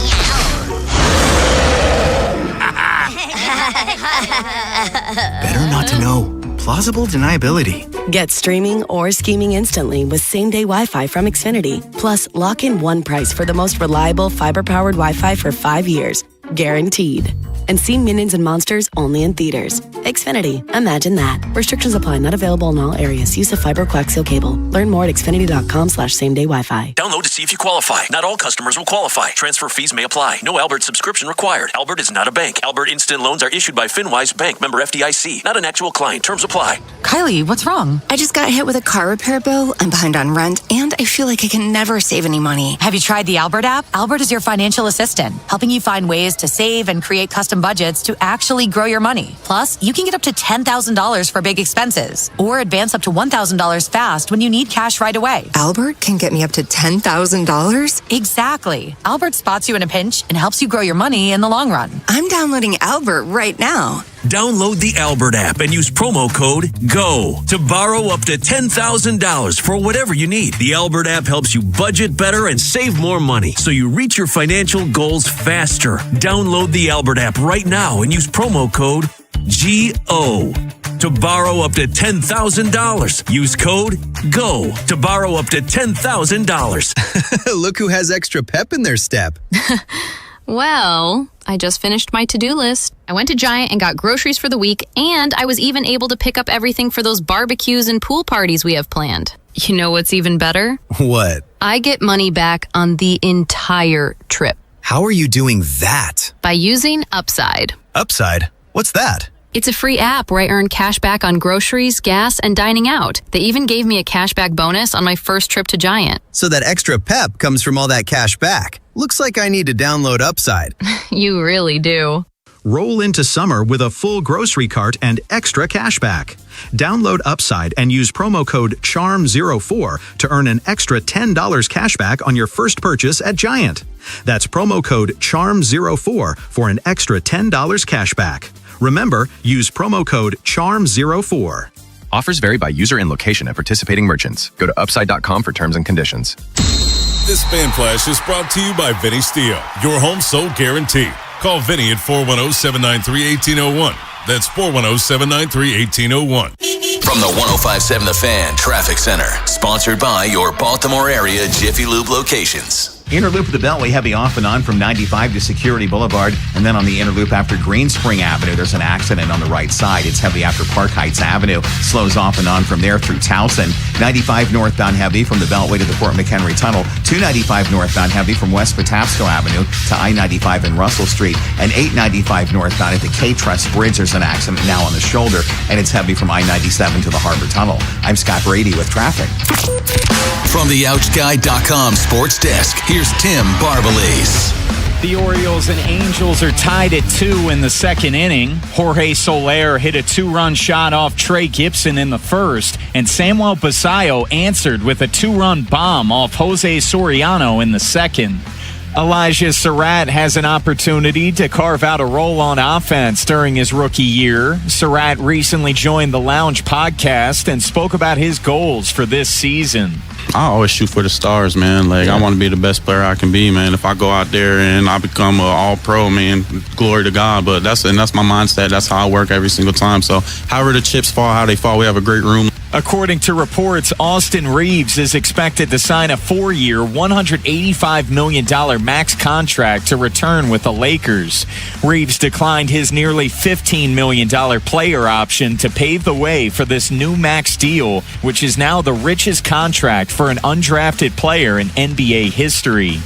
Better not to know. Plausible deniability. Get streaming or scheming instantly with same-day Wi-Fi from Xfinity. Plus, lock in one price for the most reliable fiber-powered Wi-Fi for 5 years. Guaranteed. And see Minions and Monsters only in theaters. Xfinity. Imagine that. Restrictions apply. Not available in all areas. Use of fiber coaxial cable. Learn more at xfinity.com/same-day Wi-Fi. Download to see if you qualify. Not all customers will qualify. Transfer fees may apply. No Albert subscription required. Albert is not a bank. Albert Instant Loans are issued by FinWise Bank, member FDIC. Not an actual client. Terms apply. Kylie, what's wrong? I just got hit with a car repair bill. I'm behind on rent, and I feel like I can never save any money. Have you tried the Albert app? Albert is your financial assistant, helping you find ways to save and create custom budgets to actually grow your money. Plus, you can get up to $10,000 for big expenses or advance up to $1,000 fast when you need cash right away. Albert can get me up to $10,000? Exactly. Albert spots you in a pinch and helps you grow your money in the long run. I'm downloading Albert right now. Download the Albert app and use promo code GO to borrow up to $10,000 for whatever you need. The Albert app helps you budget better and save more money so you reach your financial goals faster. Download the Albert app right now and use promo code GO to borrow up to $10,000. Use code GO to borrow up to $10,000. Look who has extra pep in their step. Well, I just finished my to-do list. I went to Giant and got groceries for the week, and I was even able to pick up everything for those barbecues and pool parties we have planned. You know what's even better? What? I get money back on the entire trip. How are you doing that? By using Upside. Upside? What's that? It's a free app where I earn cash back on groceries, gas, and dining out. They even gave me a cashback bonus on my first trip to Giant. So that extra pep comes from all that cash back. Looks like I need to download Upside. You really do. Roll into summer with a full grocery cart and extra cash back. Download Upside and use promo code CHARM04 to earn an extra $10 cash back on your first purchase at Giant. That's promo code CHARM04 for an extra $10 cash back. Remember, use promo code CHARM04. Offers vary by user and location at participating merchants. Go to upside.com for terms and conditions. This Fan Flash is brought to you by Vinny Steel, your home sold guarantee. Call Vinny at 410-793-1801. That's 410-793-1801. From the 105.7 The Fan Traffic Center, sponsored by your Baltimore area Jiffy Lube locations. Inner loop of the Beltway heavy off and on from 95 to Security Boulevard. And then on the inner loop after Greenspring Avenue, there's an accident on the right side. It's heavy after Park Heights Avenue. Slows off and on from there through Towson. 95 northbound heavy from the Beltway to the Fort McHenry Tunnel. 295 northbound heavy from West Patapsco Avenue to I-95 and Russell Street. And 895 northbound at the K-Trust Bridge. There's an accident now on the shoulder, and it's heavy from I-97 to the Harbor Tunnel. I'm Scott Brady with traffic. From the OutchGuy.com sports desk, here's Tim Barbalese. The Orioles and Angels are tied at 2 in the second inning. Jorge Soler hit a 2-run shot off Trey Gibson in the first, and Samuel Basallo answered with a 2-run bomb off Jose Soriano in the second. Elijah Surratt has an opportunity to carve out a role on offense during his rookie year. Surratt recently joined the Lounge podcast and spoke about his goals for this season. I always shoot for the stars, man. I want to be the best player I can be, man. If I go out there and I become an all-pro, man, glory to God. But that's my mindset. That's how I work every single time. So however the chips fall, how they fall, we have a great room. According to reports, Austin Reeves is expected to sign a 4-year, $185 million max contract to return with the Lakers. Reeves declined his nearly $15 million player option to pave the way for this new max deal, which is now the richest contract for an undrafted player in NBA history.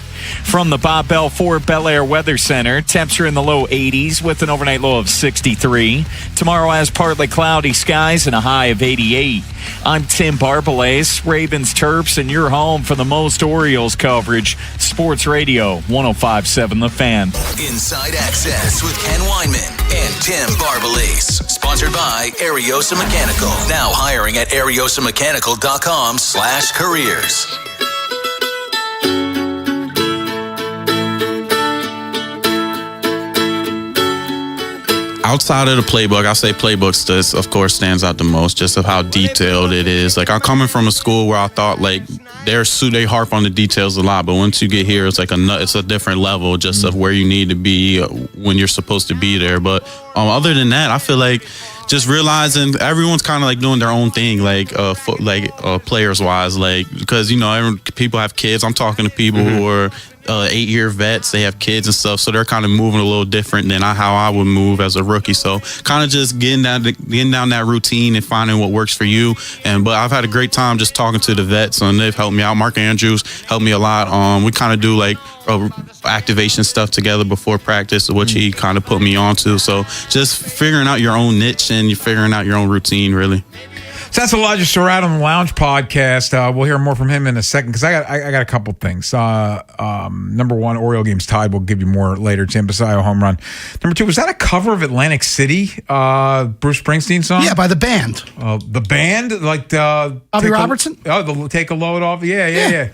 From the Bob Bell Ford Bel Air Weather Center, temps are in the low 80s with an overnight low of 63. Tomorrow has partly cloudy skies and a high of 88. I'm Tim Barbalese, Ravens, Terps, and you're home for the most Orioles coverage. Sports Radio 105.7 The Fan. Inside Access with Ken Weinman and Tim Barbalese. Sponsored by Ariosa Mechanical. Now hiring at ariosamechanical.com/careers. Outside of the playbook, I say playbooks this, of course, stands out the most, just of how detailed it is. I'm coming from a school where I thought, they harp on the details a lot, but once you get here, it's it's a different level just of where you need to be when you're supposed to be there. But other than that, I feel like just realizing everyone's kind of doing their own thing, players wise, because people have kids. I'm talking to people who are 8-year vets. They have kids and stuff, so they're kind of moving a little different than how I would move as a rookie. So kind of just getting down that routine and finding what works for you. But I've had a great time just talking to the vets, and they've helped me out. Mark Andrews helped me a lot. We kind of do activation stuff together before practice, which he kind of put me onto. So just figuring out your own niche and you're figuring out your own routine, really. So that's Elijah Surratt on the Lounge podcast. We'll hear more from him in a second because I got a couple things. Number one, Oriole game's tied. We'll give you more later. Tim Basallo home run. Number two, was that a cover of Atlantic City, Bruce Springsteen song? Yeah, by the band. The band, Bobby Robertson. Take a load off. Yeah.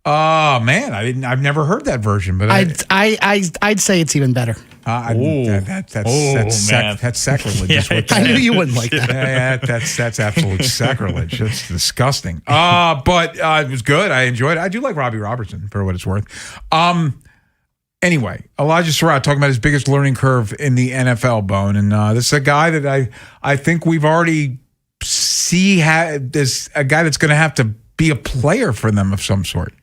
Oh man, I've never heard that version, but I'd say it's even better. That's sacrilege. Yeah, I knew you wouldn't like that. Yeah, that's absolute sacrilege. That's disgusting. But it was good. I enjoyed it. I do like Robbie Robertson for what it's worth. Anyway, Elijah Surratt talking about his biggest learning curve in the NFL, Bone, and this is a guy that I think we've already this a guy that's going to have to be a player for them of some sort.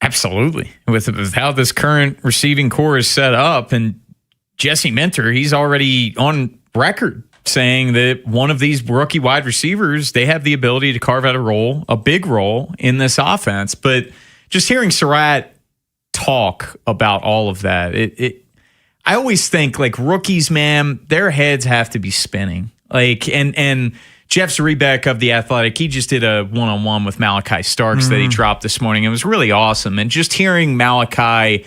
Absolutely. With how this current receiving core is set up, and Jesse Minter, he's already on record saying that one of these rookie wide receivers, they have the ability to carve out a big role in this offense. But just hearing Surratt talk about all of that, I always think rookies, man, their heads have to be spinning. And Jeff Zrebeck of The Athletic, he just did a one-on-one with Malachi Starks that he dropped this morning. It was really awesome. And just hearing Malachi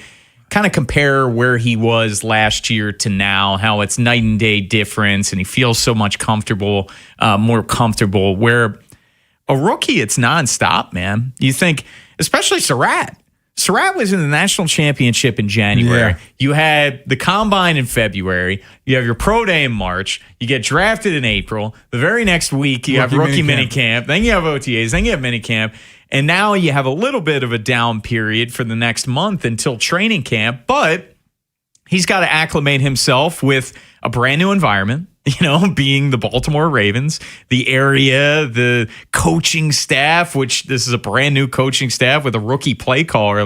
kind of compare where he was last year to now, how it's night and day difference, and he feels so much more comfortable, where a rookie, it's nonstop, man. You think, especially Surratt. Surratt was in the national championship in January. Yeah. You had the combine in February. You have your pro day in March. You get drafted in April. The very next week, you have rookie minicamp. Then you have OTAs. Then you have minicamp. And now you have a little bit of a down period for the next month until training camp. But he's got to acclimate himself with a brand new environment. Being the Baltimore Ravens, the area, the coaching staff, which this is a brand new coaching staff with a rookie play caller.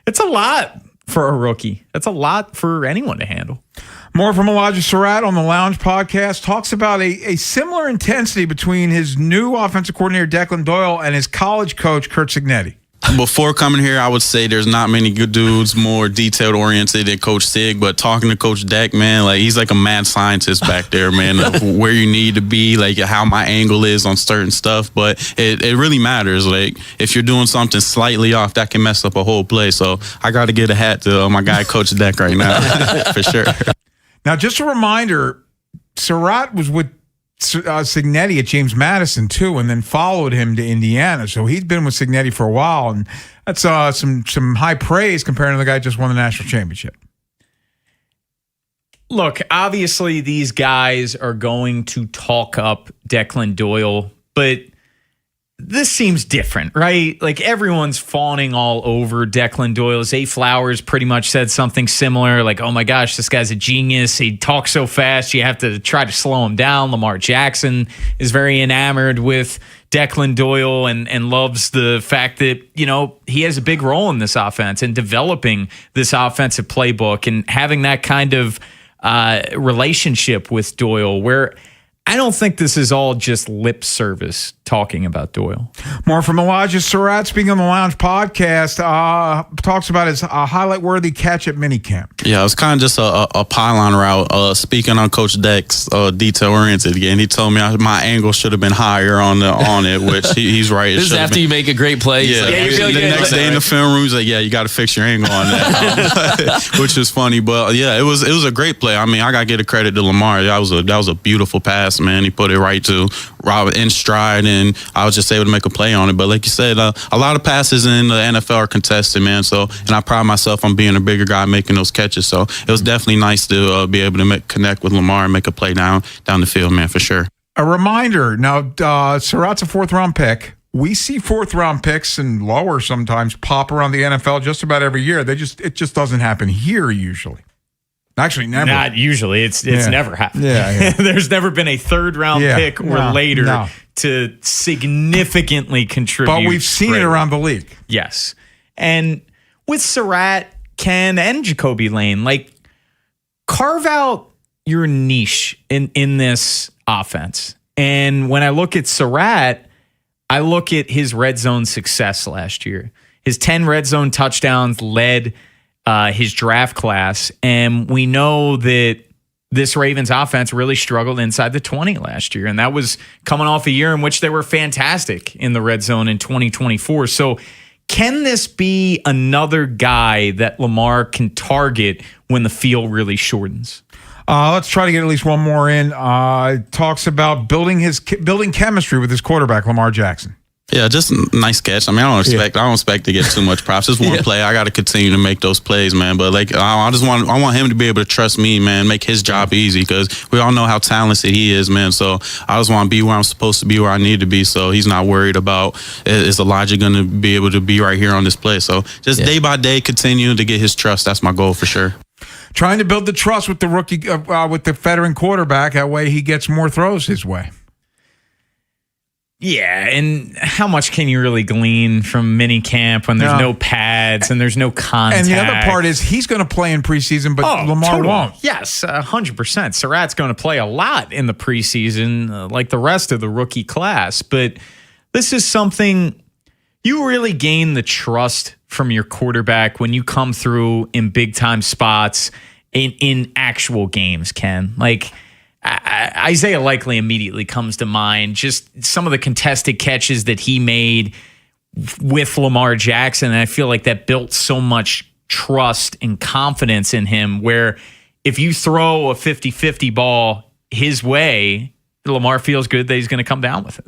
It's a lot for a rookie. That's a lot for anyone to handle. More from Elijah Surratt on the Lounge podcast. Talks about a similar intensity between his new offensive coordinator, Declan Doyle, and his college coach, Curt Cignetti. Before coming here, I would say there's not many good dudes more detailed-oriented than Coach Sig, but talking to Coach Deck, man, like he's like a mad scientist back there, man, of where you need to be, like how my angle is on certain stuff, but it really matters. Like if you're doing something slightly off, that can mess up a whole play, so I got to get a hat to my guy, Coach Deck, right now, for sure. Now, just a reminder, Surratt was with Cignetti at James Madison too, and then followed him to Indiana. So he's been with Cignetti for a while, and that's some high praise compared to the guy who just won the national championship. Look, obviously these guys are going to talk up Declan Doyle, but this seems different, right? Like everyone's fawning all over Declan Doyle. Zay Flowers pretty much said something similar, like, oh my gosh, this guy's a genius. He talks so fast, you have to try to slow him down. Lamar Jackson is very enamored with Declan Doyle and loves the fact that, you know, he has a big role in this offense and developing this offensive playbook and having that kind of relationship with Doyle where I don't think this is all just lip service talking about Doyle. More from Elijah Surratt, speaking on the Lounge podcast, talks about his highlight-worthy catch at minicamp. Yeah, it was kind of just a pylon route. Speaking on Coach Deck's detail-oriented again, he told me my angle should have been higher on it, which he's right. This is after you make a great play. Yeah, like, the next day in the film room, he's like, yeah, you got to fix your angle on that, which is funny. But yeah, it was a great play. I mean, I got to give the credit to Lamar. That was a beautiful pass, man. He put it right to Robert in stride, and I was just able to make a play on it. But like you said, a lot of passes in the NFL are contested, man. So, and I pride myself on being a bigger guy making those catches. So it was definitely nice to be able to connect with Lamar and make a play down the field, man, for sure. A reminder, now Surratt's a fourth-round pick. We see fourth-round picks and lower sometimes pop around the NFL just about every year. It just doesn't happen here usually. Actually, never. Not usually. It's never happened. Yeah. There's never been a third-round pick or later to significantly contribute. But we've seen it around the league. Yes. And with Surratt, Ken, and Jacoby Lane, like, carve out your niche in this offense. And when I look at Surratt, I look at his red zone success last year. His 10 red zone touchdowns led his draft class, and we know that this Ravens offense really struggled inside the 20 last year, and that was coming off a year in which they were fantastic in the red zone in 2024. So can this be another guy that Lamar can target when the field really shordens? Let's try to get at least one more in. Talks about building chemistry with his quarterback, Lamar Jackson. Yeah, just a nice catch. I mean, I don't expect to get too much props. Just one play. I got to continue to make those plays, man. But like, I want him to be able to trust me, man. Make his job easy because we all know how talented he is, man. So I just want to be where I'm supposed to be, where I need to be. So he's not worried about is Elijah going to be able to be right here on this play. So just day by day, continue to get his trust. That's my goal for sure. Trying to build the trust with the rookie, with the veteran quarterback. That way, he gets more throws his way. Yeah, and how much can you really glean from mini camp when there's no pads and there's no contact? And the other part is he's going to play in preseason, but Lamar won't. Yes, 100%. Surratt's going to play a lot in the preseason, like the rest of the rookie class. But this is something you really gain the trust from your quarterback when you come through in big-time spots in actual games, Ken. Like, Isaiah Likely immediately comes to mind. Just some of the contested catches that he made with Lamar Jackson. And I feel like that built so much trust and confidence in him where if you throw a 50-50 ball his way, Lamar feels good that he's going to come down with it.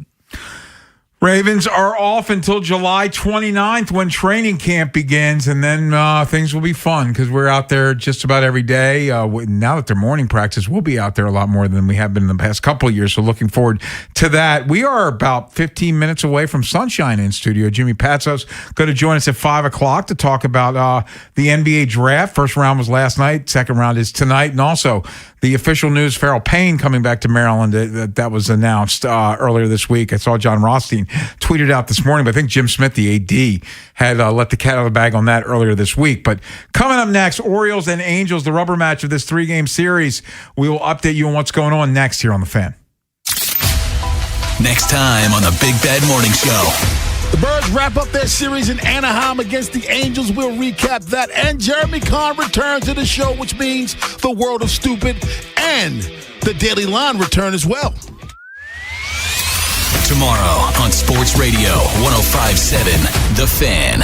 Ravens are off until July 29th when training camp begins, and then things will be fun because we're out there just about every day. Now that they're morning practice, we'll be out there a lot more than we have been in the past couple of years, so looking forward to that. We are about 15 minutes away from Sunshine in studio. Jimmy Patsos going to join us at 5 o'clock to talk about the NBA draft. First round was last night. Second round is tonight, and also the official news, Farrell Payne coming back to Maryland, that was announced earlier this week. I saw John Rothstein tweeted out this morning, but I think Jim Smith, the AD, had let the cat out of the bag on that earlier this week. But coming up next, Orioles and Angels, the rubber match of this 3-game series. We will update you on what's going on next here on The Fan. Next time on the Big Bad Morning Show. The Birds wrap up their series in Anaheim against the Angels. We'll recap that. And Jeremy Kahn returns to the show, which means the World of Stupid and the Daily Line return as well. Tomorrow on Sports Radio 105.7 The Fan.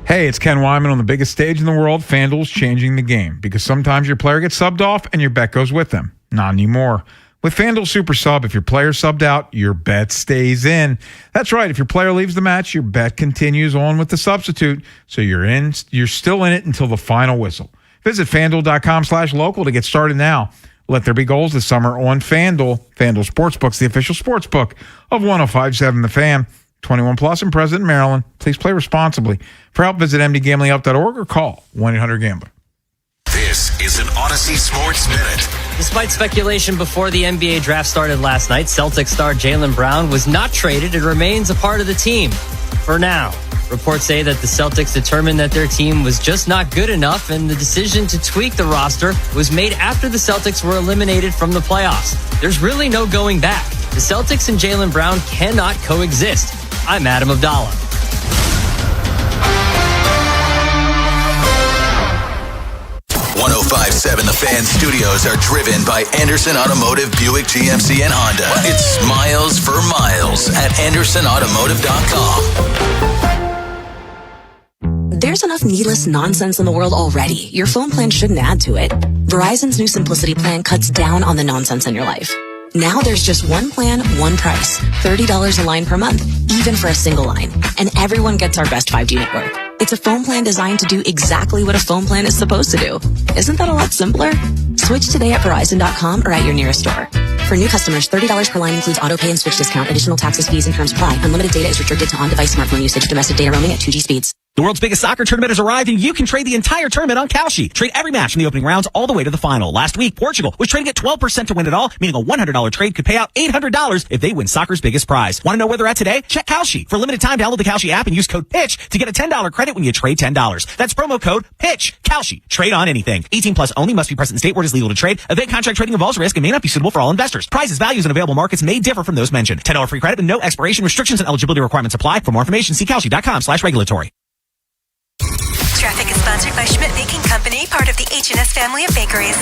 Hey, it's Ken Wyman on the biggest stage in the world. FanDuel's changing the game because sometimes your player gets subbed off and your bet goes with them. Not anymore. With FanDuel Super Sub, if your player subbed out, your bet stays in. That's right. If your player leaves the match, your bet continues on with the substitute. So you're still in it until the final whistle. Visit FanDuel.com/local to get started now. Let there be goals this summer on FanDuel. FanDuel Sportsbook's the official sportsbook of 105.7 The Fan. 21 plus and present in Maryland. Please play responsibly. For help, visit mdgamblinghelp.org or call 1-800-GAMBLER. This is an Odyssey Sports Minute. Despite speculation before the NBA draft started last night, Celtics star Jaylen Brown was not traded and remains a part of the team. For now, reports say that the Celtics determined that their team was just not good enough, and the decision to tweak the roster was made after the Celtics were eliminated from the playoffs. There's really no going back. The Celtics and Jaylen Brown cannot coexist. I'm Adam Abdallah. 105.7 The Fan studios are driven by Anderson Automotive, Buick, GMC, and Honda. It's miles for miles at AndersonAutomotive.com. There's enough needless nonsense in the world already. Your phone plan shouldn't add to it. Verizon's new Simplicity plan cuts down on the nonsense in your life. Now there's just one plan, one price. $30 a line per month, even for a single line. And everyone gets our best 5G network. It's a phone plan designed to do exactly what a phone plan is supposed to do. Isn't that a lot simpler? Switch today at Verizon.com or at your nearest store. For new customers, $30 per line includes auto pay and switch discount. Additional taxes, fees, and terms apply. Unlimited data is restricted to on-device smartphone usage. Domestic data roaming at 2G speeds. The world's biggest soccer tournament has arrived, and you can trade the entire tournament on Kalshi. Trade every match from the opening rounds all the way to the final. Last week, Portugal was trading at 12% to win it all, meaning a $100 trade could pay out $800 if they win soccer's biggest prize. Want to know where they're at today? Check Kalshi. For a limited time, download the Kalshi app and use code PITCH to get a $10 credit when you trade $10. That's promo code PITCH. Kalshi. Trade on anything. 18 plus only. Must be present in state where it is legal to trade. Event contract trading involves risk and may not be suitable for all investors. Prizes, values, and available markets may differ from those mentioned. $10 free credit with no expiration. Restrictions and eligibility requirements apply. For more information, see Kalshi.com/regulatory. Traffic is sponsored by Schmidt Baking Company, part of the H&S family of bakeries.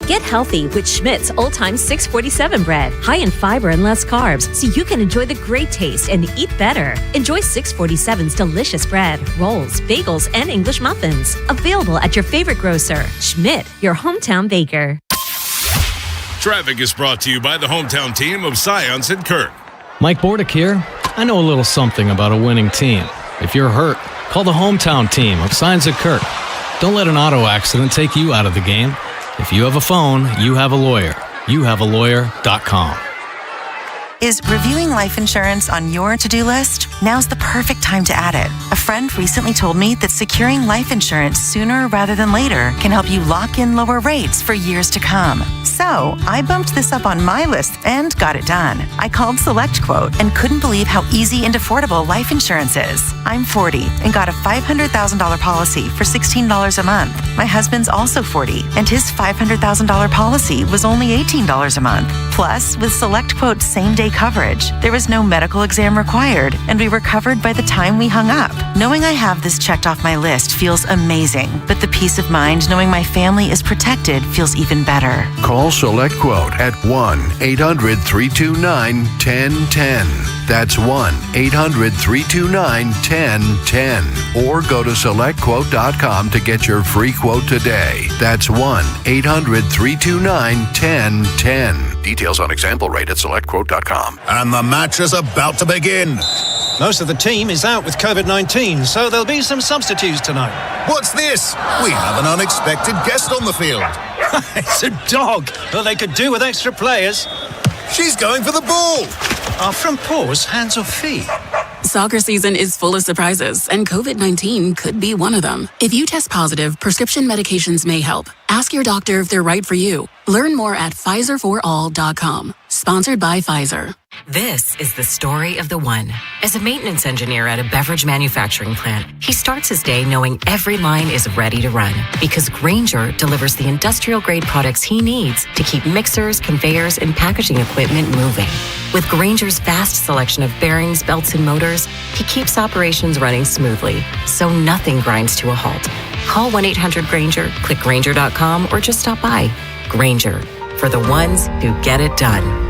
Get healthy with Schmidt's Old Time 647 bread. High in fiber and less carbs, so you can enjoy the great taste and eat better. Enjoy 647's delicious bread, rolls, bagels, and English muffins. Available at your favorite grocer. Schmidt, your hometown baker. Traffic is brought to you by the hometown team of Science and Kirk. Mike Bordick here. I know a little something about a winning team. If you're hurt, call the hometown team of Science and Kirk. Don't let an auto accident take you out of the game. If you have a phone, you have a lawyer. YouHaveALawyer.com. Is reviewing life insurance on your to-do list? Now's the perfect time to add it. A friend recently told me that securing life insurance sooner rather than later can help you lock in lower rates for years to come. So I bumped this up on my list and got it done. I called SelectQuote and couldn't believe how easy and affordable life insurance is. I'm 40 and got a $500,000 policy for $16 a month. My husband's also 40 and his $500,000 policy was only $18 a month. Plus, with SelectQuote's same-day coverage, there was no medical exam required, and we were covered by the time we hung up. Knowing I have this checked off my list feels amazing, but the peace of mind knowing my family is protected feels even better. Call SelectQuote at 1-800-329-1010. That's 1-800-329-1010. Or go to SelectQuote.com to get your free quote today. That's 1-800-329-1010. Details on example rate at SelectQuote.com. And the match is about to begin. Most of the team is out with COVID-19, so there'll be some substitutes tonight. What's this? We have an unexpected guest on the field. It's a dog. Well, they could do with extra players. She's going for the ball. Are front paws hands or feet? Soccer season is full of surprises, and COVID-19 could be one of them. If you test positive, prescription medications may help. Ask your doctor if they're right for you. Learn more at PfizerForAll.com. Sponsored by Pfizer. This is the story of the one. As a maintenance engineer at a beverage manufacturing plant, he starts his day knowing every line is ready to run because Grainger delivers the industrial-grade products he needs to keep mixers, conveyors, and packaging equipment moving. With Grainger's vast selection of bearings, belts, and motors, he keeps operations running smoothly, so nothing grinds to a halt. Call 1-800-GRAINGER, click Grainger.com, or just stop by. Grainger, for the ones who get it done.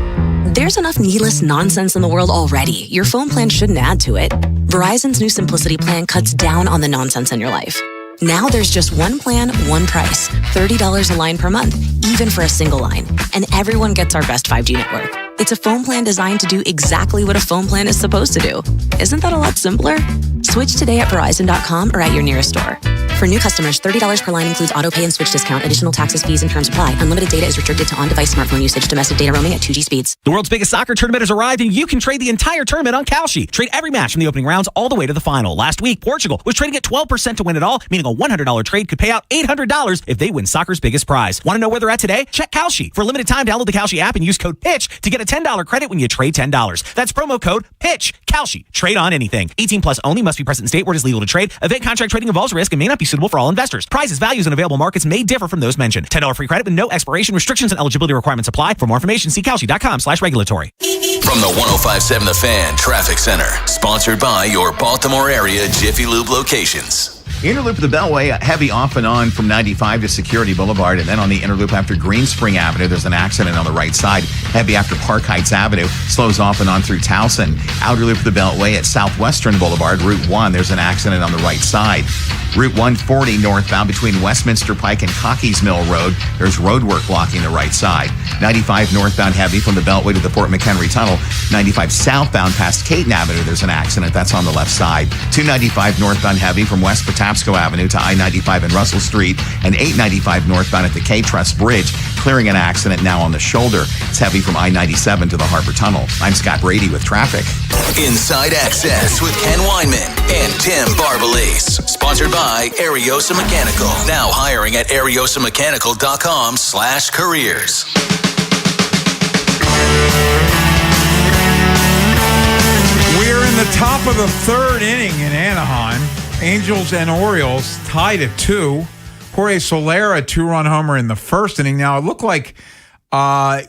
There's enough needless nonsense in the world already. Your phone plan shouldn't add to it. Verizon's new Simplicity plan cuts down on the nonsense in your life. Now there's just one plan, one price. $30 a line per month, even for a single line. And everyone gets our best 5G network. It's a phone plan designed to do exactly what a phone plan is supposed to do. Isn't that a lot simpler? Switch today at Verizon.com or at your nearest store. For new customers, $30 per line includes auto pay and switch discount. Additional taxes, fees, and terms apply. Unlimited data is restricted to on-device smartphone usage. Domestic data roaming at 2G speeds. The world's biggest soccer tournament has arrived, and you can trade the entire tournament on Kalshi. Trade every match from the opening rounds all the way to the final. Last week, Portugal was trading at 12% to win it all, meaning a $100 trade could pay out $800 if they win soccer's biggest prize. Want to know where they're at today? Check Kalshi. For a limited time, download the Kalshi app and use code PITCH to get a $10 credit when you trade $10. That's promo code PITCH. Kalshi. Trade on anything. 18 plus only. Must be present in state where it is legal to trade. Event contract trading involves risk and may not be suitable for all investors. Prizes, values, and available markets may differ from those mentioned. $10 free credit with no expiration. Restrictions and eligibility requirements apply. For more information, see Kalshi.com/regulatory. From the 105.7 The Fan Traffic Center, sponsored by your Baltimore area Jiffy Lube locations. Inner loop of the Beltway, heavy off and on from 95 to Security Boulevard. And then on the inner loop after Green Spring Avenue, there's an accident on the right side. Heavy after Park Heights Avenue, slows off and on through Towson. Outer loop of the Beltway at Southwestern Boulevard, Route 1, there's an accident on the right side. Route 140 northbound between Westminster Pike and Cockeys Mill Road, there's road work blocking the right side. 95 northbound heavy from the Beltway to the Fort McHenry Tunnel. 95 southbound past Caton Avenue, there's an accident. That's on the left side. 295 northbound heavy from West Patapsco Avenue to I-95 and Russell Street, and 895 northbound at the K-Trust Bridge, clearing an accident now on the shoulder. It's heavy from I-97 to the Harbor Tunnel. I'm Scott Brady with traffic. Inside Access with Ken Weinman and Tim Barbalese. Sponsored by Ariosa Mechanical. Now hiring at ariosamechanical.com/careers. We're in the top of the third inning in Anaheim. Angels and Orioles tied at 2. Jorge Soler, a 2-run homer in the first inning. Now, it looked like that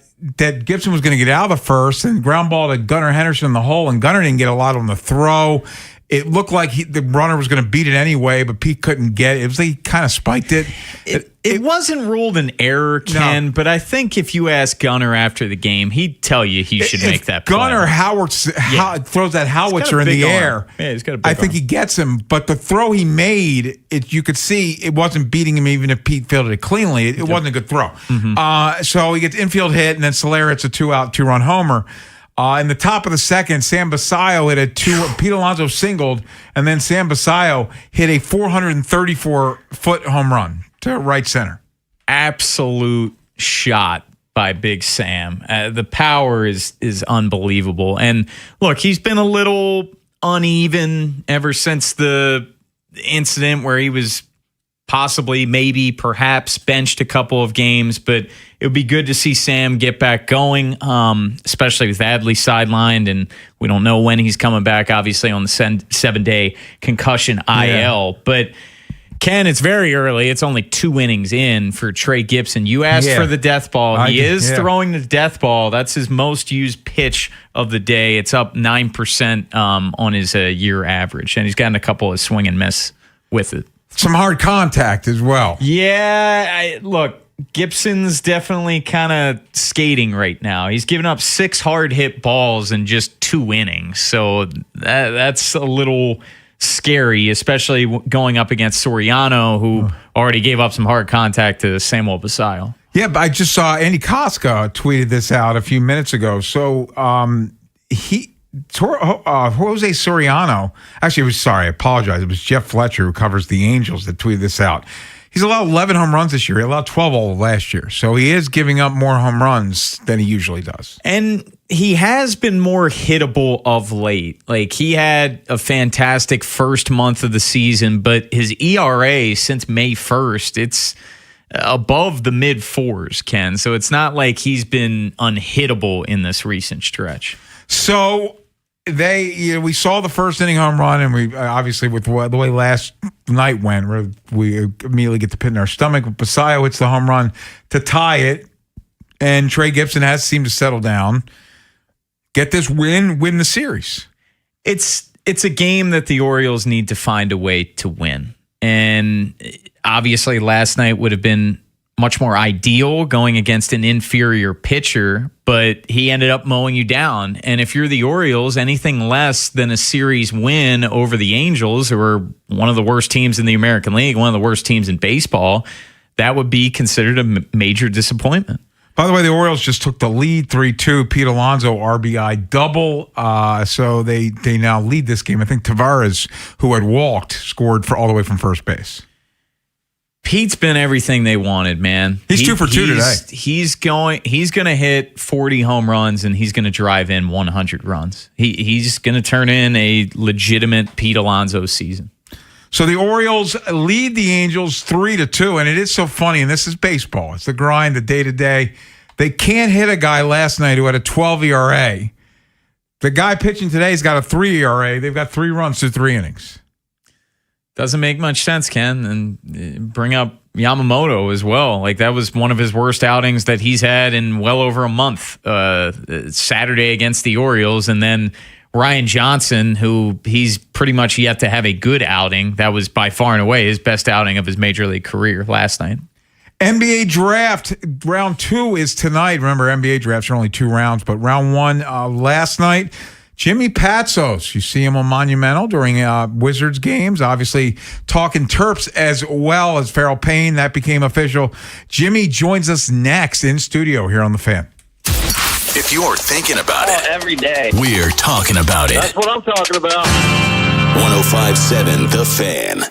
Gibson was going to get out of the first and ground ball to Gunnar Henderson in the hole, and Gunnar didn't get a lot on the throw. It looked like the runner was going to beat it anyway, but Pete couldn't get it. It was like he kind of spiked it. It wasn't ruled an error, Ken, but I think if you ask Gunnar after the game, he'd tell you he should make that play. Gunnar throws that howitzer in the air. Yeah, he's got a big I think he gets him, but the throw he made, you could see it wasn't beating him even if Pete fielded it cleanly. It wasn't a good throw. Mm-hmm. So he gets infield hit, and then Soler hits a 2-out, 2-run homer. In the top of the second, Sam Basayo hit a Pete Alonso singled, and then Sam Basayo hit a 434-foot home run to right center. Absolute shot by Big Sam. The power is unbelievable. And look, he's been a little uneven ever since the incident where he was possibly, maybe, perhaps benched a couple of games, but it would be good to see Sam get back going, especially with Adley sidelined, and we don't know when he's coming back, obviously, on the 7-day concussion IL. Yeah. But, Ken, it's very early. It's only 2 innings in for Trey Gibson. You asked for the death ball. He is throwing the death ball. That's his most used pitch of the day. It's up 9% on his year average, and he's gotten a couple of swing and miss with it. Some hard contact as well. Yeah, look, Gibson's definitely kind of skating right now. He's given up 6 hard hit balls in just 2 innings. So that's a little scary, especially going up against Soriano, who already gave up some hard contact to Samuel Basayo. Yeah, but I just saw Andy Koska tweeted this out a few minutes ago. So Jose Soriano, actually, I apologize. It was Jeff Fletcher who covers the Angels that tweeted this out. He's allowed 11 home runs this year. He allowed 12 all of last year. So he is giving up more home runs than he usually does. And he has been more hittable of late. Like, he had a fantastic first month of the season, but his ERA since May 1st, it's above the mid fours, Ken. So it's not like he's been unhittable in this recent stretch. So we saw the first inning home run, and we obviously, with the way last night went, we immediately get the pit in our stomach. But Basayo hits the home run to tie it, and Trey Gibson has seemed to settle down, get this win the series. It's a game that the Orioles need to find a way to win. And obviously last night would have been much more ideal going against an inferior pitcher, but he ended up mowing you down. And if you're the Orioles, anything less than a series win over the Angels, who are one of the worst teams in the American League, one of the worst teams in baseball, that would be considered a major disappointment. By the way, the Orioles just took the lead 3-2. Pete Alonso RBI double. So they now lead this game. I think Tavares, who had walked, scored all the way from first base. Pete's been everything they wanted, man. He's 2 for 2 today. He's going to hit 40 home runs, and he's going to drive in 100 runs. He's going to turn in a legitimate Pete Alonso season. So the Orioles lead the Angels 3-2, and it is so funny, and this is baseball. It's the grind, the day-to-day. They can't hit a guy last night who had a 12 ERA. The guy pitching today's got a 3 ERA. They've got 3 runs through 3 innings. Doesn't make much sense, Ken. And bring up Yamamoto as well. Like, that was one of his worst outings that he's had in well over a month. Saturday against the Orioles, and then Ryan Johnson, who he's pretty much yet to have a good outing. That was by far and away his best outing of his major league career last night. NBA draft round 2 is tonight. Remember, NBA drafts are only 2 rounds, but round 1 last night. Jimmy Patsos, you see him on Monumental during Wizards games, obviously talking Terps as well as Farrell Payne. That became official. Jimmy joins us next in studio here on The Fan. If you're thinking about it every day, we're talking about it. That's what I'm talking about. 105.7 The Fan.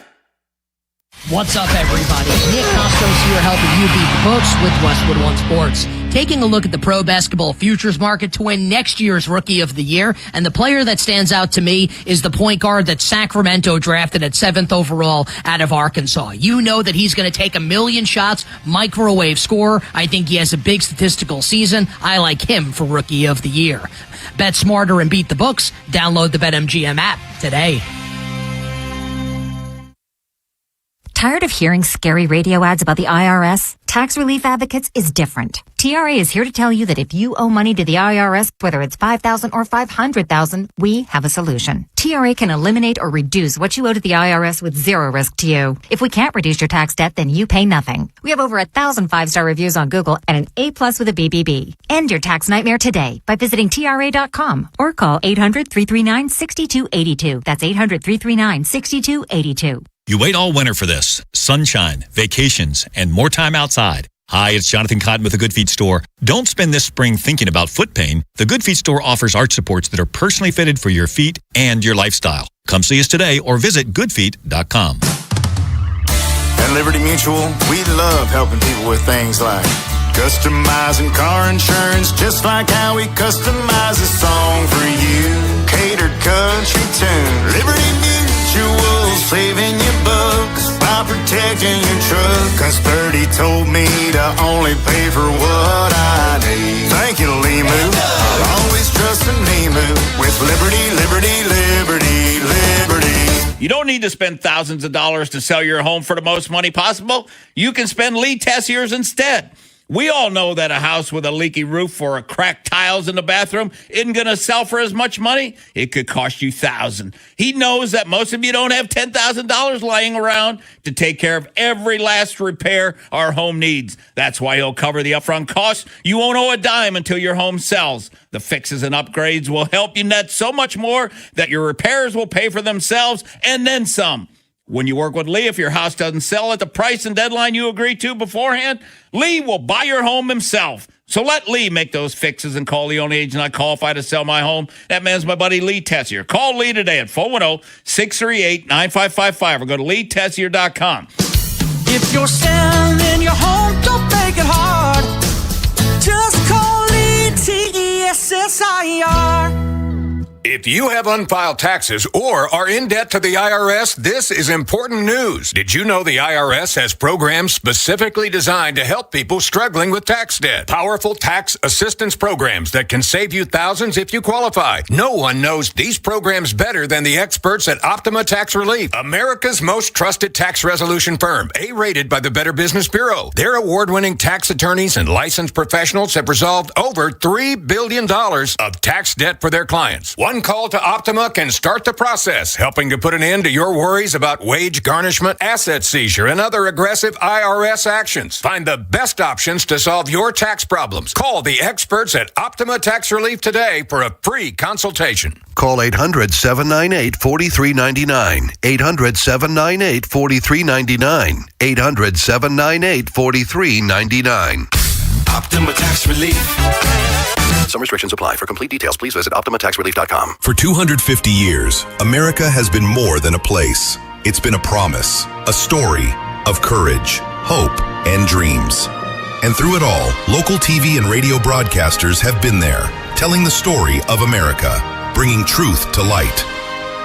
What's up, everybody? Nick Costos here, helping you beat the books with Westwood One Sports. Taking a look at the pro basketball futures market to win next year's Rookie of the Year, and the player that stands out to me is the point guard that Sacramento drafted at 7th overall out of Arkansas. You know that he's going to take 1,000,000 shots, microwave scorer. I think he has a big statistical season. I like him for Rookie of the Year. Bet smarter and beat the books. Download the BetMGM app today. Tired of hearing scary radio ads about the IRS? Tax Relief Advocates is different. TRA is here to tell you that if you owe money to the IRS, whether it's $5,000 or $500,000, we have a solution. TRA can eliminate or reduce what you owe to the IRS with zero risk to you. If we can't reduce your tax debt, then you pay nothing. We have over 1,000 5-star reviews on Google and an A+ with a BBB. End your tax nightmare today by visiting TRA.com or call 800-339-6282. That's 800-339-6282. You wait all winter for this. Sunshine, vacations, and more time outside. Hi, it's Jonathan Cotton with the Good Feet Store. Don't spend this spring thinking about foot pain. The Good Feet Store offers arch supports that are personally fitted for your feet and your lifestyle. Come see us today or visit goodfeet.com. At Liberty Mutual, we love helping people with things like customizing car insurance, just like how we customize a song for you. Catered country tune. Liberty Mutual, saving you bucks by protecting your truck. Cause 30 told me to only pay for what I need. Thank you, Limu. I'll always trust in Limu with Liberty, Liberty, Liberty, Liberty. You don't need to spend thousands of dollars to sell your home for the most money possible. You can spend Lee Tessiers instead. We all know that a house with a leaky roof or a cracked tiles in the bathroom isn't going to sell for as much money. It could cost you $1,000. He knows that most of you don't have $10,000 lying around to take care of every last repair our home needs. That's why he'll cover the upfront costs. You won't owe a dime until your home sells. The fixes and upgrades will help you net so much more that your repairs will pay for themselves and then some. When you work with Lee, if your house doesn't sell at the price and deadline you agreed to beforehand, Lee will buy your home himself. So let Lee make those fixes and call the only agent I qualify to sell my home. That man's my buddy Lee Tessier. Call Lee today at 410-638-9555 or go to leetessier.com. If you're selling your home, don't make it hard. Just call ETSSIR. If you have unfiled taxes or are in debt to the IRS, this is important news. Did you know the IRS has programs specifically designed to help people struggling with tax debt? Powerful tax assistance programs that can save you thousands if you qualify. No one knows these programs better than the experts at Optima Tax Relief, America's most trusted tax resolution firm, A-rated by the Better Business Bureau. Their award-winning tax attorneys and licensed professionals have resolved over $3 billion of tax debt for their clients. One call to Optima can start the process, helping to put an end to your worries about wage garnishment, asset seizure, and other aggressive IRS actions. Find the best options to solve your tax problems. Call the experts at Optima Tax Relief today for a free consultation. Call 800-798-4399. 800-798-4399. 800-798-4399. Optima Tax Relief. Some restrictions apply. For complete details, please visit OptimaTaxRelief.com. For 250 years, America has been more than a place. It's been a promise, a story of courage, hope, and dreams. And through it all, local TV and radio broadcasters have been there, telling the story of America, bringing truth to light.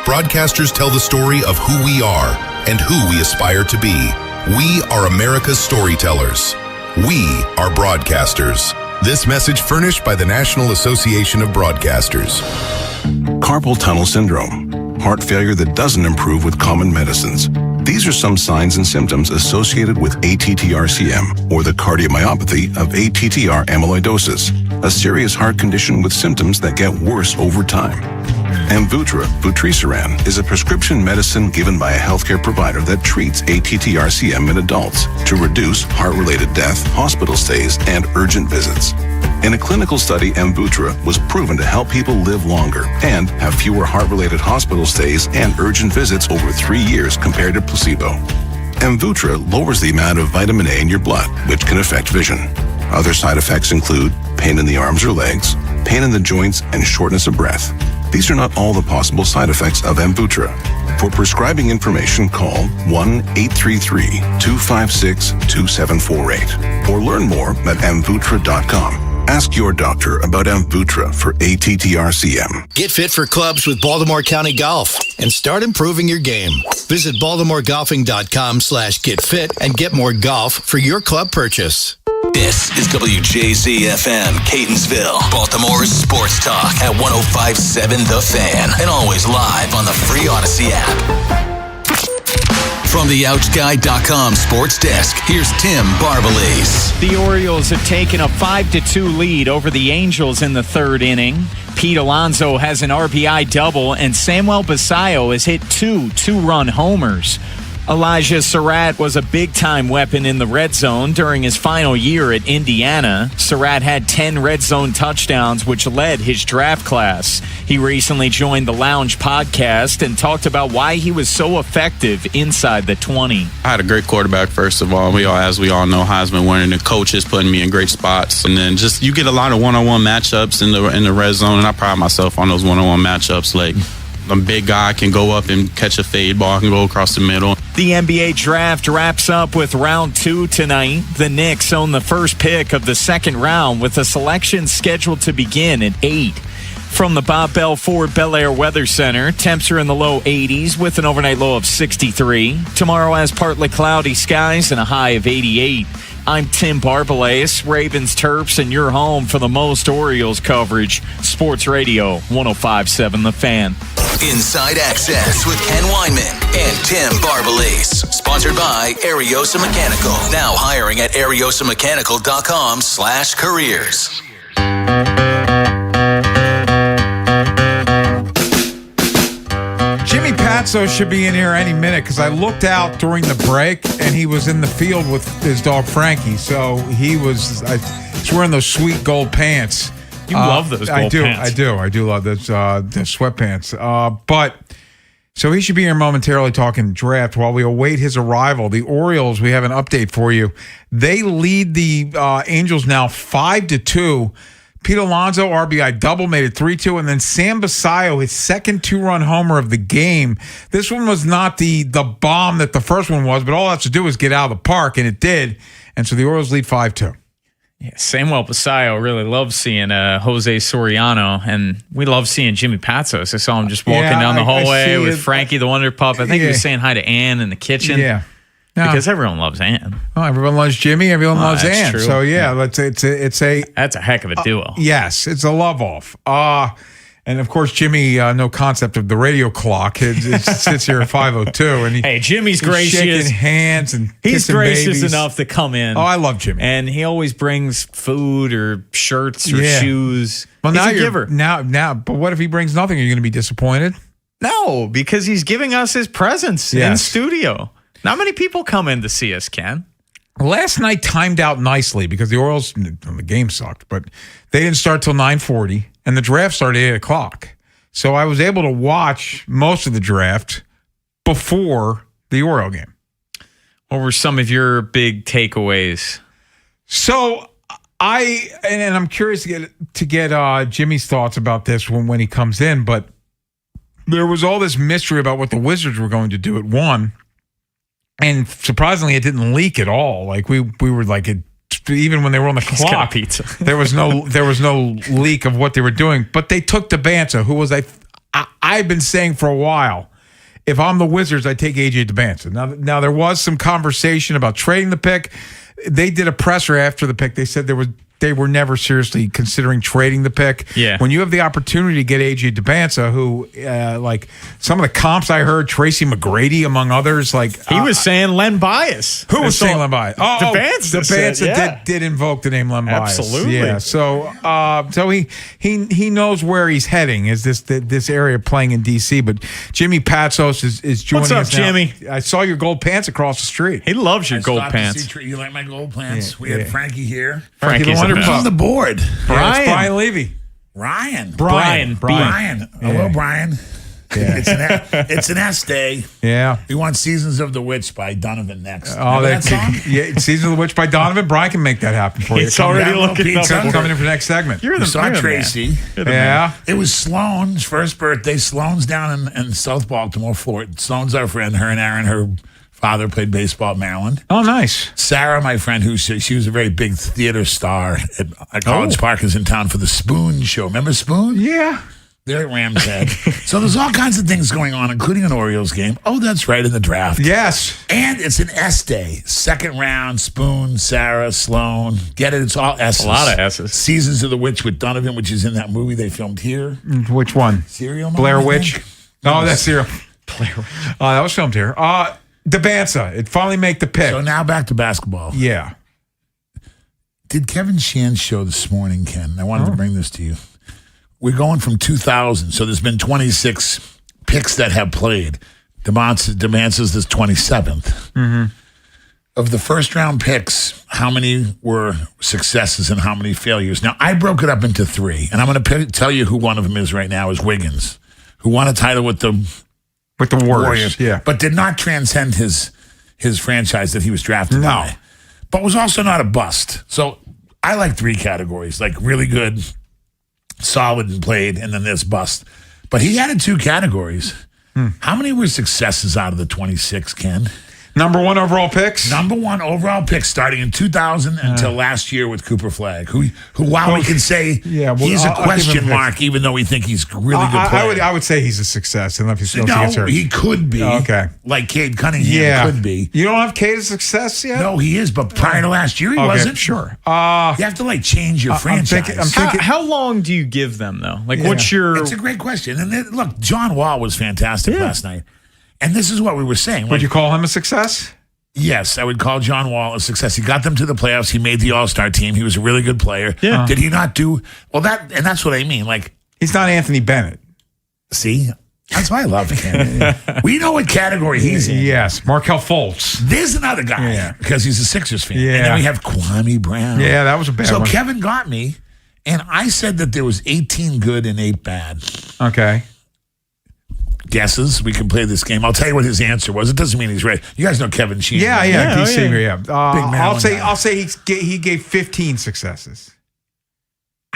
Broadcasters tell the story of who we are and who we aspire to be. We are America's storytellers. We are broadcasters. This message furnished by the National Association of Broadcasters. Carpal tunnel syndrome, heart failure that doesn't improve with common medicines. These are some signs and symptoms associated with ATTR-CM, or the cardiomyopathy of ATTR amyloidosis, a serious heart condition with symptoms that get worse over time. Amvuttra, vutrisiran, is a prescription medicine given by a healthcare provider that treats ATTR-CM in adults to reduce heart-related death, hospital stays, and urgent visits. In a clinical study, Amvuttra was proven to help people live longer and have fewer heart-related hospital stays and urgent visits over 3 years compared to placebo. Amvuttra lowers the amount of vitamin A in your blood, which can affect vision. Other side effects include pain in the arms or legs, pain in the joints, and shortness of breath. These are not all the possible side effects of Amvuttra. For prescribing information, call 1-833-256-2748 or learn more at amvuttra.com. Ask your doctor about Amvuttra for ATTR-CM. Get fit for clubs with Baltimore County Golf and start improving your game. Visit baltimoregolfing.com/getfit and get more golf for your club purchase. This is WJZ-FM, Catonsville, Baltimore's sports talk at 105.7 The Fan, and always live on the free Odyssey app. From the OutSky.com sports desk, here's Tim Barbalese. The Orioles have taken a 5-2 lead over the Angels in the third inning. Pete Alonso has an RBI double, and Samuel Basallo has hit two two-run homers. Elijah Surratt was a big-time weapon in the red zone during his final year at Indiana. Surratt had 10 red zone touchdowns, which led his draft class. He recently joined the Lounge podcast and talked about why he was so effective inside the 20. I had a great quarterback, first of all. As we all know, Heisman winning, the coaches putting me in great spots. And then just you get a lot of one-on-one matchups in the red zone, and I pride myself on those one-on-one matchups. Like, a big guy can go up and catch a fade ball, can go across the middle. The NBA draft wraps up with round 2 tonight. The Knicks own the first pick of the second round with a selection scheduled to begin at 8. From the Bob Bell Ford Bel Air Weather Center, temps are in the low 80s with an overnight low of 63. Tomorrow has partly cloudy skies and a high of 88. I'm Tim Barbalese, Ravens, Terps, and your home for the most Orioles coverage. Sports Radio 105.7 The Fan. Inside Access with Ken Weinman and Tim Barbalese. Sponsored by Ariosa Mechanical. Now hiring at ariosamechanical.com/careers. Jimmy Patso should be in here any minute because I looked out during the break and he was in the field with his dog Frankie. So he's wearing those sweet gold pants. You love those gold pants. I do love those the sweatpants. But so he should be here momentarily talking draft while we await his arrival. The Orioles, we have an update for you. They lead the Angels now 5-2. Pete Alonso, RBI double, made it 3-2. And then Sam Basayo, his second 2-run homer of the game. This one was not the bomb that the first one was, but all it has to do is get out of the park, and it did. And so the Orioles lead 5-2. Yeah, Samuel Basayo really loves seeing Jose Soriano, and we love seeing Jimmy Patsos. I saw him just walking down the hallway with Frankie the Wonder Pup. I think he was saying hi to Ann in the kitchen. Yeah. No. Because everyone loves Ann. Oh, everyone loves Jimmy. Everyone loves Ann. True. So that's a heck of a duo. Yes, it's a love off. And of course, Jimmy, no concept of the radio clock. It sits here at 5:02, and hey, Jimmy's gracious, shaking hands and he's gracious babies. enough to come in. Oh, I love Jimmy, and he always brings food or shirts or shoes. Well, he's now a giver. Now, but what if he brings nothing? Are you going to be disappointed? No, because he's giving us his presence in studio. Not many people come in to see us, Ken. Last night timed out nicely because the Orioles, the game sucked, but they didn't start till 9:40, and the draft started at 8 o'clock. So I was able to watch most of the draft before the Oriole game. What were some of your big takeaways? So and I'm curious to get Jimmy's thoughts about this when he comes in, but there was all this mystery about what the Wizards were going to do at 1. And surprisingly, it didn't leak at all. Like we were like, even when they were on the clock, pizza. there was no leak of what they were doing. But they took DeBanza, who was I've been saying for a while, if I'm the Wizards, I take AJ DeBanza. Now there was some conversation about trading the pick. They did a presser after the pick. They said they were never seriously considering trading the pick. Yeah. When you have the opportunity to get AJ DeBanza, who like some of the comps I heard, Tracy McGrady among others, like he was saying Len Bias. Who was saying Len Bias? Oh, DeBanza did invoke the name Len Bias. Absolutely. Yeah. So he knows where he's heading. Is this area playing in DC? But Jimmy Patsos is joining us now. What's up, Jimmy? I saw your gold pants across the street. He loves your gold pants. You like my gold pants? We had Frankie here. Frankie's on the board. Brian Levy. Brian. Hello, Brian. Yeah. It's an S day. Yeah. We want Seasons of the Witch by Donovan next. Oh, that song? Yeah, Seasons of the Witch by Donovan. Brian can make that happen for you. It's already looking up. Coming in for the next segment. We saw Tracy. Yeah. It was Sloan's first birthday. Sloan's down in South Baltimore, Florida. Sloan's our friend. Her and Aaron, her father, played baseball at Maryland. Oh, nice. Sarah, my friend, she was a very big theater star at College Park, is in town for the Spoon show. Remember Spoon? Yeah. They're at Rams Head. So there's all kinds of things going on, including an Orioles game. Oh, that's right, in the draft. Yes. And it's an S day. Second round, Spoon, Sarah, Sloan. Get it? It's all S's. A lot of S's. Seasons of the Witch with Donovan, which is in that movie they filmed here. Which one? Serial Mom, Blair I Witch. think? Oh, that's Serial. Blair Witch. That was filmed here. DeBanza. It finally made the pick. So now back to basketball. Yeah. Did Kevin Shan's show this morning, Ken? I wanted to bring this to you. We're going from 2000, so there's been 26 picks that have played. DeMance's the 27th. Mm-hmm. Of the first-round picks, how many were successes and how many failures? Now, I broke it up into 3, and I'm going to tell you who one of them is right now, is Wiggins, who won a title with the Warriors. Yeah. But did not transcend his franchise that he was drafted by. But was also not a bust. So I like 3 categories, like really good, solid and played, and then this bust. But he added 2 categories. How many were successes out of the 26, Ken? Number 1 overall picks? Number 1 overall pick starting in 2000 until last year with Cooper Flagg, who while we can say he's a question mark, even though we think he's a really good player. I would say he's a success. Unless he's he could be. Okay. Like Cade Cunningham could be. You don't have Cade as success yet? No, he is, but prior to last year, he wasn't. Sure. You have to change your franchise. I'm thinking, how long do you give them, though? What's your... It's a great question. And then, look, John Wall was fantastic last night. And this is what we were saying. Would you call him a success? Yes, I would call John Wall a success. He got them to the playoffs. He made the All-Star team. He was a really good player. Yeah. Did he not do well? That's what I mean. He's not Anthony Bennett. See, that's why I love him. We know what category he's in. Yes, Markelle Fultz. There's another guy because he's a Sixers fan. Yeah. And then we have Kwame Brown. Yeah, that was a bad one. So Kevin got me, and I said that there was 18 good and 8 bad. Okay. Guesses. We can play this game. I'll tell you what his answer was. It doesn't mean he's right. You guys know Kevin Sheehan. Yeah. Big Maryland I'll say he gave 15 successes.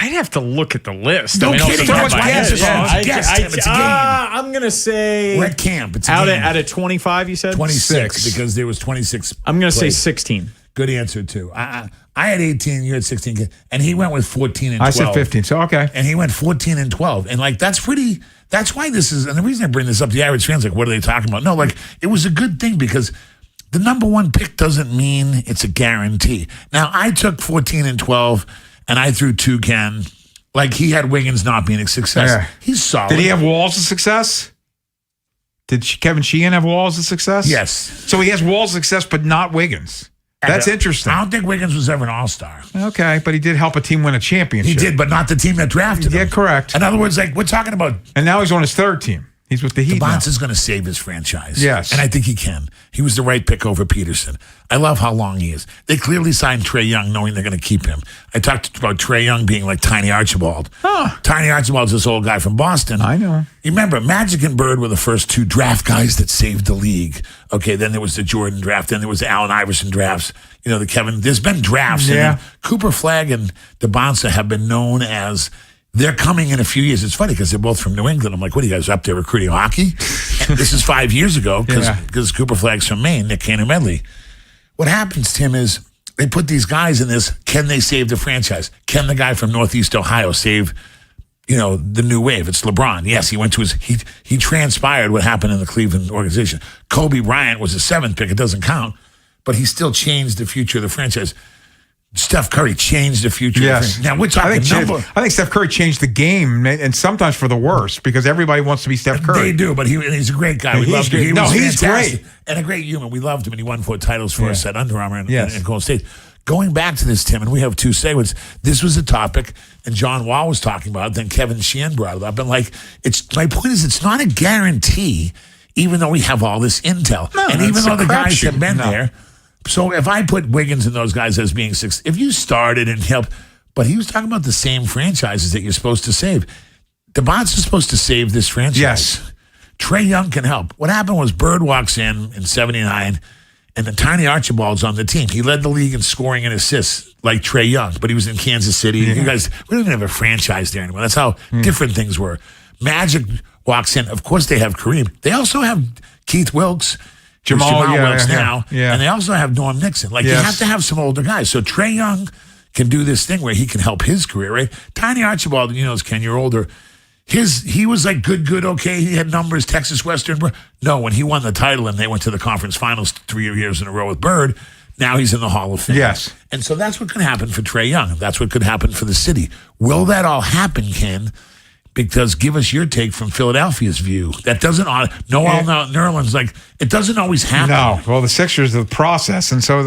I'd have to look at the list. No kidding. That's why It's a game. I'm going to say... We're at camp. It's a out game. Out of 25, you said? 26, because there was 26. I'm going to say 16. Good answer, too. I had 18, you had 16, and he went with 14 and 12. I said 15, so okay. And he went 14 and 12. And, like, that's why this is, and the reason I bring this up, the average fan's like, what are they talking about? No, like, it was a good thing because the number one pick doesn't mean it's a guarantee. Now, I took 14 and 12, and I threw 2 Ken. Like, he had Wiggins not being a success. Yeah. He's solid. Did he have Walls of success? Did Kevin Sheehan have Walls of success? Yes. So he has Walls of success, but not Wiggins. That's interesting. I don't think Wiggins was ever an all-star. Okay, but he did help a team win a championship. He did, but not the team that drafted him. Yeah, correct. In other words, like, we're talking about... And now he's on his 3rd team. He's with the Heat now. Is going to save his franchise. Yes. And I think he can. He was the right pick over Peterson. I love how long he is. They clearly signed Trae Young knowing they're going to keep him. I talked about Trae Young being like Tiny Archibald. Tiny Archibald's this old guy from Boston. I know. You remember, Magic and Bird were the first 2 draft guys that saved the league. Okay, then there was the Jordan draft. Then there was the Allen Iverson drafts. You know, the Kevin. There's been drafts. Yeah. And Cooper Flagg and DeBonsa have been known as... They're coming in a few years. It's funny because they're both from New England. I'm like, what are you guys up there recruiting hockey? And this is 5 years ago because Cooper Flagg's from Maine, Nick Cannon Medley. What happens, Tim, is they put these guys in this. Can they save the franchise? Can the guy from Northeast Ohio save, the new wave? It's LeBron. Yes, he went to he transpired what happened in the Cleveland organization. Kobe Bryant was a 7th pick. It doesn't count, but he still changed the future of the franchise. Steph Curry changed the future. Yes. Now we're talking I think Steph Curry changed the game, and sometimes for the worse, because everybody wants to be Steph Curry. They do, but he's a great guy. We loved him. He's great. And a great human. We loved him, and he won 4 titles for us at Under Armour and Golden State. Going back to this, Tim, and we have 2 segments. This was a topic, and John Wall was talking about it, then Kevin Sheehan brought it up. And my point is, it's not a guarantee, even though we have all this intel. No, and even though the guys have been there. So if I put Wiggins and those guys as being 6, if you started and helped, but he was talking about the same franchises that you're supposed to save. DeBon's is supposed to save this franchise. Yes. Trae Young can help. What happened was Bird walks in 79, and the Tiny Archibald's on the team. He led the league in scoring and assists like Trae Young, but he was in Kansas City. You guys, we don't even have a franchise there anymore. That's how different things were. Magic walks in. Of course, they have Kareem. They also have Keith Wilkes. Jamal Wilkes now. Yeah. And they also have Norm Nixon. You have to have some older guys. So Trae Young can do this thing where he can help his career, right? Tiny Archibald, Ken, you're older. He was like good, okay. He had numbers, Texas Western. No, when he won the title and they went to the conference finals 3 years in a row with Bird, now he's in the Hall of Fame. Yes. And so that's what could happen for Trae Young. That's what could happen for the city. Will that all happen, Ken? Because give us your take from Philadelphia's view. That doesn't, Nerlens, it doesn't always happen. No. Well, the Sixers are the process. And so,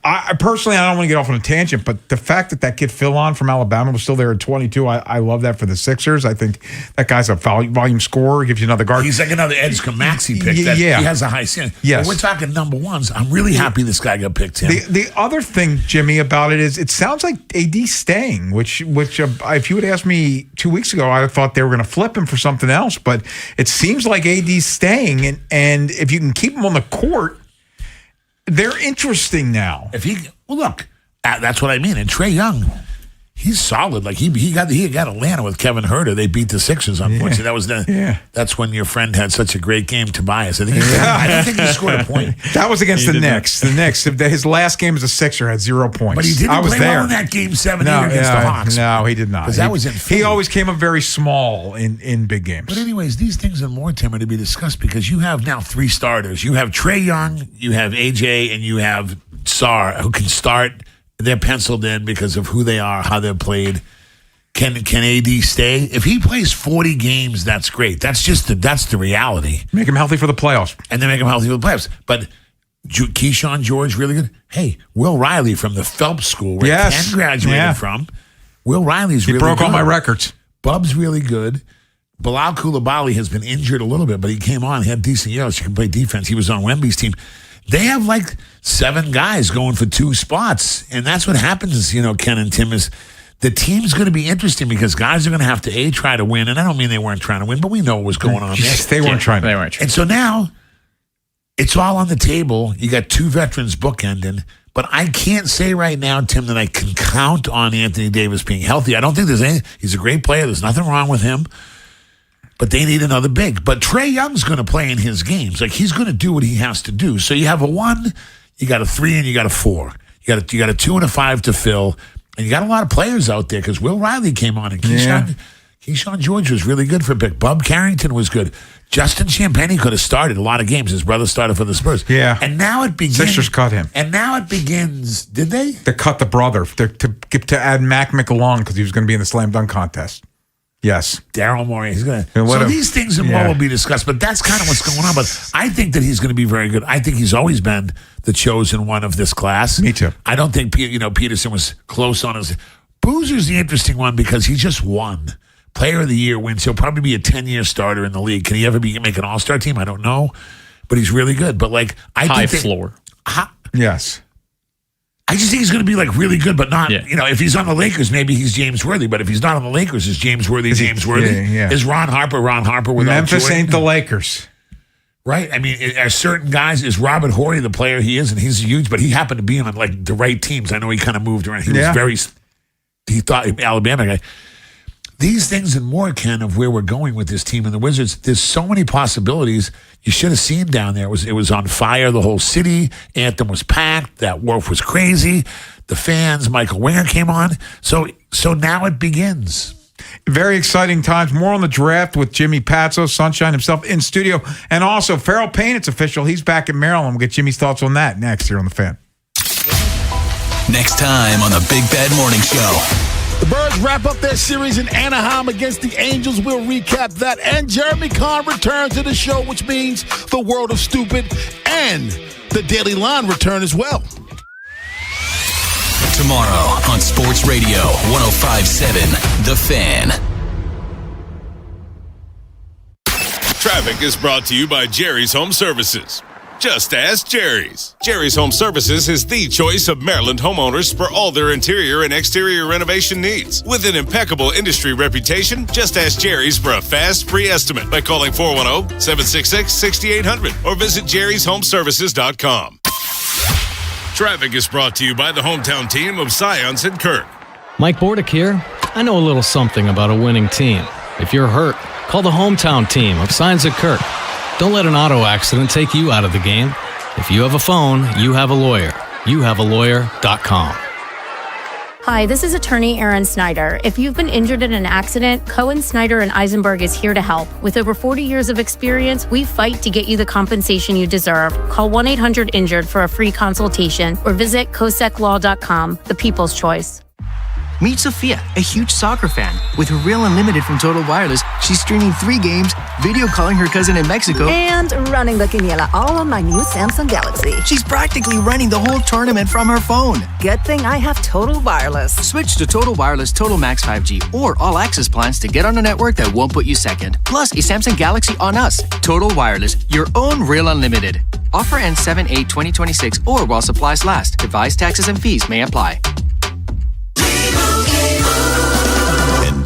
I personally, I don't want to get off on a tangent, but the fact that kid Phil from Alabama was still there at 22, I love that for the Sixers. I think that guy's a volume scorer, gives you another guard. He's like another Ed Maxey pick. He has a high ceiling. Yes. But we're talking number ones. I'm really happy this guy got picked. The other thing, Jimmy, about it is it sounds like AD's staying, which if you had asked me 2 weeks ago, I would have thought they were going to flip him for something else, but it seems like AD's staying, and if you can keep him on the court, they're interesting now. Look, that's what I mean. And Trae Young, he's solid. He got Atlanta with Kevin Huerter. They beat the Sixers, unfortunately. That was that's when your friend had such a great game, Tobias. I don't think he scored a point. That was against the Knicks. The Knicks, his last game as a Sixer had 0 points. But he didn't play well in that game 7 against the Hawks. No, he did not. Because that was in Philly. He always came up very small in big games. But anyways, these things and more, Tim, are to be discussed because you have now 3 starters. You have Trae Young, you have AJ, and you have Sarr, who can start. They're penciled in because of who they are, how they're played. Can AD stay? If he plays 40 games, that's great. That's the reality. Make him healthy for the playoffs. And then make him healthy for the playoffs. But Keyshawn George, really good. Hey, Will Riley from the Phelps School, where Ken graduated from. Will Riley's really good. He broke all my records. Bub's really good. Bilal Coulibaly has been injured a little bit, but he came on, he had decent years. He can play defense. He was on Wemby's team. They have 7 guys going for 2 spots. And that's what happens, Ken and Tim, is the team's going to be interesting because guys are going to have to, try to win. And I don't mean they weren't trying to win, but we know what was going on there. They weren't trying to. And so now it's all on the table. You got 2 veterans bookending. But I can't say right now, Tim, that I can count on Anthony Davis being healthy. I don't think there's any. He's a great player. There's nothing wrong with him. But they need another big. But Trae Young's going to play in his games. Like, he's going to do what he has to do. So you have a 1, you got a 3, and you got a 4. You got a 2 and a 5 to fill. And you got a lot of players out there because Will Riley came on, and Keyshawn George was really good for a pick. Bub Carrington was good. Justin Champagnie could have started a lot of games. His brother started for the Spurs. Yeah. And now it begins. Sixers cut him. And now it begins. Did they? They cut the brother to add Mac McClung because he was going to be in the slam dunk contest. Yes. Daryl Morey. He's going to. So these things and more will be discussed, but that's kind of what's going on. But I think that he's going to be very good. I think he's always been the chosen one of this class. Me too. I don't think Peterson was close on his. Boozer's the interesting one because he just won. Player of the Year wins. He'll probably be a 10-year starter in the league. Can he ever make an all-star team? I don't know. But he's really good. But, like, I think floor. Yes. I just think he's going to be, like, really good, but not, if he's on the Lakers, maybe he's James Worthy. But if he's not on the Lakers, is James Worthy James Worthy? Yeah. Is Ron Harper without Memphis Jordan? ain't the Lakers. Right? I mean, are certain guys, is Robert Horry the player he is? And he's huge, but he happened to be on, like, the right teams. I know he kind of moved around. He thought Alabama guy. These things and more, Ken, of where we're going with this team and the Wizards, there's so many possibilities. You should have seen down there. It was on fire, the whole city. Anthem was packed. That wharf was crazy. The fans, Michael Winger came on. So now it begins. Very exciting times. More on the draft with Jimmy Pazzo, Sunshine himself in studio. And also, Farrell Payne, it's official. He's back in Maryland. We'll get Jimmy's thoughts on that next here on The Fan. Next time on the Big Bad Morning Show. The Birds wrap up their series in Anaheim against the Angels. We'll recap that. And Jeremy Kahn returns to the show, which means the World of Stupid and the Daily Line return as well. Tomorrow on Sports Radio 105.7 The Fan. Traffic is brought to you by Jerry's Home Services. Just ask Jerry's. Jerry's Home Services is the choice of Maryland homeowners for all their interior and exterior renovation needs. With an impeccable industry reputation, just ask Jerry's for a fast, free estimate by calling 410-766-6800 or visit jerryshomeservices.com. Traffic is brought to you by the hometown team of Science and Kirk. Mike Bordick here. I know a little something about a winning team. If you're hurt, call the hometown team of Science and Kirk. Don't let an auto accident take you out of the game. If you have a phone, you have a lawyer. YouHaveALawyer.com. Hi, this is attorney Erin Snyder. If you've been injured in an accident, Cohen, Snyder, and Eisenberg is here to help. With over 40 years of experience, we fight to get you the compensation you deserve. Call 1-800-INJURED for a free consultation or visit COSECLaw.com, the people's choice. Meet Sophia, a huge soccer fan. With her Real Unlimited from Total Wireless, she's streaming 3 games, video calling her cousin in Mexico, and running the quiniela all on my new Samsung Galaxy. She's practically running the whole tournament from her phone. Good thing I have Total Wireless. Switch to Total Wireless Total Max 5G or All Access plans to get on a network that won't put you second. Plus, a Samsung Galaxy on us. Total Wireless, your own Real Unlimited. Offer ends 7/8/2026 or while supplies last. Device taxes and fees may apply.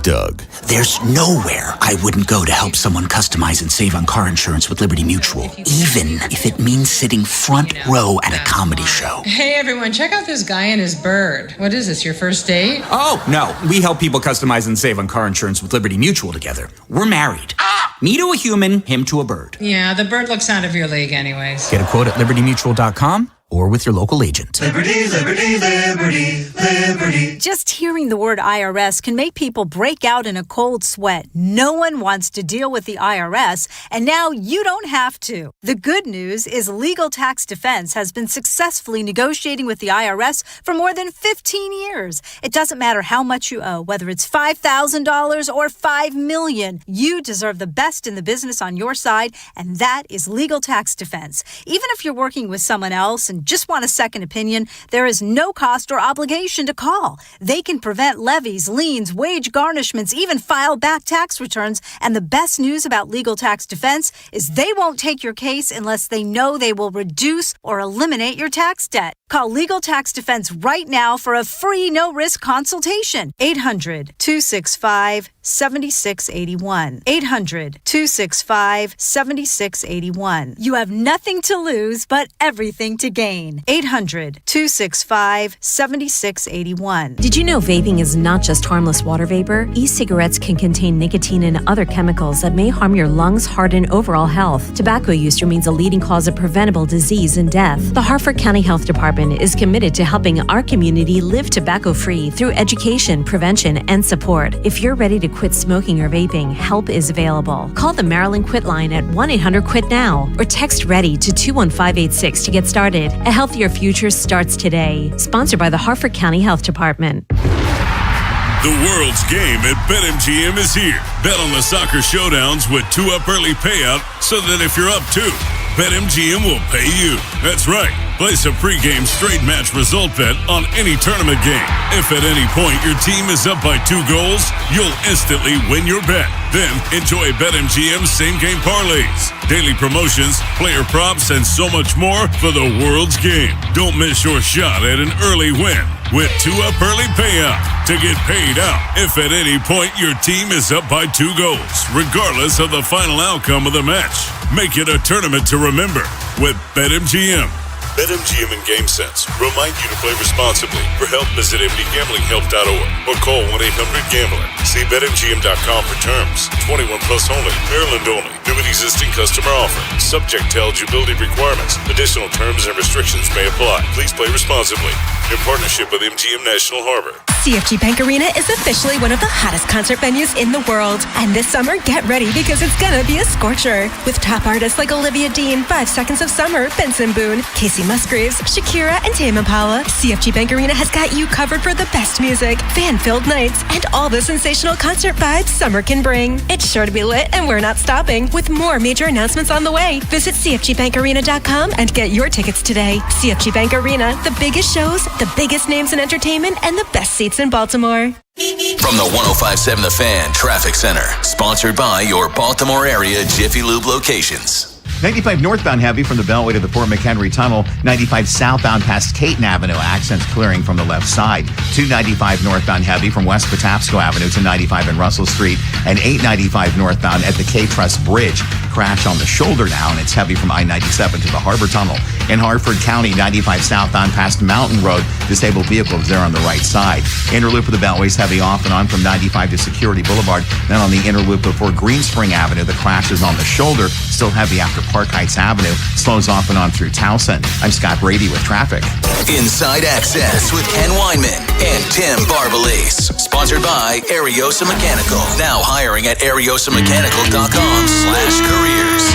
Doug. There's nowhere I wouldn't go to help someone customize and save on car insurance with Liberty Mutual, even if it means sitting front row at a comedy show. Hey everyone, check out this guy and his bird. What is this, your first date? Oh, no. We help people customize and save on car insurance with Liberty Mutual together. We're married. Me to a human, him to a bird. Yeah, the bird looks out of your league anyways. Get a quote at libertymutual.com or with your local agent. Liberty, liberty, liberty, liberty. Just hearing the word IRS can make people break out in a cold sweat. No one wants to deal with the IRS, and now you don't have to. The good news is Legal Tax Defense has been successfully negotiating with the IRS for more than 15 years. It doesn't matter how much you owe, whether it's $5,000 or $5 million. You deserve the best in the business on your side, and that is Legal Tax Defense. Even if you're working with someone else and just want a second opinion, there is no cost or obligation to call. They can prevent levies, liens, wage garnishments, even file back tax returns. And the best news about Legal Tax Defense is they won't take your case unless they know they will reduce or eliminate your tax debt. Call Legal Tax Defense right now for a free no-risk consultation. 800-265-7681. 800-265-7681. You have nothing to lose but everything to gain. 800-265-7681. Did you know vaping is not just harmless water vapor? E-cigarettes can contain nicotine and other chemicals that may harm your lungs, heart, and overall health. Tobacco use remains a leading cause of preventable disease and death. The Harford County Health Department is committed to helping our community live tobacco-free through education, prevention, and support. If you're ready to quit smoking or vaping, help is available. Call the Maryland Quit Line at 1-800-QUIT-NOW or text READY to 21586 to get started. A healthier future starts today. Sponsored by the Harford County Health Department. The world's game at BetMGM is here. Bet on the soccer showdowns with 2-up early payout so that if you're up 2, BetMGM will pay you. That's right. Place a pregame straight match result bet on any tournament game. If at any point your team is up by 2 goals, you'll instantly win your bet. Then enjoy BetMGM's same-game parlays, daily promotions, player props, and so much more for the world's game. Don't miss your shot at an early win with 2-up early payout to get paid out if at any point your team is up by 2 goals, regardless of the final outcome of the match. Make it a tournament to remember with BetMGM. BetMGM and GameSense remind you to play responsibly. For help, visit mdgamblinghelp.org or call 1-800-GAMBLER. See BetMGM.com for terms. 21 plus only. Maryland only. New and existing customer offer. Subject to eligibility requirements. Additional terms and restrictions may apply. Please play responsibly. In partnership with MGM National Harbor. CFG Bank Arena is officially one of the hottest concert venues in the world. And this summer, get ready because it's gonna be a scorcher. With top artists like Olivia Dean, 5 Seconds of Summer, Benson Boone, Casey Musgraves, Shakira, and Tame Impala. CFG Bank Arena has got you covered for the best music, fan-filled nights, and all the sensational concert vibes summer can bring. It's sure to be lit, and we're not stopping. With more major announcements on the way, visit CFGBankArena.com and get your tickets today. CFG Bank Arena, the biggest shows, the biggest names in entertainment, and the best seats in Baltimore. From the 105.7 The Fan Traffic Center, sponsored by your Baltimore area Jiffy Lube locations. 95 northbound heavy from the Beltway to the Fort McHenry Tunnel. 95 southbound past Caton Avenue. Accents clearing from the left side. 295 northbound heavy from West Patapsco Avenue to 95 in Russell Street. And 895 northbound at the K-Trust Bridge. Crash on the shoulder now, and it's heavy from I-97 to the Harbor Tunnel. In Hartford County, 95 southbound past Mountain Road. Disabled vehicles there on the right side. Inner loop of the Beltway's heavy off and on from 95 to Security Boulevard. Then on the inner loop before Green Spring Avenue, the crash is on the shoulder. Still heavy after Park Heights Avenue. Slows off and on through Towson. I'm Scott Brady with traffic. Inside Access with Ken Weinman and Tim Barbalese. Sponsored by Ariosa Mechanical. Now hiring at ariosamechanical.com/careers.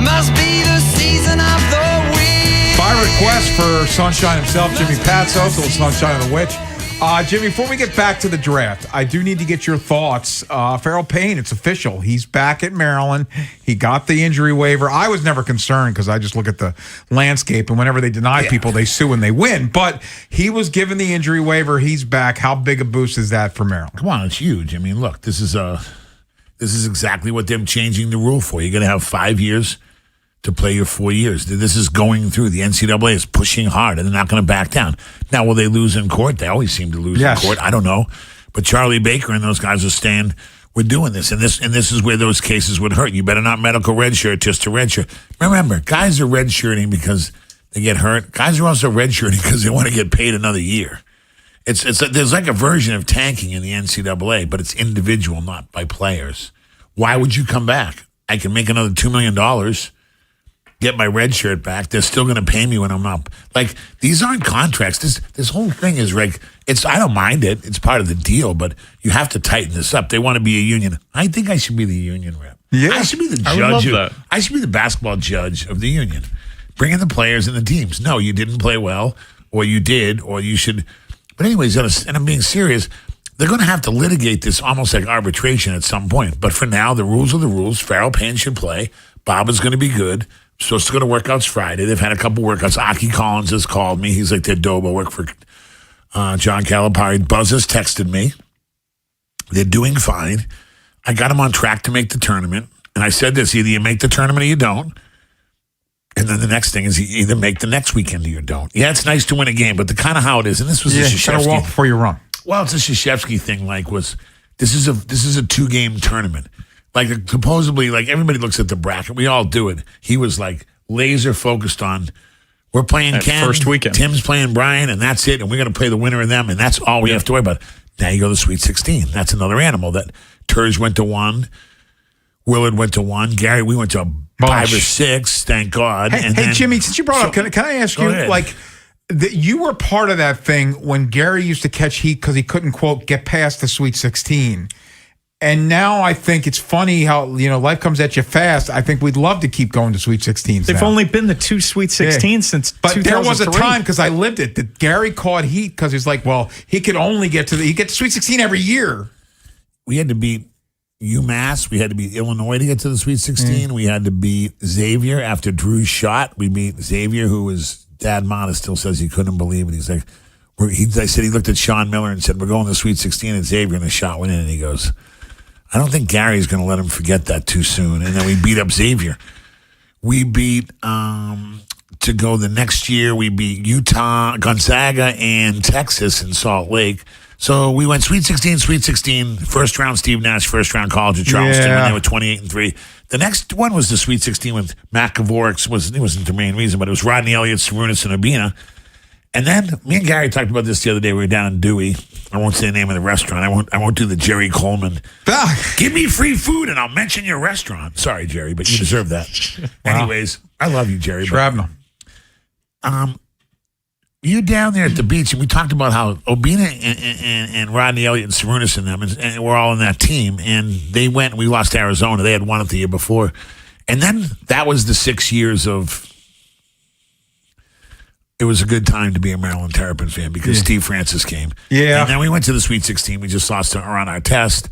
Must be the season of the week. By request for Sunshine himself, Jimmy Patsos, little Sunshine of the Witch. Jimmy, before we get back to the draft, I do need to get your thoughts. Farrell Payne, it's official. He's back at Maryland. He got the injury waiver. I was never concerned because I just look at the landscape, and whenever they deny people, they sue and they win. But he was given the injury waiver. He's back. How big a boost is that for Maryland? Come on, it's huge. I mean, look, this is exactly what they're changing the rule for. You're going to have 5 years to play your 4 years. This is going through. The NCAA is pushing hard, and they're not going to back down. Now, will they lose in court? They always seem to lose in court. I don't know. But Charlie Baker and those guys are saying, we're doing this. And this is where those cases would hurt. You better not medical redshirt just to redshirt. Remember, guys are redshirting because they get hurt. Guys are also redshirting because they want to get paid another year. There's like a version of tanking in the NCAA, but it's individual, not by players. Why would you come back? I can make another $2 million, get my red shirt back. They're still going to pay me when I'm up. Like, these aren't contracts. This whole thing is like, I don't mind it. It's part of the deal, but you have to tighten this up. They want to be a union. I think I should be the union rep. Yeah. I should be the judge. I should be the basketball judge of the union. Bring in the players and the teams. No, you didn't play well, or you did, or you should. But anyways, and I'm being serious, they're going to have to litigate this almost like arbitration at some point. But for now, the rules are the rules. Farrell Payne should play. Bob is going to be good. Supposed to go to workouts Friday. They've had a couple workouts. Aki Collins has called me. He's like their dope. I work for John Calipari. Buzz has texted me. They're doing fine. I got them on track to make the tournament. And I said this, either you make the tournament or you don't. And then the next thing is you either make the next weekend or you don't. Yeah, it's nice to win a game, but the kind of how it is, and this was the Krzyzewski. Walk before you run. Well, it's a Krzyzewski thing. This is a 2-game tournament. Like supposedly, like everybody looks at the bracket. We all do it. He was like laser focused on. We're playing Ken. First weekend. Tim's playing Brian, and that's it. And we're going to play the winner of them, and that's all we have to worry about. Now you go to the Sweet 16. That's another animal. That Turge went to 1. Willard went to 1. Gary, we went to 5 or 6. Thank God. Hey, Jimmy, since you brought up, can I ask you, you were part of that thing when Gary used to catch heat because he couldn't, quote, get past the Sweet 16. And now I think it's funny how, life comes at you fast. I think we'd love to keep going to Sweet 16s. They've only been the 2 Sweet 16s since 2003. But there was a time, because I lived it, that Gary caught heat because he's like, well, he could only get to Sweet 16 every year. We had to beat UMass. We had to beat Illinois to get to the Sweet 16. We had to beat Xavier after Drew's shot. We beat Xavier, who was, Dad Mata still says he couldn't believe it. He's like, I said he looked at Sean Miller and said, we're going to the Sweet 16 at Xavier, and the shot went in, and he goes, I don't think Gary's going to let him forget that too soon. And then we beat up Xavier. We beat, to go the next year, we beat Utah, Gonzaga, and Texas in Salt Lake. So we went Sweet 16, first round Steve Nash, first round College of Charleston, and they were 28-3. The next one was the Sweet 16 with Matt Kavorix. It wasn't the main reason, but it was Rodney Elliott, Sarunas, and Urbina. And then me and Gary talked about this the other day. We were down in Dewey. I won't say the name of the restaurant. I won't do the Jerry Coleman. Give me free food and I'll mention your restaurant. Sorry, Jerry, but you deserve that. Wow. Anyways, I love you, Jerry. Shrapnel. You down there at the beach, and we talked about how Urbina and Rodney Elliott and Sarunas and them, and we're all in that team. And they went, we lost to Arizona. They had won it the year before. And then that was the 6 years of, it was a good time to be a Maryland Terrapins fan because Steve Francis came. Yeah. And then we went to the Sweet 16. We just lost on our test.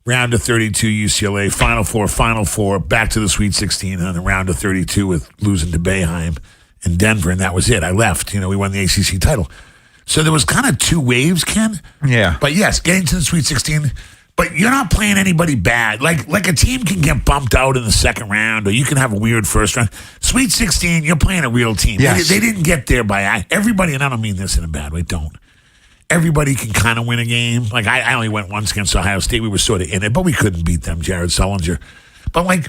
Round of 32 UCLA, Final Four, back to the Sweet 16, and then round of 32 with losing to Boeheim in Denver, and that was it. I left. We won the ACC title. So there was kind of 2 waves, Ken. Yeah. But yes, getting to the Sweet 16, but you're not playing anybody bad. Like a team can get bumped out in the second round, or you can have a weird first round. Sweet 16, you're playing a real team. Yes. They didn't get there by everybody, and I don't mean this in a bad way, don't. Everybody can kind of win a game. Like, I only went once against Ohio State. We were sort of in it, but we couldn't beat them, Jared Sullinger. But,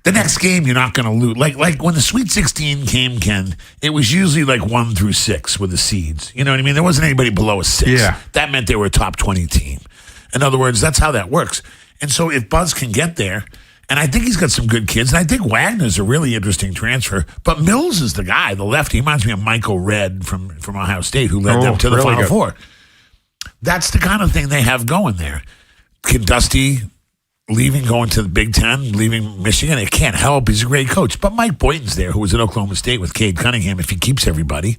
the next game, you're not going to lose. Like when the Sweet 16 came, Ken, it was usually 1 through 6 with the seeds. You know what I mean? There wasn't anybody below a 6. Yeah. That meant they were a top 20 team. In other words, that's how that works. And so if Buzz can get there, and I think he's got some good kids, and I think Wagner's a really interesting transfer, but Mills is the guy, the lefty. He reminds me of Michael Redd from Ohio State, who led them to the Final Four. That's the kind of thing they have going there. Kid Dusty going to the Big Ten, leaving Michigan, it can't help. He's a great coach. But Mike Boynton's there, who was at Oklahoma State with Cade Cunningham, if he keeps everybody.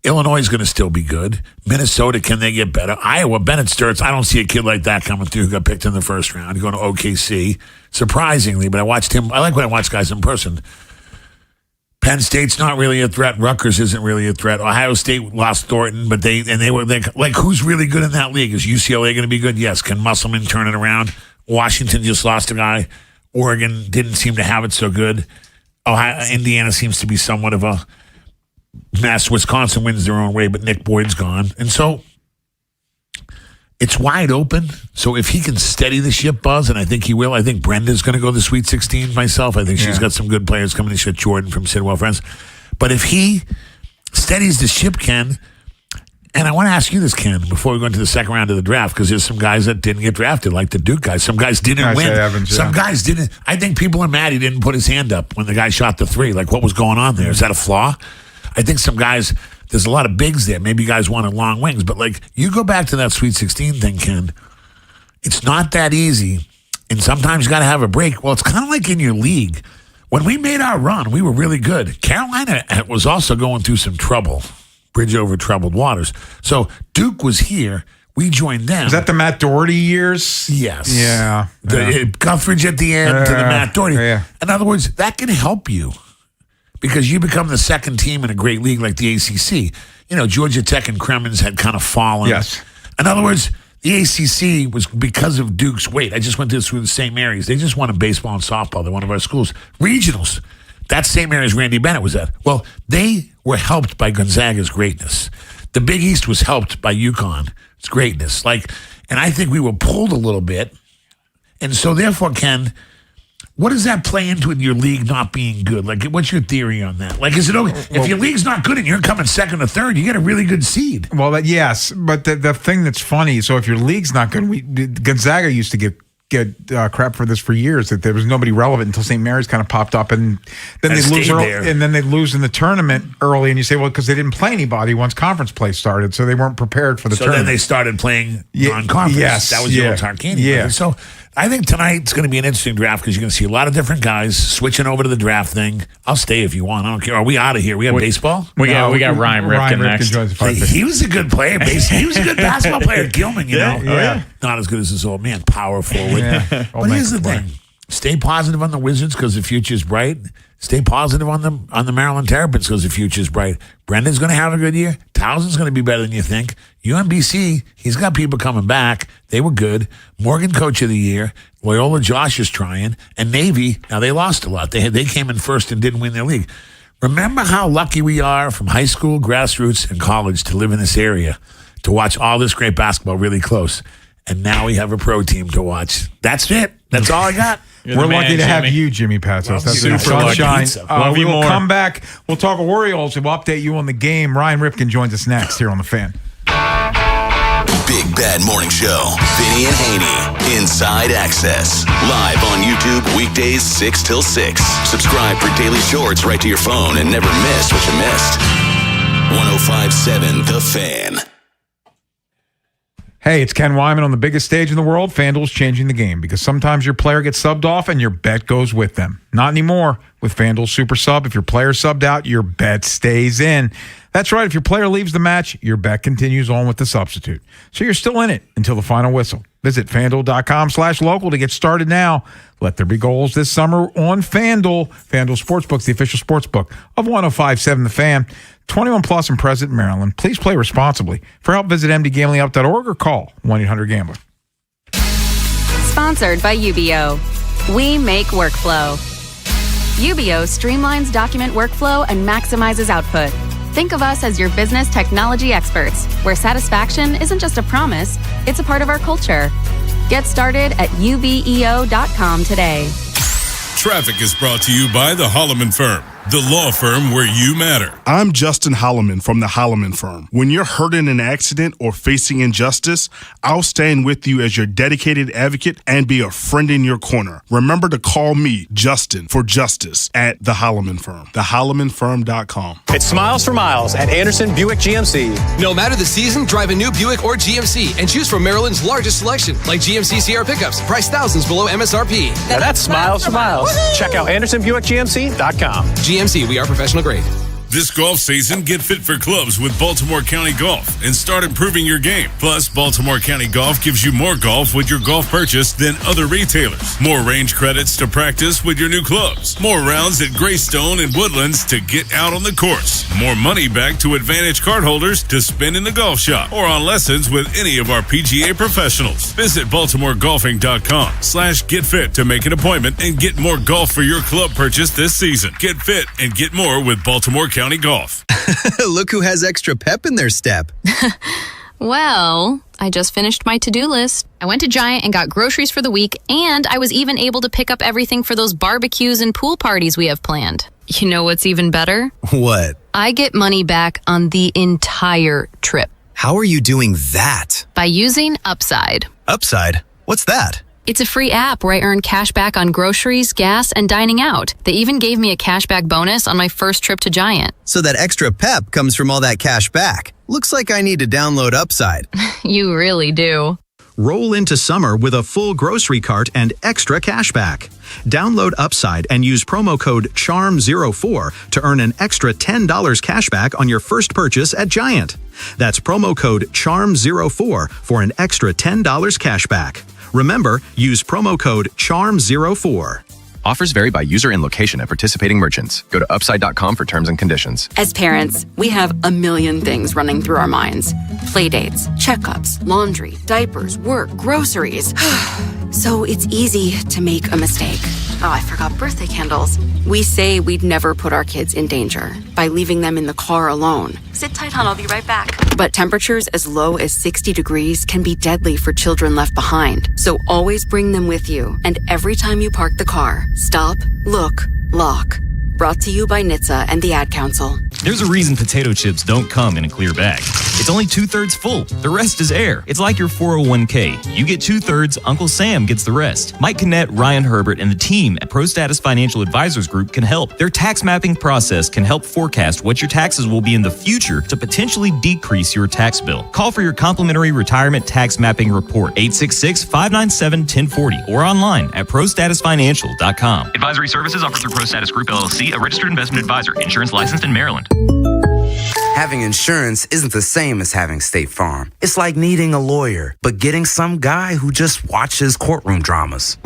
Illinois is going to still be good. Minnesota, can they get better? Iowa, Bennett Sturtz, I don't see a kid like that coming through who got picked in the first round. Going to OKC, surprisingly, but I watched him. I like when I watch guys in person. Penn State's not really a threat. Rutgers isn't really a threat. Ohio State lost Thornton, but they were who's really good in that league? Is UCLA going to be good? Yes. Can Musselman turn it around? Washington just lost a guy. Oregon didn't seem to have it so good. Indiana seems to be somewhat of a mess. Wisconsin wins their own way, but Nick Boyd's gone. And so it's wide open. So if he can steady the ship, Buzz, and I think he will, I think Brenda's going to go to the Sweet 16 myself. I think she's got some good players coming. She's got Jordan from Sidwell Friends. But if he steadies the ship, Ken, and I want to ask you this, Ken, before we go into the second round of the draft, because there's some guys that didn't get drafted, like the Duke guys. Some guys didn't win. Evans, some guys didn't. I think people are mad he didn't put his hand up when the guy shot the 3. What was going on there? Is that a flaw? I think some guys, there's a lot of bigs there. Maybe guys wanted long wings. But, you go back to that Sweet 16 thing, Ken, it's not that easy. And sometimes you got to have a break. Well, it's kind of like in your league. When we made our run, we were really good. Carolina was also going through some trouble. Bridge over troubled waters. So Duke was here. We joined them. Was that the Matt Doherty years? Yes. Yeah. Guthridge at the end to the Matt Doherty. Yeah. In other words, that can help you because you become the second team in a great league like the ACC. Georgia Tech and Cremins had kind of fallen. Yes. In other words, the ACC was because of Duke's weight. I just went through the St. Mary's. They just won in baseball and softball. They're one of our schools. Regionals. That same area as Randy Bennett was at. Well, they were helped by Gonzaga's greatness. The Big East was helped by UConn's greatness. And I think we were pulled a little bit. And so, therefore, Ken, what does that play into in your league not being good? What's your theory on that? Is it okay? If your league's not good and you're coming second or third, you get a really good seed. Well, yes, but the thing that's funny, so if your league's not good, Gonzaga used to get crap for this for years, that there was nobody relevant until St. Mary's kind of popped up, and then they lose and then they lose in the tournament early, and you say, well, because they didn't play anybody once conference play started, so they weren't prepared for the tournament. So then they started playing non-conference. Yes, that was the old Tarkanian. Yeah. So I think tonight's going to be an interesting draft because you're going to see a lot of different guys switching over to the draft thing. I'll stay if you want. I don't care. Are we out of here? We have baseball? We got Ryan Ripken next. He was a good player. He was a good basketball player at Gilman, you know. Yeah. Not as good as his old man, power forward. Yeah. But here's the thing. Stay positive on the Wizards because the future's bright. Stay positive on the Maryland Terrapins because the future's bright. Brendan's going to have a good year. Townsend's going to be better than you think. UMBC, he's got people coming back. They were good. Morgan, Coach of the Year. Loyola Josh is trying. And Navy, now they lost a lot. They came in first and didn't win their league. Remember how lucky we are from high school, grassroots, and college to live in this area, to watch all this great basketball really close. And now we have a pro team to watch. That's it. That's all I got. We're lucky to have you, Jimmy Patsos. That's super sunshine. Love We you will more. come back. We'll talk Orioles. We'll update you on the game. Ryan Ripken joins us next here on The Fan. Big Bad Morning Show. Vinny and Haynie. Inside Access. Live on YouTube weekdays 6 till 6. Subscribe for daily shorts right to your phone and never miss what you missed. 105.7 The Fan. Hey, it's Ken Wyman on the biggest stage in the world. FanDuel's changing the game because sometimes your player gets subbed off and your bet goes with them. Not anymore. With FanDuel Super Sub, if your player subbed out, your bet stays in. That's right. If your player leaves the match, your bet continues on with the substitute. So you're still in it until the final whistle. Visit FanDuel.com/local to get started now. Let there be goals this summer on FanDuel. FanDuel Sportsbook's the official sportsbook of 105.7 The Fan. 21 plus and present in Maryland. Please play responsibly. For help, visit mdgamblinghelp.org or call 1-800-GAMBLER. Sponsored by UBO. We make workflow. UBO streamlines document workflow and maximizes output. Think of us as your business technology experts, where satisfaction isn't just a promise, it's a part of our culture. Get started at ubeo.com today. Traffic is brought to you by the Holloman Firm, the law firm where you matter. I'm Justin Holloman from the Holloman Firm. When you're hurt in an accident or facing injustice, I'll stand with you as your dedicated advocate and be a friend in your corner. Remember to call me, Justin, for justice at the Holloman Firm. TheHollomanFirm.com. It's Smiles for Miles at Anderson Buick GMC. No matter the season, drive a new Buick or GMC and choose from Maryland's largest selection, like GMC Sierra pickups, priced thousands below MSRP. Now that's Smiles for Miles. Check out AndersonBuickGMC.com. GMC, we are professional grade. This golf season, get fit for clubs with Baltimore County Golf and start improving your game. Plus, Baltimore County Golf gives you more golf with your golf purchase than other retailers. More range credits to practice with your new clubs. More rounds at Greystone and Woodlands to get out on the course. More money back to Advantage card holders to spend in the golf shop or on lessons with any of our PGA professionals. Visit BaltimoreGolfing.com/getfit to make an appointment and get more golf for your club purchase this season. Get fit and get more with Baltimore County Golf. Look who has extra pep in their step. Well, I just finished my to-do list. I went to Giant and got groceries for the week, and I was even able to pick up everything for those barbecues and pool parties we have planned. You know what's even better? What? I get money back on the entire trip. How are you doing that? By using Upside. Upside? What's that? It's a free app where I earn cash back on groceries, gas, and dining out. They even gave me a cashback bonus on my first trip to Giant. So that extra pep comes from all that cash back. Looks like I need to download Upside. You really do. Roll into summer with a full grocery cart and extra cash back. Download Upside and use promo code CHARM04 to earn an extra $10 cash back on your first purchase at Giant. That's promo code CHARM04 for an extra $10 cash back. Remember, use promo code CHARM04. Offers vary by user and location at participating merchants. Go to upside.com for terms and conditions. As parents, we have a million things running through our minds. Playdates, checkups, laundry, diapers, work, groceries. So it's easy to make a mistake. I forgot birthday candles. We say we'd never put our kids in danger by leaving them in the car alone. Sit tight, hon. I'll be right back. But temperatures as low as 60 degrees can be deadly for children left behind. So always bring them with you. And every time you park the car, stop, look, lock. Brought to you by NHTSA and the Ad Council. There's a reason potato chips don't come in a clear bag. It's only 2/3 full. The rest is air. It's like your 401k. You get 2/3, Uncle Sam gets the rest. Mike Kinnett, Ryan Herbert, and the team at ProStatus Financial Advisors Group can help. Their tax mapping process can help forecast what your taxes will be in the future to potentially decrease your tax bill. Call for your complimentary retirement tax mapping report, 866-597-1040, or online at prostatusfinancial.com. Advisory services offered through ProStatus Group, LLC, a registered investment advisor. Insurance licensed in Maryland. Having insurance isn't the same as having State Farm. It's like needing a lawyer, but getting some guy who just watches courtroom dramas.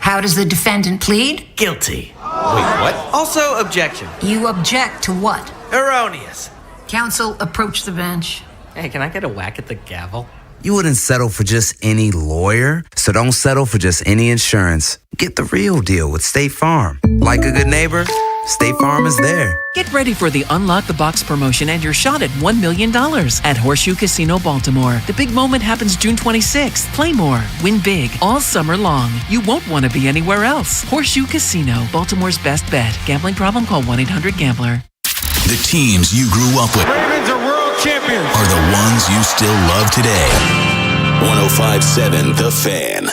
How does the defendant plead? Guilty. Wait, what? Also, objection. You object to what? Erroneous. Counsel, approach the bench. Hey, can I get a whack at the gavel? You wouldn't settle for just any lawyer, so don't settle for just any insurance. Get the real deal with State Farm. Like a good neighbor, State Farm is there. Get ready for the Unlock the Box promotion and your shot at $1 million at Horseshoe Casino Baltimore. The big moment happens June 26th. Play more, win big, all summer long. You won't want to be anywhere else. Horseshoe Casino, Baltimore's best bet. Gambling problem? Call 1-800-GAMBLER. The teams you grew up with Ravens are world champions. are the ones you still love today. 105.7 The Fan.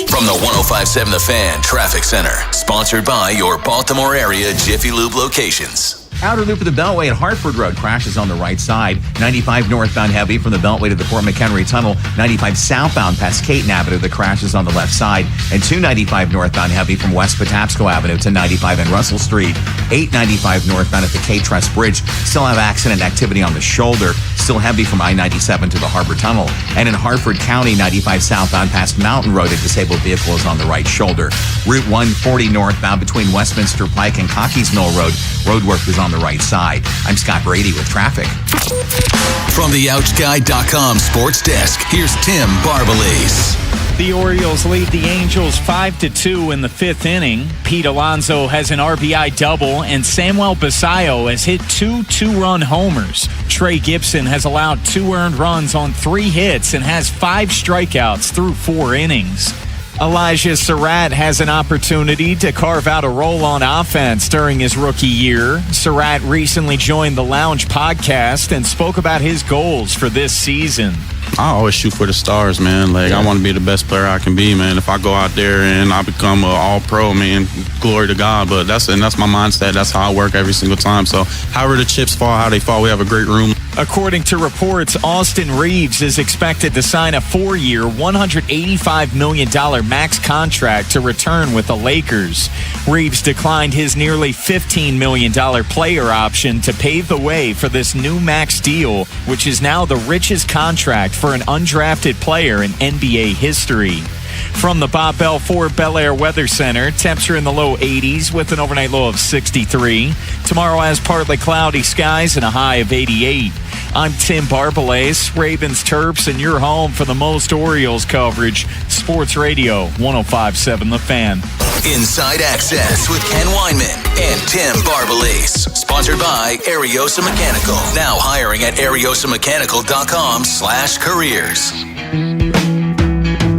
From the 105.7 The Fan Traffic Center. Sponsored by your Baltimore area Jiffy Lube locations. Outer loop of the Beltway at Hartford Road crashes on the right side. 95 northbound heavy from the Beltway to the Fort McHenry Tunnel. 95 southbound past Caton Avenue, the crashes on the left side. And 295 northbound heavy from West Patapsco Avenue to 95 and Russell Street. 895 northbound at the K-Truss Bridge. Still have accident activity on the shoulder. Still heavy from I-97 to the Harbor Tunnel. And in Hartford County, 95 southbound past Mountain Road, a disabled vehicle is on the right shoulder. Route 140 northbound between Westminster Pike and Cockeys Mill Road. Roadwork is on the right side. I'm Scott Brady with traffic. From the OutGuy.com sports desk, here's Tim Barbalace. The Orioles lead the Angels 5-2 in the fifth inning. Pete Alonso has an RBI double, and Samuel Basallo has hit 2 two-run homers. Trey Gibson has allowed 2 earned runs on 3 hits and has 5 strikeouts through 4 innings. Elijah Surratt has an opportunity to carve out a role on offense during his rookie year. Surratt recently joined the Lounge podcast and spoke about his goals for this season. I always shoot for the stars, man. I want to be the best player I can be, man. If I go out there and I become an all-pro, man, glory to God. But that's my mindset. That's how I work every single time. So however the chips fall, how they fall, we have a great room. According to reports, Austin Reeves is expected to sign a 4-year, $185 million max contract to return with the Lakers. Reeves declined his nearly $15 million player option to pave the way for this new max deal, which is now the richest contract for an undrafted player in NBA history. From the Bob Bell Ford Bel Air Weather Center, temps are in the low 80s with an overnight low of 63. Tomorrow has partly cloudy skies and a high of 88. I'm Tim Barbalace, Ravens Terps, and you're home for the most Orioles coverage. Sports Radio 105.7 The Fan. Inside Access with Ken Weinman and Tim Barbalace. Sponsored by Ariosa Mechanical. Now hiring at ariosamechanical.com/careers.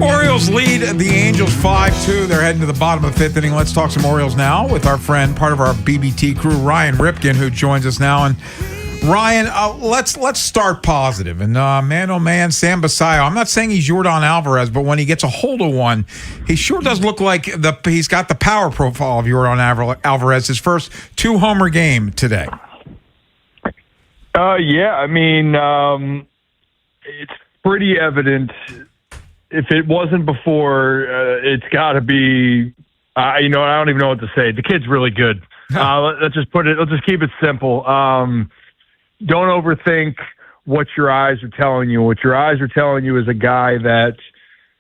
Orioles lead the Angels 5-2. They're heading to the bottom of the fifth inning. Let's talk some Orioles now with our friend, part of our BBT crew, Ryan Ripken, who joins us now. And Ryan, let's start positive. And man, oh man, Sam Basallo. I'm not saying he's Yordan Alvarez, but when he gets a hold of one, he sure does look like he's got the power profile of Yordan Alvarez. His first 2-homer game today. Yeah, I mean, it's pretty evident. If it wasn't before, it's got to be. I don't even know what to say. The kid's really good. Let's just put it. Let's just keep it simple. Don't overthink what your eyes are telling you. What your eyes are telling you is a guy that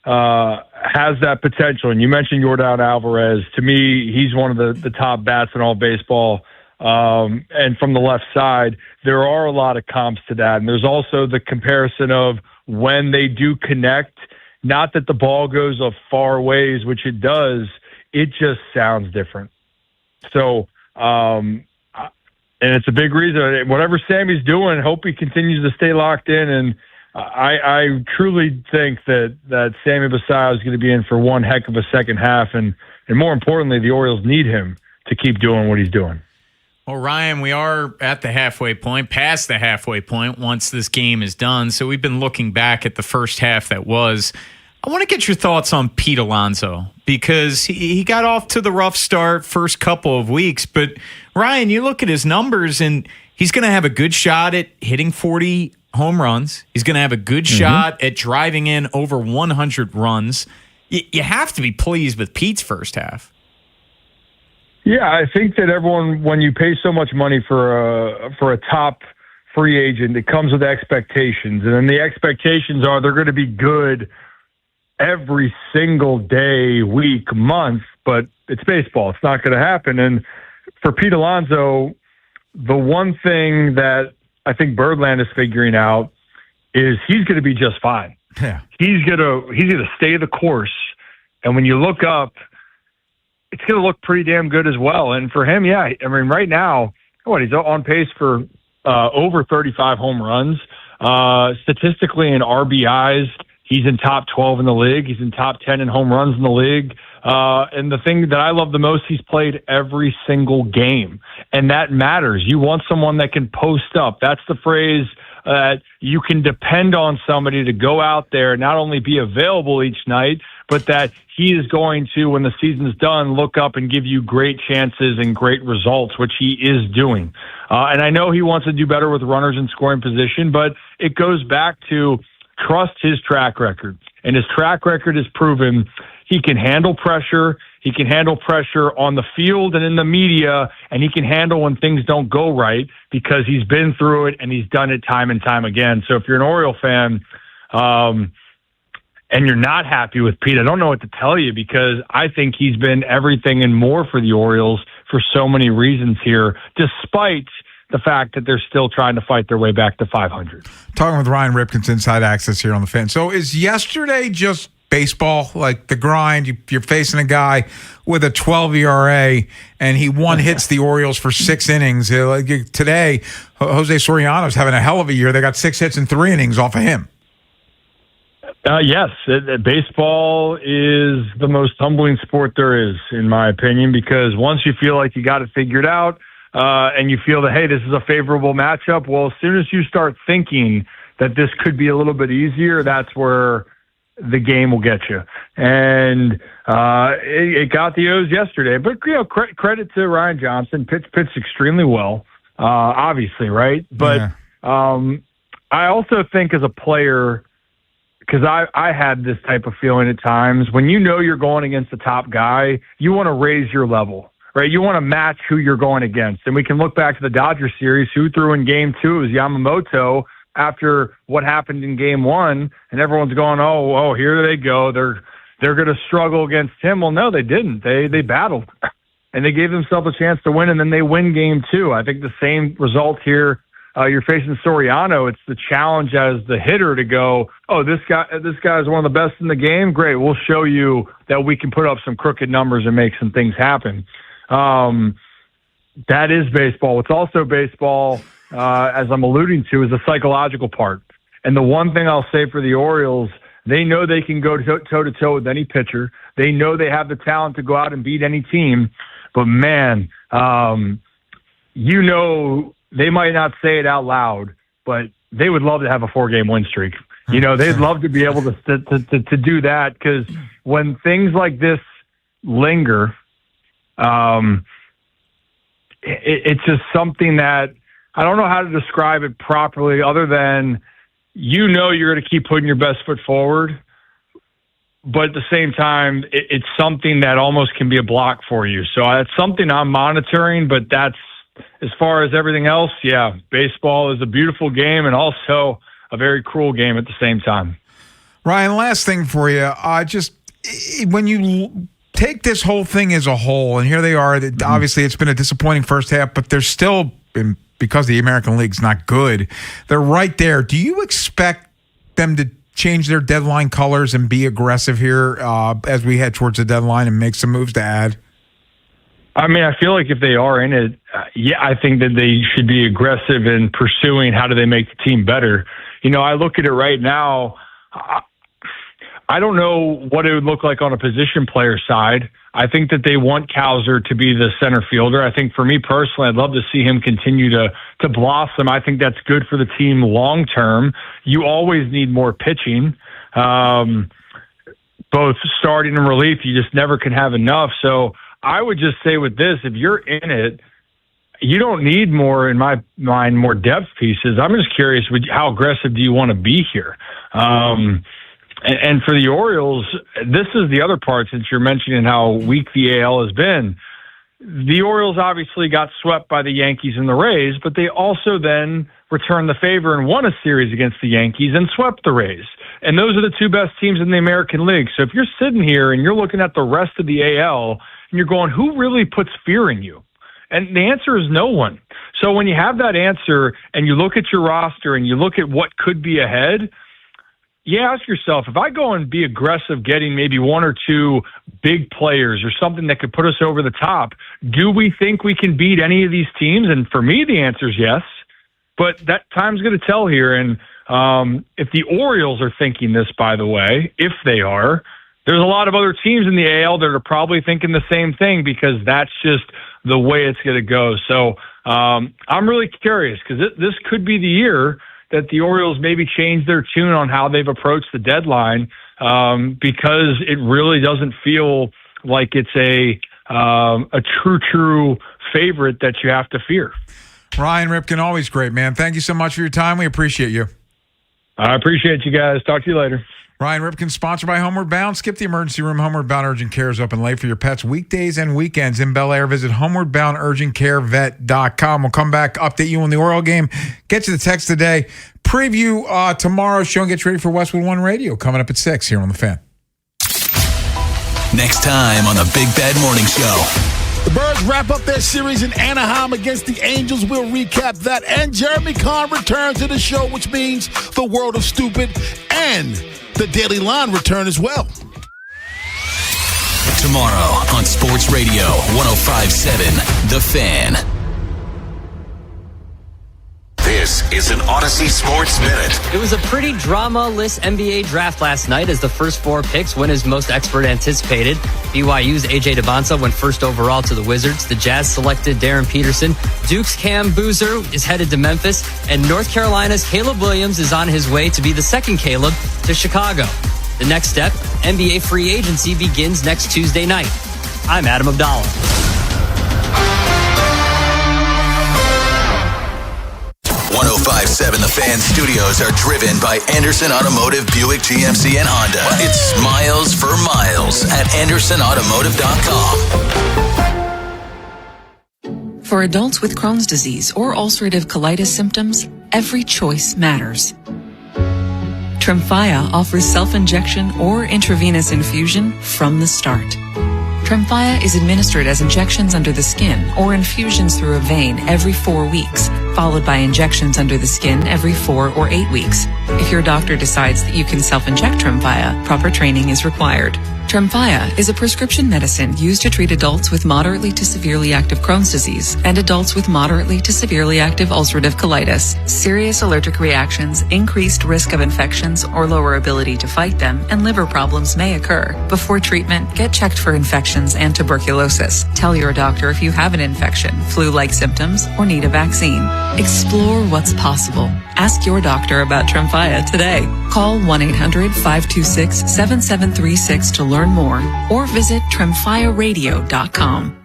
has that potential. And you mentioned Yordan Alvarez. To me, he's one of the top bats in all baseball. And from the left side, there are a lot of comps to that. And there's also the comparison of when they do connect. Not that the ball goes a far ways, which it does. it just sounds different. So, and it's a big reason. Whatever Sammy's doing, hope he continues to stay locked in. And I truly think that Sammy Basayo is going to be in for one heck of a second half. And more importantly, the Orioles need him to keep doing what he's doing. Well, Ryan, we are at the halfway point, past the halfway point once this game is done. So we've been looking back at the first half that was. I want to get your thoughts on Pete Alonso because he got off to the rough start first couple of weeks. But, Ryan, you look at his numbers, and he's going to have a good shot at hitting 40 home runs. He's going to have a good shot at driving in over 100 runs. You have to be pleased with Pete's first half. Yeah, I think that everyone, when you pay so much money for a top free agent, it comes with expectations. And then the expectations are they're going to be good every single day, week, month, but it's baseball. It's not going to happen. And for Pete Alonso, the one thing that I think Birdland is figuring out is he's going to be just fine. Yeah. He's going to stay the course. And when you look up, it's going to look pretty damn good as well. And for him, yeah, I mean, right now, he's on pace for over 35 home runs. Statistically in RBIs, he's in top 12 in the league. He's in top 10 in home runs in the league. And the thing that I love the most, he's played every single game. And that matters. You want someone that can post up. That's the phrase. You can depend on somebody to go out there, not only be available each night, but that he is going to, when the season's done, look up and give you great chances and great results, which he is doing. And I know he wants to do better with runners in scoring position, but it goes back to trust his track record. And his track record has proven he can handle pressure. He can handle pressure on the field and in the media, and he can handle when things don't go right because he's been through it and he's done it time and time again. So if you're an Oriole fan and you're not happy with Pete, I don't know what to tell you because I think he's been everything and more for the Orioles for so many reasons here, despite the fact that they're still trying to fight their way back to 500. Talking with Ryan Ripken's Inside Access here on the Fan. So is yesterday just baseball, like the grind? You're facing a guy with a 12 ERA, and he hits the Orioles for 6 innings. Like today, Jose Soriano's having a hell of a year. They got 6 hits in 3 innings off of him. Yes, baseball is the most humbling sport there is, in my opinion, because once you feel like you got it figured out and you feel that, hey, this is a favorable matchup, well, as soon as you start thinking that this could be a little bit easier, that's where the game will get you. And it got the O's yesterday. But, credit to Ryan Johnson. Pitched extremely well, obviously, right? But I also think as a player, because I had this type of feeling at times, when you know you're going against the top guy, you want to raise your level, right? You want to match who you're going against. And we can look back to the Dodgers series. Who threw in game 2? It was Yamamoto after what happened in game 1, and everyone's going, oh, here they go. They're going to struggle against him. Well, no, they didn't. They battled, and they gave themselves a chance to win, and then they win game 2. I think the same result here. You're facing Soriano. It's the challenge as the hitter to go, oh, this guy is one of the best in the game. Great. We'll show you that we can put up some crooked numbers and make some things happen. That is baseball. What's also baseball, as I'm alluding to, is the psychological part. And the one thing I'll say for the Orioles, they know they can go toe-to-toe with any pitcher. They know they have the talent to go out and beat any team. But, man, they might not say it out loud, but they would love to have a 4-game win streak. They'd love to be able to do that, because when things like this linger, it's just something that I don't know how to describe it properly other than you're going to keep putting your best foot forward, but at the same time, it's something that almost can be a block for you. So it's something I'm monitoring, but that's, as far as everything else, yeah, baseball is a beautiful game and also a very cruel game at the same time. Ryan, last thing for you. When you take this whole thing as a whole, and here they are, obviously it's been a disappointing first half, but they're still, because the American League's not good, they're right there. Do you expect them to change their deadline colors and be aggressive here as we head towards the deadline and make some moves to add? I mean, I feel like if they are in it, I think that they should be aggressive in pursuing how do they make the team better. I look at it right now. I don't know what it would look like on a position player side. I think that they want Cowser to be the center fielder. I think for me personally, I'd love to see him continue to blossom. I think that's good for the team long term. You always need more pitching, both starting and relief. You just never can have enough. So I would just say with this, if you're in it, you don't need more, in my mind, more depth pieces. I'm just curious, how aggressive do you want to be here? And for the Orioles, this is the other part, since you're mentioning how weak the AL has been. The Orioles obviously got swept by the Yankees and the Rays, but they also then returned the favor and won a series against the Yankees and swept the Rays. And those are the two best teams in the American League. So if you're sitting here and you're looking at the rest of the AL and you're going, who really puts fear in you? And the answer is no one. So when you have that answer and you look at your roster and you look at what could be ahead, you ask yourself, if I go and be aggressive getting maybe one or two big players or something that could put us over the top, do we think we can beat any of these teams? And for me, the answer is yes. But that time's going to tell here. And if the Orioles are thinking this, by the way, if they are, there's a lot of other teams in the AL that are probably thinking the same thing, because that's just the way it's going to go. So I'm really curious, because this could be the year that the Orioles maybe change their tune on how they've approached the deadline, because it really doesn't feel like it's a true favorite that you have to fear. Ryan Ripken, always great, man. Thank you so much for your time. We appreciate you. I appreciate you guys. Talk to you later. Ryan Ripken, sponsored by Homeward Bound. Skip the emergency room. Homeward Bound Urgent Care is open late for your pets weekdays and weekends in Bel Air. Visit homewardboundurgentcarevet.com. We'll come back, update you on the Oriole game, get you the text today, preview tomorrow's show, and get you ready for Westwood One Radio coming up at 6 here on The Fan. Next time on the Big Bad Morning Show. The Birds wrap up their series in Anaheim against the Angels. We'll recap that. And Jeremy Kahn returns to the show, which means the world of stupid, and the Daily Line return as well. Tomorrow on Sports Radio 105.7 The Fan. This is an Odyssey Sports Minute. It was a pretty drama-less NBA draft last night, as the first four picks went as most expert anticipated. BYU's A.J. Debonsa went first overall to the Wizards. The Jazz selected Darren Peterson. Duke's Cam Boozer is headed to Memphis. And North Carolina's Caleb Williams is on his way to be the second Caleb to Chicago. The next step, NBA free agency begins next Tuesday night. I'm Adam Abdallah. 105.7 The Fan studios are driven by Anderson Automotive, Buick, GMC, and Honda. It's miles for miles at AndersonAutomotive.com. For adults with Crohn's disease or ulcerative colitis symptoms, every choice matters. Tremfya offers self-injection or intravenous infusion from the start. Tremfya is administered as injections under the skin or infusions through a vein every 4 weeks, followed by injections under the skin every 4 or 8 weeks. If your doctor decides that you can self-inject Tremfya, proper training is required. Tremfya is a prescription medicine used to treat adults with moderately to severely active Crohn's disease and adults with moderately to severely active ulcerative colitis. Serious allergic reactions, increased risk of infections or lower ability to fight them, and liver problems may occur. Before treatment, get checked for infections and tuberculosis. Tell your doctor if you have an infection, flu-like symptoms, or need a vaccine. Explore what's possible. Ask your doctor about Tremfya today. Call 1-800-526-7736 to learn more, or visit TremfyaRadio.com.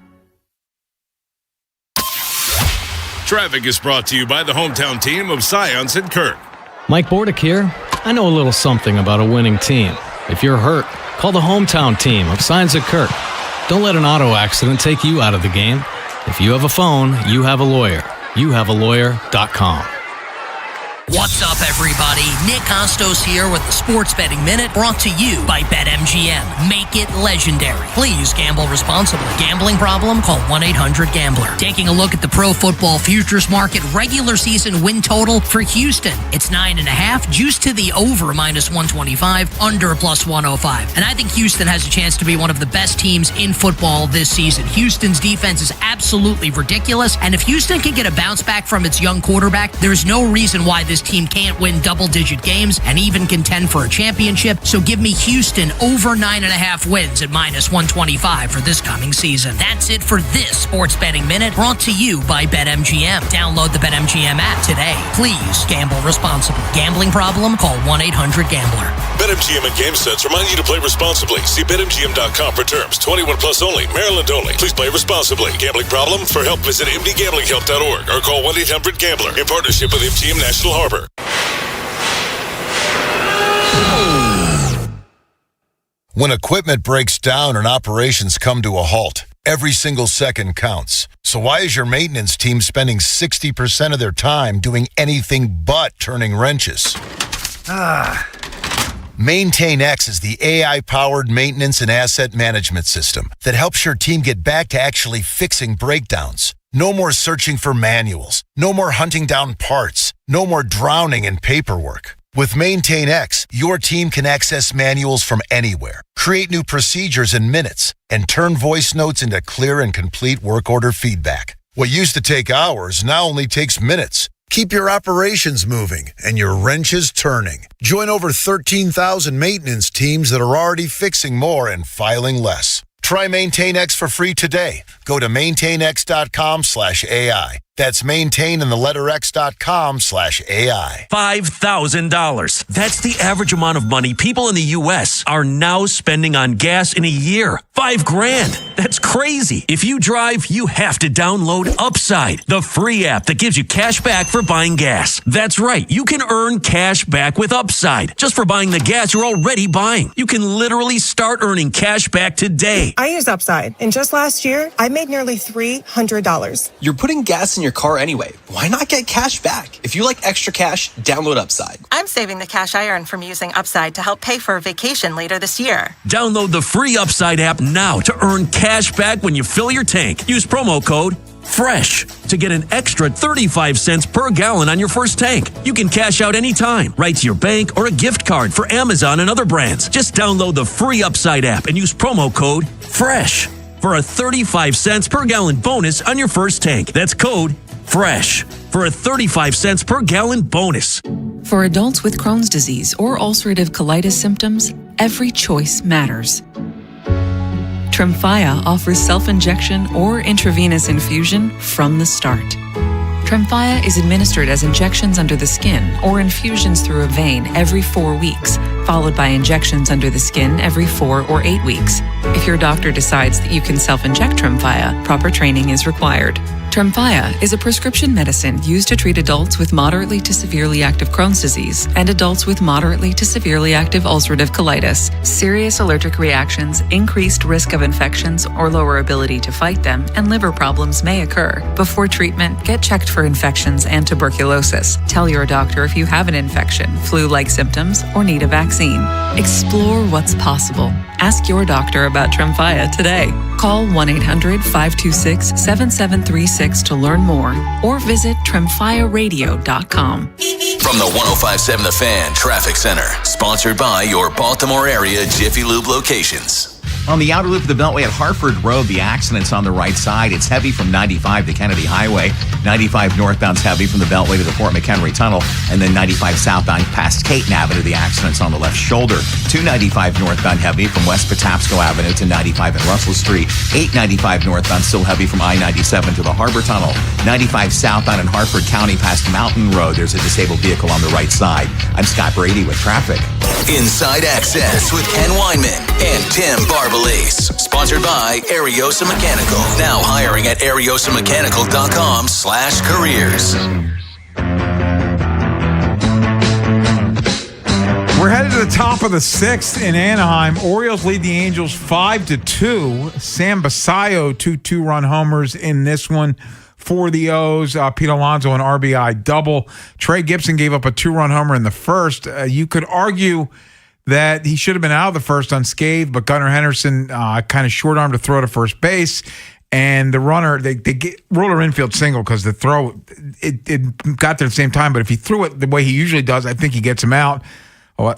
Traffic is brought to you by the hometown team of Scions and Kirk. Mike Bordick here. I know a little something about a winning team. If you're hurt, call the hometown team of Scions and Kirk. Don't let an auto accident take you out of the game. If you have a phone, you have a lawyer. YouHaveALawyer.com. What's up, everybody? Nick Costos here with the Sports Betting Minute, brought to you by BetMGM. Make it legendary. Please gamble responsibly. Gambling problem? Call 1-800-GAMBLER. Taking a look at the Pro Football Futures Market regular season win total for Houston. It's 9.5, juiced to the over -125, under +105. And I think Houston has a chance to be one of the best teams in football this season. Houston's defense is absolutely ridiculous, and if Houston can get a bounce back from its young quarterback, there's no reason why this team can't win double-digit games and even contend for a championship. So give me Houston over 9.5 wins at -125 for this coming season. That's it for this Sports Betting Minute, brought to you by BetMGM. Download the BetMGM app today. Please gamble responsibly. Gambling problem? Call 1-800-GAMBLER. BetMGM and GameSense remind you to play responsibly. See BetMGM.com for terms. 21 plus only. Maryland only. Please play responsibly. Gambling problem? For help, visit mdgamblinghelp.org or call 1-800-GAMBLER in partnership with MGM National Harbor. When equipment breaks down and operations come to a halt, every single second counts. So why is your maintenance team spending 60% of their time doing anything but turning wrenches? MaintainX is the AI-powered maintenance and asset management system that helps your team get back to actually fixing breakdowns. No more searching for manuals. No more hunting down parts. No more drowning in paperwork. With MaintainX, your team can access manuals from anywhere, create new procedures in minutes, and turn voice notes into clear and complete work order feedback. What used to take hours now only takes minutes. Keep your operations moving and your wrenches turning. Join over 13,000 maintenance teams that are already fixing more and filing less. Try MaintainX for free today. Go to maintainx.com/AI. That's maintain and the letter x.com/AI. $5,000. That's the average amount of money people in the U.S. are now spending on gas in a year. $5,000. That's crazy. If you drive, you have to download Upside, the free app that gives you cash back for buying gas. That's right. You can earn cash back with Upside just for buying the gas you're already buying. You can literally start earning cash back today. I use Upside, and just last year, I made nearly $300. You're putting gas in your car anyway. Why not get cash back? If you like extra cash, download Upside. I'm saving the cash I earn from using Upside to help pay for a vacation later this year. Download the free Upside app now to earn cash back when you fill your tank. Use promo code FRESH to get an extra 35 cents per gallon on your first tank. You can cash out anytime, right to your bank or a gift card for Amazon and other brands. Just download the free Upside app and use promo code FRESH for a 35 cents per gallon bonus on your first tank. That's code FRESH for a 35 cents per gallon bonus. For adults with Crohn's disease or ulcerative colitis symptoms, every choice matters. Tremfya offers self-injection or intravenous infusion from the start. Tremfya is administered as injections under the skin or infusions through a vein every 4 weeks, followed by injections under the skin every 4 or 8 weeks. If your doctor decides that you can self-inject Tremfya, proper training is required. Tremfya is a prescription medicine used to treat adults with moderately to severely active Crohn's disease and adults with moderately to severely active ulcerative colitis. Serious allergic reactions, increased risk of infections or lower ability to fight them, and liver problems may occur. Before treatment, get checked for infections and tuberculosis. Tell your doctor if you have an infection, flu-like symptoms, or need a vaccine. Explore what's possible. Ask your doctor about Tremfya today. Call 1-800-526-7736 to learn more or visit tremfyaradio.com. From the 105.7 The Fan Traffic Center, sponsored by your Baltimore area Jiffy Lube locations. On the outer loop of the Beltway at Hartford Road, the accident's on the right side. It's heavy from 95 to Kennedy Highway. 95 northbound's heavy from the Beltway to the Fort McHenry Tunnel. And then 95 southbound past Caton Avenue, the accident's on the left shoulder. 295 northbound heavy from West Patapsco Avenue to 95 at Russell Street. 895 northbound still heavy from I-97 to the Harbor Tunnel. 95 southbound in Hartford County past Mountain Road. There's a disabled vehicle on the right side. I'm Scott Brady with traffic. Inside Access with Ken Weinman and Tim Barbalese. Sponsored by Ariosa Mechanical. Now hiring at ariosamechanical.com/careers. We're headed to the top of the sixth in Anaheim. Orioles lead the Angels 5-2. Sam Basayo, 2 two-run homers in this one for the O's. Pete Alonso, an RBI double. Trey Gibson gave up a 2-run homer in the first. You could argue that he should have been out of the first unscathed, but Gunnar Henderson kind of short-armed to throw to first base. And the runner, they rolled an infield single because the throw, it got there at the same time. But if he threw it the way he usually does, I think he gets him out.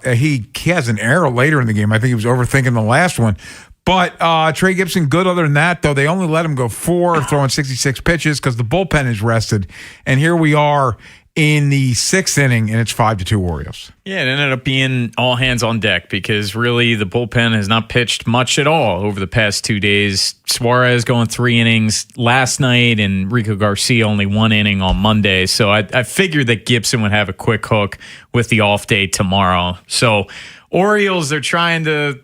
He has an error later in the game. I think he was overthinking the last one. But Trey Gibson, good other than that, though. They only let him go 4, throwing 66 pitches because the bullpen is rested. And here we are in the 6th inning, and it's 5-2 Orioles. Yeah, it ended up being all hands on deck because really the bullpen has not pitched much at all over the past 2 days. Suarez going 3 innings last night and Rico Garcia only 1 inning on Monday. So I figured that Gibson would have a quick hook with the off day tomorrow. So Orioles, they're trying to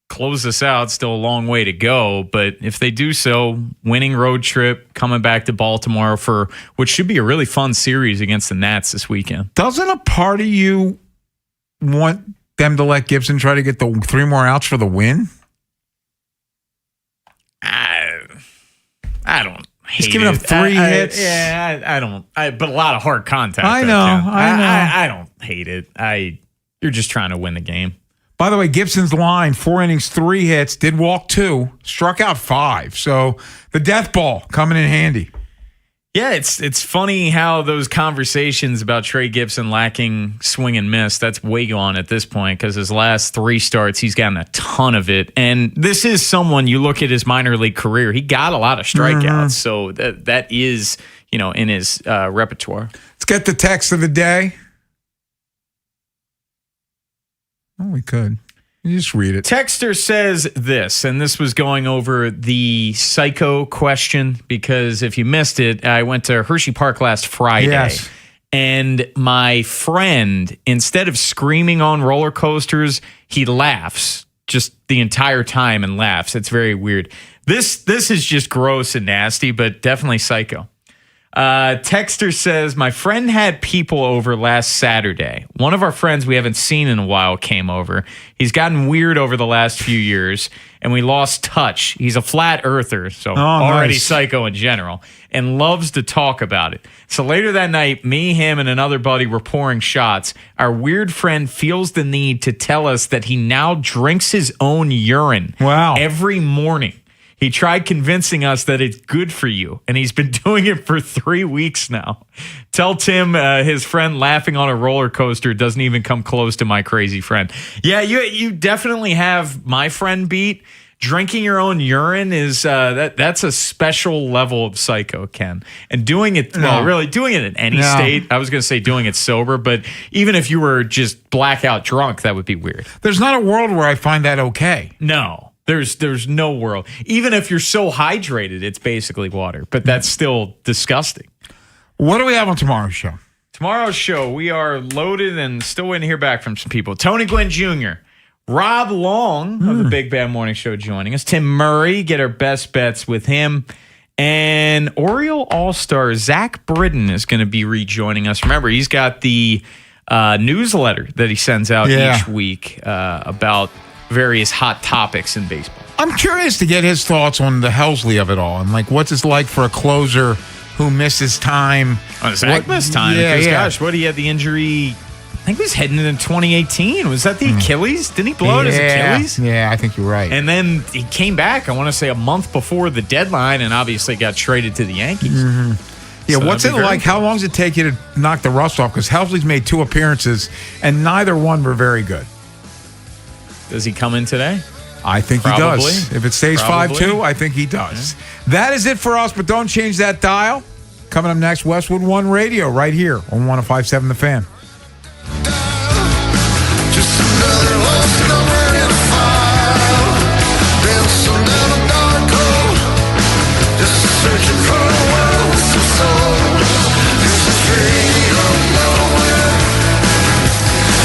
close this out. Still a long way to go, but if they do so, winning road trip, coming back to Baltimore for what should be a really fun series against the Nats this weekend. Doesn't a part of you want them to let Gibson try to get the 3 more outs for the win? I don't hate He's giving up 3 hits. I don't. But a lot of hard contact. I know. I don't hate it. You're just trying to win the game. By the way, Gibson's line, 4 innings, 3 hits, did walk 2, struck out 5. So the death ball coming in handy. Yeah, it's funny how those conversations about Trey Gibson lacking swing and miss, that's way gone at this point because his last 3 starts, he's gotten a ton of it. And this is someone, you look at his minor league career, he got a lot of strikeouts. So that is, in his repertoire. Let's get the text of the day. Oh, we could. You just read it. Texter says this, and this was going over the psycho question because if you missed it, I went to Hershey Park last Friday. Yes. And my friend, instead of screaming on roller coasters, he laughs just the entire time and laughs. It's very weird. This is just gross and nasty, but definitely psycho. Texter says, my friend had people over last Saturday. One of our friends we haven't seen in a while came over. He's gotten weird over the last few years, and we lost touch. He's a flat earther, so already nice. psycho in general, and loves to talk about it. So later that night, me, him, and another buddy were pouring shots. Our weird friend feels the need to tell us that he now drinks his own urine every morning. He tried convincing us that it's good for you, and he's been doing it for 3 weeks now. Tell Tim his friend laughing on a roller coaster doesn't even come close to my crazy friend. Yeah, you definitely have my friend beat. Drinking your own urine is that's a special level of psycho, Ken. And doing it, really doing it in any state. I was going to say doing it sober, but even if you were just blackout drunk, that would be weird. There's not a world where I find that okay. No. There's no world. Even if you're so hydrated, it's basically water. But that's still disgusting. What do we have on tomorrow's show? Tomorrow's show, we are loaded and still waiting to hear back from some people. Tony Gwynn Jr., Rob Long of the Big Bad Morning Show joining us. Tim Murray, get our best bets with him. And Oriole All-Star Zach Britton is going to be rejoining us. Remember, he's got the newsletter that he sends out each week about various hot topics in baseball. I'm curious to get his thoughts on the Helsley of it all and what's it like for a closer who misses time. Zach missed time. Because, gosh, he had the injury, I think he was heading into 2018. Was that the Achilles? Didn't he blow out his Achilles? Yeah, I think you're right. And then he came back, I want to say a month before the deadline, and obviously got traded to the Yankees. Yeah, So what's it like? How long does it take you to knock the rust off? Because Helsley's made 2 appearances, and neither one were very good. Does he come in today? I think he does. If it stays 5-2, I think he does. Yeah. That is it for us, but don't change that dial. Coming up next, Westwood One Radio right here on 105.7 The Fan. Just another lost number in a file. Dancing down a dark hole. Just searching for a world with some soul. It's a dream of nowhere.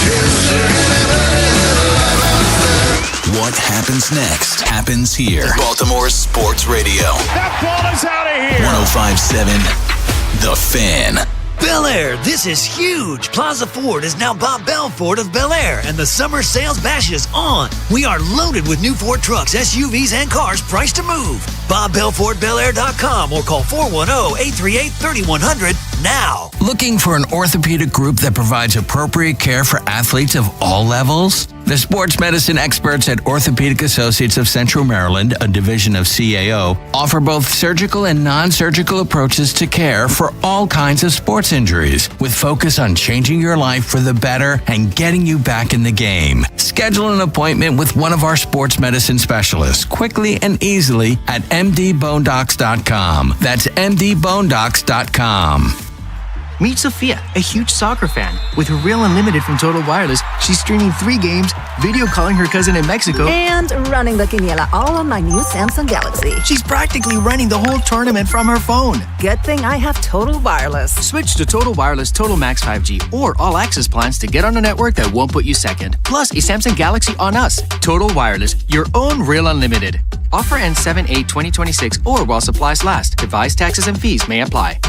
Is there anybody alive out there? What happens next happens here. Baltimore Sports Radio. That ball is out of here. 105.7 The Fan. Bel Air, this is huge! Plaza Ford is now Bob Bell Ford of Bel Air, and the summer sales bash is on. We are loaded with new Ford trucks, SUVs, and cars priced to move. BobBellFordBelAir.com or call 410-838-3100 now. Looking for an orthopedic group that provides appropriate care for athletes of all levels? The sports medicine experts at Orthopedic Associates of Central Maryland, a division of CAO, offer both surgical and non-surgical approaches to care for all kinds of sports injuries, with focus on changing your life for the better and getting you back in the game. Schedule an appointment with one of our sports medicine specialists quickly and easily at mdbonedocs.com. That's mdbonedocs.com. Meet Sophia, a huge soccer fan. With her Real Unlimited from Total Wireless, she's streaming 3 games, video calling her cousin in Mexico, and running the quiniela all on my new Samsung Galaxy. She's practically running the whole tournament from her phone. Good thing I have Total Wireless. Switch to Total Wireless Total Max 5G or All Access plans to get on a network that won't put you second. Plus, a Samsung Galaxy on us. Total Wireless, your own Real Unlimited. Offer ends 7/8/2026 or while supplies last. Device taxes and fees may apply.